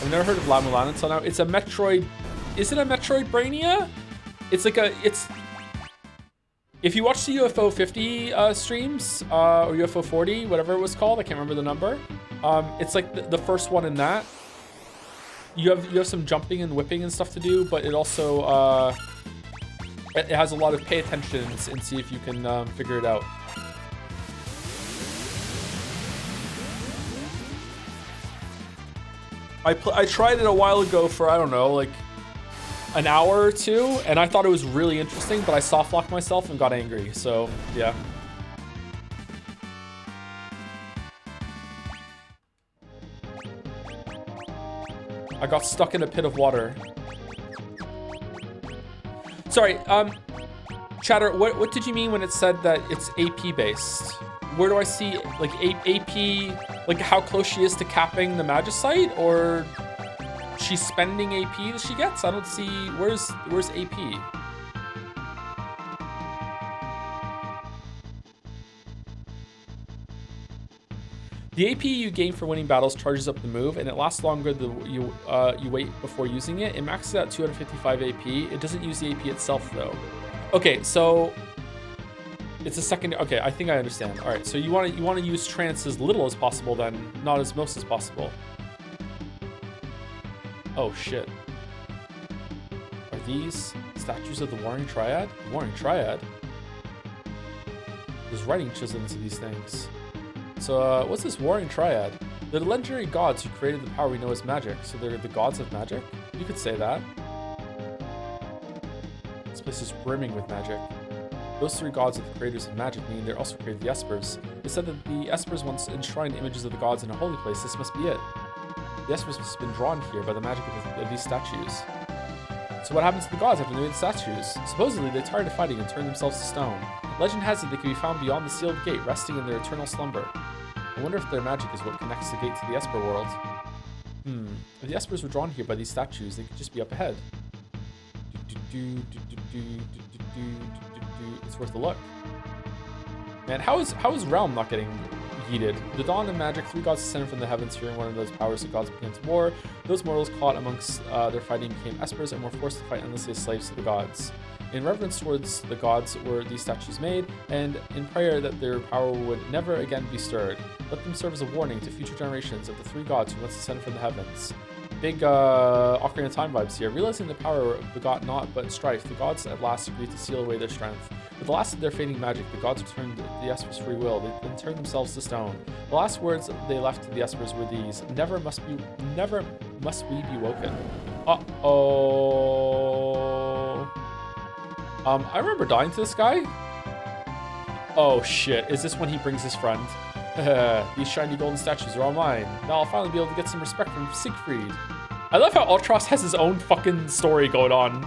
I've never heard of La Mulan until now. It's a Metroid. Is it a Metroidvania? It's like it's. If you watch the UFO 50 streams or UFO 40, whatever it was called, I can't remember the number. It's like the first one in that. You have some jumping and whipping and stuff to do, but it also it has a lot of pay attention and see if you can figure it out. I tried it a while ago for, I don't know, like an hour or two, and I thought it was really interesting, but I soft locked myself and got angry. So yeah. I got stuck in a pit of water. Sorry, Chatter, what did you mean when it said that it's AP based? Where do I see like AP, like how close she is to capping the Magicite, or she's spending AP that she gets? I don't see, where's AP? The AP you gain for winning battles charges up the move, and it lasts longer you wait before using it. It maxes out 255 AP. It doesn't use the AP itself though. Okay, so it's a second. Okay, I think I understand. All right, so you want to use trance as little as possible, then, not as most as possible. Oh shit! Are these statues of the Warring Triad? The Warring Triad. There's writing chiseled into these things. So, what's this Warring Triad? They're the legendary gods who created the power we know as magic. So they're the gods of magic? You could say that. This place is brimming with magic. Those three gods are the creators of magic, meaning they also created the Espers. It said that the Espers once enshrined images of the gods in a holy place. This must be it. The Espers must have been drawn here by the magic of these statues. So what happens to the gods after they made the statues? Supposedly, they tired of fighting and turned themselves to stone. Legend has it they can be found beyond the sealed gate, resting in their eternal slumber. I wonder if their magic is what connects the gate to the Esper world. If the Espers were drawn here by these statues, they could just be up ahead. It's worth a look. Man, how is Realm not getting heated? The dawn of magic, three gods descended from the heavens, fearing one of those powers the gods began to war. Those mortals caught amongst their fighting became Espers and were forced to fight endlessly as slaves to the gods. In reverence towards the gods were these statues made, and in prayer that their power would never again be stirred. Let them serve as a warning to future generations of the three gods who once descended from the heavens. Big Ocarina of Time vibes here. Realizing the power begot naught but strife, the gods at last agreed to seal away their strength. With the last of their fading magic, the gods returned the Espers' free will. They then turned themselves to stone. The last words they left to the Espers were these: never must we be woken. I remember dying to this guy. Oh shit, is this when he brings his friend? These shiny golden statues are all mine. Now I'll finally be able to get some respect from Siegfried. I love how Ultros has his own fucking story going on.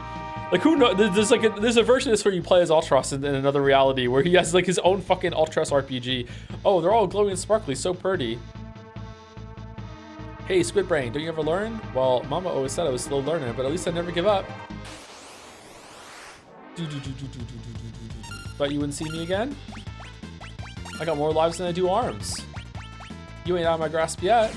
Like, who knows? There's a version of this where you play as Ultros in another reality where he has like his own fucking Ultros RPG. Oh, they're all glowing and sparkly, so pretty. Hey, Squid Brain, don't you ever learn? Well, Mama always said I was slow learning, but at least I never give up. Thought you wouldn't see me again? I got more lives than I do arms. You ain't out of my grasp yet.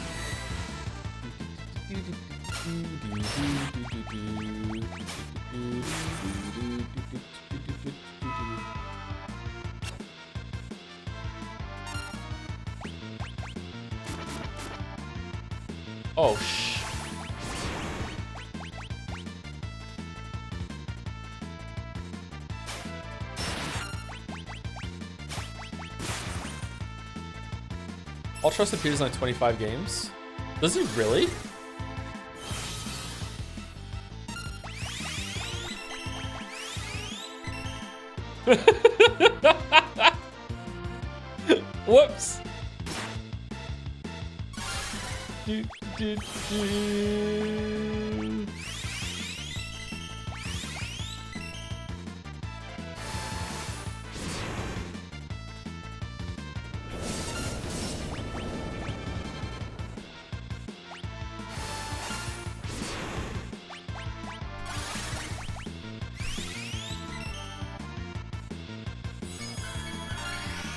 Oh, Ultros appears in like 25 games. Does he really? Whoops. Do, do, do.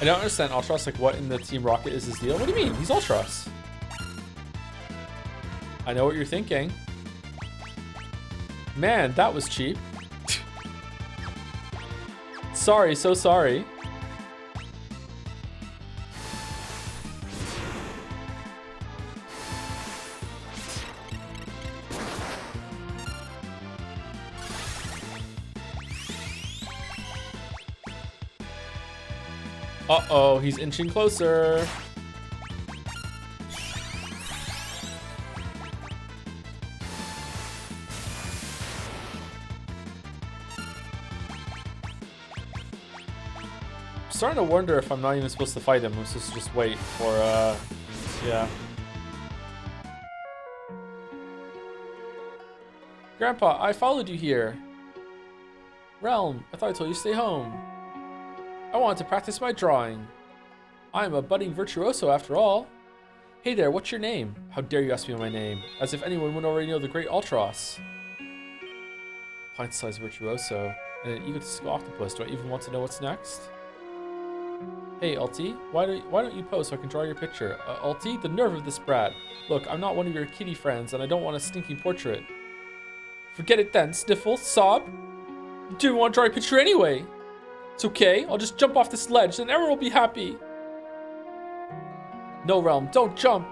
I don't understand Ultros, like what in the Team Rocket is his deal? What do you mean? He's Ultros. I know what you're thinking. Man, that was cheap. Sorry, so sorry. Uh-oh, he's inching closer. I'm starting to wonder if I'm not even supposed to fight him. I'm supposed to just wait for, yeah. Grandpa, I followed you here. Realm, I thought I told you to stay home. I wanted to practice my drawing. I'm a budding virtuoso after all. Hey there, what's your name? How dare you ask me my name? As if anyone would already know the great Ultros. Pint-sized virtuoso and an egotistical octopus. Do I even want to know what's next? Hey, Ulti, why don't you pose so I can draw your picture? Ulti, the nerve of this brat. Look, I'm not one of your kitty friends, and I don't want a stinking portrait. Forget it then, Sniffle, Sob. You didn't want to draw your picture anyway. It's okay, I'll just jump off this ledge, then everyone will be happy. No, Realm, don't jump.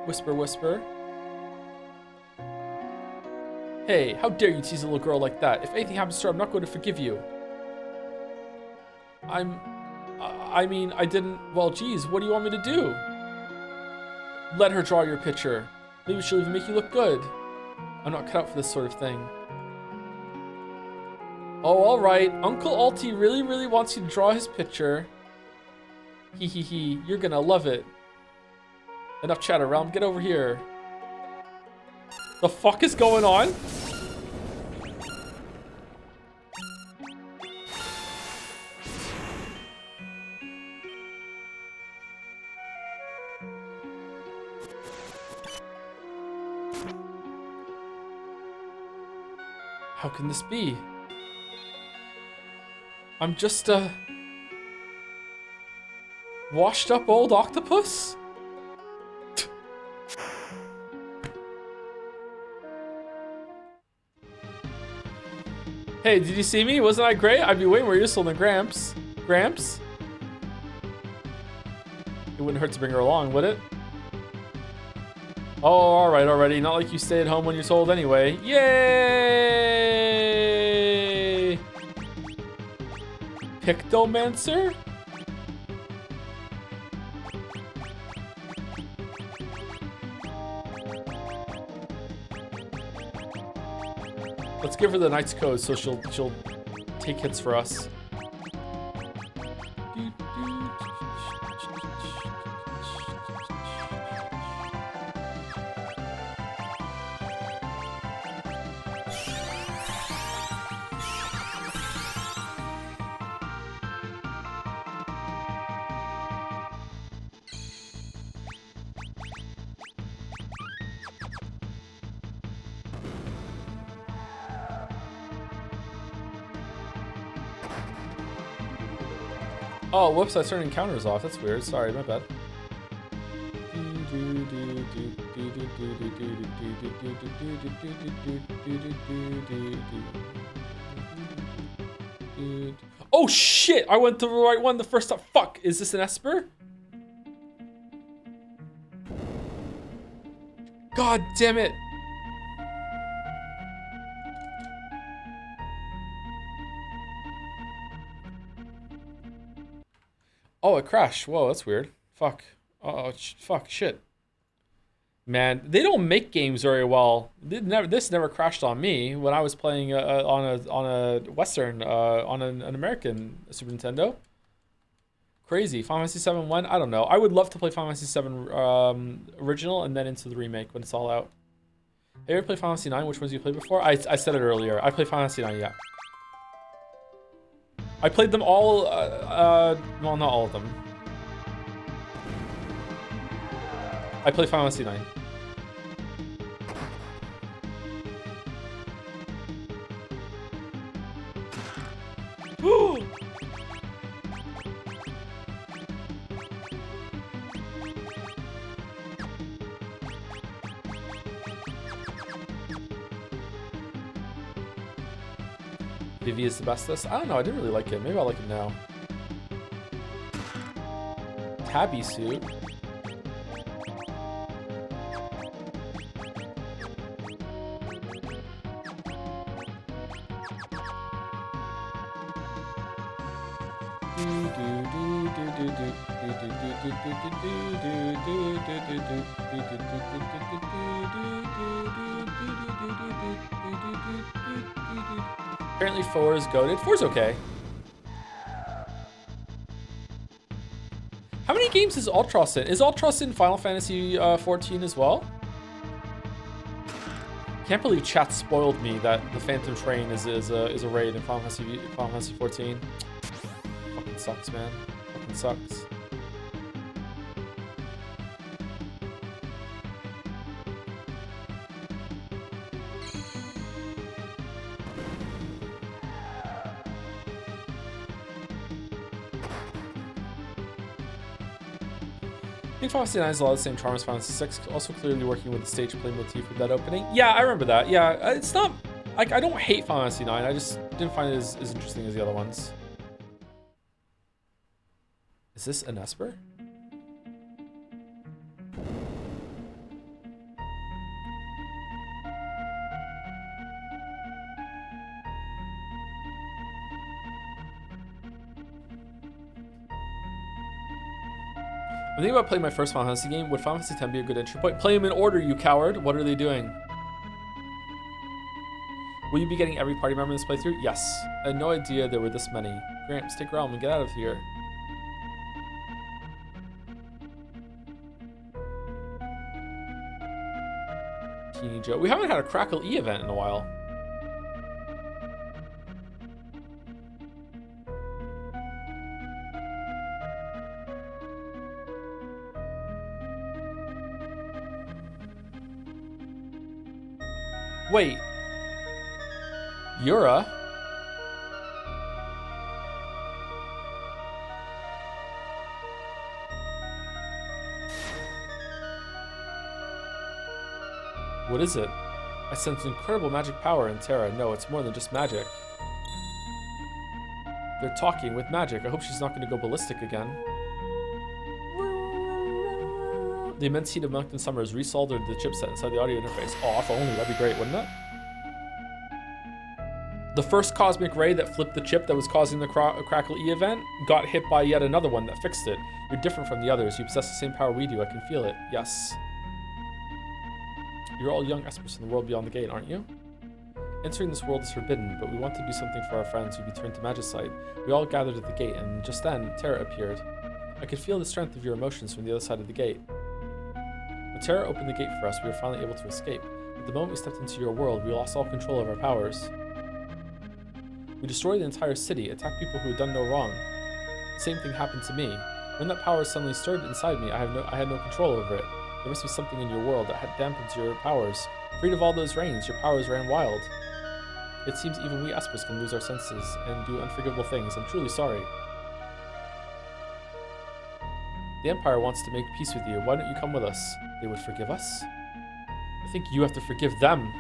Whisper, whisper. Hey, how dare you tease a little girl like that? If anything happens to her, I'm not going to forgive you. I mean, I didn't, well, geez, what do you want me to do? Let her draw your picture. Maybe she'll even make you look good. I'm not cut out for this sort of thing. Oh, alright. Uncle Ulti really, really wants you to draw his picture. Hee hee hee. You're gonna love it. Enough chatter, Realm. Get over here. The fuck is going on? How can this be? I'm just a washed up old octopus? Hey, did you see me? Wasn't I great? I'd be way more useful than Gramps. Gramps? It wouldn't hurt to bring her along, would it? Oh, alright already. Not like you stay at home when you're told anyway. Yay! Pictomancer? Let's give her the Knight's Code so she'll take hits for us. Oh, whoops, I turned encounters off. That's weird. Sorry, my bad. Oh shit! I went to the right one the first time. Fuck! Is this an Esper? God damn it! Oh, it crashed. Whoa, that's weird. Fuck. Oh, fuck, shit. Man, they don't make games very well. This never crashed on me when I was playing on a Western, on an American Super Nintendo. Crazy. Final Fantasy 7 when? I don't know. I would love to play Final Fantasy 7 original and then into the remake when it's all out. Have you ever played Final Fantasy 9? Which ones you played before? I said it earlier. I played Final Fantasy 9, yeah. I played them all, well, not all of them. I played Final Fantasy 9. Woo! Vivi is the bestest. I don't know. I didn't really like it. Maybe I'll like it now. Tabby suit. Apparently 4 is goated. 4's okay. How many games is Ultros in? Is Ultros in Final Fantasy 14 as well? Can't believe chat spoiled me that the Phantom Train is a raid in Final Fantasy 14. Fucking sucks, man. Fucking sucks. I think Final Fantasy 9 has a lot of the same charm as Final Fantasy 6, also clearly working with the stage play motif with that opening. Yeah, I remember that. Yeah, it's not, like, I don't hate Final Fantasy 9, I just didn't find it as interesting as the other ones. Is this an Esper? I'm thinking about playing my first Final Fantasy game. Would Final Fantasy 10 be a good entry point? Play them in order, you coward. What are they doing? Will you be getting every party member in this playthrough? Yes. I had no idea there were this many. Gramps, take Realm and get out of here. Teeny Joe. We haven't had a Crackle E event in a while. Wait. Yura? What is it? I sense incredible magic power in Terra. No, it's more than just magic. They're talking with magic. I hope she's not going to go ballistic again. The immense heat of Moncton Summer has resoldered the chipset inside the audio interface. Oh, if only. That'd be great, wouldn't it? The first cosmic ray that flipped the chip that was causing the Crackle E event got hit by yet another one that fixed it. You're different from the others. You possess the same power we do. I can feel it. Yes. You're all young Espers in the world beyond the gate, aren't you? Entering this world is forbidden, but we want to do something for our friends who returned to Magicite. We all gathered at the gate, and just then, Terra appeared. I could feel the strength of your emotions from the other side of the gate. When Terra opened the gate for us, we were finally able to escape. But the moment we stepped into your world, we lost all control of our powers. We destroyed the entire city, attacked people who had done no wrong. The same thing happened to me. When that power suddenly stirred inside me, I had no control over it. There must be something in your world that had dampened your powers. Freed of all those rains, your powers ran wild. It seems even we Espers can lose our senses and do unforgivable things. I'm truly sorry. The Empire wants to make peace with you. Why don't you come with us? They would forgive us? I think you have to forgive them.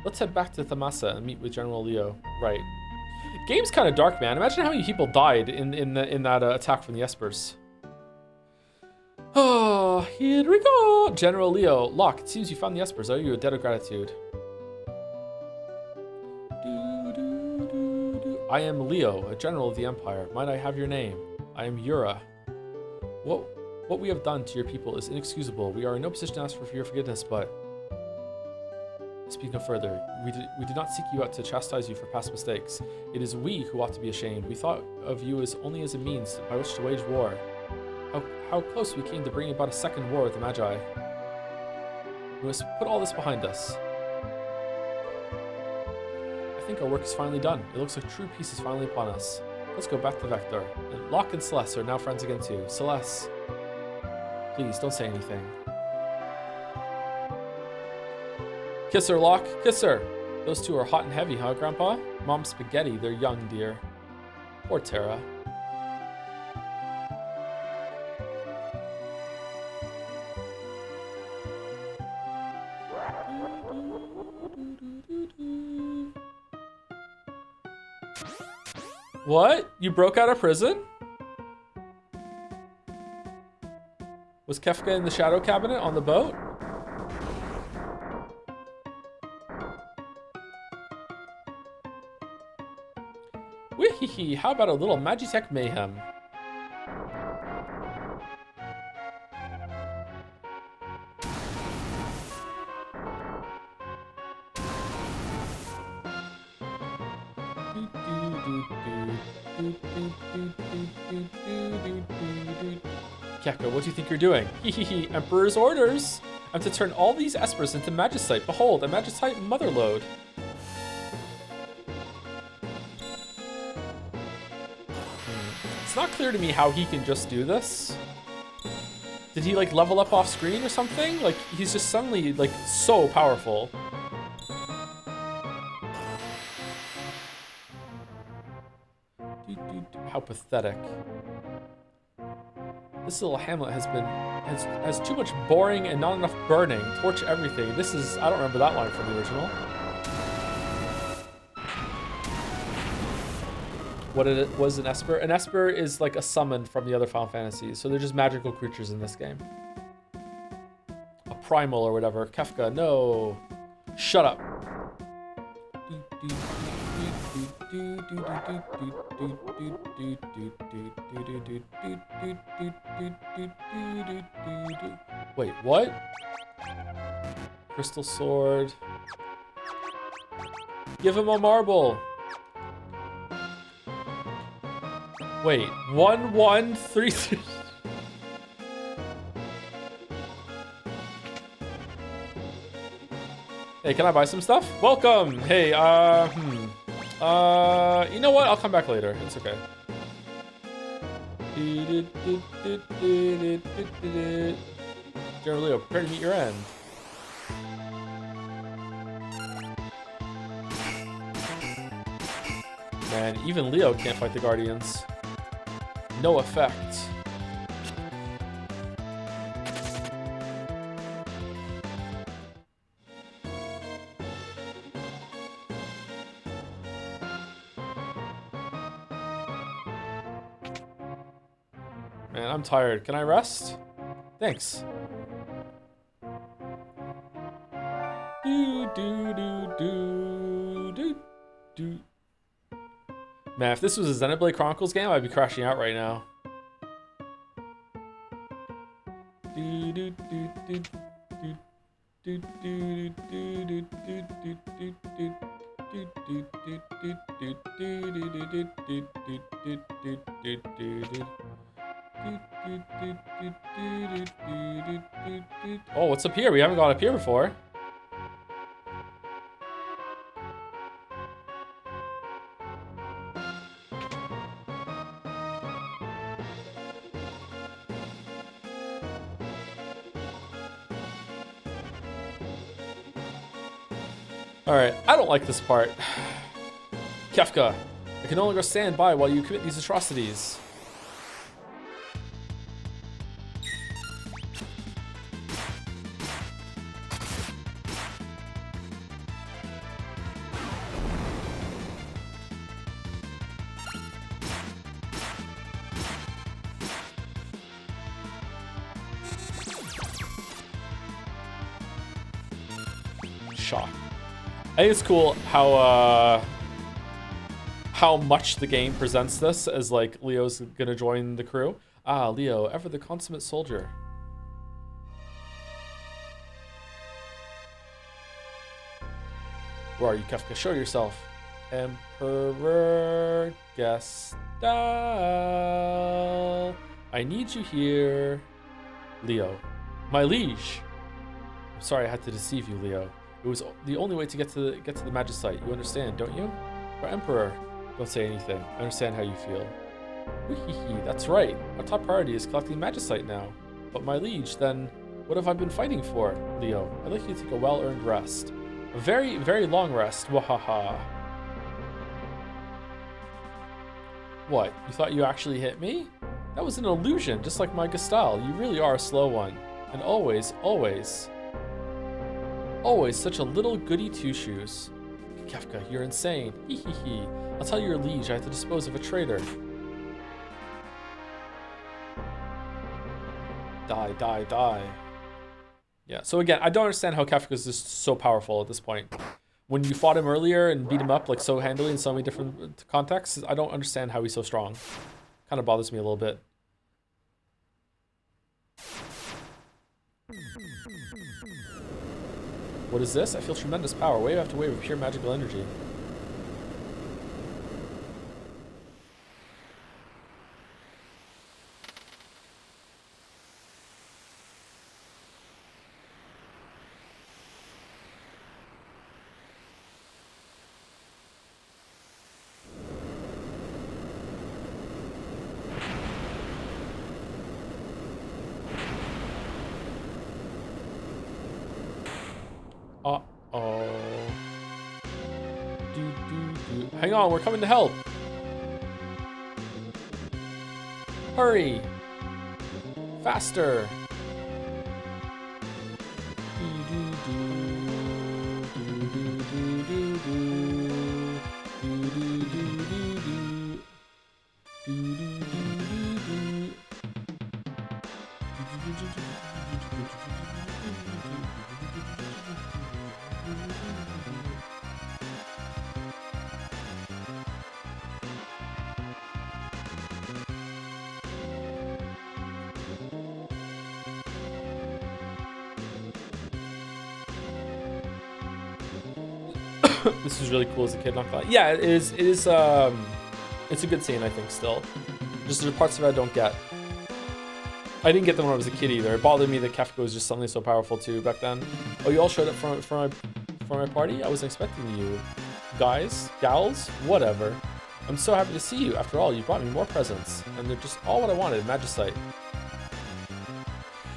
Let's head back to Thamasa and meet with General Leo. Right. Game's kind of dark, man. Imagine how many people died in that attack from the Espers. Oh, here we go. General Leo. Locke, it seems you found the Espers. Owe you a debt of gratitude. I am Leo, a general of the Empire. Might I have your name? I am Yura. What we have done to your people is inexcusable. We are in no position to ask for your forgiveness, but speak no further. We did not seek you out to chastise you for past mistakes. It is we who ought to be ashamed. We thought of you as only as a means by which to wage war. How close we came to bringing about a second war with the Magi. We must put all this behind us. I think our work is finally done. It looks like true peace is finally upon us. Let's go back to Vector. And Locke and Celeste are now friends again too. Celeste, please don't say anything. Kiss her, Locke. Kiss her. Those two are hot and heavy, huh, Grandpa? Mom's spaghetti. They're young, dear. Poor Tara. What? You broke out of prison? Was Kefka in the shadow cabinet on the boat? Wee-hee-hee, how about a little Magitech mayhem? Kefka, what do you think you're doing? Hehehe, Emperor's orders! I'm to turn all these espers into Magicite. Behold, a Magicite motherlode. It's not clear to me how he can just do this. Did he like level up off screen or something? Like he's just suddenly like so powerful. How pathetic. This little hamlet has too much boring and not enough burning. Torch everything. This is, I don't remember that line from the original. What it was an Esper? An Esper is like a summon from the other Final Fantasies, so they're just magical creatures in this game. A primal or whatever. Kefka, no. Shut up. Wait, what? Crystal sword. Give him a marble. Wait, 1, 1, 3, 3. Hey, can I buy some stuff? Welcome. Hey, you know what? I'll come back later. It's okay. General Leo, prepare to meet your end. Man, even Leo can't fight the Guardians. No effect. Man, I'm tired. Can I rest? Thanks. Man, if this was a Xenoblade Chronicles game, I'd be crashing out right now. Oh, what's up here? We haven't gone up here before. Alright, I don't like this part. Kefka, I can no longer stand by while you commit these atrocities. Shock. I think it's cool how much the game presents this as like Leo's gonna join the crew. Ah, Leo, ever the consummate soldier. Where are you, Kefka? Show yourself. Emperor Gestal. I need you here. Leo. My liege. I'm sorry I had to deceive you, Leo. It was the only way to get to the Magicite. You understand, don't you? For Emperor. Don't say anything. I understand how you feel. Weehee, that's right. Our top priority is collecting Magicite now. But my liege, then, what have I been fighting for? Leo, I'd like you to take a well-earned rest. A very, very long rest. Wahaha. What? You thought you actually hit me? That was an illusion, just like my Gestal. You really are a slow one. And always, always, always such a little goody two-shoes. Kefka, you're insane. Hee hee hee. I'll tell your liege I have to dispose of a traitor. Die, die, die. Yeah, so again, I don't understand how Kefka is just so powerful at this point. When you fought him earlier and beat him up like so handily in so many different contexts, I don't understand how he's so strong. Kind of bothers me a little bit. What is this? I feel tremendous power, wave after wave of pure magical energy. Uh-oh. Hang on, we're coming to help. Hurry. Faster. This is really cool as a kid, not gonna lie. Yeah, it is it's a good scene, I think, still. Just there's parts of it I don't get. I didn't get them when I was a kid either. It bothered me that Kefka was just suddenly so powerful too back then. Oh, you all showed up for my party? I wasn't expecting you. Guys, gals, whatever. I'm so happy to see you. After all, you brought me more presents. And they're just all what I wanted, Magicite.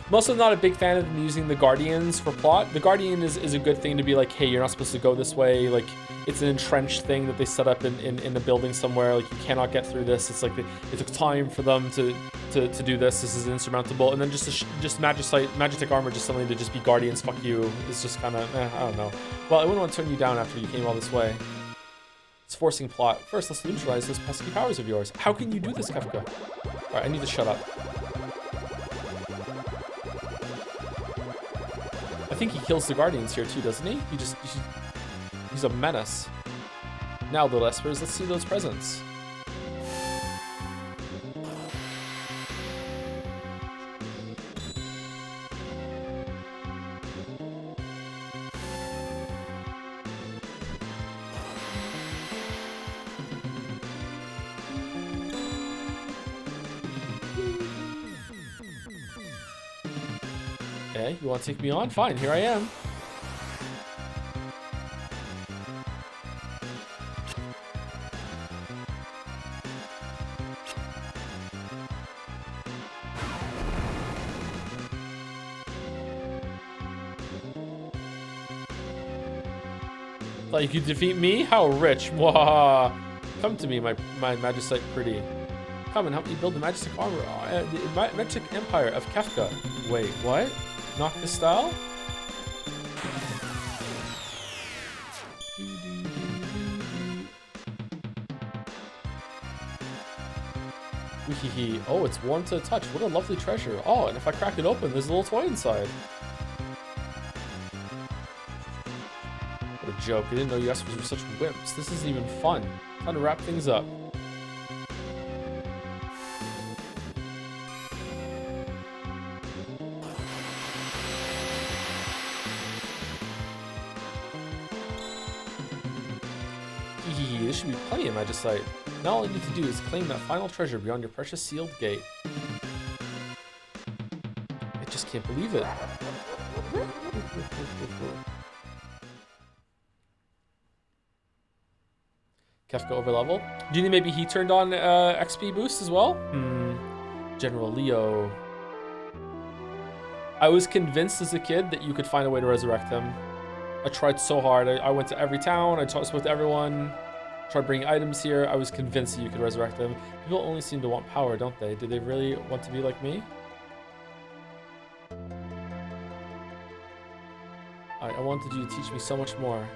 I'm also not a big fan of them using the Guardians for plot. The Guardian is a good thing to be like, hey, you're not supposed to go this way. Like, it's an entrenched thing that they set up in a building somewhere. Like, you cannot get through this. It's like it took time for them to do this. This is insurmountable. And then just Magitech armor, just something to just be Guardians, fuck you. It's just kind of, I don't know. Well, I wouldn't want to turn you down after you came all this way. It's forcing plot. First, let's neutralize those pesky powers of yours. How can you do this, Kefka? All right, I need to shut up. I think he kills the Guardians here too, doesn't he? He's a menace. Now, little Espers, let's see those presents. Okay, you want to take me on? Fine, here I am. Thought you could defeat me? How rich. Wah! Come to me, my Magicite pretty. Come and help me build the Magicite armor. The Magicite Empire of Kefka. Wait, what? Not the style? Weehee. Oh, it's warm to the touch. What a lovely treasure. Oh, and if I crack it open, there's a little toy inside. What a joke. I didn't know you guys were such wimps. This isn't even fun. Time to wrap things up. Magicite. Now all you need to do is claim that final treasure beyond your precious sealed gate. I just can't believe it. Kefka overleveled. Do you think maybe he turned on XP boost as well? General Leo. I was convinced as a kid that you could find a way to resurrect him. I tried so hard. I went to every town. I spoke to everyone. Tried bringing items here. I was convinced that you could resurrect him. People only seem to want power, don't they? Do they really want to be like me? I wanted you to teach me so much more.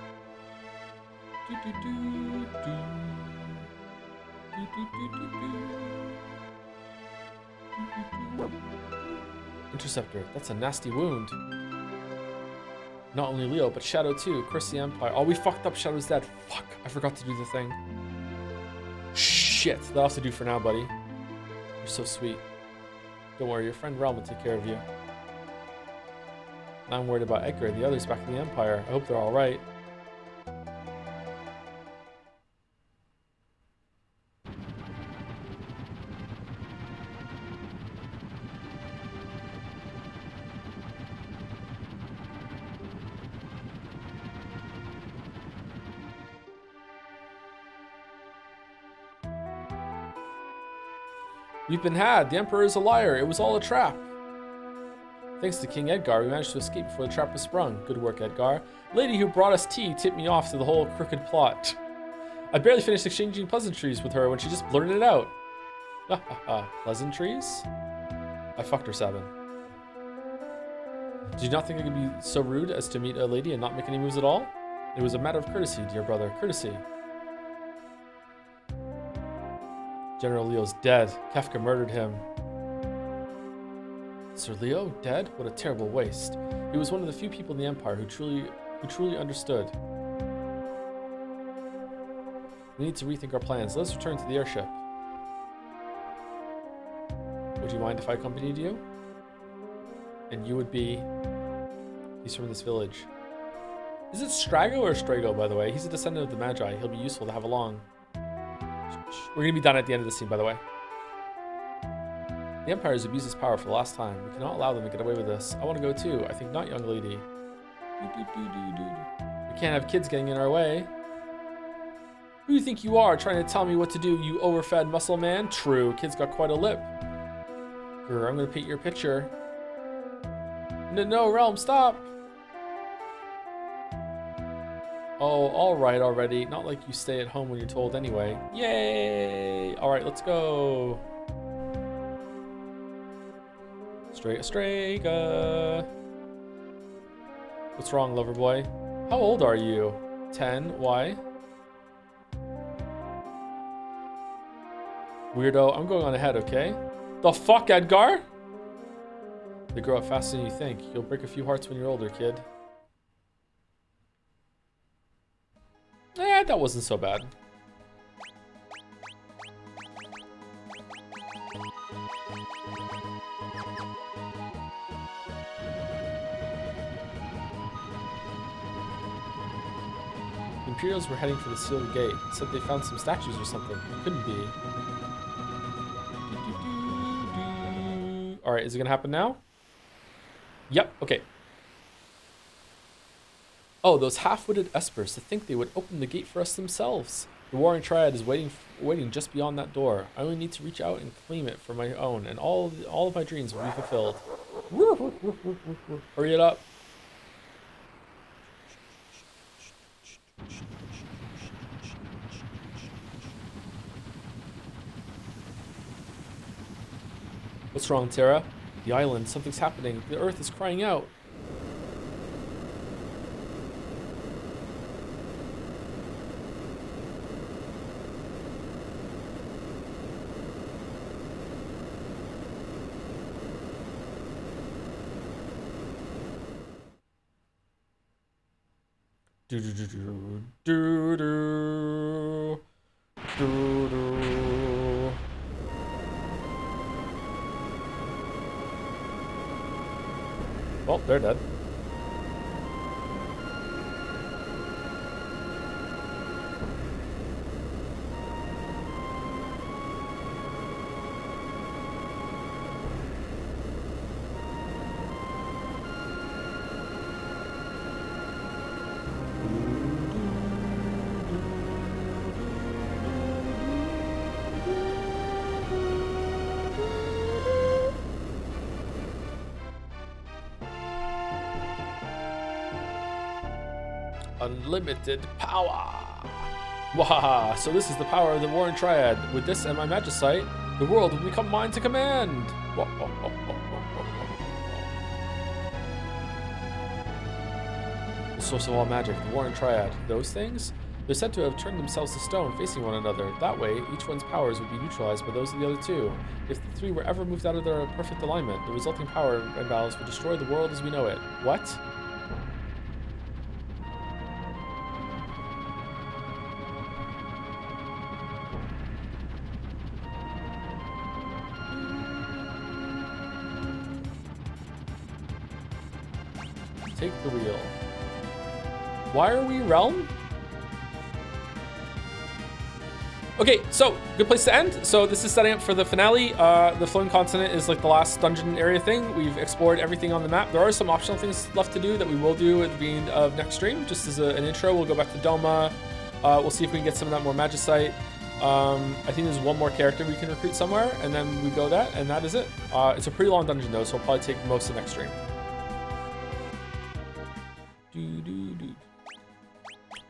Interceptor. That's a nasty wound. Not only Leo, but Shadow too. Curse the Empire. Oh, we fucked up. Shadow's dead. Fuck. I forgot to do the thing. Shit. That'll have to do for now, buddy. You're so sweet. Don't worry. Your friend Realm will take care of you. Now I'm worried about Edgar and the others back in the Empire. I hope they're alright. We've been had. The Emperor is a liar. It was all a trap. Thanks to King Edgar, we managed to escape before the trap was sprung. Good work, Edgar. Lady who brought us tea tipped me off to the whole crooked plot. I barely finished exchanging pleasantries with her when she just blurted it out. Pleasantries? I fucked her, Sabin. Did you not think I could be so rude as to meet a lady and not make any moves at all? It was a matter of courtesy, dear brother. Courtesy. General Leo's dead. Kefka murdered him. Sir Leo, dead? What a terrible waste. He was one of the few people in the Empire who truly understood. We need to rethink our plans. Let's return to the airship. Would you mind if I accompanied you? And you would be... He's from this village. Is it Strago or Strago, by the way? He's a descendant of the Magi. He'll be useful to have along. We're going to be done at the end of the scene, by the way. The Empire has abused its power for the last time. We cannot allow them to get away with this. I want to go too. I think not, young lady. We can't have kids getting in our way. Who do you think you are, trying to tell me what to do, you overfed muscle man? True, kid's got quite a lip. Grr, I'm going to paint your picture. No, Realm, stop! Oh, alright already. Not like you stay at home when you're told anyway. Yay! Alright, let's go. Strega. What's wrong, lover boy? How old are you? 10. Why? Weirdo, I'm going on ahead, okay? The fuck, Edgar? They grow up faster than you think. You'll break a few hearts when you're older, kid. That wasn't so bad. The Imperials were heading for the sealed gate. Said they found some statues or something. It couldn't be. Alright, is it gonna happen now? Yep, okay. Oh, those half-witted espers, to think they would open the gate for us themselves. The Warring Triad is waiting just beyond that door. I only need to reach out and claim it for my own, and all of my dreams will be fulfilled. Hurry it up. What's wrong, Terra? The island, something's happening. The Earth is crying out. Do do do do do do do do. Well, they're dead. unlimited power. Wahaha, so this is the power of the Warren Triad. With this and my Magicite, the world will become mine to command. The source of all magic, the Warren Triad. Those things? They're said to have turned themselves to stone, facing one another. That way, each one's powers would be neutralized by those of the other two. If the three were ever moved out of their perfect alignment, the resulting power imbalance would destroy the world as we know it. What? Take the wheel. Why are we Realm? Okay, so good place to end. So this is setting up for the finale. The Floating Continent is like the last dungeon area thing. We've explored everything on the map. There are some optional things left to do that we will do at the beginning of next stream. Just as an intro, we'll go back to Doma. We'll see if we can get some of that more Magicite. I think there's one more character we can recruit somewhere, and then we go that, and that is it. It's a pretty long dungeon though, so it'll probably take most of next stream.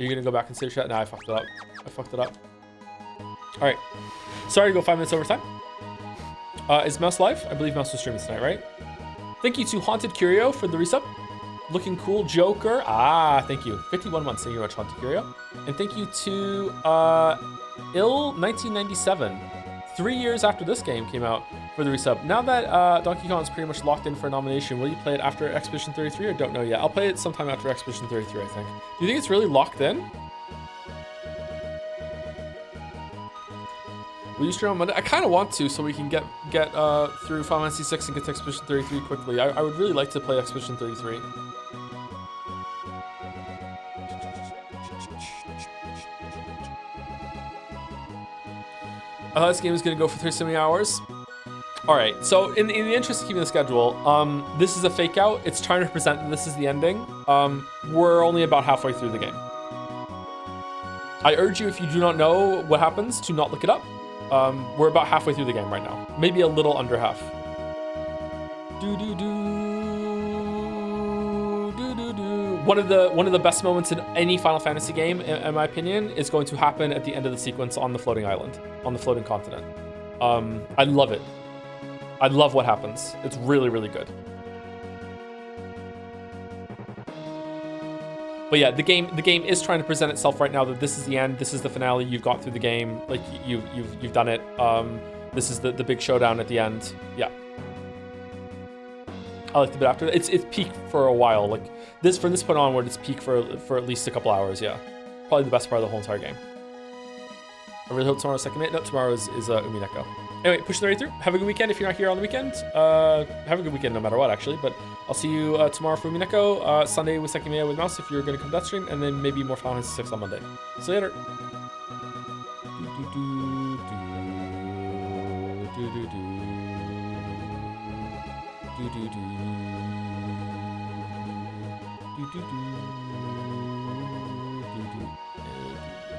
Are you gonna go back and save chat? Nah, I fucked it up. All right. Sorry to go 5 minutes over time. Is Mouse live? I believe Mouse was streaming tonight, right? Thank you to Haunted Curio for the resub. Looking cool, Joker. Ah, thank you. 51 months. Thank you very much, Haunted Curio. And thank you to Ill1997. 3 years after this game came out for the resub. Now that Donkey Kong is pretty much locked in for a nomination, will you play it after Expedition 33 or don't know yet? I'll play it sometime after Expedition 33, I think. Do you think it's really locked in? Will you stream on Monday? I kind of want to, so we can get through Final Fantasy 6 and get to Expedition 33 quickly. I would really like to play Expedition 33. I thought this game was going to go for 3 so hours. All right, so in the interest of keeping the schedule, this is a fake out. It's trying to represent that this is the ending. We're only about halfway through the game. I urge you, if you do not know what happens, to not look it up. We're about halfway through the game right now. Maybe a little under half. One of the best moments in any Final Fantasy game, in my opinion, is going to happen at the end of the sequence on the floating island, on the floating continent. I love it. I love what happens. It's really, really good. But yeah, the game is trying to present itself right now that this is the end, this is the finale, you've got through the game, like you've done it. This is the big showdown at the end. Yeah. I like the bit after that. It's peak for a while. Like this, from this point onward, it's peak for at least a couple hours, yeah. Probably the best part of the whole entire game. I really hope tomorrow's second minute. No, tomorrow is Umineko. Anyway, push the way through. Have a good weekend if you're not here on the weekend. Have a good weekend no matter what, actually. But I'll see you tomorrow for Umineko, Sunday with Sekimiya with Mouse if you're going to come to that stream, and then maybe more Final Fantasy 6 on Monday. See you later.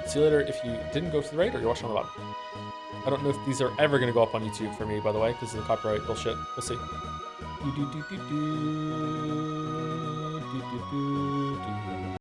See you later if you didn't go to the raid or you're watching on the bottom. I don't know if these are ever going to go up on YouTube for me, by the way, because of the copyright bullshit. We'll see.